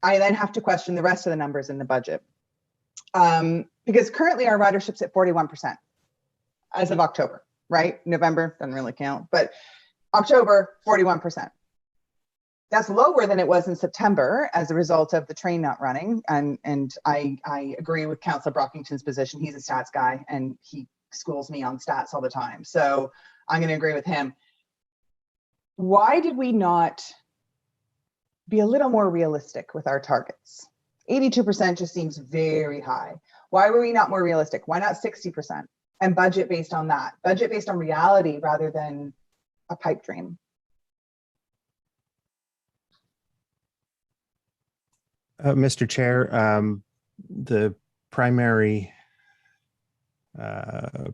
Speaker 6: I then have to question the rest of the numbers in the budget. Because currently our ridership's at 41% as of October, right? November doesn't really count, but October, 41%. That's lower than it was in September as a result of the train not running. And I agree with Councillor Brockington's position. He's a stats guy and he schools me on stats all the time. So I'm going to agree with him. Why did we not be a little more realistic with our targets? 82% just seems very high. Why were we not more realistic? Why not 60%? And budget based on that, budget based on reality rather than a pipe dream.
Speaker 5: Mr. Chair, the primary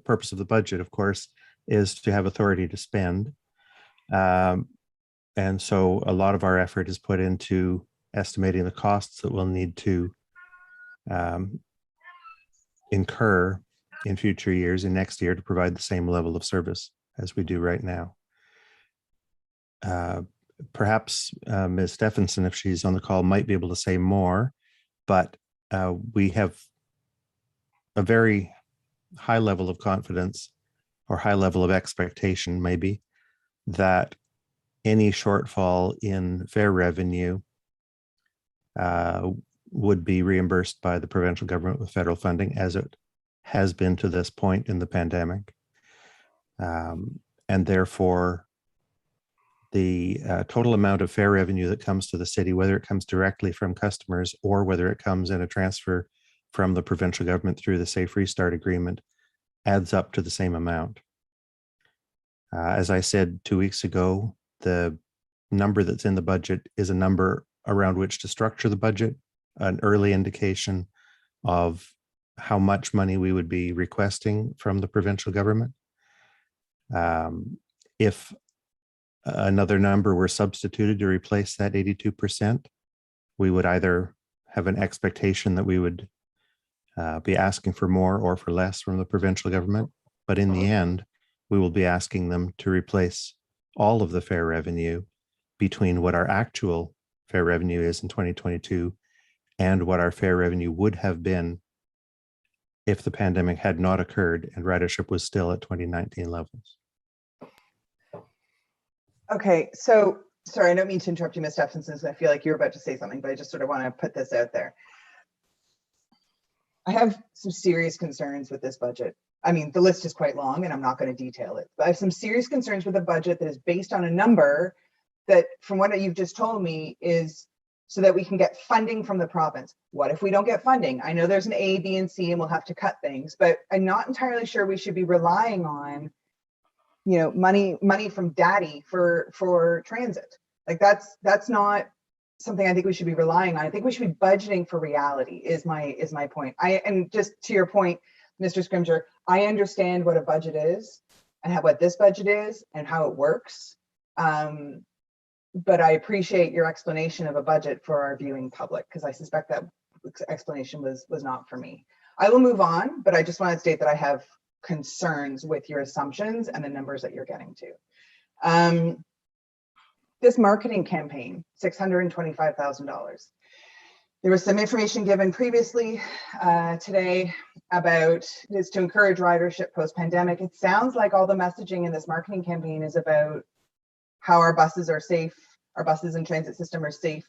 Speaker 5: purpose of the budget, of course, is to have authority to spend. And so a lot of our effort is put into estimating the costs that we'll need to incur in future years and next year to provide the same level of service as we do right now. Perhaps Ms. Stephenson, if she's on the call, might be able to say more, but we have a very high level of confidence or high level of expectation, maybe, that any shortfall in fare revenue would be reimbursed by the provincial government with federal funding, as it has been to this point in the pandemic. And therefore, the total amount of fare revenue that comes to the city, whether it comes directly from customers or whether it comes in a transfer from the provincial government through the Safe Restart Agreement, adds up to the same amount. As I said 2 weeks ago, the number that's in the budget is a number around which to structure the budget, an early indication of how much money we would be requesting from the provincial government. If another number were substituted to replace that 82%, we would either have an expectation that we would be asking for more or for less from the provincial government. But in the end, we will be asking them to replace all of the fare revenue between what our actual fare revenue is in 2022 and what our fare revenue would have been if the pandemic had not occurred and ridership was still at 2019 levels.
Speaker 6: Okay, so sorry, I don't mean to interrupt you, Ms. Stephenson. I feel like you're about to say something, but I just sort of want to put this out there. I have some serious concerns with this budget. I mean, the list is quite long and I'm not going to detail it, but I have some serious concerns with a budget that is based on a number that, from what you've just told me, is so that we can get funding from the province. What if we don't get funding? I know there's an A, B, and C, and we'll have to cut things, but I'm not entirely sure we should be relying on, you know, money from daddy for transit. Like that's not something I think we should be relying on. I think we should be budgeting for reality is my point. And just to your point, Mr. Scrimger, I understand what a budget is and what this budget is and how it works. But I appreciate your explanation of a budget for our viewing public, because I suspect that explanation was not for me. I will move on, but I just want to state that I have concerns with your assumptions and the numbers that you're getting to. This marketing campaign, $625,000. There was some information given previously today about this to encourage ridership post-pandemic. It sounds like all the messaging in this marketing campaign is about how our buses are safe, our buses and transit system are safe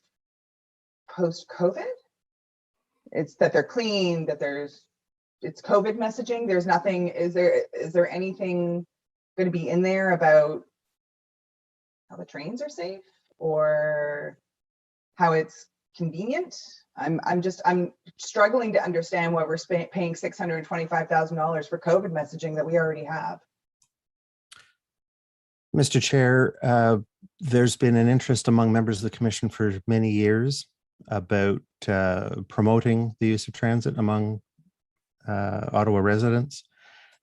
Speaker 6: post-COVID. It's that they're clean, that it's COVID messaging. There's nothing, is there anything going to be in there about how the trains are safe or how it's convenient? I'm struggling to understand why we're paying $625,000 for COVID messaging that we already have.
Speaker 5: Mr. Chair, there's been an interest among members of the Commission for many years about promoting the use of transit among Ottawa residents.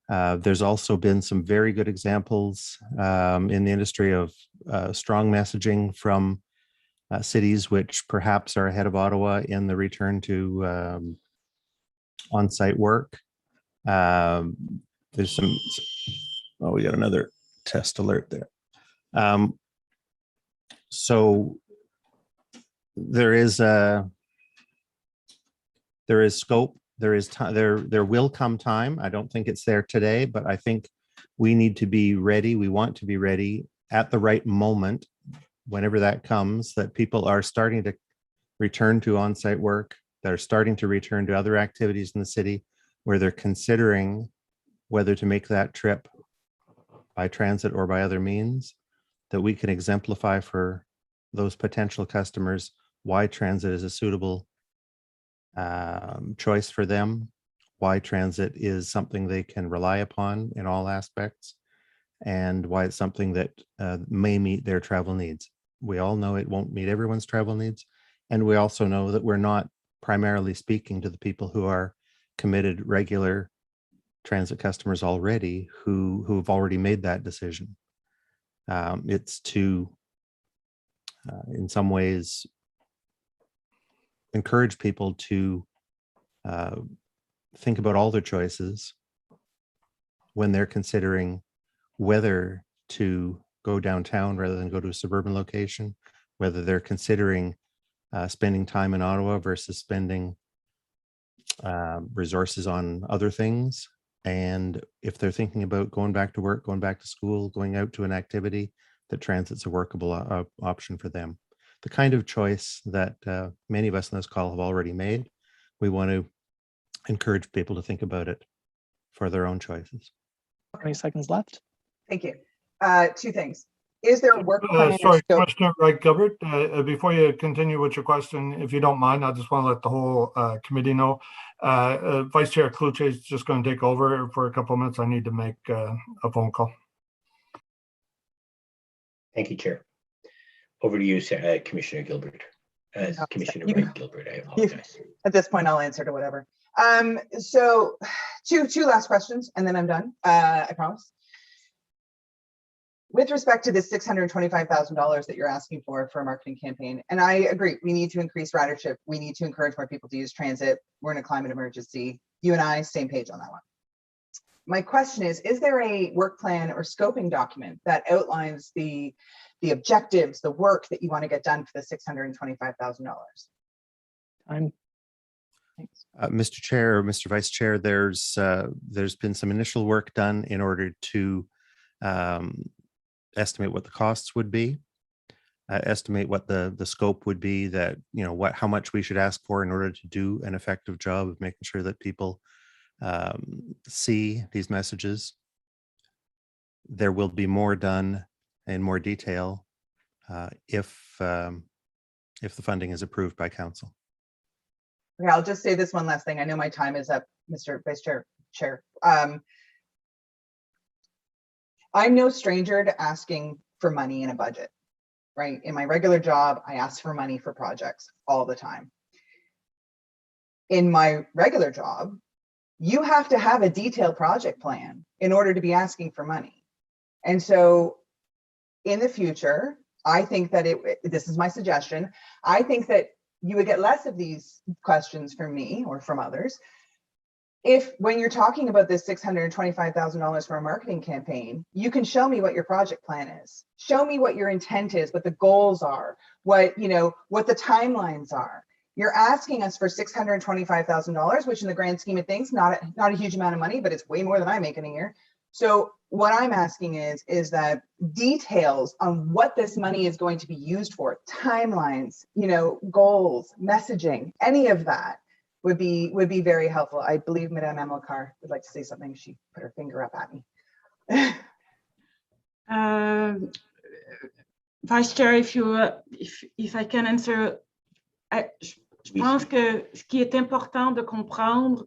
Speaker 5: There's also been some very good examples in the industry of strong messaging from cities which perhaps are ahead of Ottawa in the return to on-site work. There's some, oh, we got another test alert there. So there is scope there is time, there will come time. I don't think it's there today, but I think we need to be ready. We want to be ready at the right moment, whenever that comes, that people are starting to return to on-site work, that are starting to return to other activities in the city, where they're considering whether to make that trip by transit or by other means, that we can exemplify for those potential customers why transit is a suitable choice for them, why transit is something they can rely upon in all aspects, and why it's something that may meet their travel needs. We all know it won't meet everyone's travel needs. And we also know that we're not primarily speaking to the people who are committed regular transit customers already, who have already made that decision. It's to, in some ways, encourage people to think about all their choices when they're considering whether to go downtown rather than go to a suburban location, whether they're considering spending time in Ottawa versus spending resources on other things. And if they're thinking about going back to work, going back to school, going out to an activity, that transit's a workable option for them. The kind of choice that many of us in this call have already made, we want to encourage people to think about it for their own choices.
Speaker 7: 20 seconds left.
Speaker 6: Thank you. Two things. Is there a work plan?
Speaker 2: Sorry, Commissioner Gilbert, before you continue with your question, if you don't mind, I just want to let the whole committee know. Vice Chair Cluche is just going to take over for a couple of minutes. I need to make a phone call.
Speaker 1: Thank you, Chair. Over to you, Commissioner Gilbert. Commissioner Wright Gilbert, I apologize.
Speaker 6: At this point, I'll answer to whatever. So two last questions, and then I'm done, I promise. With respect to this $625,000 that you're asking for a marketing campaign, and I agree, we need to increase ridership. We need to encourage more people to use transit. We're in a climate emergency. You and I, same page on that one. My question is there a work plan or scoping document that outlines the objectives, the work that you want to get done for the $625,000?
Speaker 7: Time.
Speaker 5: Mr. Chair, Mr. Vice Chair, there's been some initial work done in order to estimate what the costs would be, estimate what the scope would be, that, you know, how much we should ask for in order to do an effective job of making sure that people see these messages. There will be more done in more detail if the funding is approved by council.
Speaker 6: Okay, I'll just say this one last thing. I know my time is up, Mr. Vice Chair. I'm no stranger to asking for money in a budget, right? In my regular job, I ask for money for projects all the time. In my regular job, you have to have a detailed project plan in order to be asking for money. And so in the future, I think that this is my suggestion, I think that you would get less of these questions from me or from others if, when you're talking about this $625,000 for a marketing campaign, you can show me what your project plan is. Show me what your intent is, what the goals are, what the timelines are. You're asking us for $625,000, which in the grand scheme of things, not a huge amount of money, but it's way more than I make in a year. So what I'm asking is that details on what this money is going to be used for, timelines, goals, messaging, any of that would be very helpful. I believe Madame Amilcar would like to say something. She put her finger up at me.
Speaker 3: Vice Chair, if I can answer, je pense que ce qui est important de comprendre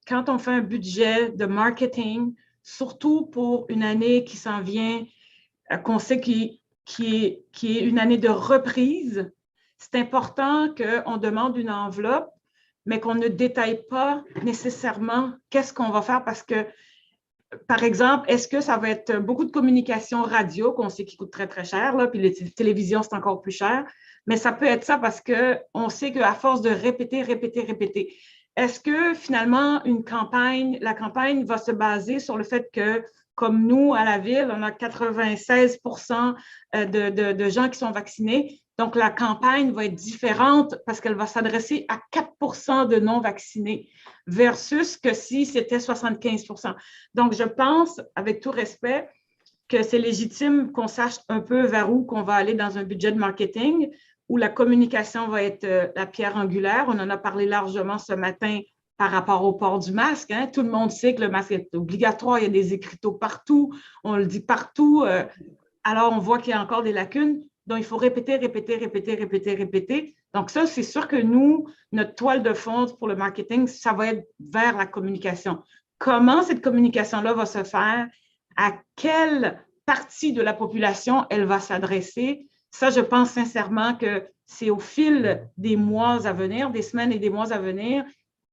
Speaker 3: quand on fait un budget de marketing, surtout pour une année qui s'en vient, qu'on sait qui est une année de reprise, c'est important qu'on demande une enveloppe, mais qu'on ne détaille pas nécessairement qu'est-ce qu'on va faire parce que, par exemple, est-ce que ça va être beaucoup de communication radio, qu'on sait qui coûte très, très cher, là, puis les télévisions, c'est encore plus cher, mais ça peut être ça parce qu'on sait qu'à force de répéter, est-ce que finalement, la campagne va se baser sur le fait que, comme nous, à la ville, on a 96% de gens qui sont vaccinés, Donc, la campagne va être différente parce qu'elle va s'adresser à 4% de non-vaccinés versus que si c'était 75%. Donc, je pense, avec tout respect, que c'est légitime qu'on sache un peu vers où qu'on va aller dans un budget de marketing, où la communication va être la pierre angulaire. On en a parlé largement ce matin par rapport au port du masque. Hein. Tout le monde sait que le masque est obligatoire. Il y a des écriteaux partout. On le dit partout. Alors, on voit qu'il y a encore des lacunes. Donc, il faut répéter. Donc, ça, c'est sûr que nous, notre toile de fond pour le marketing, ça va être vers la communication. Comment cette communication-là va se faire? À quelle partie de la population elle va s'adresser? Ça, je pense sincèrement que c'est au fil des mois à venir, des semaines et des mois à venir,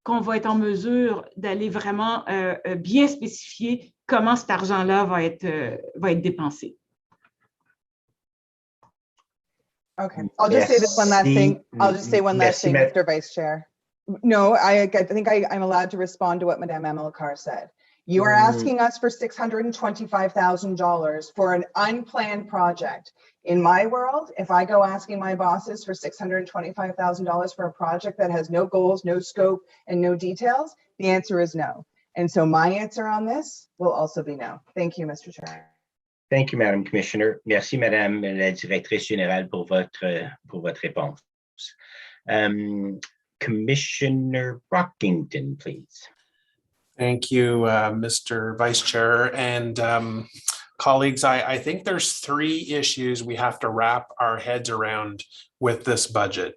Speaker 3: qu'on va être en mesure d'aller vraiment bien spécifier comment cet argent-là va être dépensé.
Speaker 6: Okay, I'll just say this one last thing. I'll just say one last thing, Mr. Vice Chair. No, I think I'm allowed to respond to what Madame Amelkar said. You are asking us for $625,000 for an unplanned project. In my world, if I go asking my bosses for $625,000 for a project that has no goals, no scope, and no details, the answer is no. And so my answer on this will also be no. Thank you, Mr. Chair.
Speaker 1: Thank you, Madam Commissioner. Merci, Madame la Directrice Générale, pour votre réponse. Commissioner Brockington, please.
Speaker 10: Thank you, Mr. Vice Chair. And colleagues, I think there's 3 issues we have to wrap our heads around with this budget.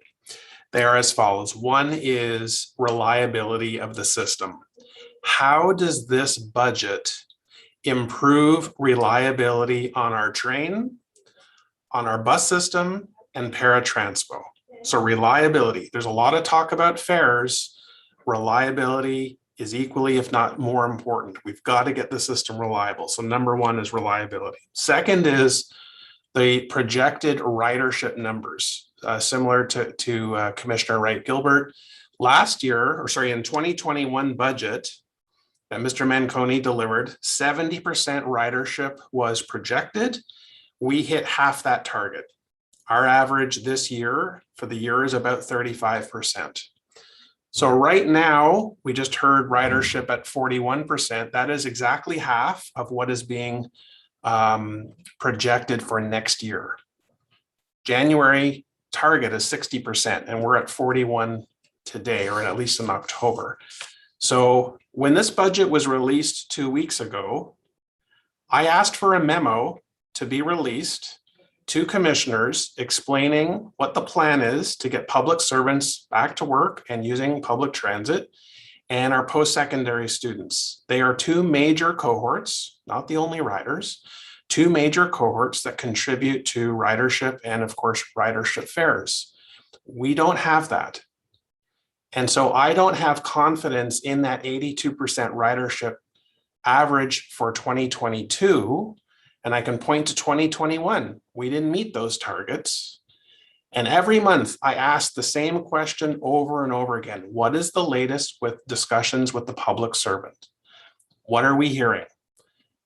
Speaker 10: They are as follows. One is reliability of the system. How does this budget improve reliability on our train, on our bus system, and paratranspo? So reliability, there's a lot of talk about fares. Reliability is equally, if not more important. We've got to get the system reliable. So number 1 is reliability. Second is the projected ridership numbers, similar to Commissioner Wright-Gilbert. Last year, or sorry, in 2021 budget that Mr. Manconi delivered, 70% ridership was projected. We hit half that target. Our average this year for the year is about 35%. So right now, we just heard ridership at 41%. That is exactly half of what is being projected for next year. January target is 60%, and we're at 41 today, or at least in October. So when this budget was released 2 weeks ago, I asked for a memo to be released to commissioners explaining what the plan is to get public servants back to work and using public transit, and our post-secondary students. They are 2 major cohorts, not the only riders, 2 major cohorts that contribute to ridership and, of course, ridership fares. We don't have that. And so I don't have confidence in that 82% ridership average for 2022. And I can point to 2021. We didn't meet those targets. And every month I ask the same question over and over again. What is the latest with discussions with the public servant? What are we hearing?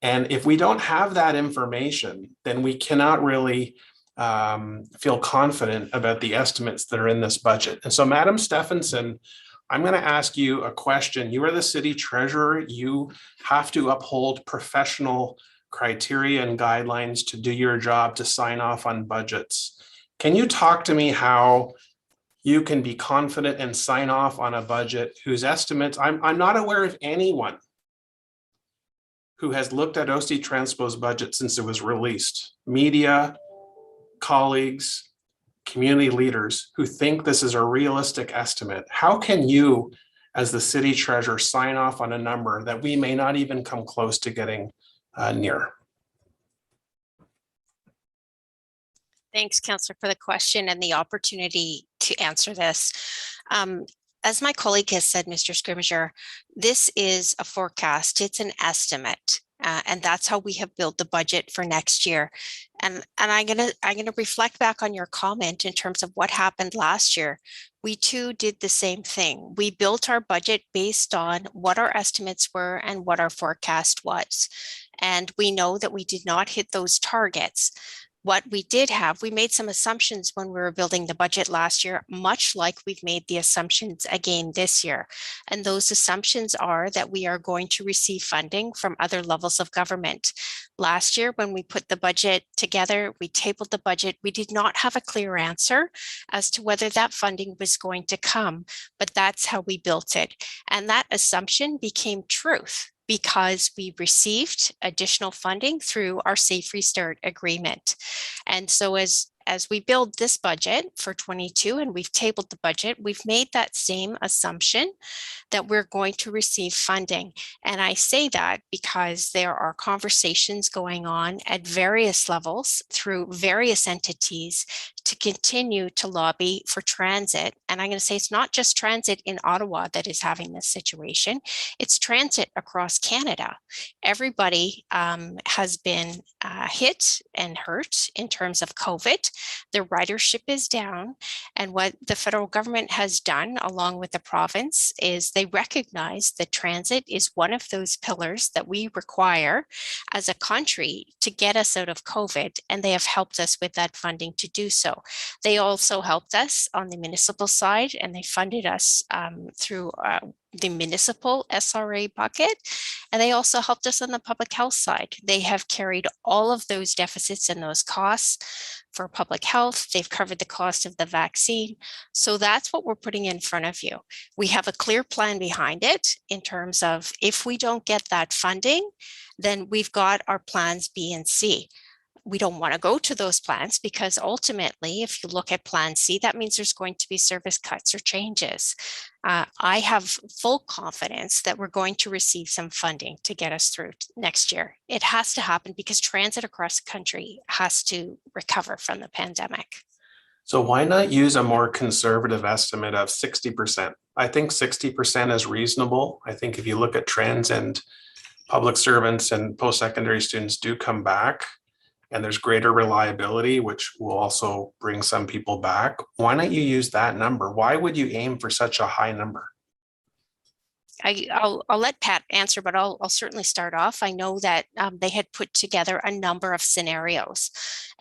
Speaker 10: And if we don't have that information, then we cannot really feel confident about the estimates that are in this budget. And so, Madam Stephenson, I'm going to ask you a question. You are the city treasurer. You have to uphold professional criteria and guidelines to do your job, to sign off on budgets. Can you talk to me how you can be confident and sign off on a budget whose estimates, I'm not aware of anyone who has looked at OC Transpo's budget since it was released, media, colleagues, community leaders who think this is a realistic estimate. How can you, as the city treasurer, sign off on a number that we may not even come close to getting near?
Speaker 17: Thanks, Councillor, for the question and the opportunity to answer this. As my colleague has said, Mr. Scrimgeour, this is a forecast, it's an estimate, and that's how we have built the budget for next year. And I'm gonna reflect back on your comment in terms of what happened last year. We too did the same thing. We built our budget based on what our estimates were and what our forecast was. And we know that we did not hit those targets. what we did have, we made some assumptions when we were building the budget last year, much like we've made the assumptions again this year. And those assumptions are that we are going to receive funding from other levels of government. Last year, when we put the budget together, we tabled the budget, we did not have a clear answer as to whether that funding was going to come, but that's how we built it. And that assumption became truth, because we received additional funding through our Safe Restart agreement. And so as we build this budget for 22 and we've tabled the budget, we've made that same assumption that we're going to receive funding. And I say that because there are conversations going on at various levels through various entities to continue to lobby for transit. And I'm going to say it's not just transit in Ottawa that is having this situation, it's transit across Canada. Everybody has been hit and hurt in terms of COVID. The ridership is down. And what the federal government has done along with the province is they recognize that transit is one of those pillars that we require as a country to get us out of COVID. And they have helped us with that funding to do so. They also helped us on the municipal side, and they funded us through the municipal SRA bucket. And they also helped us on the public health side. They have carried all of those deficits and those costs for public health. They've covered the cost of the vaccine. So that's what we're putting in front of you. We have a clear plan behind it in terms of if we don't get that funding, then we've got our plans B and C. We don't want to go to those plans because ultimately, if you look at plan C, that means there's going to be service cuts or changes. I have full confidence that we're going to receive some funding to get us through next year. It has to happen because transit across the country has to recover from the pandemic.
Speaker 10: So why not use a more conservative estimate of 60%? I think 60% is reasonable. I think if you look at trends and public servants and post-secondary students do come back, and there's greater reliability, which will also bring some people back. Why not you use that number? Why would you aim for such a high number?
Speaker 17: I'll let Pat answer, but I'll certainly start off. I know that they had put together a number of scenarios,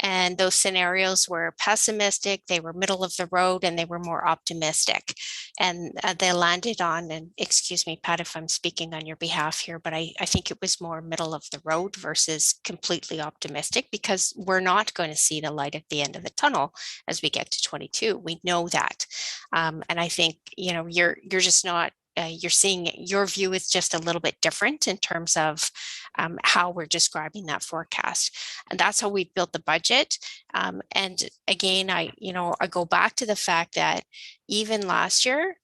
Speaker 17: and those scenarios were pessimistic, they were middle of the road, and they were more optimistic. And they landed on, and excuse me, Pat, if I'm speaking on your behalf here, but I think it was more middle of the road versus completely optimistic, because we're not going to see the light at the end of the tunnel as we get to 22. We know that. And I think, you're just not, you're seeing your view is just a little bit different in terms of how we're describing that forecast. And that's how we built the budget. And again, I go back to the fact that even last year,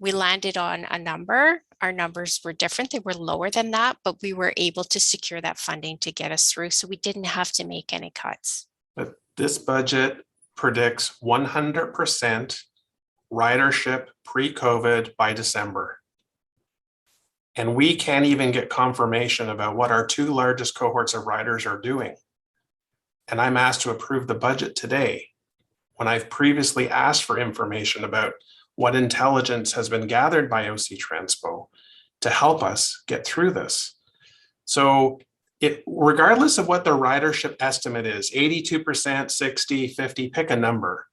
Speaker 17: we landed on a number. Our numbers were different. They were lower than that, but we were able to secure that funding to get us through. So we didn't have to make any cuts.
Speaker 10: But this budget predicts 100% ridership pre-COVID by December. And we can't even get confirmation about what our two largest cohorts of riders are doing. And I'm asked to approve the budget today when I've previously asked for information about what intelligence has been gathered by OC Transpo to help us get through this. So regardless of what the ridership estimate is, 82%, 60, 50, pick a number.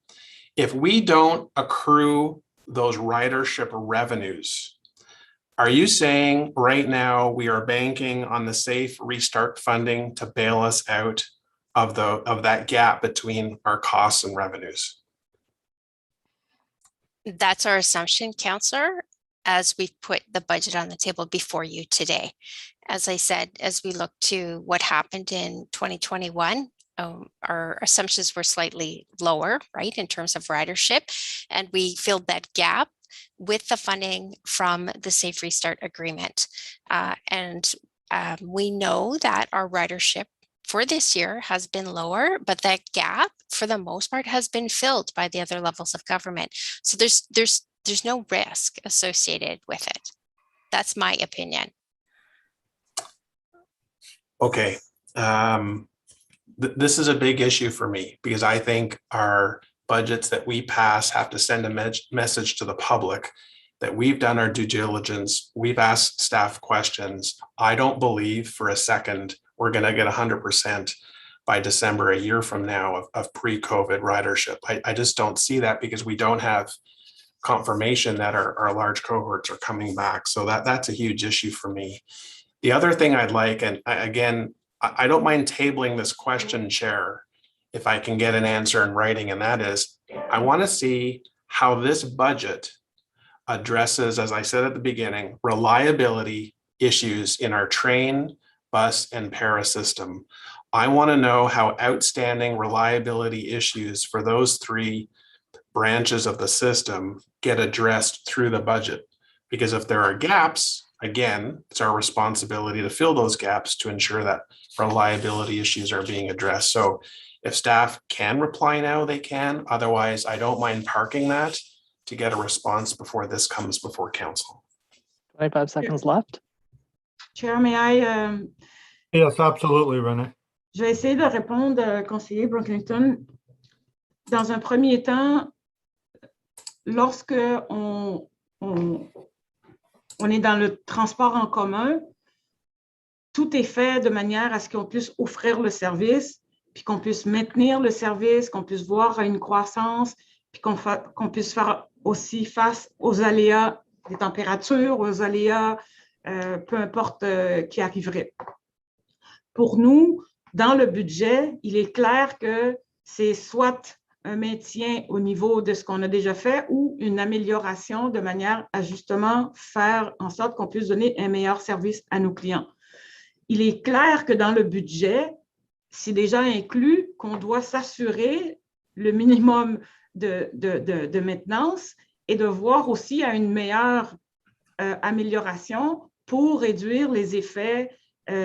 Speaker 10: If we don't accrue those ridership revenues, are you saying right now we are banking on the Safe Restart funding to bail us out of that gap between our costs and revenues?
Speaker 17: That's our assumption, Councillor, as we put the budget on the table before you today. As I said, as we look to what happened in 2021, our assumptions were slightly lower, right, in terms of ridership, and we filled that gap with the funding from the Safe Restart agreement. We know that our ridership for this year has been lower, but that gap for the most part has been filled by the other levels of government. So there's no risk associated with it. That's my opinion.
Speaker 10: Okay. This is a big issue for me because I think our budgets that we pass have to send a message to the public that we've done our due diligence. We've asked staff questions. I don't believe for a second we're going to get 100%, by December, a year from now, of pre-COVID ridership. I just don't see that because we don't have confirmation that our large cohorts are coming back. So that's a huge issue for me. The other thing I'd like, and again, I don't mind tabling this question, Chair, if I can get an answer in writing, and that is, I want to see how this budget addresses, as I said at the beginning, reliability issues in our train, bus, and para system. I want to know how outstanding reliability issues for those three branches of the system get addressed through the budget. Because if there are gaps, again, it's our responsibility to fill those gaps to ensure that reliability issues are being addressed. So if staff can reply now, they can. Otherwise, I don't mind parking that to get a response before this comes before council.
Speaker 7: 25 seconds left.
Speaker 3: Chair, may I?
Speaker 2: Yes, absolutely, René.
Speaker 3: Je vais essayer de répondre, conseiller Brockington. Dans un premier temps, lorsque on est dans le transport en commun, tout est fait de manière à ce qu'on puisse offrir le service, puis qu'on puisse maintenir le service, qu'on puisse voir une croissance, puis qu'on puisse faire aussi face aux aléas des températures, aux aléas, peu importe qui arriverait. Pour nous, dans le budget, il est clair que c'est soit un maintien au niveau de ce qu'on a déjà fait ou une amélioration de manière à justement faire en sorte qu'on puisse donner un meilleur service à nos clients. Il est clair que dans le budget, c'est déjà inclus qu'on doit s'assurer le minimum de maintenance et de voir aussi à une meilleure amélioration pour réduire les effets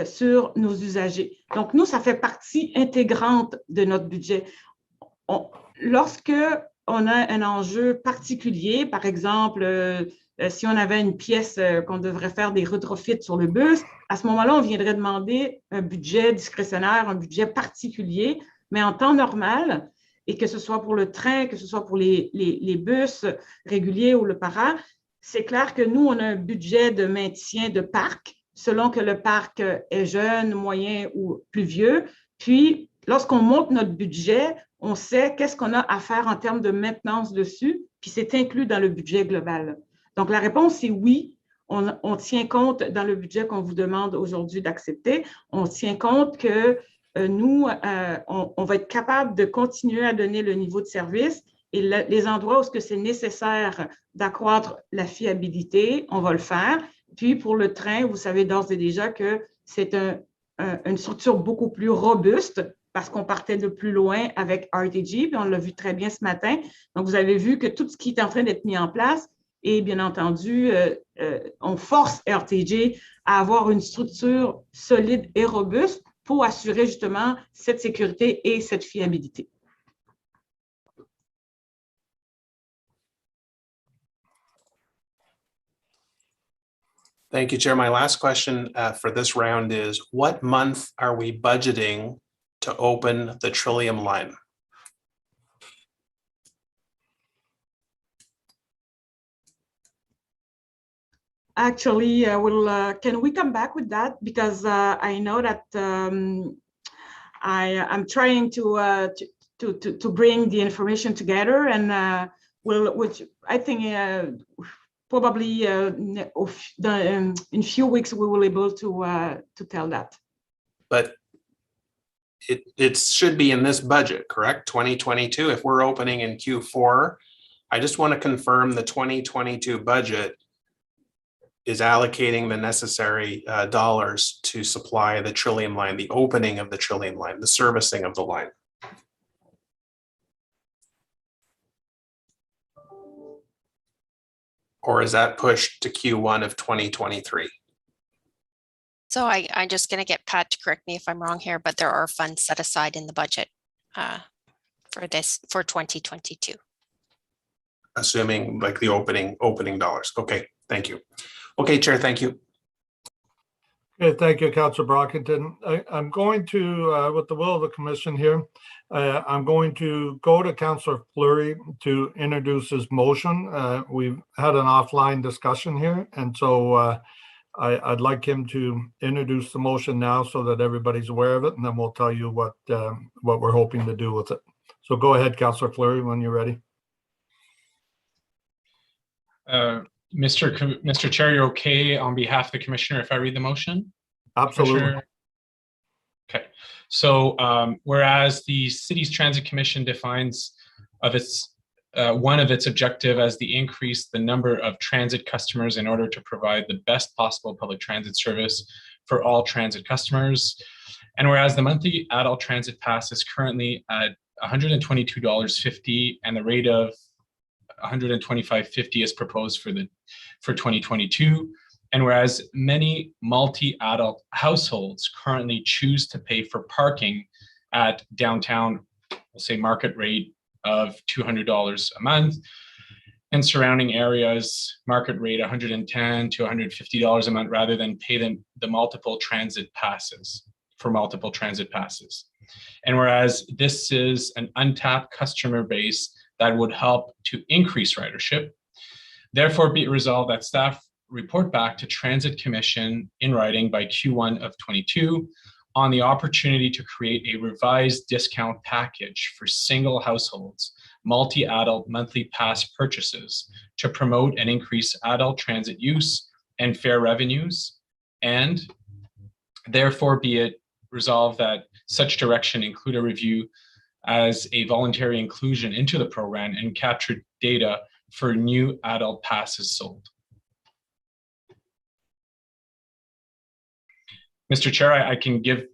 Speaker 3: sur nos usagers. Donc, nous, ça fait partie intégrante de notre budget. Lorsque on a un enjeu particulier, par exemple, si on avait une pièce qu'on devrait faire des retrofits sur le bus, à ce moment-là, on viendrait demander un budget discrétionnaire, un budget particulier, mais en temps normal, et que ce soit pour le train, que ce soit pour les bus réguliers ou le para, c'est clair que nous, on a un budget de maintien de parc, selon que le parc est jeune, moyen ou plus vieux. Puis, lorsqu'on monte notre budget, on sait qu'est-ce qu'on a à faire en termes de maintenance dessus, puis c'est inclus dans le budget global. Donc, la réponse est oui. On tient compte dans le budget qu'on vous demande aujourd'hui d'accepter, on tient compte que nous, on va être capable de continuer à donner le niveau de service et les endroits où c'est nécessaire d'accroître la fiabilité, on va le faire. Puis, pour le train, vous savez d'ores et déjà que c'est une structure beaucoup plus robuste parce qu'on partait de plus loin avec RTG, puis on l'a vu très bien ce matin. Donc, vous avez vu que tout ce qui est en train d'être mis en place, et bien entendu, on force RTG à avoir une structure solide et robuste pour assurer justement cette sécurité et cette fiabilité.
Speaker 10: Thank you, Chair. My last question for this round is, what month are we budgeting to open the Trillium line?
Speaker 3: Actually, can we come back with that? Because I know that I'm trying to bring the information together, and which I think probably in a few weeks we will be able to tell that.
Speaker 10: But it should be in this budget, correct? 2022. If we're opening in Q4, I just want to confirm the 2022 budget is allocating the necessary dollars to supply the Trillium line, the opening of the Trillium line, the servicing of the line. Or is that pushed to Q1 of 2023?
Speaker 17: So I'm just going to get Pat to correct me if I'm wrong here, but there are funds set aside in the budget for 2022.
Speaker 10: Assuming like the opening dollars. Okay, thank you. Okay, Chair, thank you.
Speaker 2: Okay, thank you, Councillor Brockington. I'm going to, with the will of the commission here, I'm going to go to Councillor Fleury to introduce his motion. We've had an offline discussion here, and so I'd like him to introduce the motion now so that everybody's aware of it, and then we'll tell you what we're hoping to do with it. So go ahead, Councillor Fleury, when you're ready.
Speaker 20: Mr. Chair, you're okay on behalf of the commissioner if I read the motion?
Speaker 2: Absolutely.
Speaker 20: Okay. So whereas the city's transit commission defines one of its objective as the increase the number of transit customers in order to provide the best possible public transit service for all transit customers. And whereas the monthly adult transit pass is currently at $122.50 and the rate of $125.50 is proposed for 2022. And whereas many multi-adult households currently choose to pay for parking at downtown, we'll say market rate of $200 a month, and surrounding areas market rate $110 to $150 a month, rather than pay the multiple transit passes for multiple transit passes. And whereas this is an untapped customer base that would help to increase ridership, therefore be it resolved that staff report back to Transit Commission in writing by Q1 of 22 on the opportunity to create a revised discount package for single households, multi-adult monthly pass purchases to promote and increase adult transit use and fare revenues, and therefore be it resolved that such direction include a review as a voluntary inclusion into the program and capture data for new adult passes sold. Mr. Chair, I can give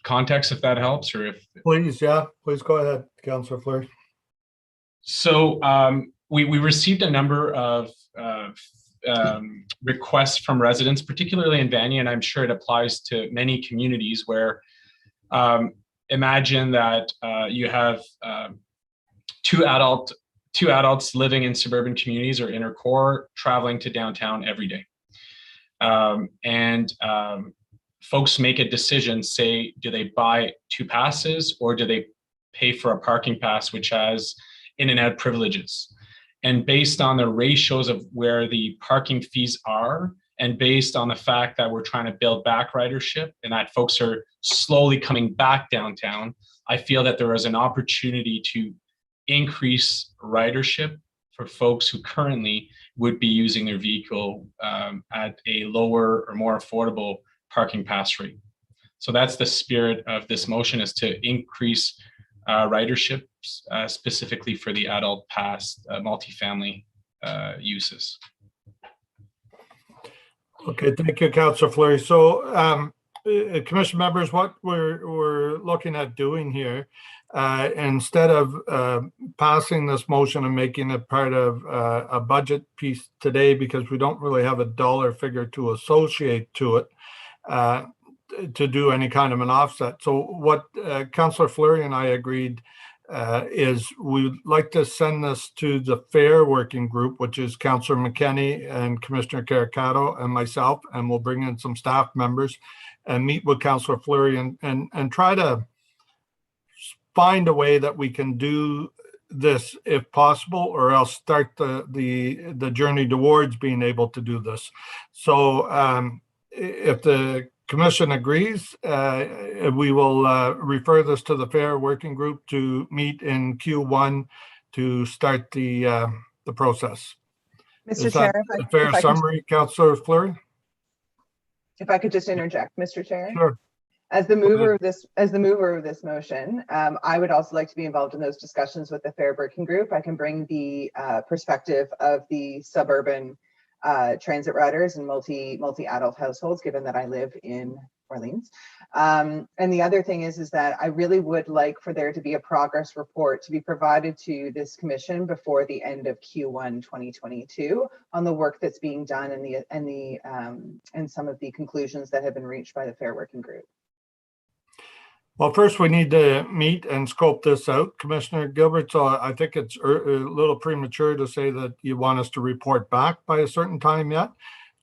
Speaker 20: context if that helps, or if...
Speaker 2: Please, yeah, please go ahead, Councillor Fleury.
Speaker 20: So we received a number of requests from residents, particularly in Vanier, and I'm sure it applies to many communities where imagine that you have two adults living in suburban communities or inner core traveling to downtown every day. Folks make a decision, say, do they buy two passes or do they pay for a parking pass which has in and out privileges? And based on the ratios of where the parking fees are, and based on the fact that we're trying to build back ridership and that folks are slowly coming back downtown, I feel that there is an opportunity to increase ridership for folks who currently would be using their vehicle at a lower or more affordable parking pass rate. So that's the spirit of this motion, is to increase ridership specifically for the adult pass multifamily uses.
Speaker 2: Okay, thank you, Councillor Fleury. So commission members, what we're looking at doing here, instead of passing this motion and making it part of a budget piece today, because we don't really have a dollar figure to associate to it, to do any kind of an offset. So what Councillor Fleury and I agreed is we'd like to send this to the FAIR working group, which is Councillor McKenney and Commissioner Caricato and myself, and we'll bring in some staff members and meet with Councillor Fleury and try to find a way that we can do this if possible, or else start the journey towards being able to do this. So if the commission agrees, we will refer this to the FAIR working group to meet in Q1 to start the process.
Speaker 6: Mr. Chair,
Speaker 2: a fair summary, Councillor Fleury?
Speaker 6: If I could just interject, Mr. Chair.
Speaker 2: Sure.
Speaker 6: As the mover of this motion, I would also like to be involved in those discussions with the FAIR working group. I can bring the perspective of the suburban transit riders and multi-adult households, given that I live in Orleans. And the other thing is that I really would like for there to be a progress report to be provided to this commission before the end of Q1 2022 on the work that's being done and some of the conclusions that have been reached by the FAIR working group.
Speaker 2: Well, first we need to meet and scope this out, Commissioner Gilbert. So I think it's a little premature to say that you want us to report back by a certain time yet.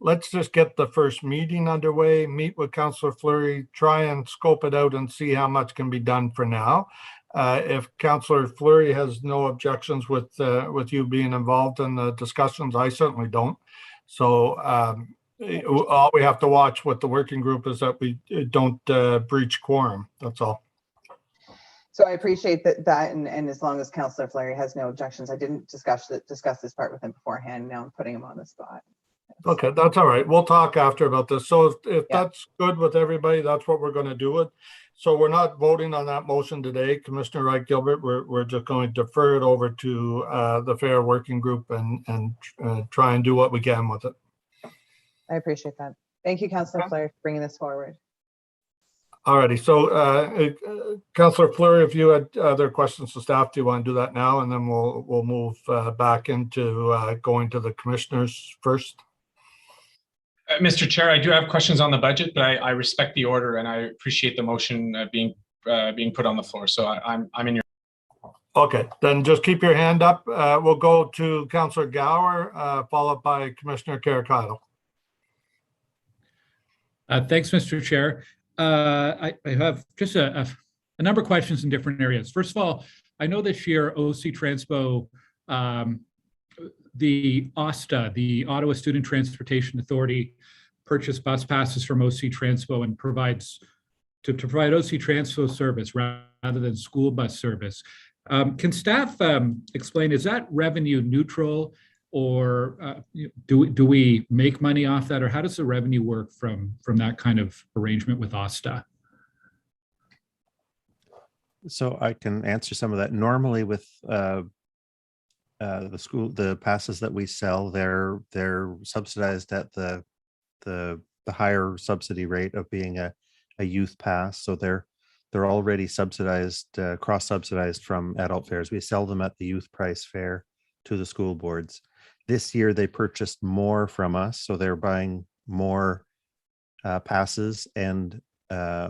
Speaker 2: Let's just get the first meeting underway, meet with Councillor Fleury, try and scope it out and see how much can be done for now. If Councillor Fleury has no objections with you being involved in the discussions, I certainly don't. So All we have to watch with the working group is that we don't breach quorum. That's all.
Speaker 6: So I appreciate that, and as long as Councillor Fleury has no objections, I didn't discuss this part with him beforehand. Now I'm putting him on the spot.
Speaker 2: Okay, that's all right. We'll talk after about this. So if
Speaker 6: Yeah.
Speaker 2: that's good with everybody, that's what we're going to do it. So we're not voting on that motion today, Commissioner Wright Gilbert. We're just going to defer it over to the Fair Working Group and try and do what we can with it.
Speaker 6: I appreciate that. Thank you, Councillor Fleury, for bringing this forward.
Speaker 2: Alrighty, so Councillor Fleury, if you had other questions to staff, do you want to do that now? And then we'll move back into going to the commissioners first.
Speaker 20: Mr. Chair, I do have questions on the budget, but I respect the order and I appreciate the motion being put on the floor. So I'm in your.
Speaker 2: Okay, then just keep your hand up. We'll go to Councillor Gower, followed by Commissioner Carricado.
Speaker 9: Thanks, Mr. Chair. I have just a number of questions in different areas. First of all, I know this year OC Transpo, the OSTA, the Ottawa Student Transportation Authority, purchased bus passes from OC Transpo and provides to provide OC Transpo service rather than school bus service. Can staff explain, is that revenue neutral, or do we make money off that, or how does the revenue work from that kind of arrangement with OSTA?
Speaker 5: So I can answer some of that. Normally with the passes that we sell, they're subsidized at the higher subsidy rate of being a youth pass. So they're already subsidized, cross-subsidized from adult fares. We sell them at the youth price fare to the school boards. This year they purchased more from us, so they're buying more passes, and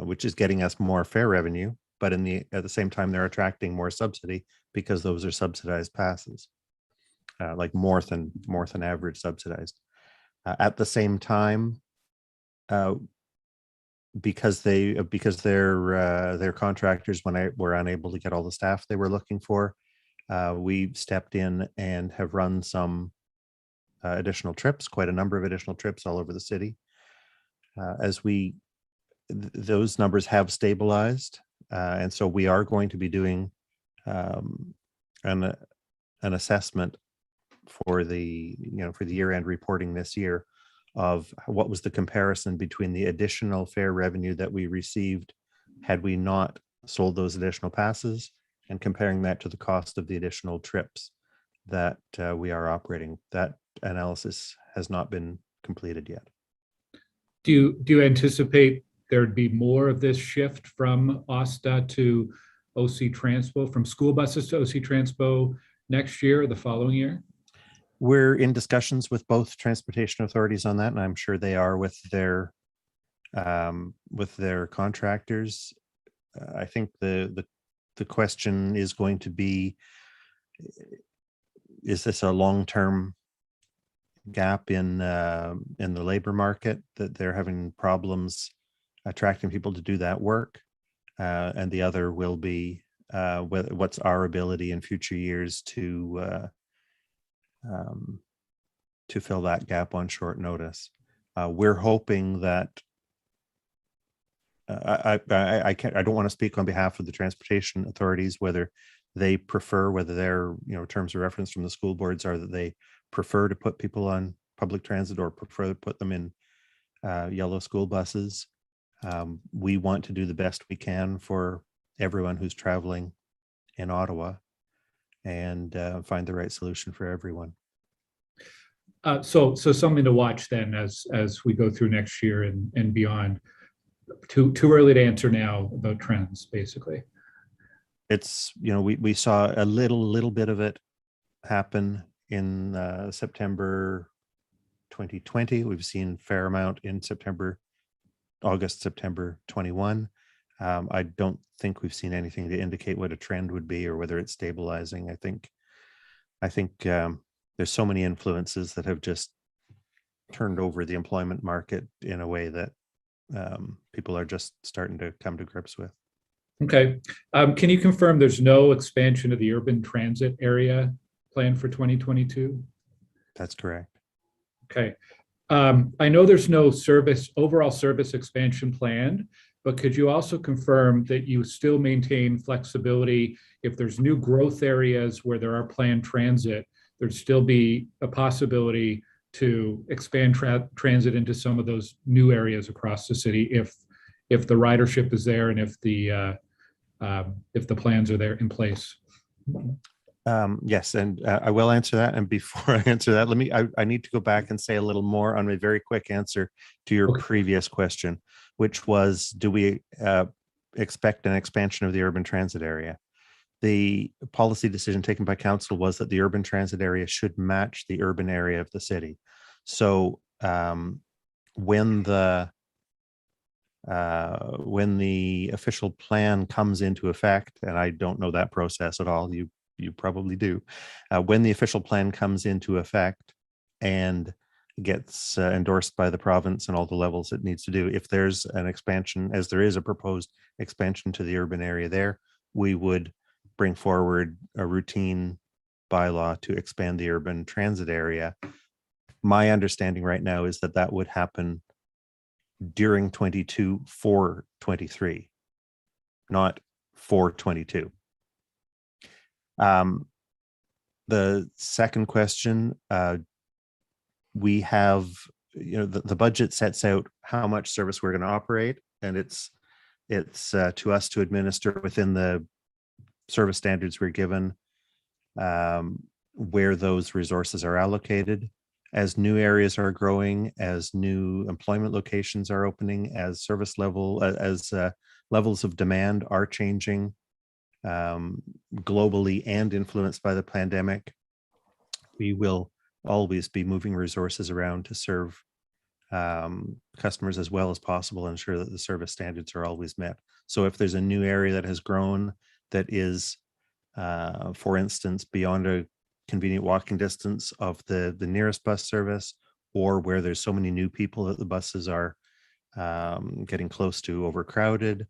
Speaker 5: which is getting us more fare revenue. But at the same time, they're attracting more subsidy because those are subsidized passes, like more than average subsidized. At the same time, because their contractors, when were unable to get all the staff they were looking for, we stepped in and have run some additional trips, quite a number of additional trips all over the city. Those numbers have stabilized, and so we are going to be doing an assessment for the year-end reporting this year of what was the comparison between the additional fare revenue that we received had we not sold those additional passes, and comparing that to the cost of the additional trips that we are operating. That analysis has not been completed yet.
Speaker 9: Do you anticipate there'd be more of this shift from OSTA to OC Transpo, from school buses to OC Transpo next year or the following year?
Speaker 5: We're in discussions with both transportation authorities on that, and I'm sure they are with their contractors. I think the question is going to be, is this a long-term gap in the labor market, that they're having problems attracting people to do that work? And the other will be what's our ability in future years to fill that gap on short notice. We're hoping that I don't want to speak on behalf of the transportation authorities, whether they prefer, whether their terms of reference from the school boards are that they prefer to put people on public transit or prefer to put them in yellow school buses. We want to do the best we can for everyone who's traveling in Ottawa and find the right solution for everyone.
Speaker 9: So something to watch then as we go through next year and beyond. Too early to answer now about trends, basically.
Speaker 5: It's, we saw a little bit of it happen in September 2020. We've seen a fair amount in August, September 21. I don't think we've seen anything to indicate what a trend would be or whether it's stabilizing. I think there's so many influences that have just turned over the employment market in a way that people are just starting to come to grips with.
Speaker 9: Okay. Can you confirm there's no expansion of the urban transit area planned for 2022?
Speaker 5: That's correct.
Speaker 9: Okay. I know there's no overall service expansion planned, but could you also confirm that you still maintain flexibility if there's new growth areas where there are planned transit, there'd still be a possibility to expand transit into some of those new areas across the city if the ridership is there and if the plans are there in place?
Speaker 5: Yes, and I will answer that. And before I answer that, I need to go back and say a little more on a very quick answer to your previous question, which was, do we expect an expansion of the urban transit area? The policy decision taken by council was that the urban transit area should match the urban area of the city. So when the official plan comes into effect, and I don't know that process at all, you probably do, when the official plan comes into effect and gets endorsed by the province and all the levels it needs to do, if there's an expansion, as there is a proposed expansion to the urban area there, we would bring forward a routine bylaw to expand the urban transit area. My understanding right now is that that would happen during 22 for 23, not for 22. The second question, we have, the budget sets out how much service we're going to operate, and it's to us to administer within the service standards we're given, where those resources are allocated. As new areas are growing, as new employment locations are opening, as levels of demand are changing globally and influenced by the pandemic, we will always be moving resources around to serve customers as well as possible and ensure that the service standards are always met. So if there's a new area that has grown that is, for instance, beyond a convenient walking distance of the nearest bus service, or where there's so many new people that the buses are getting close to overcrowded,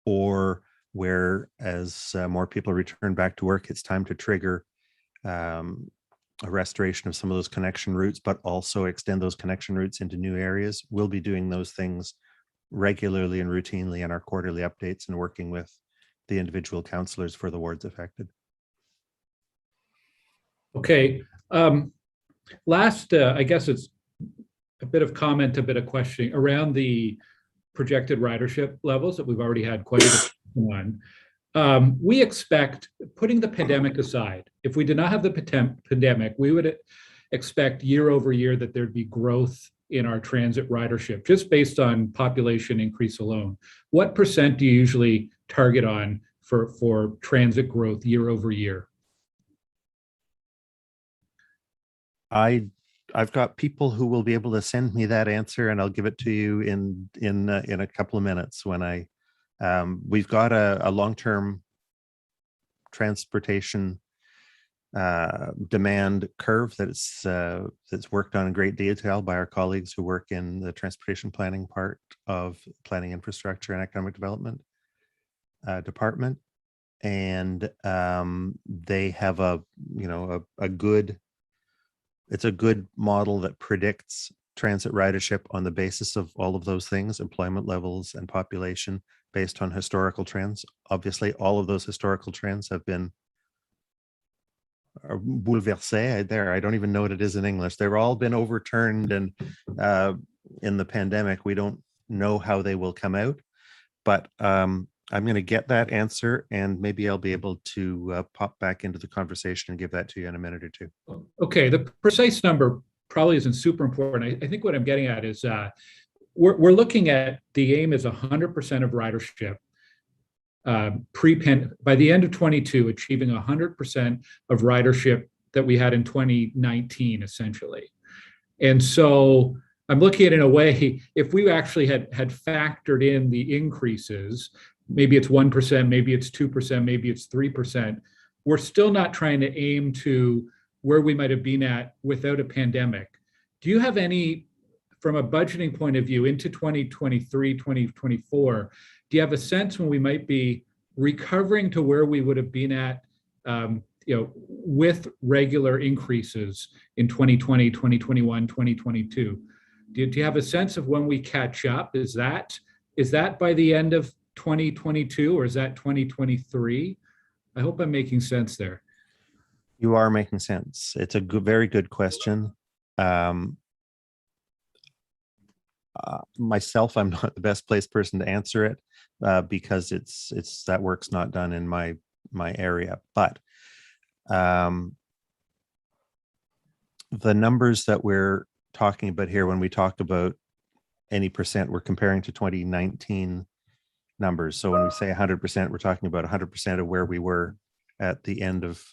Speaker 5: or where as more people return back to work, it's time to trigger a restoration of some of those connection routes, but also extend those connection routes into new areas. We'll be doing those things regularly and routinely in our quarterly updates and working with the individual councillors for the wards affected.
Speaker 9: Okay. Last, I guess it's a bit of comment, a bit of questioning around the projected ridership levels that we've already had quite a bit on. We expect, putting the pandemic aside, if we did not have the pandemic, we would expect year over year that there'd be growth in our transit ridership, just based on population increase alone. What % do you usually target on for transit growth year over year?
Speaker 5: I've got people who will be able to send me that answer, and I'll give it to you in a couple of minutes. When we've got a long-term transportation demand curve that's worked on in great detail by our colleagues who work in the transportation planning part of planning, infrastructure, and economic development department, and they have it's a good model that predicts transit ridership on the basis of all of those things, employment levels and population, based on historical trends. Obviously, all of those historical trends have been bouleversé. I don't even know what it is in English. They've all been overturned, and in the pandemic, we don't know how they will come out. But I'm going to get that answer, and maybe I'll be able to pop back into the conversation and give that to you in a minute or two.
Speaker 9: Okay, the precise number probably isn't super important. I think what I'm getting at is we're looking at the aim is 100% of ridership by the end of 22, achieving 100% of ridership that we had in 2019, essentially. And so I'm looking at it in a way, if we actually had factored in the increases, maybe it's 1%, maybe it's 2%, maybe it's 3%, we're still not trying to aim to where we might have been at without a pandemic. Do you have any, from a budgeting point of view into 2023, 2024, do you have a sense when we might be recovering to where we would have been at, with regular increases in 2020, 2021, 2022? Do you have a sense of when we catch up? Is that by the end of 2022 or is that 2023? I hope I'm making sense there.
Speaker 5: You are making sense. It's a very good question. Myself, I'm not the best placed person to answer it because it's that work's not done in my area. But the numbers that we're talking about here, when we talk about any percent, we're comparing to 2019 numbers. So when we say 100%, we're talking about 100% of where we were at the end of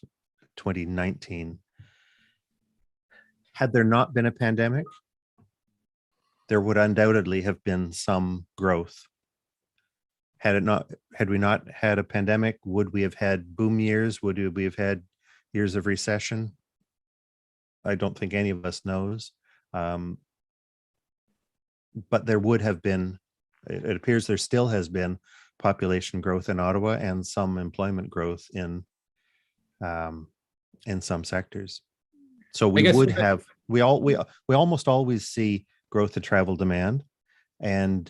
Speaker 5: 2019. Had there not been a pandemic, there would undoubtedly have been some growth. Had we not had a pandemic, would we have had boom years? Would we have had years of recession? I don't think any of us knows. But there would have been, it appears there still has been population growth in Ottawa and some employment growth in some sectors. So we would have, we almost always see growth of travel demand, and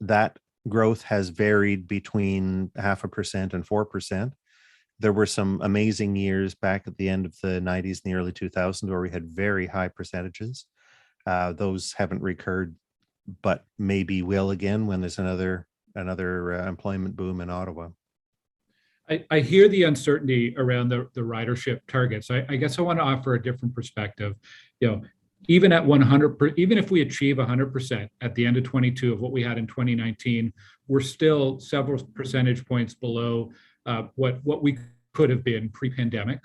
Speaker 5: that growth has varied between 0.5% and 4%. There were some amazing years back at the end of the 90s and the early 2000s where we had very high percentages. Those haven't recurred, but maybe will again when there's another employment boom in Ottawa.
Speaker 9: I hear the uncertainty around the ridership targets. I guess I want to offer a different perspective. Even at 100%, even if we achieve 100% at the end of 22 of what we had in 2019, we're still several percentage points below what we could have been pre-pandemic.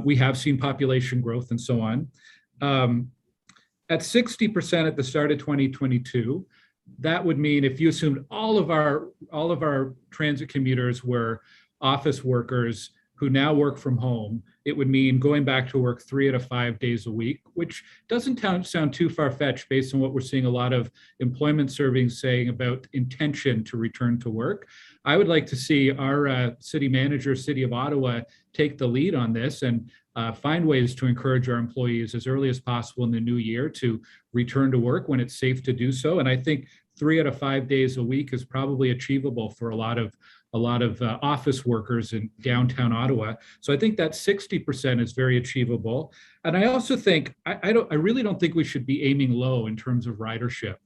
Speaker 9: We have seen population growth and so on. At 60% at the start of 2022, that would mean if you assumed all of our transit commuters were office workers who now work from home, it would mean going back to work 3 out of 5 days a week, which doesn't sound too far-fetched based on what we're seeing a lot of employment surveys saying about intention to return to work. I would like to see our city manager, City of Ottawa, take the lead on this and find ways to encourage our employees as early as possible in the new year to return to work when it's safe to do so. And I think 3 out of 5 days a week is probably achievable for a lot of office workers in downtown Ottawa. So I think that 60% is very achievable. And I also think, I really don't think we should be aiming low in terms of ridership.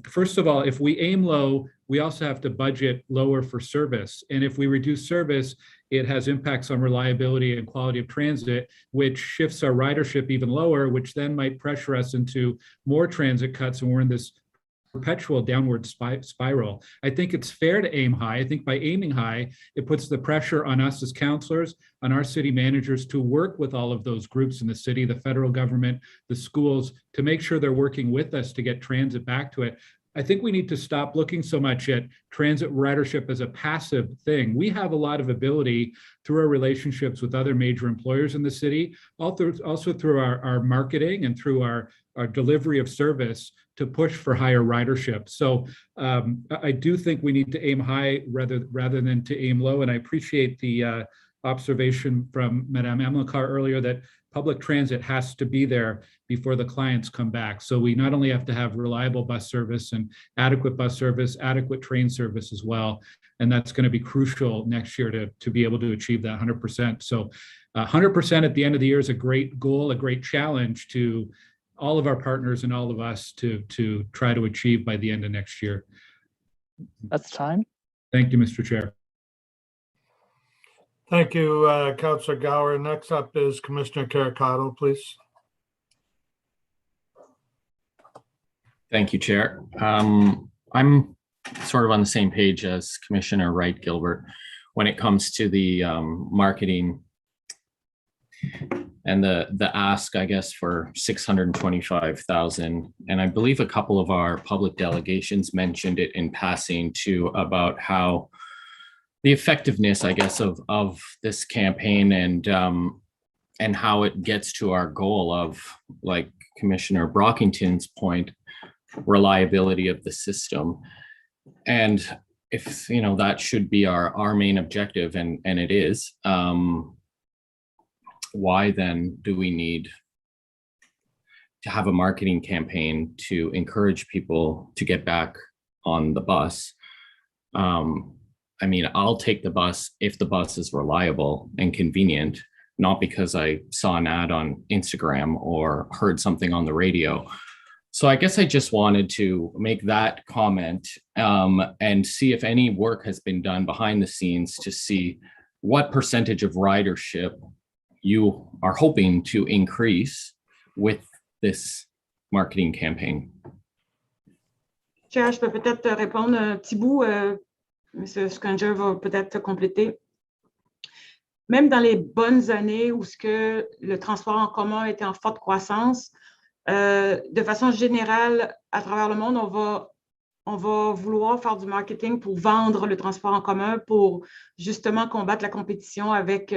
Speaker 9: First of all, if we aim low, we also have to budget lower for service. And if we reduce service, it has impacts on reliability and quality of transit, which shifts our ridership even lower, which then might pressure us into more transit cuts. And we're in this perpetual downward spiral. I think it's fair to aim high. I think by aiming high, it puts the pressure on us as councillors, on our city managers to work with all of those groups in the city, the federal government, the schools, to make sure they're working with us to get transit back to it. I think we need to stop looking so much at transit ridership as a passive thing. We have a lot of ability through our relationships with other major employers in the city, also through our marketing and through our delivery of service to push for higher ridership. So I do think we need to aim high rather than to aim low. And I appreciate the observation from Madame Amilcar earlier that public transit has to be there before the clients come back. So we not only have to have reliable bus service and adequate bus service, adequate train service as well. And that's going to be crucial next year to be able to achieve that 100%. So 100% at the end of the year is a great goal, a great challenge to all of our partners and all of us to try to achieve by the end of next year.
Speaker 7: That's time.
Speaker 9: Thank you, Mr. Chair.
Speaker 2: Thank you, Councillor Gower. Next up is Commissioner Caricato, please.
Speaker 19: Thank you, Chair. I'm sort of on the same page as Commissioner Wright Gilbert when it comes to the marketing and the ask, I guess, for 625,000. And I believe a couple of our public delegations mentioned it in passing too, about how the effectiveness, I guess, of this campaign and how it gets to our goal of, like Commissioner Brockington's point, reliability of the system. And if, that should be our main objective, and it is, why then do we need to have a marketing campaign to encourage people to get back on the bus. I mean, I'll take the bus if the bus is reliable and convenient, not because I saw an ad on Instagram or heard something on the radio. So I guess I just wanted to make that comment and see if any work has been done behind the scenes to see what percentage of ridership you are hoping to increase with this marketing campaign.
Speaker 3: Chair, je peux peut-être te répondre un petit bout. Monsieur Scrunger va peut-être compléter. Même dans les bonnes années où le transport en commun était en forte croissance, de façon générale, à travers le monde, on va vouloir faire du marketing pour vendre le transport en commun, pour justement combattre la compétition avec,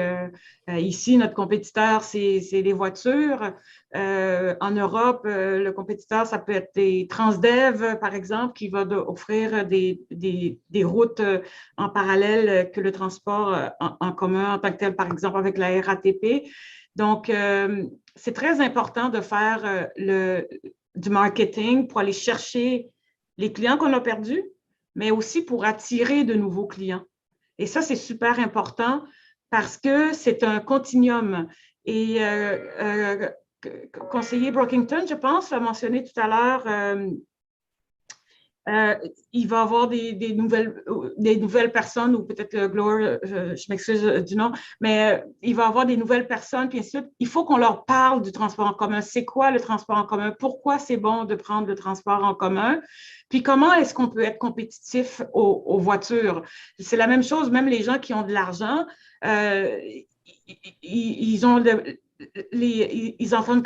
Speaker 3: ici, notre compétiteur, c'est les voitures. En Europe, le compétiteur, ça peut être des Transdev, par exemple, qui va offrir des routes en parallèle que le transport en commun en tant que tel, par exemple, avec la RATP. Donc, c'est très important de faire du marketing pour aller chercher les clients qu'on a perdus, mais aussi pour attirer de nouveaux clients. Et ça, c'est super important parce que c'est un continuum. Et conseiller Brockington, je pense, l'a mentionné tout à l'heure, il va y avoir des nouvelles personnes, ou peut-être Gloire, je m'excuse du nom, mais il va y avoir des nouvelles personnes, puis ainsi de suite. Il faut qu'on leur parle du transport en commun. C'est quoi le transport en commun? Pourquoi c'est bon de prendre le transport en commun? Puis comment est-ce qu'on peut être compétitif aux voitures? C'est la même chose, même les gens qui ont de l'argent, ils entendent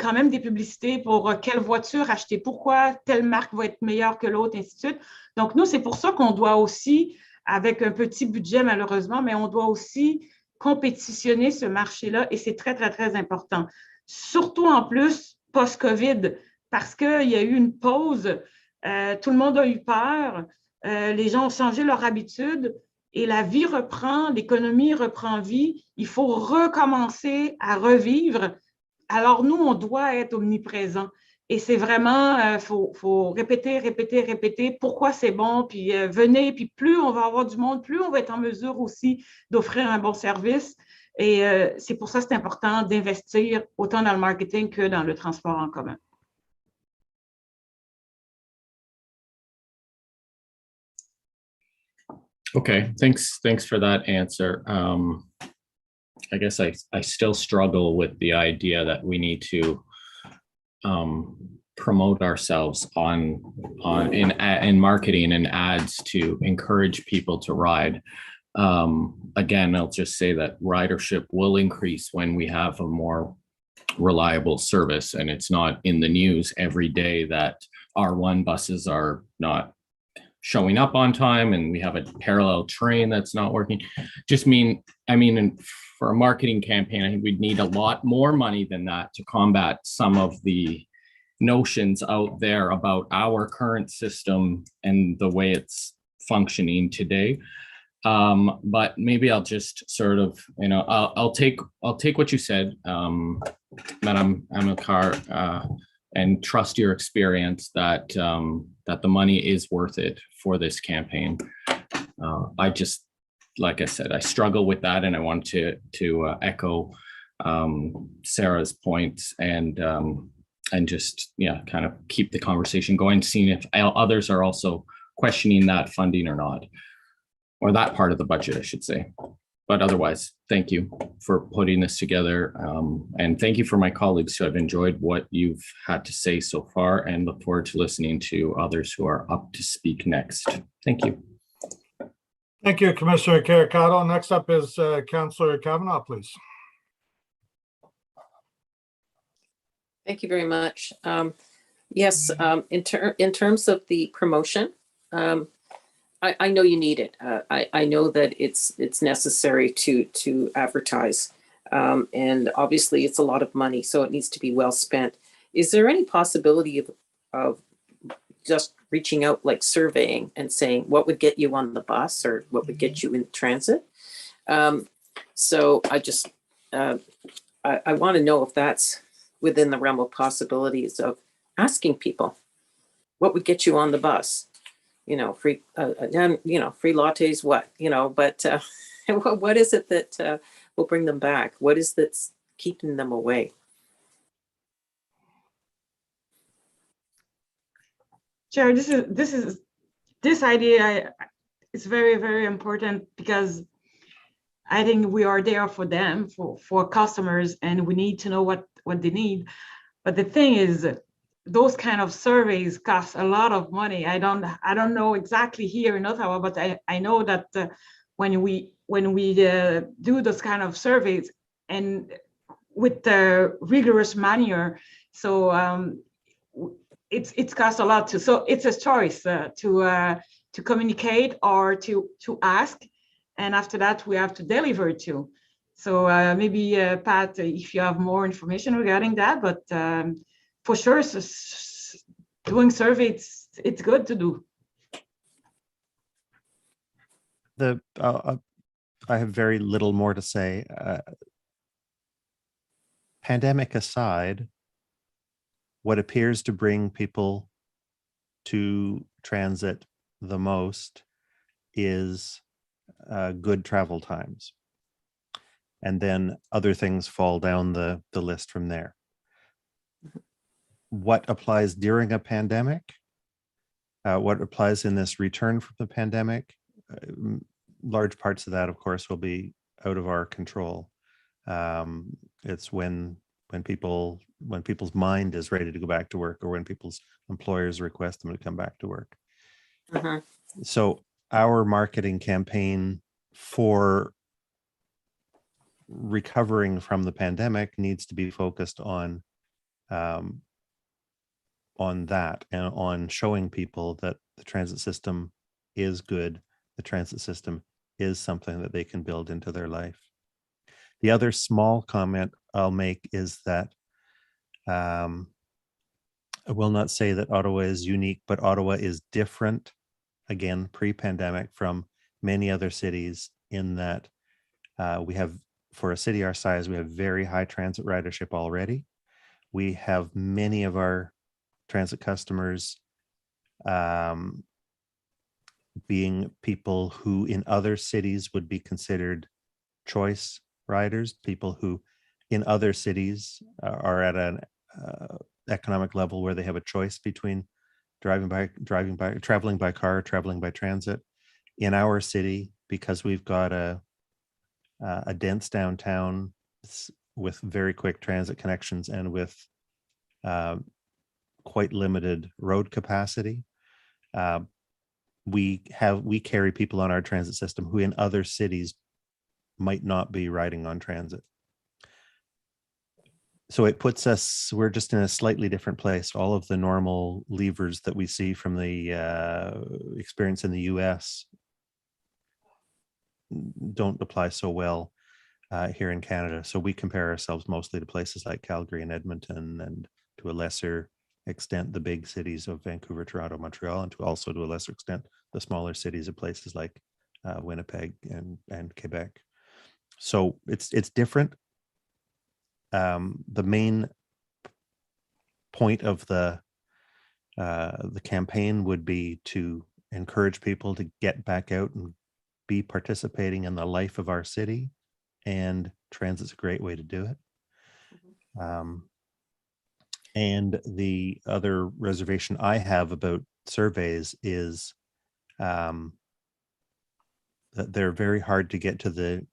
Speaker 3: quand même des publicités pour quelle voiture acheter, pourquoi telle marque va être meilleure que l'autre, ainsi de suite. Donc, nous, c'est pour ça qu'on doit aussi, avec un petit budget malheureusement, mais on doit aussi compétitionner ce marché-là et c'est très, très, très important. Surtout en plus, post-COVID, parce qu'il y a eu une pause, tout le monde a eu peur, les gens ont changé leur habitude. Et la vie reprend, l'économie reprend vie. Il faut recommencer à revivre. Alors, nous, on doit être omniprésents. Et c'est vraiment, faut répéter, répéter, répéter pourquoi c'est bon, puis venez, puis plus on va avoir du monde, plus on va être en mesure aussi d'offrir un bon service. Et c'est pour ça que c'est important d'investir autant dans le marketing que dans le transport en commun.
Speaker 19: Okay, thanks for that answer. I guess I still struggle with the idea that we need to promote ourselves in marketing and ads to encourage people to ride. Again, I'll just say that ridership will increase when we have a more reliable service, and it's not in the news every day that R1 buses are not showing up on time and we have a parallel train that's not working. I mean, for a marketing campaign, I think we'd need a lot more money than that to combat some of the notions out there about our current system and the way it's functioning today. But maybe I'll just sort of, I'll take what you said, Madam Amilcar, and trust your experience that the money is worth it for this campaign. I just, like I said, I struggle with that, and I want to echo Sarah's points and just kind of keep the conversation going, seeing if others are also questioning that funding or not, or that part of the budget, I should say. But otherwise, thank you for putting this together. And thank you for my colleagues who have enjoyed what you've had to say so far, and look forward to listening to others who are up to speak next. Thank you.
Speaker 2: Thank you, Commissioner Caricato. Next up is Councillor Kavanagh, please.
Speaker 14: Thank you very much. Yes, in terms of the promotion, I know you need it. I know that it's necessary to advertise, and obviously it's a lot of money, so it needs to be well spent. Is there any possibility of just reaching out, like surveying and saying what would get you on the bus or what would get you in transit? So I just I want to know if that's within the realm of possibilities of asking people, what would get you on the bus? You know, free, free lattes, what, but what is it that will bring them back? What is that's keeping them away?
Speaker 3: Chair, this idea is very, very important, because I think we are there for them, for customers, and we need to know what they need. But the thing is, those kind of surveys cost a lot of money. I don't know exactly here in Ottawa, but I know that when we do those kind of surveys, and with the rigorous manner, so it's cost a lot too. So it's a choice to communicate or to ask, and after that we have to deliver too. So maybe Pat, if you have more information regarding that, but for sure, doing surveys, it's good to do.
Speaker 5: I have very little more to say. Pandemic aside, what appears to bring people to transit the most is good travel times. And then other things fall down the list from there. What applies during a pandemic? What applies in this return from the pandemic? Large parts of that, of course, will be out of our control. It's when people's mind is ready to go back to work, or when people's employers request them to come back to work. So our marketing campaign for recovering from the pandemic needs to be focused on that, and on showing people that the transit system is good. The transit system is something that they can build into their life. The other small comment I'll make is that I will not say that Ottawa is unique, but Ottawa is different, again, pre-pandemic, from many other cities, in that we have, for a city our size, we have very high transit ridership already. We have many of our transit customers being people who in other cities would be considered choice riders, people who in other cities are at an economic level where they have a choice between traveling by car, traveling by transit. In our city, because we've got a dense downtown with very quick transit connections and with quite limited road capacity, we carry people on our transit system who in other cities might not be riding on transit. So it puts us, we're just in a slightly different place. All of the normal levers that we see from the experience in the US don't apply so well here in Canada. So we compare ourselves mostly to places like Calgary and Edmonton, and to a lesser extent, the big cities of Vancouver, Toronto, Montreal, and to a lesser extent, the smaller cities of places like Winnipeg and Quebec. So it's different. The main point of the campaign would be to encourage people to get back out and be participating in the life of our city, and transit's a great way to do it. And the other reservation I have about surveys is that they're very hard to get to the.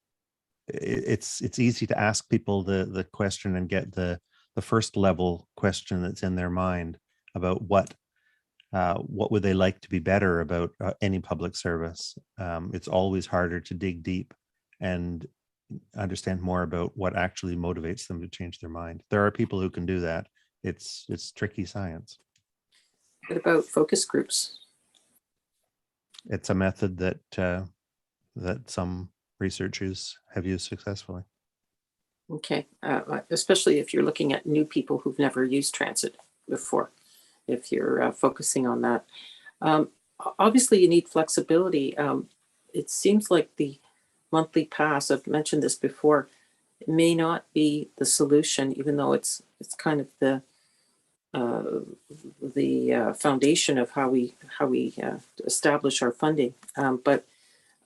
Speaker 5: It's easy to ask people the question and get the first level question that's in their mind about what would they like to be better about any public service. It's always harder to dig deep and understand more about what actually motivates them to change their mind. There are people who can do that. It's tricky science.
Speaker 14: What about focus groups?
Speaker 5: It's a method that some researchers have used successfully.
Speaker 14: Okay, especially if you're looking at new people who've never used transit before, if you're focusing on that. Obviously, you need flexibility. It seems like the monthly pass, I've mentioned this before, it may not be the solution, even though it's kind of the foundation of how we establish our funding. But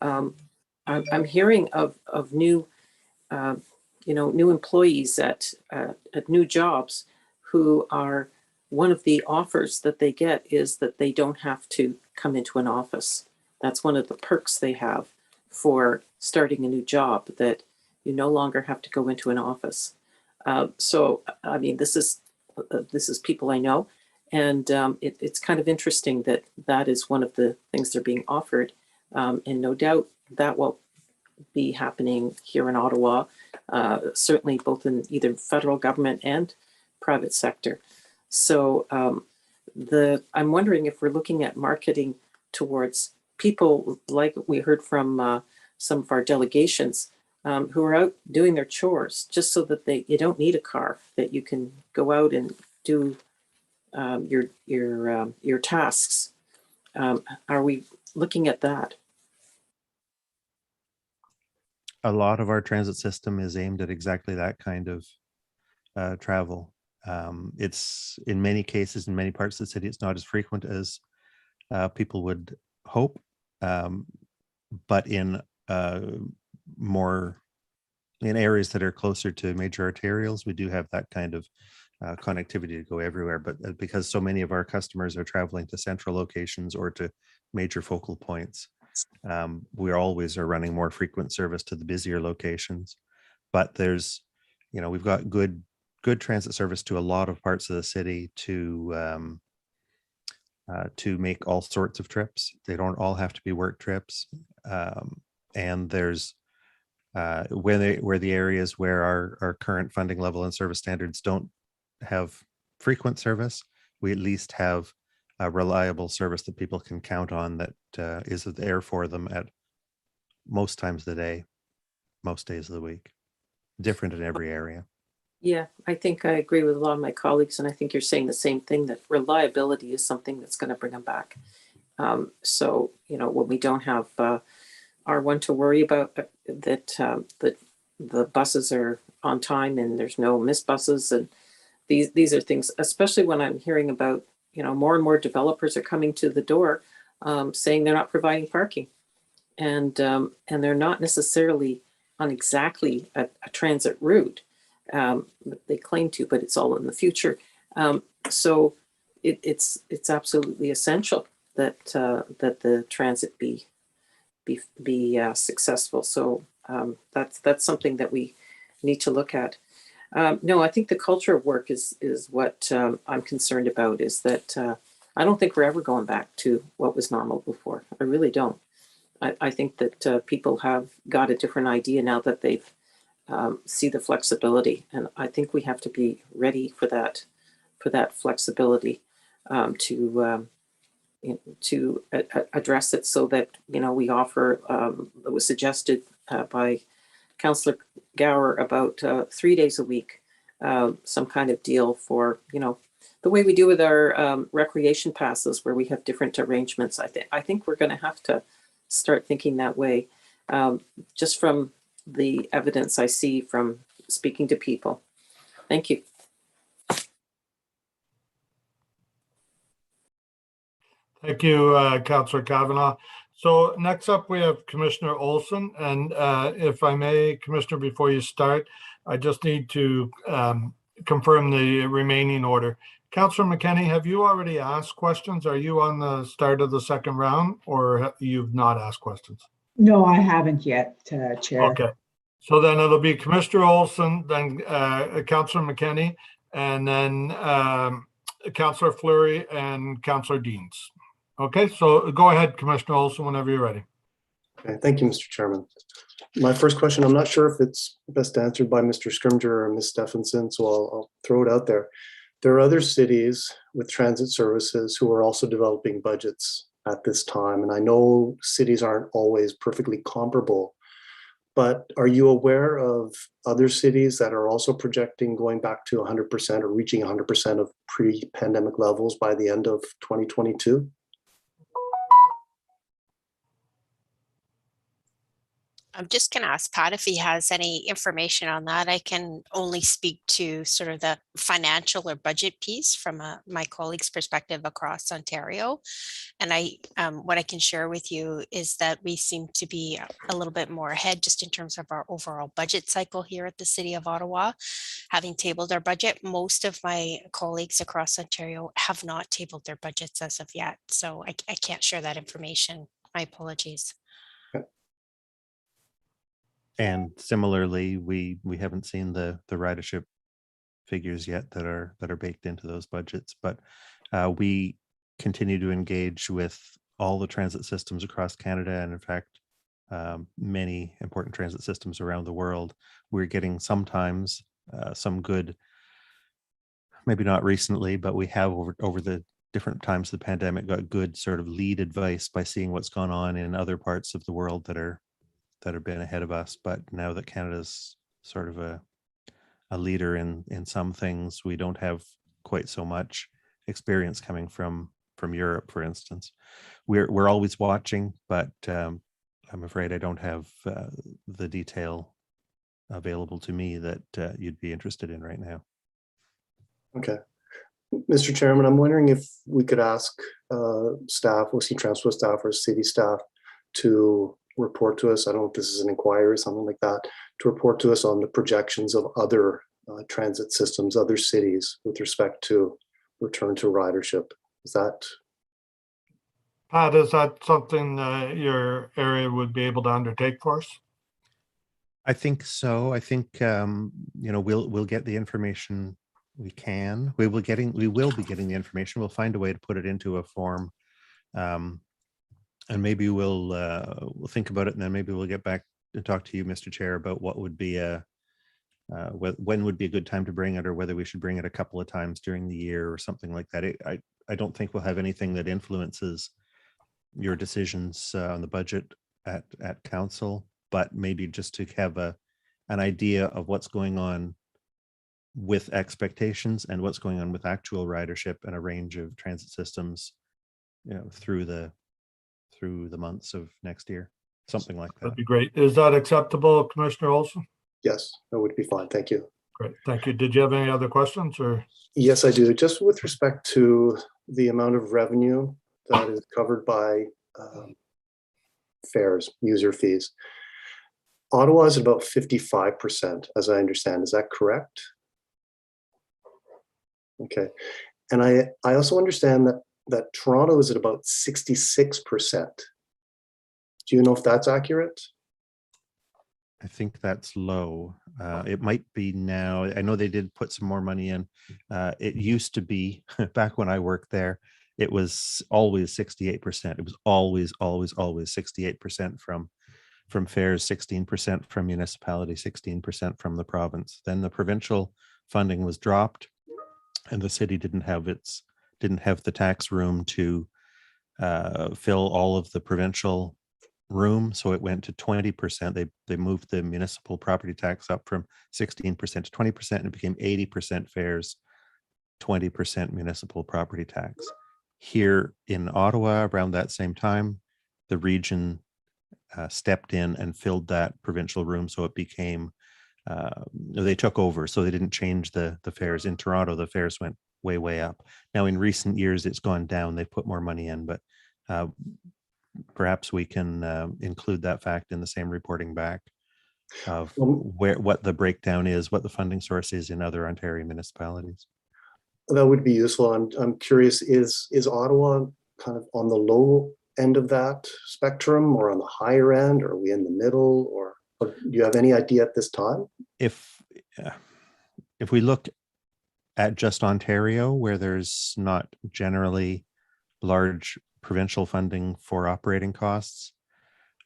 Speaker 14: I'm hearing of new, new employees at new jobs who are, one of the offers that they get is that they don't have to come into an office. That's one of the perks they have for starting a new job, that you no longer have to go into an office. So, I mean, this is people I know, and it's kind of interesting that that is one of the things they're being offered, and no doubt that will be happening here in Ottawa, certainly both in either federal government and private sector. So I'm wondering if we're looking at marketing towards people like we heard from some of our delegations who are out doing their chores, just so that you don't need a car, that you can go out and do your tasks. Are we looking at that?
Speaker 5: A lot of our transit system is aimed at exactly that kind of travel. It's in many cases, in many parts of the city, it's not as frequent as people would hope, but in in areas that are closer to major arterials, we do have that kind of connectivity to go everywhere. But because so many of our customers are traveling to central locations or to major focal points, we always are running more frequent service to the busier locations. But there's, we've got good transit service to a lot of parts of the city to make all sorts of trips. They don't all have to be work trips. And there's where the areas where our current funding level and service standards don't have frequent service, we at least have a reliable service that people can count on, that is there for them at most times of the day, most days of the week. Different in every area.
Speaker 14: Yeah, I think I agree with a lot of my colleagues, and I think you're saying the same thing, that reliability is something that's going to bring them back. So, when we don't have R1 to worry about, that the buses are on time and there's no missed buses, and these are things, especially when I'm hearing about, more and more developers are coming to the door saying they're not providing parking, and they're not necessarily on exactly a transit route. They claim to, but it's all in the future. So it's absolutely essential that the transit be successful. So that's something that we need to look at. No, I think the culture of work is what I'm concerned about, is that I don't think we're ever going back to what was normal before. I really don't. I think that people have got a different idea now that they've see the flexibility, and I think we have to be ready for that flexibility to address it, so that we offer. It was suggested by Councillor Gower about 3 days a week, some kind of deal for the way we do with our recreation passes, where we have different arrangements. I think we're going to have to start thinking that way, just from the evidence I see from speaking to people. Thank you.
Speaker 2: Thank you, Councillor Kavanagh. So next up, we have Commissioner Olson. And if I may, Commissioner, before you start, I just need to confirm the remaining order. Councillor McKenney, have you already asked questions? Are you on the start of the second round, or you've not asked questions?
Speaker 13: No, I haven't yet, Chair.
Speaker 2: Okay. So then it'll be Commissioner Olson, then Councillor McKenney, and then Councillor Fleury and Councillor Deans. Okay, so go ahead, Commissioner Olson, whenever you're ready.
Speaker 15: Okay, thank you, Mr. Chairman. My first question, I'm not sure if it's best answered by Mr. Scrimger or Ms. Stephenson, so I'll throw it out there. There are other cities with transit services who are also developing budgets at this time, and I know cities aren't always perfectly comparable, but are you aware of other cities that are also projecting going back to 100% or reaching 100% of pre-pandemic levels by the end of 2022?
Speaker 17: I'm just going to ask Pat if he has any information on that. I can only speak to sort of the financial or budget piece from my colleague's perspective across Ontario. And what I can share with you is that we seem to be a little bit more ahead just in terms of our overall budget cycle here at the City of Ottawa. Having tabled our budget, most of my colleagues across Ontario have not tabled their budgets as of yet. So I can't share that information. My apologies.
Speaker 5: And similarly, we haven't seen the ridership figures yet that are baked into those budgets, but we continue to engage with all the transit systems across Canada, and in fact, many important transit systems around the world. We're getting sometimes some good, maybe not recently, but we have over the different times of the pandemic got good sort of lead advice by seeing what's gone on in other parts of the world that have been ahead of us. But now that Canada's sort of a leader in some things, we don't have quite so much experience coming from Europe, for instance. We're always watching, but I'm afraid I don't have the detail available to me that you'd be interested in right now.
Speaker 15: Okay. Mr. Chairman, I'm wondering if we could ask staff, OC Transport staff or city staff to report to us. I don't know if this is an inquiry or something like that, to report to us on the projections of other transit systems, other cities with respect to return to ridership. Is that?
Speaker 2: Pat, is that something your area would be able to undertake for us?
Speaker 5: I think so. I think we'll get the information we can. We will be getting the information. We'll find a way to put it into a form. And maybe we'll think about it, and then maybe we'll get back and talk to you, Mr. Chair, about what would be when would be a good time to bring it, or whether we should bring it a couple of times during the year or something like that. I don't think we'll have anything that influences your decisions on the budget at council, but maybe just to have an idea of what's going on with expectations and what's going on with actual ridership and a range of transit systems, through the months of next year, something like that.
Speaker 2: That'd be great. Is that acceptable, Commissioner Olson?
Speaker 15: Yes, that would be fine. Thank you.
Speaker 2: Great, thank you. Did you have any other questions, or?
Speaker 15: Yes, I do. Just with respect to the amount of revenue that is covered by fares, user fees. Ottawa is about 55%, as I understand. Is that correct? Okay. And I also understand that Toronto is at about 66%. Do you know if that's accurate?
Speaker 5: I think that's low. It might be now. I know they did put some more money in. It used to be, back when I worked there, it was always 68%. It was always 68% from fares, 16% from municipality, 16% from the province. Then the provincial funding was dropped, and the city didn't have the tax room to fill all of the provincial room, so it went to 20%. They moved the municipal property tax up from 16% to 20%, and it became 80% fares, 20% municipal property tax. Here in Ottawa, around that same time, the region stepped in and filled that provincial room, so it became they took over, so they didn't change the fares. In Toronto, the fares went way up. Now in recent years it's gone down. They've put more money in, but perhaps we can include that fact in the same reporting back of what the breakdown is, what the funding source is in other Ontario municipalities.
Speaker 15: That would be useful. I'm curious, is Ottawa kind of on the low end of that spectrum, or on the higher end, or are we in the middle, or do you have any idea at this time?
Speaker 5: If we look at just Ontario, where there's not generally large provincial funding for operating costs,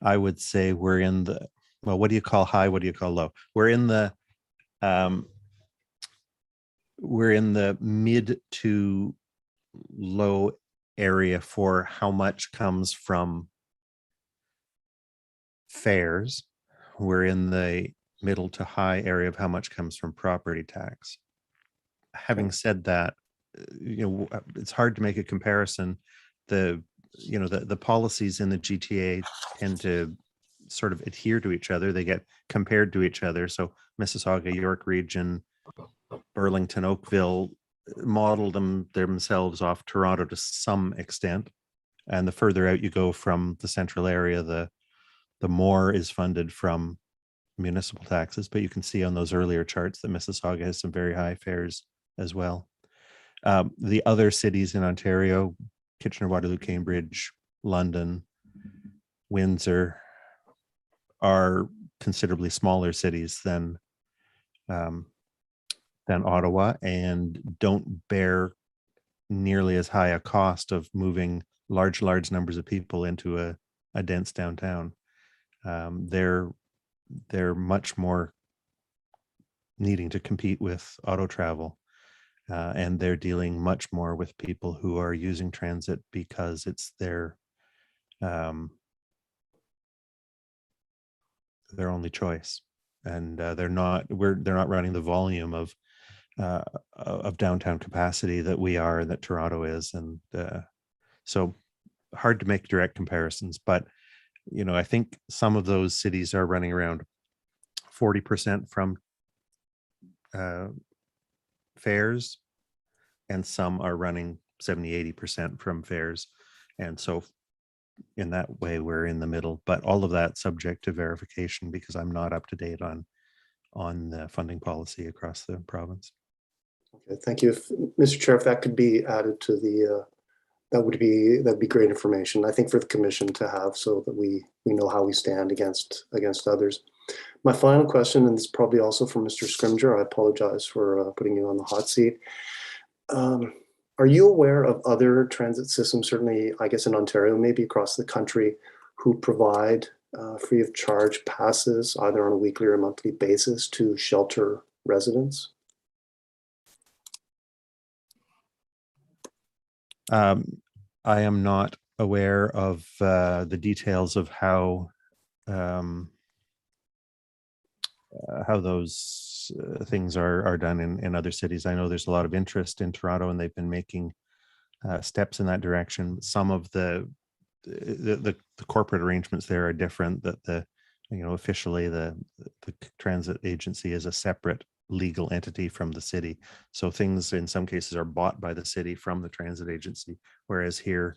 Speaker 5: I would say we're in the, well, what do you call high? What do you call low? We're in the mid to low area for how much comes from fares. We're in the middle to high area of how much comes from property tax. Having said that, it's hard to make a comparison. The policies in the GTA tend to sort of adhere to each other. They get compared to each other. So Mississauga, York Region, Burlington, Oakville modeled themselves off Toronto to some extent. And the further out you go from the central area, the more is funded from municipal taxes. But you can see on those earlier charts that Mississauga has some very high fares as well. The other cities in Ontario, Kitchener, Waterloo, Cambridge, London, Windsor, are considerably smaller cities than Ottawa, and don't bear nearly as high a cost of moving large numbers of people into a dense downtown. They're much more needing to compete with auto travel, and they're dealing much more with people who are using transit because it's their only choice, and they're not running the volume of downtown capacity that we are and that Toronto is, and so hard to make direct comparisons. But I think some of those cities are running around 40% from fares, and some are running 70-80% from fares, and so in that way we're in the middle. But all of that subject to verification, because I'm not up to date on the funding policy across the province.
Speaker 15: Okay, thank you. Mr. Chair, if that could be added to the that'd be great information, I think, for the commission to have, so that we know how we stand against others. My final question, and this is probably also for Mr. Scrimgeour, I apologize for putting you on the hot seat. Are you aware of other transit systems, certainly I guess in Ontario, maybe across the country, who provide free of charge passes either on a weekly or monthly basis to shelter residents?
Speaker 5: I am not aware of the details of how those things are done in other cities. I know there's a lot of interest in Toronto, and they've been making steps in that direction. Some of the corporate arrangements there are different. That officially the transit agency is a separate legal entity from the city. So things in some cases are bought by the city from the transit agency, whereas here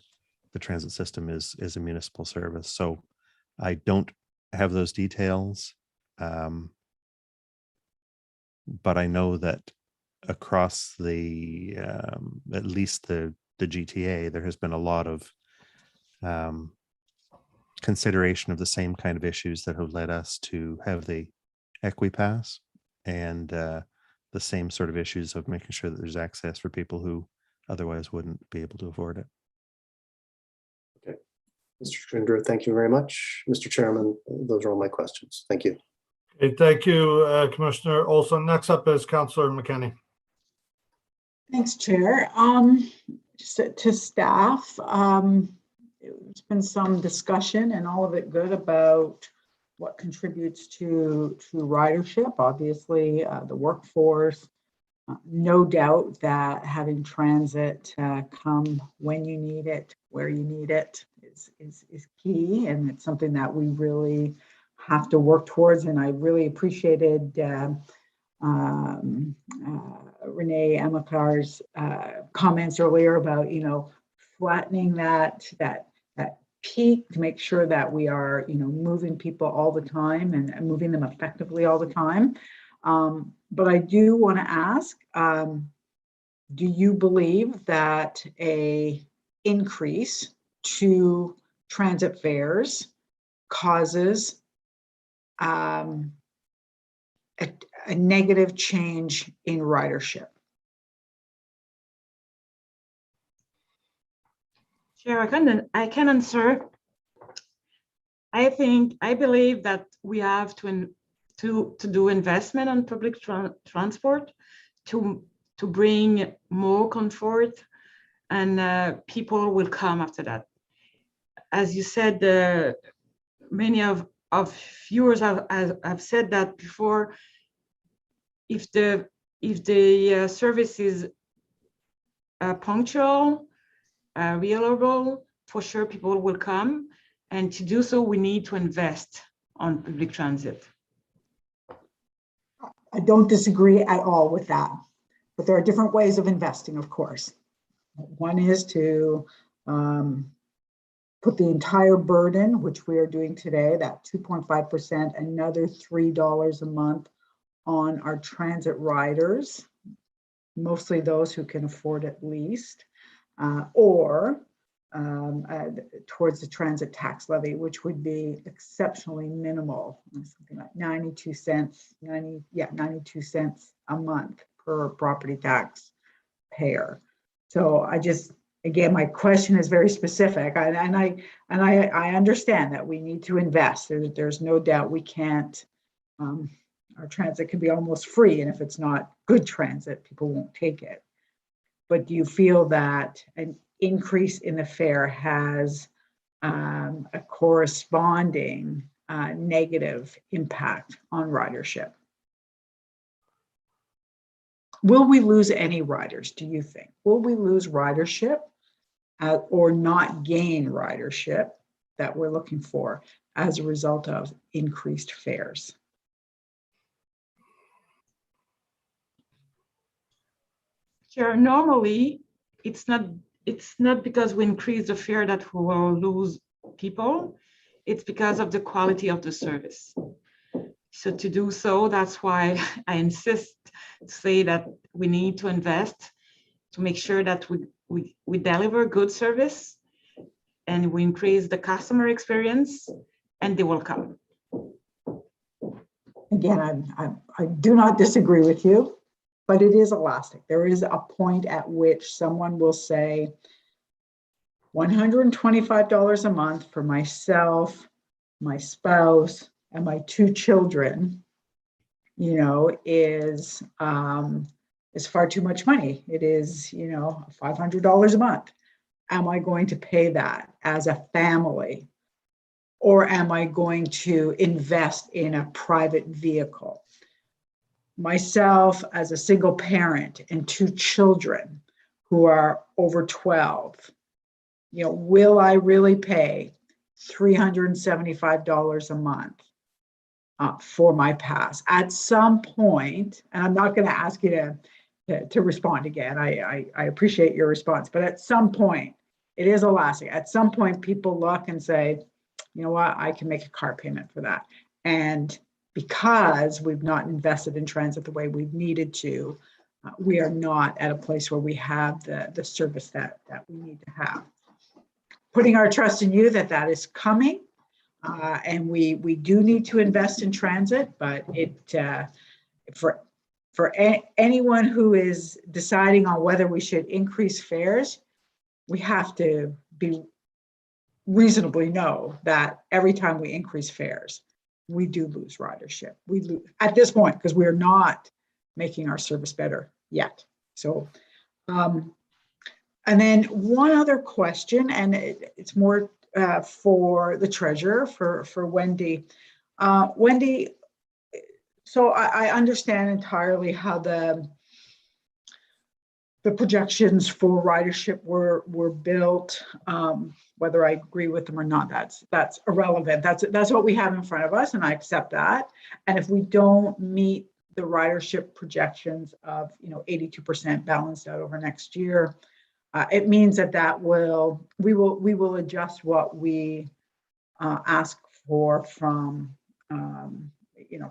Speaker 5: the transit system is a municipal service. So I don't have those details, but I know that across the at least the GTA, there has been a lot of consideration of the same kind of issues that have led us to have the EquiPass, and the same sort of issues of making sure that there's access for people who otherwise wouldn't be able to afford it.
Speaker 15: Okay, Mr. Scrimgeour, thank you very much. Mr. Chairman, those are all my questions. Thank you.
Speaker 2: Okay, thank you, Commissioner Olson. Next up is Councillor McKenney.
Speaker 13: Thanks, Chair. Just to staff, there's been some discussion, and all of it good, about what contributes to ridership. Obviously, the workforce. No doubt that having transit come when you need it, where you need it, is key, and it's something that we really have to work towards. And I really appreciated Renee Amakar's comments earlier about flattening that peak to make sure that we are moving people all the time and moving them effectively all the time. But I do want to ask, do you believe that a increase to transit fares causes a negative change in ridership?
Speaker 3: Sure, I can answer. I believe that we have to do investment on public transport to bring more comfort, and people will come after that. As you said, many of viewers have said that before. If the service is punctual, reliable, for sure people will come, and to do so we need to invest on public transit.
Speaker 13: I don't disagree at all with that, but there are different ways of investing, of course. One is to put the entire burden, which we are doing today, that 2.5%, another $3 a month on our transit riders, mostly those who can afford it least, or towards the transit tax levy, which would be exceptionally minimal, something like 92 cents a month per property tax payer. So I just, again, my question is very specific, and I understand that we need to invest. There's no doubt we can't. Our transit can be almost free, and if it's not good transit, people won't take it. But do you feel that an increase in the fare has a corresponding negative impact on ridership? Will we lose any riders, do you think? Will we lose ridership or not gain ridership that we're looking for as a result of increased fares?
Speaker 3: Sure. Normally, it's not because we increase the fare that we will lose people. It's because of the quality of the service. So to do so, that's why I insist to say that we need to invest to make sure that we deliver good service and we increase the customer experience, and they will come.
Speaker 13: Again, I do not disagree with you, but it is elastic. There is a point at which someone will say $125 a month for myself, my spouse, and my 2 children, you know, is far too much money. It is, you know, $500 a month. Am I going to pay that as a family? Or am I going to invest in a private vehicle? Myself as a single parent and 2 children who are over 12, you know, will I really pay $375 a month for my pass? At some point, and I'm not going to ask you to respond again. I appreciate your response, but at some point, it is elastic. At some point, people look and say, you know what, I can make a car payment for that. And because we've not invested in transit the way we've needed to, we are not at a place where we have the service that we need to have. Putting our trust in you that is coming, and we do need to invest in transit, but for anyone who is deciding on whether we should increase fares, we have to be reasonably know that every time we increase fares, we do lose ridership. We lose at this point because we are not making our service better yet. So, and then one other question, and it's more for the treasurer, for Wendy. Wendy, so I understand entirely how the projections for ridership were built. Whether I agree with them or not, that's irrelevant. That's what we have in front of us, and I accept that. And if we don't meet the ridership projections of 82% balanced out over next year, it means that we will adjust what we ask for from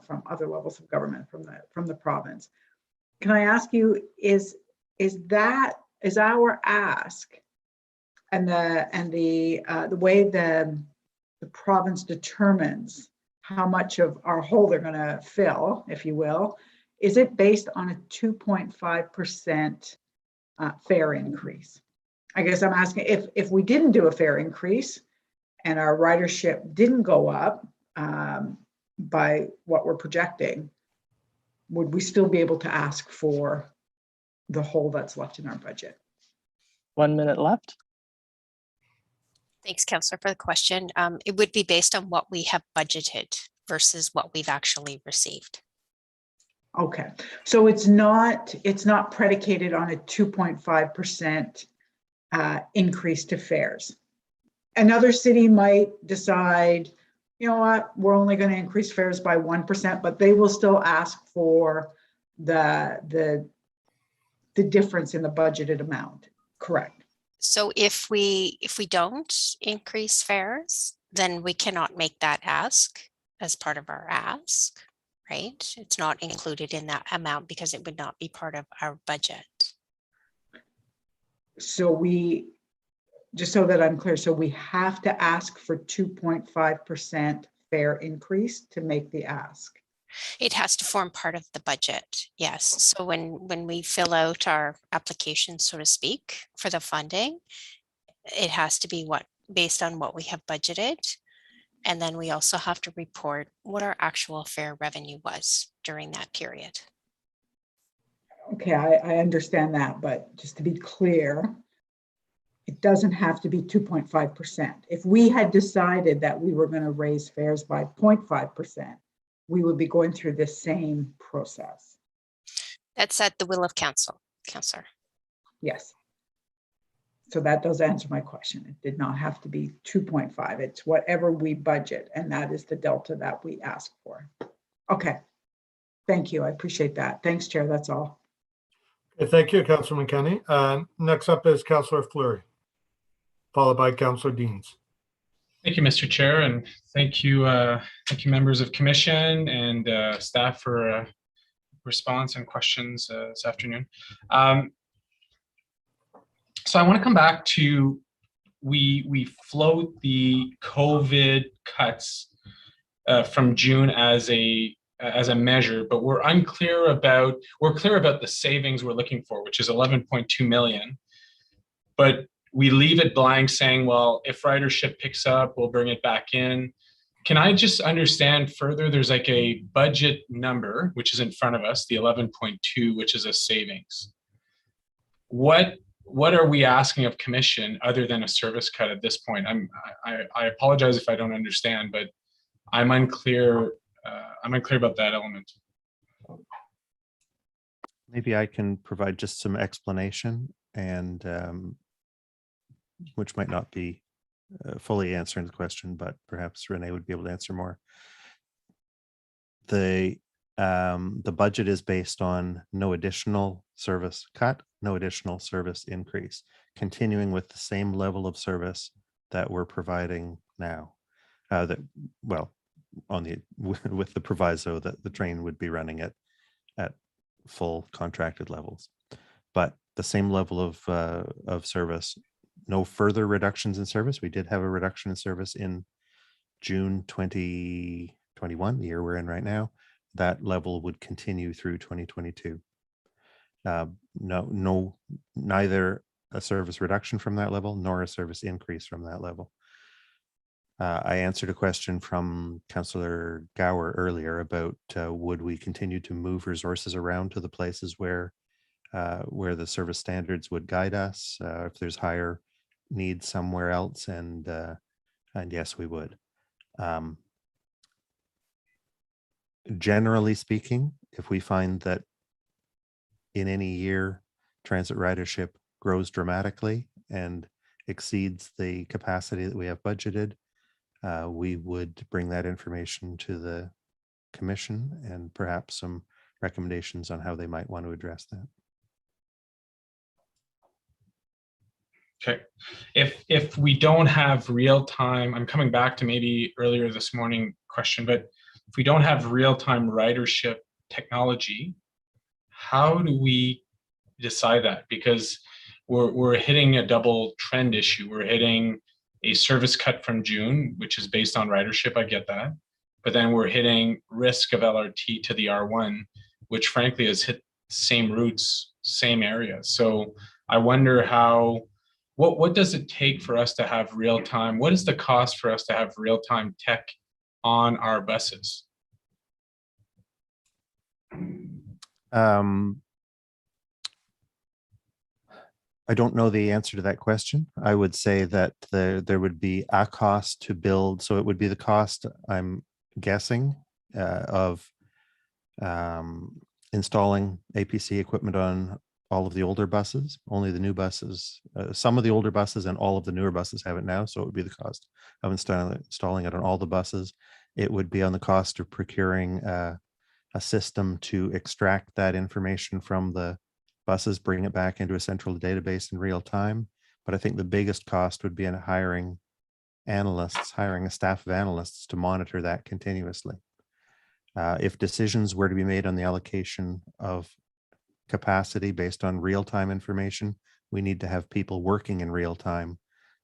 Speaker 13: from other levels of government, from the province. Can I ask you, is our ask and the way the province determines how much of our hole they're going to fill, if you will, is it based on a 2.5% fare increase? I guess I'm asking, if we didn't do a fare increase and our ridership didn't go up by what we're projecting, would we still be able to ask for the hole that's left in our budget?
Speaker 7: 1 minute left.
Speaker 17: Thanks, Councillor, for the question. It would be based on what we have budgeted versus what we've actually received.
Speaker 13: Okay, so it's not predicated on a 2.5% increase to fares. Another city might decide you know what, we're only going to increase fares by 1%, but they will still ask for the difference in the budgeted amount. Correct.
Speaker 17: So if we don't increase fares, then we cannot make that ask as part of our ask, right? It's not included in that amount because it would not be part of our budget.
Speaker 13: So we, just so that I'm clear, so we have to ask for 2.5% fare increase to make the ask.
Speaker 17: It has to form part of the budget, yes. So when we fill out our application, so to speak, for the funding, it has to be based on what we have budgeted. And then we also have to report what our actual fare revenue was during that period.
Speaker 13: Okay, I understand that, but just to be clear, it doesn't have to be 2.5%. If we had decided that we were going to raise fares by 0.5%, we would be going through this same process.
Speaker 17: That's at the will of council, Councillor.
Speaker 13: Yes. So that does answer my question. It did not have to be 2.5. It's whatever we budget, and that is the delta that we ask for. Okay. Thank you. I appreciate that. Thanks, Chair. That's all.
Speaker 2: Okay, thank you, Councillor McKenney. Next up is Councillor Fleury, followed by Councillor Deans.
Speaker 20: Thank you, Mr. Chair, and thank you members of commission and staff for response and questions this afternoon. So I want to come back to we float the COVID cuts from June as a measure, but we're clear about the savings we're looking for, which is 11.2 million. But we leave it blank saying, well, if ridership picks up, we'll bring it back in. Can I just understand further? There's like a budget number, which is in front of us, the 11.2, which is a savings. What are we asking of commission other than a service cut at this point? I apologize if I don't understand, but I'm unclear. I'm unclear about that element.
Speaker 5: Maybe I can provide just some explanation, and which might not be fully answering the question, but perhaps Renee would be able to answer more. The budget is based on no additional service cut, no additional service increase, continuing with the same level of service that we're providing now. With the proviso that the train would be running at full contracted levels, but the same level of service. No further reductions in service. We did have a reduction in service in June 2021, the year we're in right now. That level would continue through 2022. Neither a service reduction from that level nor a service increase from that level. I answered a question from Councillor Gower earlier about would we continue to move resources around to the places where the service standards would guide us if there's higher needs somewhere else, and yes, we would. Generally speaking, if we find that in any year transit ridership grows dramatically and exceeds the capacity that we have budgeted, we would bring that information to the commission and perhaps some recommendations on how they might want to address that.
Speaker 20: Okay, if we don't have real time, I'm coming back to maybe earlier this morning question, but if we don't have real time ridership technology, how do we decide that? Because we're hitting a double trend issue. We're hitting a service cut from June, which is based on ridership, I get that. But then we're hitting risk of LRT to the R1, which frankly has hit same routes, same areas. So I wonder what does it take for us to have real time? What is the cost for us to have real time tech on our buses?
Speaker 5: I don't know the answer to that question. I would say that there would be a cost to build. So it would be the cost, I'm guessing, of installing APC equipment on all of the older buses, only the new buses, some of the older buses and all of the newer buses have it now. So it would be the cost of installing it on all the buses. It would be on the cost of procuring a system to extract that information from the buses, bring it back into a central database in real time. But I think the biggest cost would be in hiring analysts, hiring a staff of analysts to monitor that continuously. If decisions were to be made on the allocation of capacity based on real-time information, we need to have people working in real time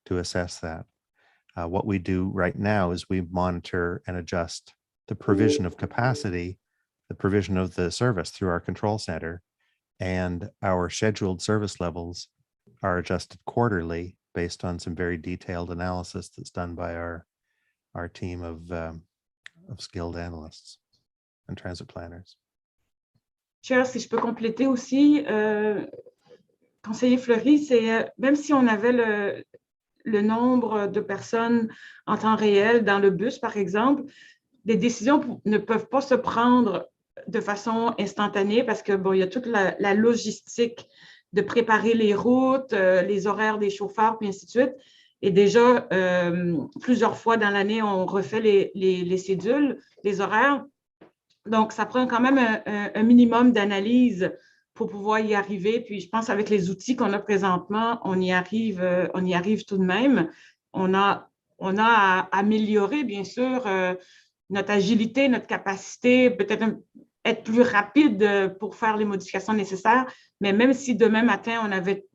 Speaker 5: to assess that. What we do right now is we monitor and adjust the provision of capacity, the provision of the service through our control center, and our scheduled service levels are adjusted quarterly based on some very detailed analysis that's done by our team of skilled analysts and transit planners.
Speaker 3: Chair, si je peux compléter aussi, conseiller Fleury, c'est même si on avait le nombre de personnes en temps réel dans le bus, par exemple, des décisions ne peuvent pas se prendre de façon instantanée parce que bon, il y a toute la logistique de préparer les routes, les horaires des chauffeurs, puis ainsi de suite. Et déjà, plusieurs fois dans l'année, on refait les cédules, les horaires. Donc, ça prend quand même un minimum d'analyse pour pouvoir y arriver. Puis, je pense avec les outils qu'on a présentement, on y arrive tout de même. On a à améliorer, bien sûr, notre agilité, notre capacité, peut-être être plus rapide pour faire les modifications nécessaires. Mais même si demain matin, on avait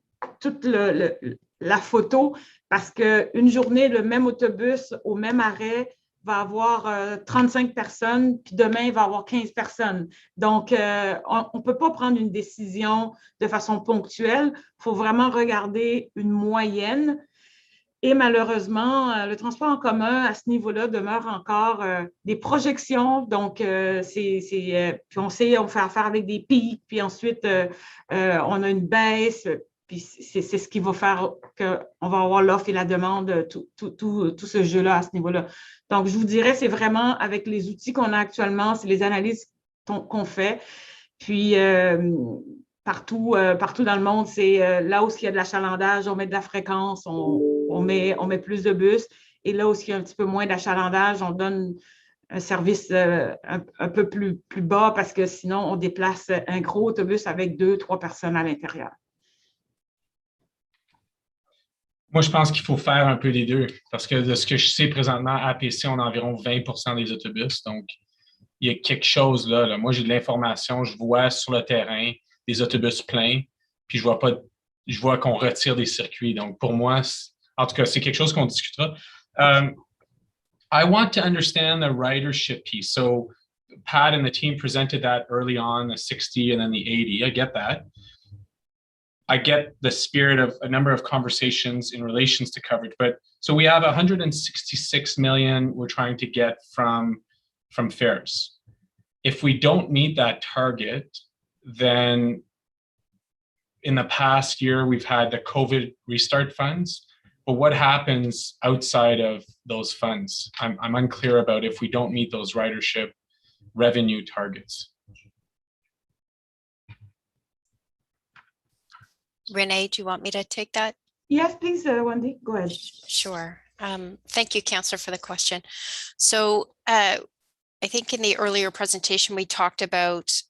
Speaker 3: toute la photo, parce qu'une journée, le même autobus au même arrêt va avoir 35 personnes, puis demain, il va avoir 15 personnes. Donc, on ne peut pas prendre une décision de façon ponctuelle. Il faut vraiment regarder une moyenne. Et malheureusement, le transport en commun, à ce niveau-là, demeure encore des projections. Donc, puis on sait, on fait affaire avec des pics, puis ensuite, on a une baisse. Puis c'est ce qui va faire qu'on va avoir l'offre et la demande, tout ce jeu-là à ce niveau-là. Donc, je vous dirais, c'est vraiment avec les outils qu'on a actuellement, c'est les analyses qu'on fait. Puis, partout dans le monde, c'est là où il y a de l'achalandage, on met de la fréquence, on met plus de bus. Et là où il y a un petit peu moins d'achalandage, on donne un service un peu plus bas parce que sinon, on déplace un gros autobus avec 2-3 personnes à l'intérieur.
Speaker 20: Moi, je pense qu'il faut faire un peu les deux parce que de ce que je sais présentement, à APC, on a environ 20% des autobus. Donc, il y a quelque chose là. Moi, j'ai de l'information, je vois sur le terrain des autobus pleins, puis je vois qu'on retire des circuits. Donc, pour moi, en tout cas, c'est quelque chose qu'on discutera. I want to understand the ridership piece. So, Pat and the team presented that early on, the 60 and then the 80. I get that. I get the spirit of a number of conversations in relations to coverage, but so we have 166 million we're trying to get from fares. If we don't meet that target, then in the past year, we've had the COVID restart funds, but what happens outside of those funds? I'm unclear about if we don't meet those ridership revenue targets.
Speaker 17: Renee, do you want me to take that?
Speaker 3: Yes, please, Wendy, go ahead.
Speaker 17: Sure. Thank you, Councillor, for the question. So I think in the earlier presentation, we talked about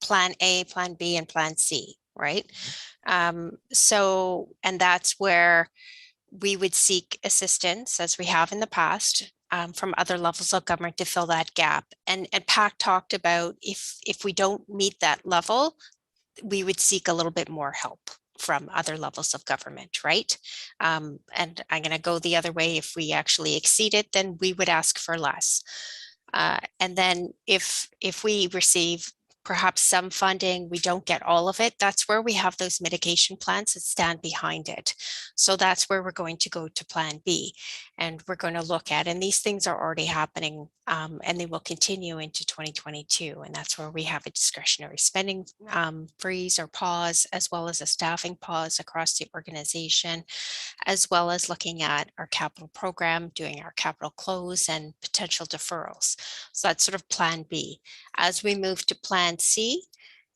Speaker 17: Plan A, Plan B, and Plan C, right? And that's where we would seek assistance, as we have in the past, from other levels of government to fill that gap. And Pat talked about if we don't meet that level, we would seek a little bit more help from other levels of government, right? And I'm going to go the other way. If we actually exceed it, then we would ask for less. And then if we receive perhaps some funding, we don't get all of it, that's where we have those mitigation plans that stand behind it. So that's where we're going to go to Plan B. And we're going to look at, and these things are already happening, and they will continue into 2022. And that's where we have a discretionary spending freeze or pause, as well as a staffing pause across the organization, as well as looking at our capital program, doing our capital close and potential deferrals. So that's sort of Plan B. As we move to Plan C,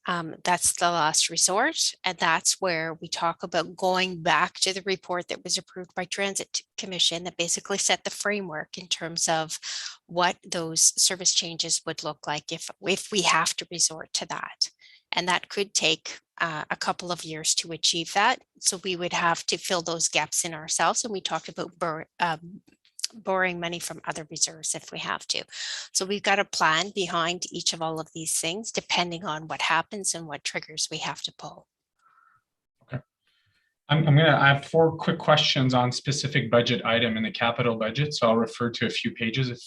Speaker 17: That's the last resort. And that's where we talk about going back to the report that was approved by Transit Commission that basically set the framework in terms of what those service changes would look like if we have to resort to that. And that could take a couple of years to achieve that. So we would have to fill those gaps in ourselves. And we talked about borrowing money from other reserves if we have to. So we've got a plan behind each of all of these things, depending on what happens and what triggers we have to pull.
Speaker 20: Okay. I'm going to add 4 quick questions on specific budget item in the capital budget. So I'll refer to a few pages if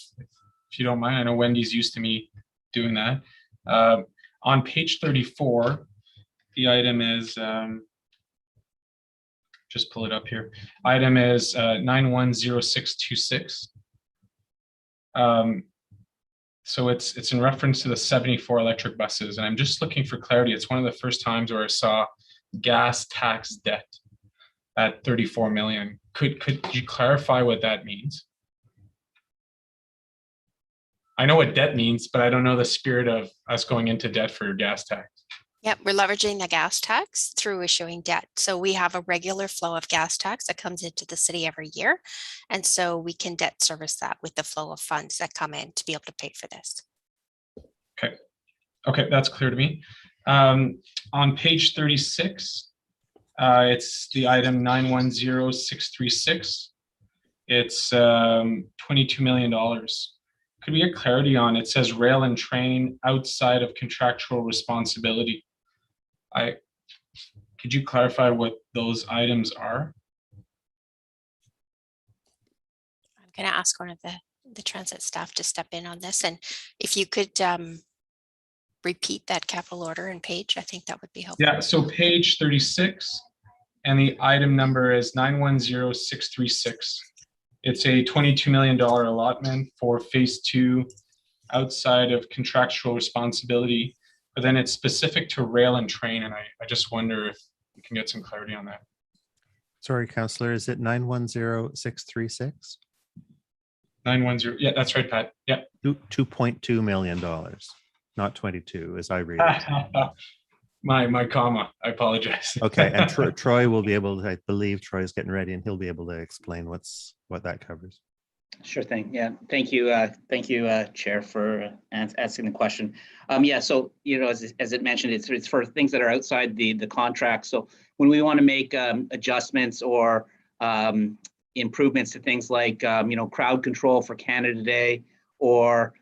Speaker 20: you don't mind. I know Wendy's used to me doing that. On page 34, the item is, just pull it up here. Item is 910626. So it's in reference to the 74 electric buses. And I'm just looking for clarity. It's one of the first times where I saw gas tax debt at 34 million. Could you clarify what that means? I know what debt means, but I don't know the spirit of us going into debt for gas tax.
Speaker 17: Yep, we're leveraging the gas tax through issuing debt. So we have a regular flow of gas tax that comes into the city every year. And so we can debt service that with the flow of funds that come in to be able to pay for this.
Speaker 20: Okay, that's clear to me. On page 36, it's the item 910636. It's $22 million. Could we get clarity on, it says rail and train outside of contractual responsibility. Could you clarify what those items are?
Speaker 17: I'm going to ask one of the transit staff to step in on this. And if you could repeat that capital order and page, I think that would be helpful.
Speaker 20: Yeah, so page 36 and the item number is 910636. It's a $22 million allotment for phase 2 outside of contractual responsibility, but then it's specific to rail and train. And I just wonder if we can get some clarity on that.
Speaker 5: Sorry, Councillor, is it 910636?
Speaker 20: 910, yeah, that's right, Pat. Yeah.
Speaker 5: $2.2 million, not 22, as I read it.
Speaker 20: My comma, I apologize.
Speaker 5: Okay, and Troy will be able to, I believe Troy's getting ready and he'll be able to explain what that covers.
Speaker 21: Sure thing. Yeah, thank you, Chair, for asking the question. Yeah, so as it mentioned, it's for things that are outside the contract. So when we want to make adjustments or improvements to things like crowd control for Canada Day, or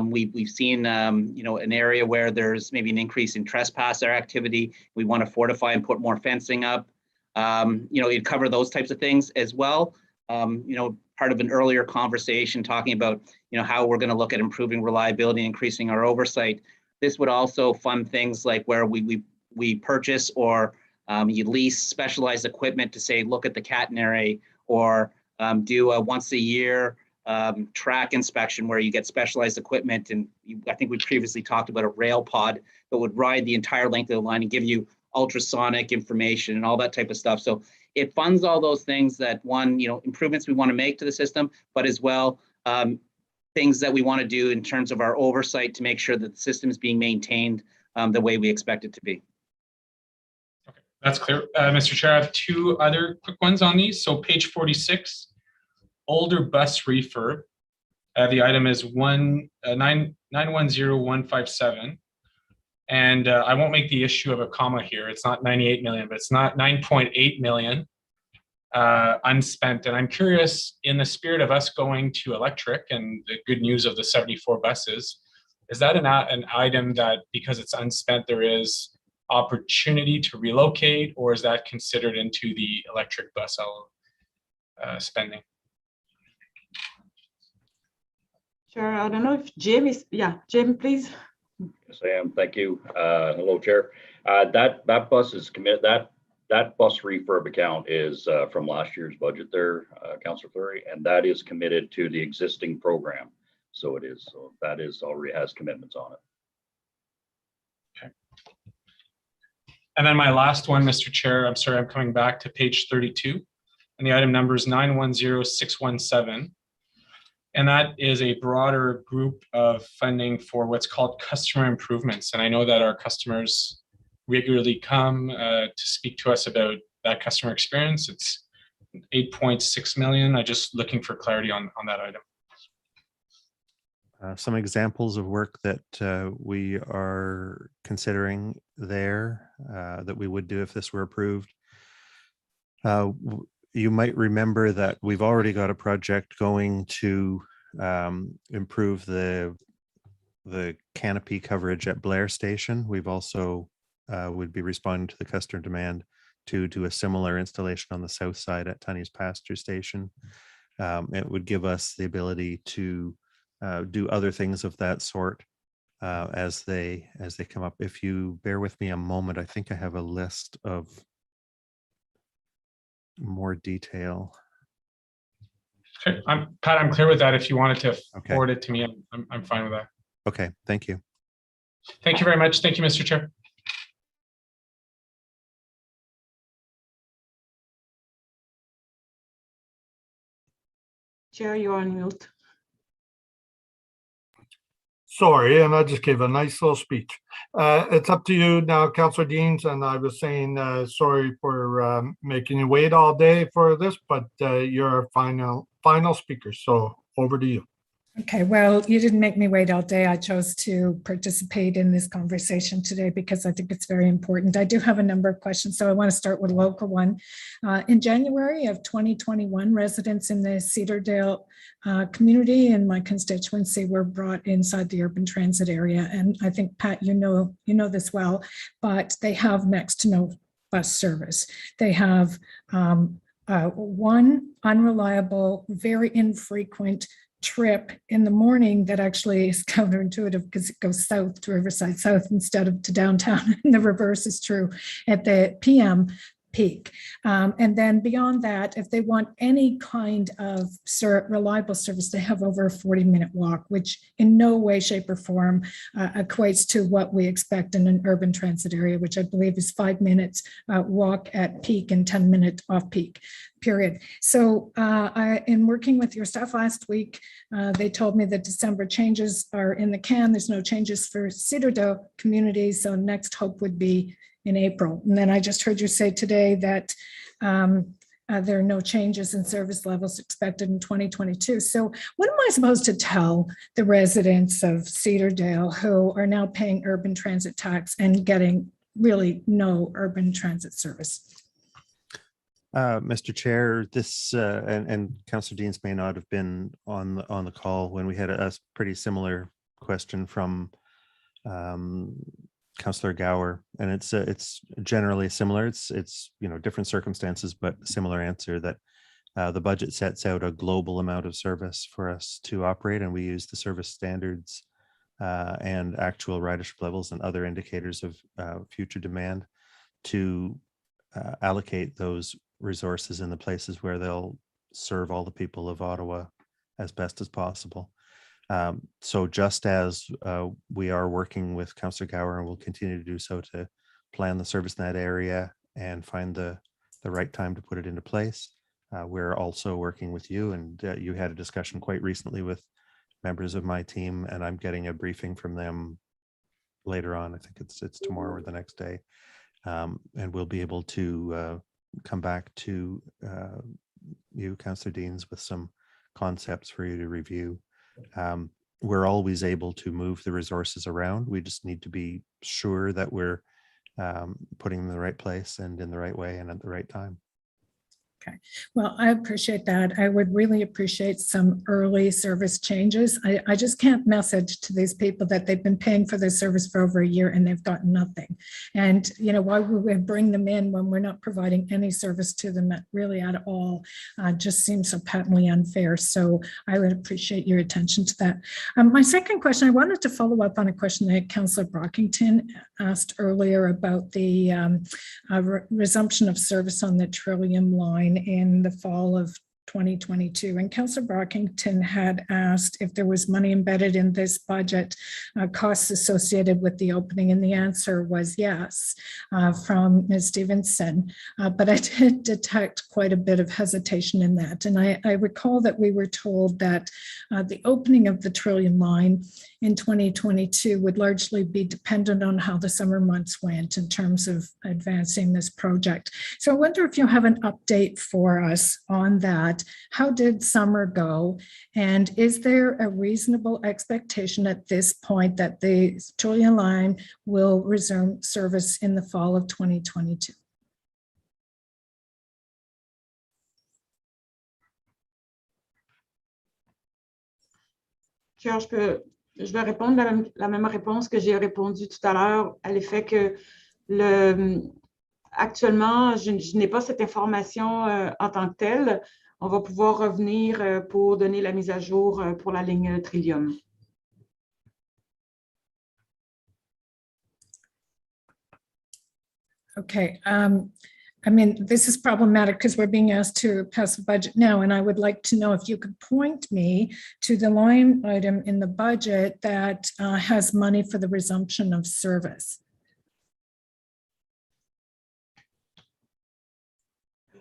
Speaker 21: we've seen an area where there's maybe an increase in trespasser activity. We want to fortify and put more fencing up. You'd cover those types of things as well. Part of an earlier conversation talking about how we're going to look at improving reliability, increasing our oversight. This would also fund things like where we purchase or you lease specialized equipment to say look at the catenary, or do a once a year track inspection where you get specialized equipment. And I think we previously talked about a rail pod that would ride the entire length of the line and give you ultrasonic information and all that type of stuff. So it funds all those things that improvements we want to make to the system, but as well things that we want to do in terms of our oversight to make sure that the system is being maintained the way we expect it to be.
Speaker 20: Okay, that's clear. Mr. Chair, I have 2 other quick ones on these. So page 46, older bus refurb. The item is 910157. And I won't make the issue of a comma here. It's not 98 million, but it's not 9.8 million unspent. And I'm curious, in the spirit of us going to electric and the good news of the 74 buses, is that an item that because it's unspent, there is opportunity to relocate, or is that considered into the electric bus spending?
Speaker 3: Sure, I don't know if Jim is, Jim, please.
Speaker 22: Yes, I am. Thank you. Hello, Chair. That bus is committed. That bus refurb account is from last year's budget there, Councillor Fleury, and that is committed to the existing program. So it is. So that is already has commitments on it.
Speaker 20: Okay. And then my last one, Mr. Chair. I'm sorry, I'm coming back to page 32, and the item number is 910617. And that is a broader group of funding for what's called customer improvements. And I know that our customers regularly come to speak to us about that customer experience. It's 8.6 million. I'm just looking for clarity on that item.
Speaker 5: Some examples of work that we are considering there that we would do if this were approved. You might remember that we've already got a project going to improve the canopy coverage at Blair Station. We've also would be responding to the customer demand to do a similar installation on the south side at Tunney's Pasture Station. It would give us the ability to do other things of that sort as they come up. If you bear with me a moment, I think I have a list of more detail.
Speaker 20: Okay. Pat, I'm clear with that. If you wanted to forward it to me, I'm fine with that.
Speaker 5: Okay, thank you.
Speaker 20: Thank you very much. Thank you, Mr. Chair.
Speaker 3: Chair, you're on mute.
Speaker 2: Sorry, and I just gave a nice little speech. It's up to you now, Councillor Deans, and I was saying sorry for making you wait all day for this, but you're our final speaker, so over to you.
Speaker 8: Okay, well, you didn't make me wait all day. I chose to participate in this conversation today because I think it's very important. I do have a number of questions, so I want to start with a local one. In January of 2021, residents in the Cedardale community in my constituency were brought inside the urban transit area. And I think, Pat, you know this well, but they have next to no bus service. They have one unreliable, very infrequent trip in the morning that actually is counterintuitive because it goes south to Riverside South instead of to downtown, and the reverse is true at the PM peak. And then beyond that, if they want any kind of reliable service, they have over a 40-minute walk, which in no way, shape, or form equates to what we expect in an urban transit area, which I believe is 5 minutes walk at peak and 10-minute off-peak. Period. So in working with your staff last week, they told me that December changes are in the can. There's no changes for Cedardale community. So next hope would be in April. And then I just heard you say today that there are no changes in service levels expected in 2022. So what am I supposed to tell the residents of Cedardale who are now paying urban transit tax and getting really no urban transit service?
Speaker 5: Mr. Chair, this and Councillor Deans may not have been on the call when we had a pretty similar question from Councillor Gower, and it's generally similar. It's different circumstances, but similar answer that the budget sets out a global amount of service for us to operate, and we use the service standards and actual ridership levels and other indicators of future demand to allocate those resources in the places where they'll serve all the people of Ottawa as best as possible. So just as we are working with Councillor Gower and will continue to do so to plan the service in that area and find the right time to put it into place, we're also working with you, and you had a discussion quite recently with members of my team, and I'm getting a briefing from them later on. I think it's tomorrow or the next day, and we'll be able to come back to you, Councillor Deans, with some concepts for you to review. We're always able to move the resources around. We just need to be sure that we're putting them in the right place and in the right way and at the right time.
Speaker 8: Okay, well, I appreciate that. I would really appreciate some early service changes. I just can't message to these people that they've been paying for this service for over a year and they've gotten nothing. And, why would we bring them in when we're not providing any service to them really at all? Just seems so patently unfair. So I would appreciate your attention to that. My second question, I wanted to follow up on a question that Councillor Brockington asked earlier about the resumption of service on the Trillium line in the fall of 2022. And Councillor Brockington had asked if there was money embedded in this budget, costs associated with the opening, and the answer was yes, from Ms. Stevenson. But I did detect quite a bit of hesitation in that. And I recall that we were told that the opening of the Trillium Line in 2022 would largely be dependent on how the summer months went in terms of advancing this project. So I wonder if you have an update for us on that. How did summer go? And is there a reasonable expectation at this point that the Trillium Line will resume service in the fall of 2022?
Speaker 3: Je vais répondre la même réponse que j'ai répondu tout à l'heure, à l'effet que actuellement, je n'ai pas cette information en tant que telle. On va pouvoir revenir pour donner la mise à jour pour la ligne Trillium.
Speaker 8: Okay. I mean, this is problematic because we're being asked to pass the budget now, and I would like to know if you could point me to the line item in the budget that has money for the resumption of service.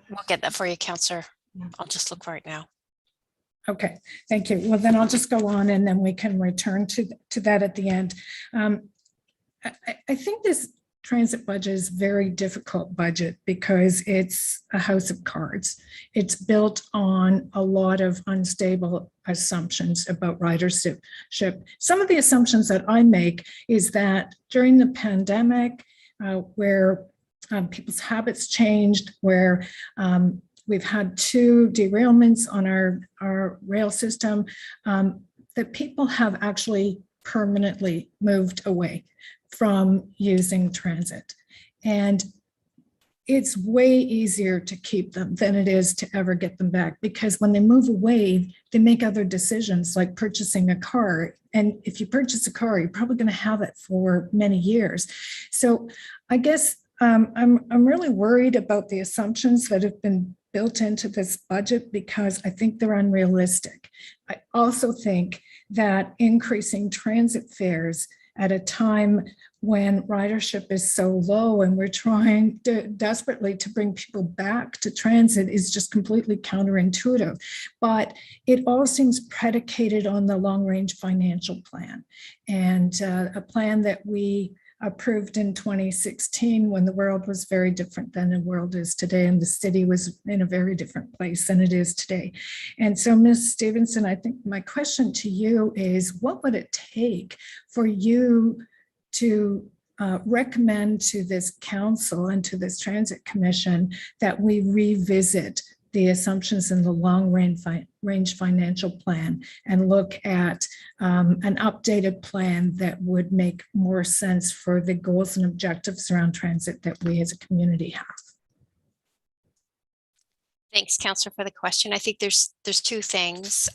Speaker 17: We'll get that for you, Councillor. I'll just look for it now.
Speaker 8: Okay, thank you. Well, then I'll just go on and then we can return to that at the end. I think this transit budget is a very difficult budget because it's a house of cards. It's built on a lot of unstable assumptions about ridership. Some of the assumptions that I make is that during the pandemic, where people's habits changed, where we've had 2 derailments on our rail system, that people have actually permanently moved away from using transit. And it's way easier to keep them than it is to ever get them back, because when they move away, they make other decisions like purchasing a car. And if you purchase a car, you're probably going to have it for many years. So I guess I'm really worried about the assumptions that have been built into this budget because I think they're unrealistic. I also think that increasing transit fares at a time when ridership is so low and we're trying desperately to bring people back to transit is just completely counterintuitive. But it all seems predicated on the long-range financial plan, and a plan that we approved in 2016 when the world was very different than the world is today, and the city was in a very different place than it is today. And so, Ms. Stevenson, I think my question to you is, what would it take for you to recommend to this council and to this transit commission that we revisit the assumptions in the long-range financial plan and look at an updated plan that would make more sense for the goals and objectives around transit that we as a community have?
Speaker 17: Thanks, Councillor, for the question. I think there's 2 things.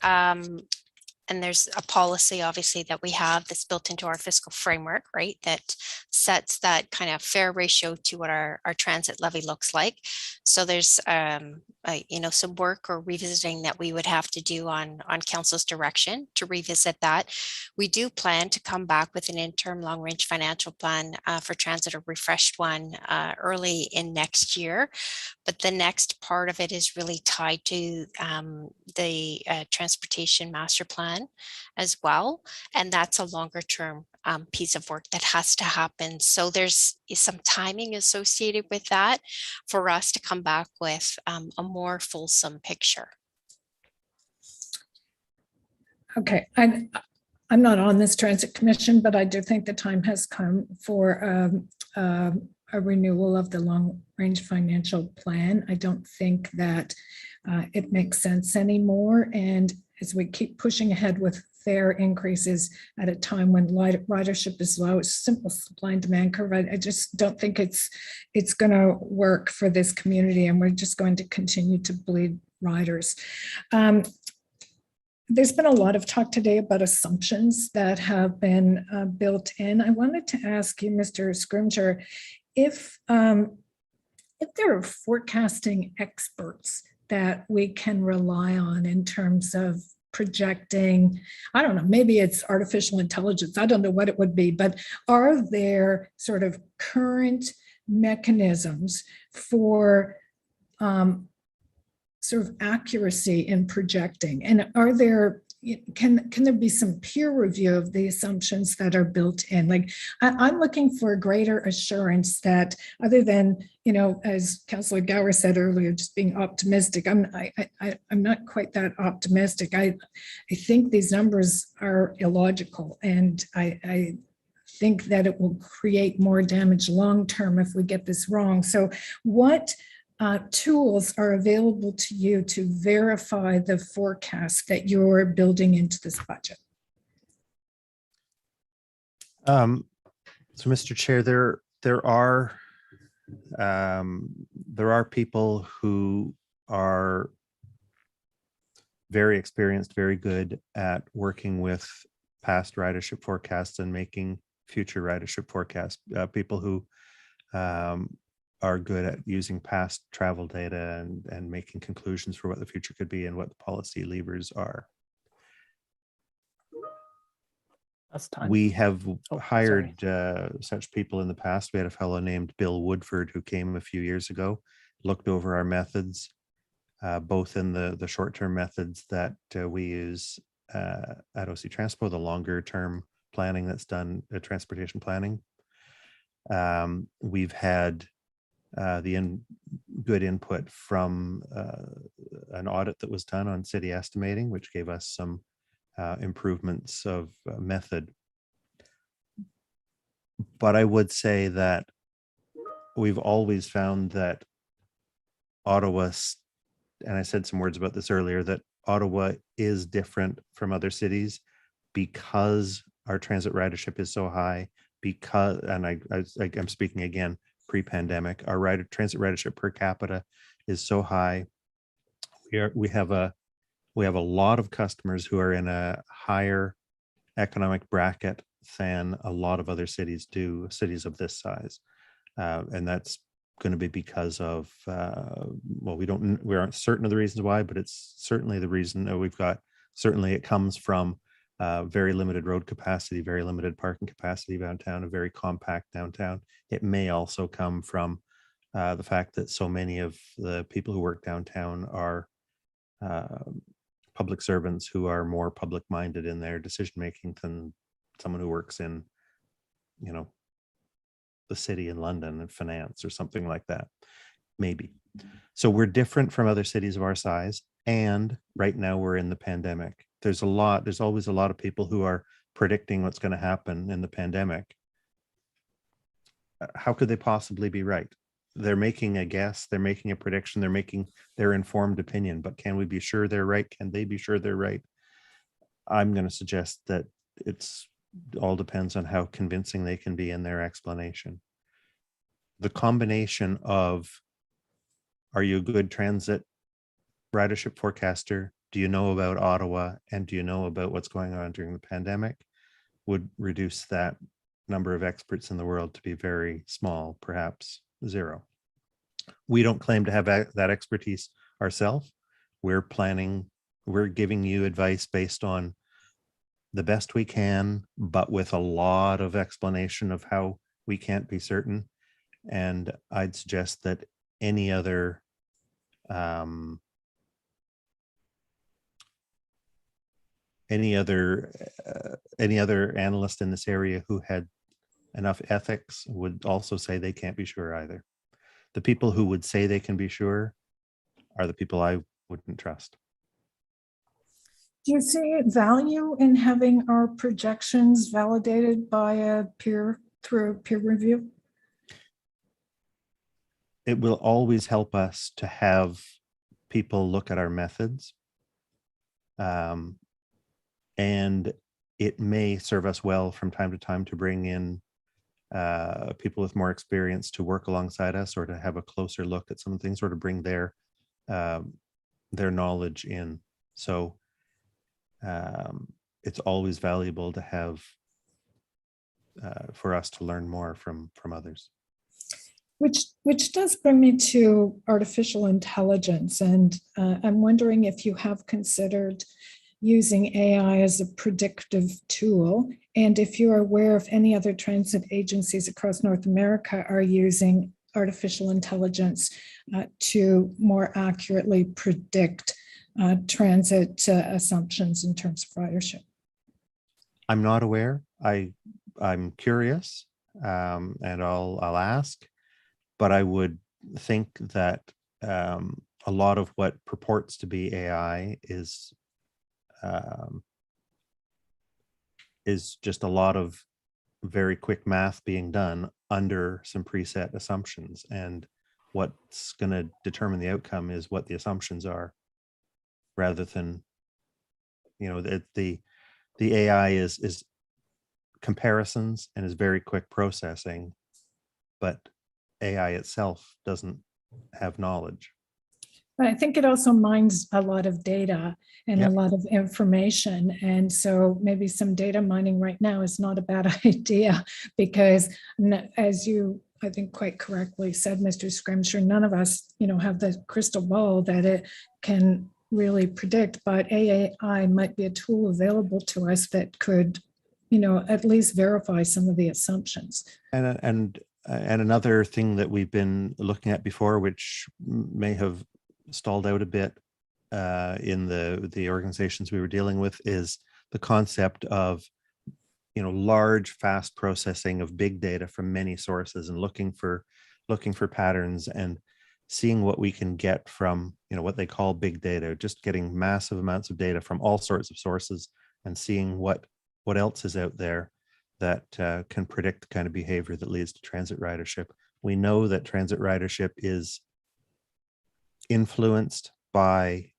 Speaker 17: And there's a policy, obviously, that we have that's built into our fiscal framework, right, that sets that kind of fair ratio to what our transit levy looks like. So there's, some work or revisiting that we would have to do on council's direction to revisit that. We do plan to come back with an interim long-range financial plan for transit, a refreshed one early in next year. But the next part of it is really tied to the transportation master plan as well, and that's a longer term piece of work that has to happen. So there's some timing associated with that for us to come back with a more fulsome picture.
Speaker 8: Okay, I'm not on this transit commission, but I do think the time has come for a renewal of the long-range financial plan. I don't think that it makes sense anymore, and as we keep pushing ahead with fare increases at a time when ridership is low, it's simple supply and demand curve. I just don't think it's going to work for this community, and we're just going to continue to bleed riders. There's been a lot of talk today about assumptions that have been built in. I wanted to ask you, Mr. Scrimgeour, if there are forecasting experts that we can rely on in terms of projecting? I don't know, maybe it's artificial intelligence. I don't know what it would be, but are there sort of current mechanisms for sort of accuracy in projecting? And are there, can there be some peer review of the assumptions that are built in? Like, I'm looking for greater assurance that, other than, as Councillor Gower said earlier, just being optimistic, I'm not quite that optimistic. I think these numbers are illogical, and I think that it will create more damage long-term if we get this wrong. So what tools are available to you to verify the forecast that you're building into this budget?
Speaker 5: So, Mr. Chair, there are people who are very experienced, very good at working with past ridership forecasts and making future ridership forecasts. People who are good at using past travel data and making conclusions for what the future could be and what the policy levers are. We have hired such people in the past. We had a fellow named Bill Woodford who came a few years ago, looked over our methods, both in the short-term methods that we use at OC Transpo, the longer-term planning that's done at transportation planning. We've had good input from an audit that was done on city estimating, which gave us some improvements of method. But I would say that we've always found that Ottawa, and I said some words about this earlier, that Ottawa is different from other cities because our transit ridership is so high, because, and I'm speaking again, pre-pandemic, our transit ridership per capita is so high. We have a lot of customers who are in a higher economic bracket than a lot of other cities do, cities of this size, and that's going to be because of well, we aren't certain of the reasons why, but it's certainly the reason that we've got. Certainly, it comes from very limited road capacity, very limited parking capacity downtown, a very compact downtown. It may also come from the fact that so many of the people who work downtown are public servants who are more public-minded in their decision-making than someone who works in, the city in London and finance or something like that, maybe. So we're different from other cities of our size. And right now we're in the pandemic. There's always a lot of people who are predicting what's going to happen in the pandemic. How could they possibly be right? They're making a guess, they're making a prediction, they're making their informed opinion, but can we be sure they're right? Can they be sure they're right? I'm going to suggest that it's all depends on how convincing they can be in their explanation. The combination of, are you a good transit ridership forecaster? Do you know about Ottawa? And do you know about what's going on during the pandemic? Would reduce that number of experts in the world to be very small, perhaps zero. We don't claim to have that expertise ourselves. We're giving you advice based on the best we can, but with a lot of explanation of how we can't be certain. And I'd suggest that any other analyst in this area who had enough ethics would also say they can't be sure either. The people who would say they can be sure are the people I wouldn't trust.
Speaker 8: Do you see value in having our projections validated by through a peer review?
Speaker 5: It will always help us to have people look at our methods. And it may serve us well from time to time to bring in people with more experience to work alongside us, or to have a closer look at some things, or to bring their knowledge in. So it's always valuable to have for us to learn more from others.
Speaker 8: Which does bring me to artificial intelligence. And I'm wondering if you have considered using AI as a predictive tool, and if you are aware of any other transit agencies across North America are using artificial intelligence to more accurately predict transit assumptions in terms of ridership.
Speaker 5: I'm not aware. I'm curious, and I'll ask, but I would think that a lot of what purports to be AI is just a lot of very quick math being done under some preset assumptions, and what's going to determine the outcome is what the assumptions are, rather than, you know, the AI is comparisons and is very quick processing, but AI itself doesn't have knowledge.
Speaker 8: But I think it also mines a lot of data and a lot of information. And so maybe some data mining right now is not a bad idea, because as you, I think, quite correctly said, Mr. Scrimshaw, none of us, you know, have the crystal ball that it can really predict, but AI might be a tool available to us that could, you know, at least verify some of the assumptions.
Speaker 5: And another thing that we've been looking at before, which may have stalled out a bit in the organizations we were dealing with, is the concept of, you know, large, fast processing of big data from many sources, and looking for patterns and seeing what we can get from, you know, what they call big data, just getting massive amounts of data from all sorts of sources and seeing what else is out there that can predict the kind of behavior that leads to transit ridership. We know that transit ridership is influenced by,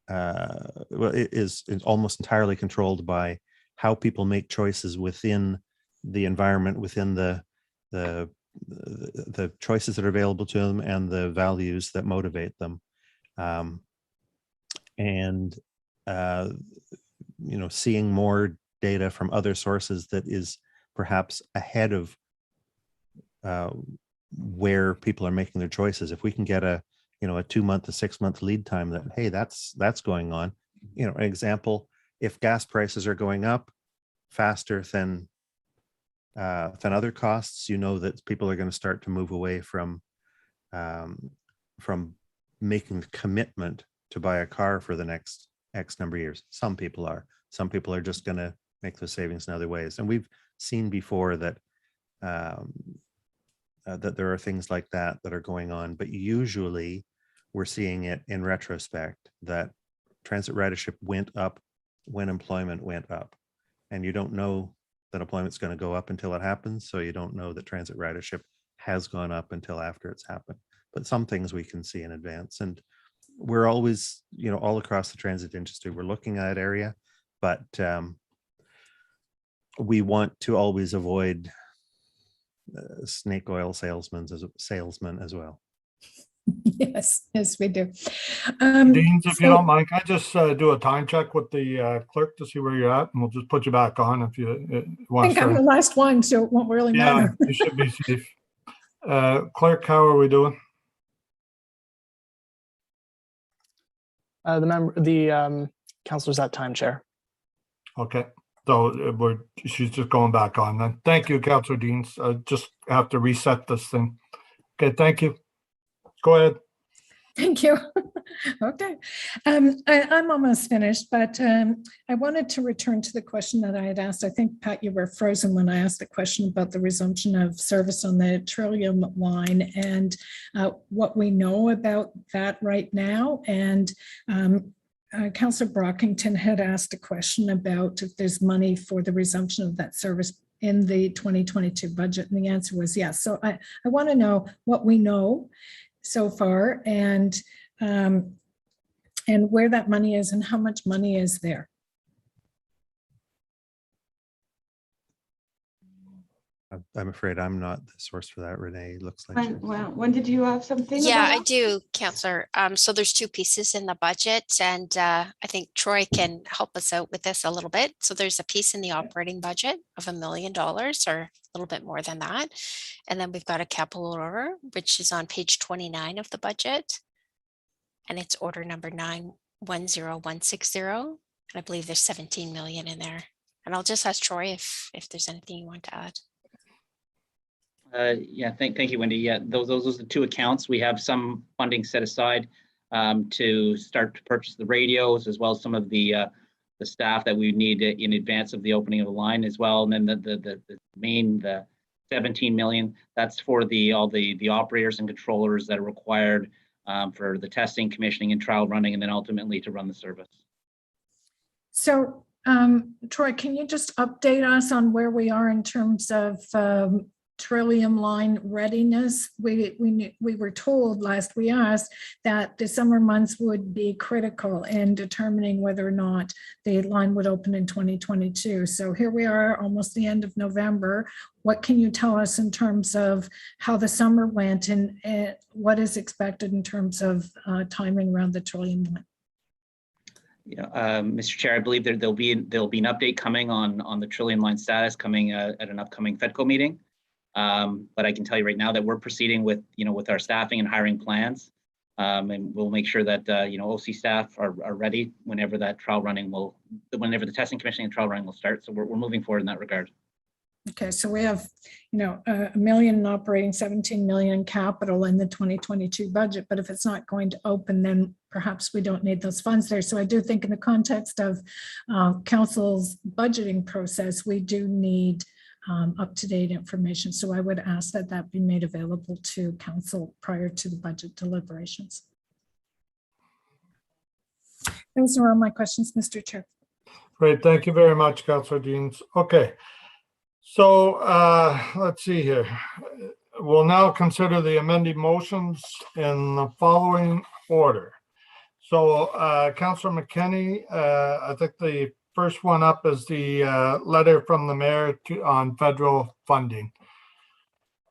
Speaker 5: well, it is almost entirely controlled by how people make choices within the environment, within the choices that are available to them and the values that motivate them. You know, seeing more data from other sources that is perhaps ahead of where people are making their choices. If we can get a 2-month to 6-month lead time that, hey, that's going on. You know, an example, if gas prices are going up faster than other costs, you know that people are going to start to move away from making the commitment to buy a car for the next X number of years. Some people are just going to make those savings in other ways. And we've seen before that that there are things like that are going on, but usually we're seeing it in retrospect that transit ridership went up when employment went up, and you don't know that employment's going to go up until it happens, so you don't know that transit ridership has gone up until after it's happened. But some things we can see in advance, and we're always, you know, all across the transit industry, we're looking at that area, but we want to always avoid snake oil salesmen as well.
Speaker 8: Yes, we do.
Speaker 2: Deans, if you don't mind, can I just do a time check with the clerk to see where you're at, and we'll just put you back on if you want
Speaker 8: to start. I'm the last one, so it won't really matter.
Speaker 2: You should be safe. Clerk, how are we doing?
Speaker 7: The councilor's at time, Chair.
Speaker 2: Okay, so she's just going back on then. Thank you, Councillor Deans. I just have to reset this thing. Okay, thank you. Go ahead.
Speaker 8: Thank you. Okay. I'm almost finished, but I wanted to return to the question that I had asked. I think, Pat, you were frozen when I asked the question about the resumption of service on the Trillium line and what we know about that right now. And Councillor Brockington had asked a question about if there's money for the resumption of that service in the 2022 budget, and the answer was yes. So I want to know what we know so far, and where that money is and how much money is there.
Speaker 5: I'm afraid I'm not the source for that, Renee. Looks like.
Speaker 3: When did you have something?
Speaker 17: Yeah,
Speaker 3: about
Speaker 17: I
Speaker 3: that?
Speaker 17: do, Councillor. So there's two pieces in the budget, and I think Troy can help us out with this a little bit. So there's a piece in the operating budget of $1 million, or a little bit more than that. And then we've got a capital order, which is on page 29 of the budget. And it's order number 910160. And I believe there's 17 million in there. And I'll just ask Troy if there's anything you want to add.
Speaker 21: Yeah, thank you, Wendy. Yeah, those are the two accounts. We have some funding set aside to start to purchase the radios, as well as some of the staff that we need in advance of the opening of the line as well. And then the 17 million, that's for all the operators and controllers that are required for the testing, commissioning, and trial running, and then ultimately to run the service.
Speaker 8: So, Troy, can you just update us on where we are in terms of Trillium Line readiness? We were told last we asked that the summer months would be critical in determining whether or not the line would open in 2022. So here we are, almost the end of November. What can you tell us in terms of how the summer went and what is expected in terms of timing around the Trillium Line?
Speaker 21: Yeah, Mr. Chair, I believe there'll be an update coming on the Trillium Line status coming at an upcoming FEDCO meeting. But I can tell you right now that we're proceeding with our staffing and hiring plans, and we'll make sure that OC staff are ready whenever that trial running whenever the testing, commissioning, and trial running will start. So we're moving forward in that regard.
Speaker 8: Okay, so we have, $1 million in operating, 17 million in capital in the 2022 budget, but if it's not going to open, then perhaps we don't need those funds there. So I do think in the context of council's budgeting process, we do need up-to-date information. So I would ask that that be made available to council prior to the budget deliberations. Those are all my questions, Mr. Chair.
Speaker 2: Great, thank you very much, Councillor Deans. Okay, so let's see here. We'll now consider the amended motions in the following order. So Councillor McKenney, I think the first one up is the letter from the mayor on federal funding.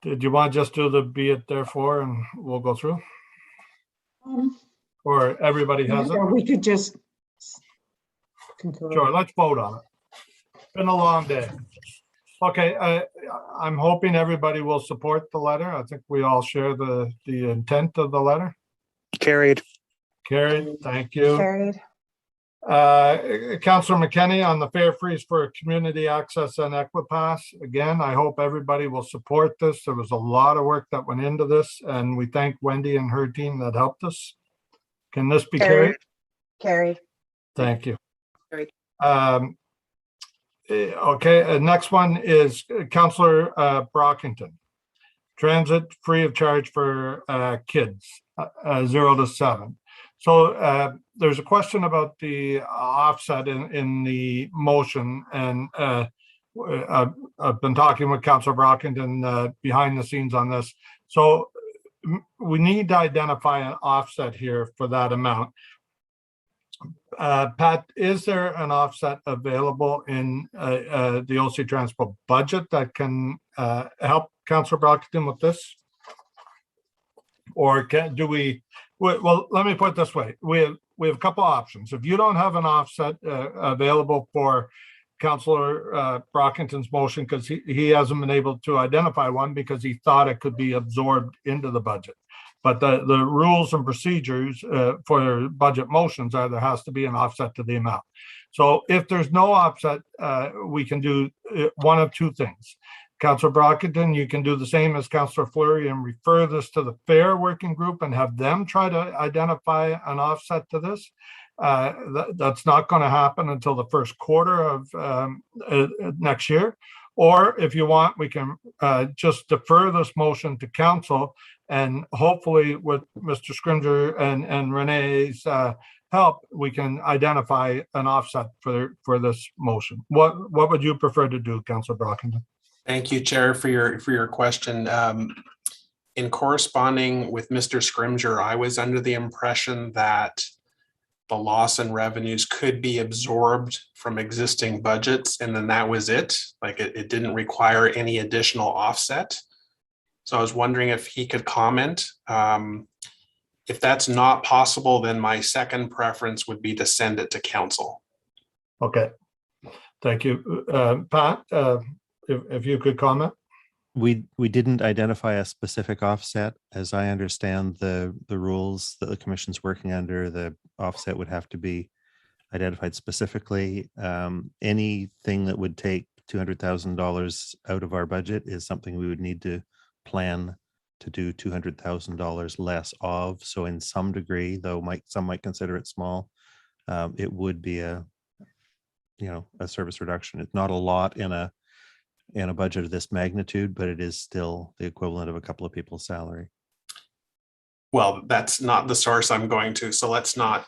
Speaker 2: Did you want to just do the be it therefore and we'll go through? Or everybody has it?
Speaker 13: We could just concur.
Speaker 2: Sure, let's vote on it. It's been a long day. Okay, I'm hoping everybody will support the letter. I think we all share the intent of the letter.
Speaker 15: Carried.
Speaker 2: Carried, thank you.
Speaker 6: Carried.
Speaker 2: Councillor McKenney on the fare freeze for community access and Equipass. Again, I hope everybody will support this. There was a lot of work that went into this, and we thank Wendy and her team that helped us. Can this be carried?
Speaker 6: Carried.
Speaker 2: Thank you.
Speaker 14: Carried.
Speaker 2: Okay, next one is Councillor Brockington. Transit free of charge for kids 0 to 7. So there's a question about the offset in the motion, and I've been talking with Councillor Brockington behind the scenes on this. So we need to identify an offset here for that amount. Pat, is there an offset available in the OC Transport budget that can help Councillor Brockington with this? Or do we? Well, let me put it this way. We have a couple options. If you don't have an offset available for Councillor Brockington's motion, because he hasn't been able to identify one because he thought it could be absorbed into the budget. But the rules and procedures for budget motions are there has to be an offset to the amount. So if there's no offset, we can do one of two things. Councillor Brockington, you can do the same as Councillor Fleury and refer this to the FAIR working group and have them try to identify an offset to this. That's not going to happen until the first quarter of next year. Or if you want, we can just defer this motion to council, and hopefully with Mr. Scrimger and Renee's help, we can identify an offset for this motion. What would you prefer to do, Councillor Brockington?
Speaker 10: Thank you, Chair, for your question. In corresponding with Mr. Scrimger, I was under the impression that the loss in revenues could be absorbed from existing budgets, and then that was it. Like it didn't require any additional offset. So I was wondering if he could comment. If that's not possible, then my second preference would be to send it to council.
Speaker 2: Okay, thank you. Pat, if you could comment.
Speaker 5: We didn't identify a specific offset. As I understand the rules that the commission's working under, the offset would have to be identified specifically. Anything that would take $200,000 out of our budget is something we would need to plan to do $200,000 less of. So in some degree, though some might consider it small, it would be a service reduction. It's not a lot in a budget of this magnitude, but it is still the equivalent of a couple of people's salary.
Speaker 10: Well, that's not the source I'm going to, so let's not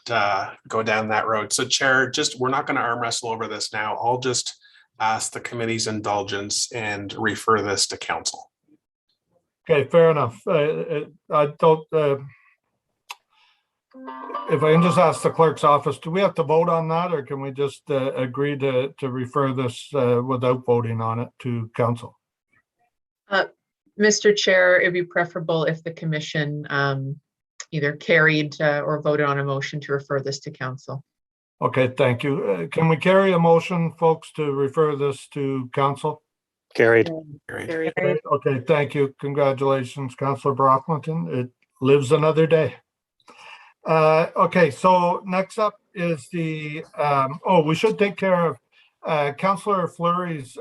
Speaker 10: go down that road. So Chair, we're not going to arm wrestle over this now. I'll just ask the committee's indulgence and refer this to council.
Speaker 2: Okay, fair enough. I don't, if I can just ask the clerk's office, do we have to vote on that, or can we just agree to refer this without voting on it to council?
Speaker 11: Mr. Chair, it'd be preferable if the commission either carried or voted on a motion to refer this to council.
Speaker 2: Okay, thank you. Can we carry a motion, folks, to refer this to council?
Speaker 15: Carried.
Speaker 10: Carried.
Speaker 2: Okay, thank you. Congratulations, Councillor Brockington. It lives another day. Okay, so next up is the, we should take care of Councillor Fleury's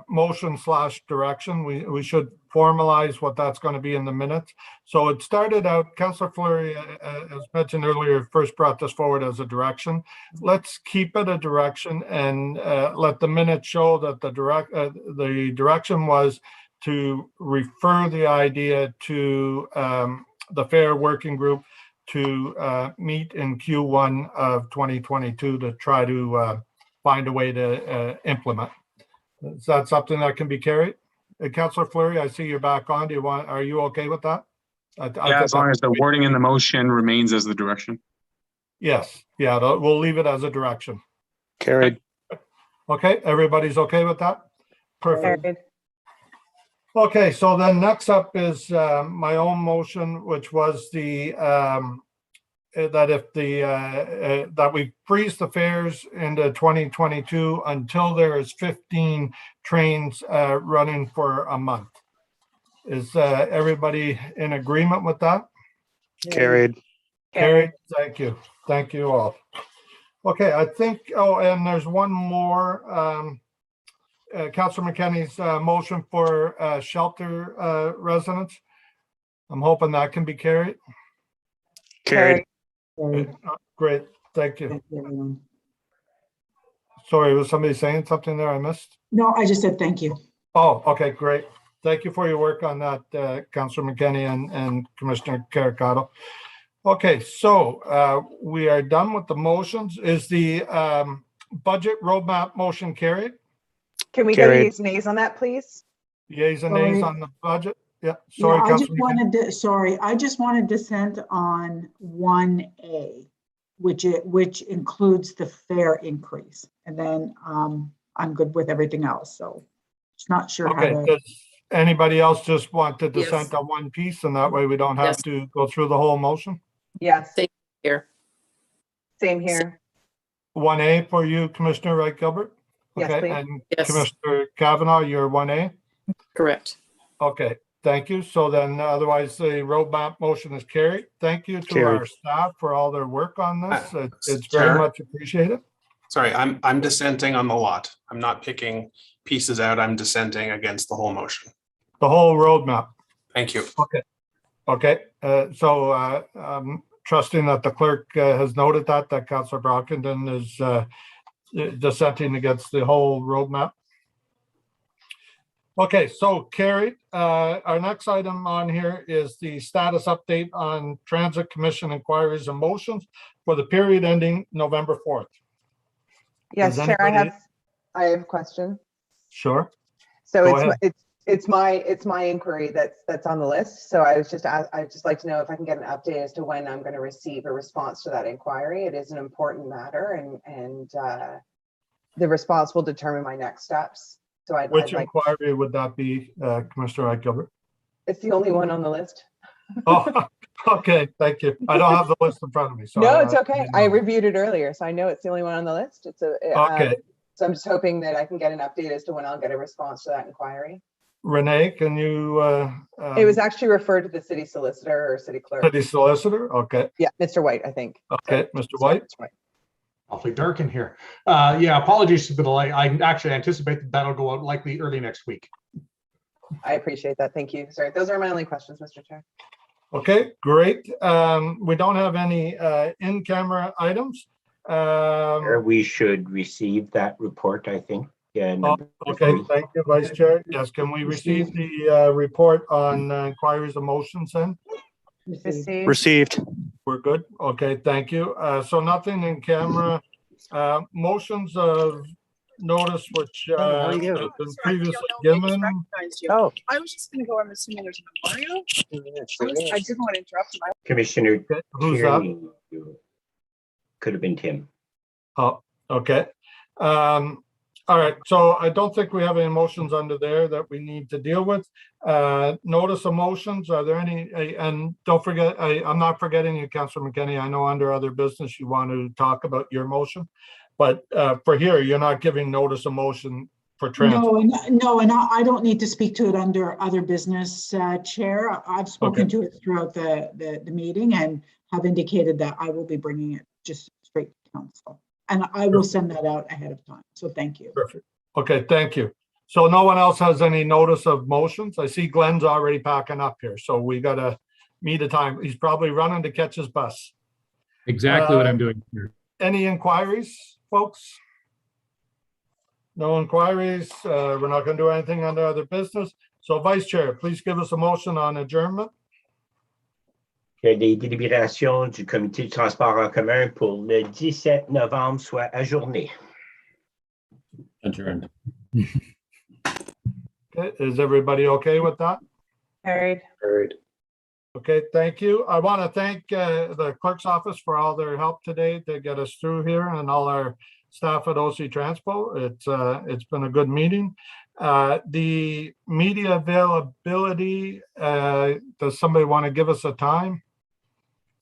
Speaker 2: motion / direction. We should formalize what that's going to be in the minutes. So it started out, Councillor Fleury, as mentioned earlier, first brought this forward as a direction. Let's keep it a direction and let the minutes show that the direction was to refer the idea to the FAIR working group to meet in Q1 of 2022 to try to find a way to implement. Is that something that can be carried? Councillor Fleury, I see you're back on. Are you okay with that?
Speaker 12: Yeah, as long as the wording in the motion remains as the direction.
Speaker 2: Yes, yeah, we'll leave it as a direction.
Speaker 15: Carried.
Speaker 2: Okay, everybody's okay with that? Perfect. Carried. Okay, so then next up is my own motion, which was the that we freeze the fares into 2022 until there is 15 trains running for a month. Is everybody in agreement with that?
Speaker 15: Carried.
Speaker 2: Carried. Thank you. Thank you all. Okay, I think, and there's one more. Councillor McKenney's motion for shelter residents. I'm hoping that can be carried.
Speaker 15: Carried.
Speaker 2: Great, thank you. Sorry, was somebody saying something there I missed?
Speaker 13: No, I just said thank you.
Speaker 2: Oh, okay, great. Thank you for your work on that, Councillor McKenney and Commissioner Caricato. Okay, so we are done with the motions. Is the budget roadmap motion carried?
Speaker 6: Can we get yeas and nays on that, please?
Speaker 2: Yeas and nays on the budget? Yeah, sorry,
Speaker 13: yeah, I just wanted dissent on 1A, which includes the fare increase. And then I'm good with everything else. So it's not sure how to.
Speaker 2: Does anybody else just want to dissent on one piece, and that way we don't have to go through the whole motion?
Speaker 6: Yes.
Speaker 14: Same here.
Speaker 6: Same here.
Speaker 2: 1A for you, Commissioner Wright Gilbert?
Speaker 6: Yes,
Speaker 2: okay,
Speaker 6: please.
Speaker 2: and Commissioner Kavanaugh, you're 1A?
Speaker 14: Correct.
Speaker 2: Okay, thank you. So then otherwise the roadmap motion is carried. Thank you to our staff for all their work on this. It's very much appreciated.
Speaker 10: Sorry, I'm dissenting on the lot. I'm not picking pieces out. I'm dissenting against the whole motion.
Speaker 2: The whole roadmap.
Speaker 10: Thank you.
Speaker 2: Okay. Okay. So I'm trusting that the clerk has noted that Councillor Brockington is dissenting against the whole roadmap. Okay, so carried. Our next item on here is the status update on Transit Commission inquiries and motions for the period ending November 4th.
Speaker 6: Yes, Chair, I have a question.
Speaker 2: Sure.
Speaker 6: So it's my inquiry that's on the list. So I'd just like to know if I can get an update as to when I'm going to receive a response to that inquiry. It is an important matter, and the response will determine my next steps. So
Speaker 2: Which inquiry would that be, Commissioner Wright Gilbert?
Speaker 6: It's the only one on the list.
Speaker 2: Oh, okay, thank you. I don't have the list in front of me. So
Speaker 6: no, it's okay. I reviewed it earlier, so I know it's the only one on the list. It's
Speaker 2: okay.
Speaker 6: So I'm just hoping that I can get an update as to when I'll get a response to that inquiry.
Speaker 2: Renee, can you?
Speaker 6: It was actually referred to the city solicitor or city clerk.
Speaker 2: City solicitor, okay.
Speaker 6: Yeah, Mr. White, I think.
Speaker 2: Okay, Mr. White.
Speaker 4: Awfully dark in here. Yeah, apologies for the delay. I actually anticipate that that'll go out likely early next week.
Speaker 6: I appreciate that. Thank you. Sorry, those are my only questions, Mr. Chair.
Speaker 2: Okay, great. We don't have any in-camera items.
Speaker 1: We should receive that report, I think. Yeah.
Speaker 2: Okay, thank you, Vice Chair. Yes, can we receive the report on inquiries and motions then?
Speaker 6: Received.
Speaker 2: We're good. Okay, thank you. So nothing in camera. Motions of notice which have been previously given.
Speaker 6: Oh,
Speaker 16: I was just going to go. I'm assuming there's a memorial. I didn't want to interrupt him.
Speaker 1: Commissioner
Speaker 2: Who's
Speaker 1: Tierney, could have been Tim.
Speaker 2: Oh, okay. All right, so I don't think we have any motions under there that we need to deal with. Notice of motions, are there any? And don't forget, I'm not forgetting you, Councillor McKinney. I know under other business you want to talk about your motion, but for here, you're not giving notice of motion for transfer.
Speaker 13: No, and I don't need to speak to it under other business, Chair. I've spoken to it throughout the meeting and have indicated that I will be bringing it just straight to council. And I will send that out ahead of time. So thank you.
Speaker 2: Perfect. Okay, thank you. So no one else has any notice of motions? I see Glenn's already packing up here, so we got to meet a time. He's probably running to catch his bus.
Speaker 9: Exactly what I'm doing here.
Speaker 2: Any inquiries, folks? No inquiries. We're not going to do anything under other business. So Vice Chair, please give us a motion on adjournment.
Speaker 1: Que les délibérations du comité du transport en commun pour le 17 novembre soient ajournées.
Speaker 19: Adjourned.
Speaker 2: Okay, is everybody okay with that?
Speaker 6: Carried.
Speaker 2: Okay, thank you. I want to thank the clerk's office for all their help today to get us through here, and all our staff at OC Transpo. It's been a good meeting. The media availability, does somebody want to give us a time?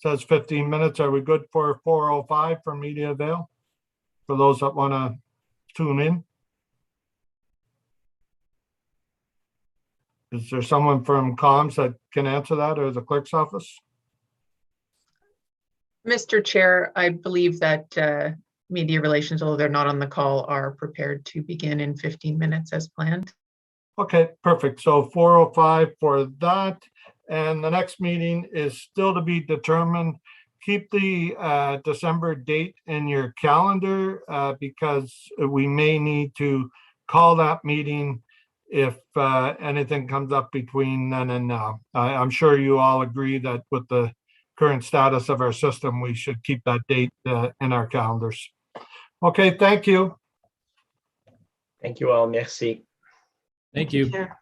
Speaker 2: It says 15 minutes. Are we good for 4:05 for media avail? For those that want to tune in? Is there someone from comms that can answer that, or the clerk's office?
Speaker 11: Mr. Chair, I believe that media relations, although they're not on the call, are prepared to begin in 15 minutes as planned.
Speaker 2: Okay, perfect. So 4:05 for that. And the next meeting is still to be determined. Keep the December date in your calendar because we may need to call that meeting if anything comes up between then and now. I'm sure you all agree that with the current status of our system, we should keep that date in our calendars. Okay, thank you.
Speaker 1: Thank you all. Merci.
Speaker 9: Thank you.
Speaker 13: Chair.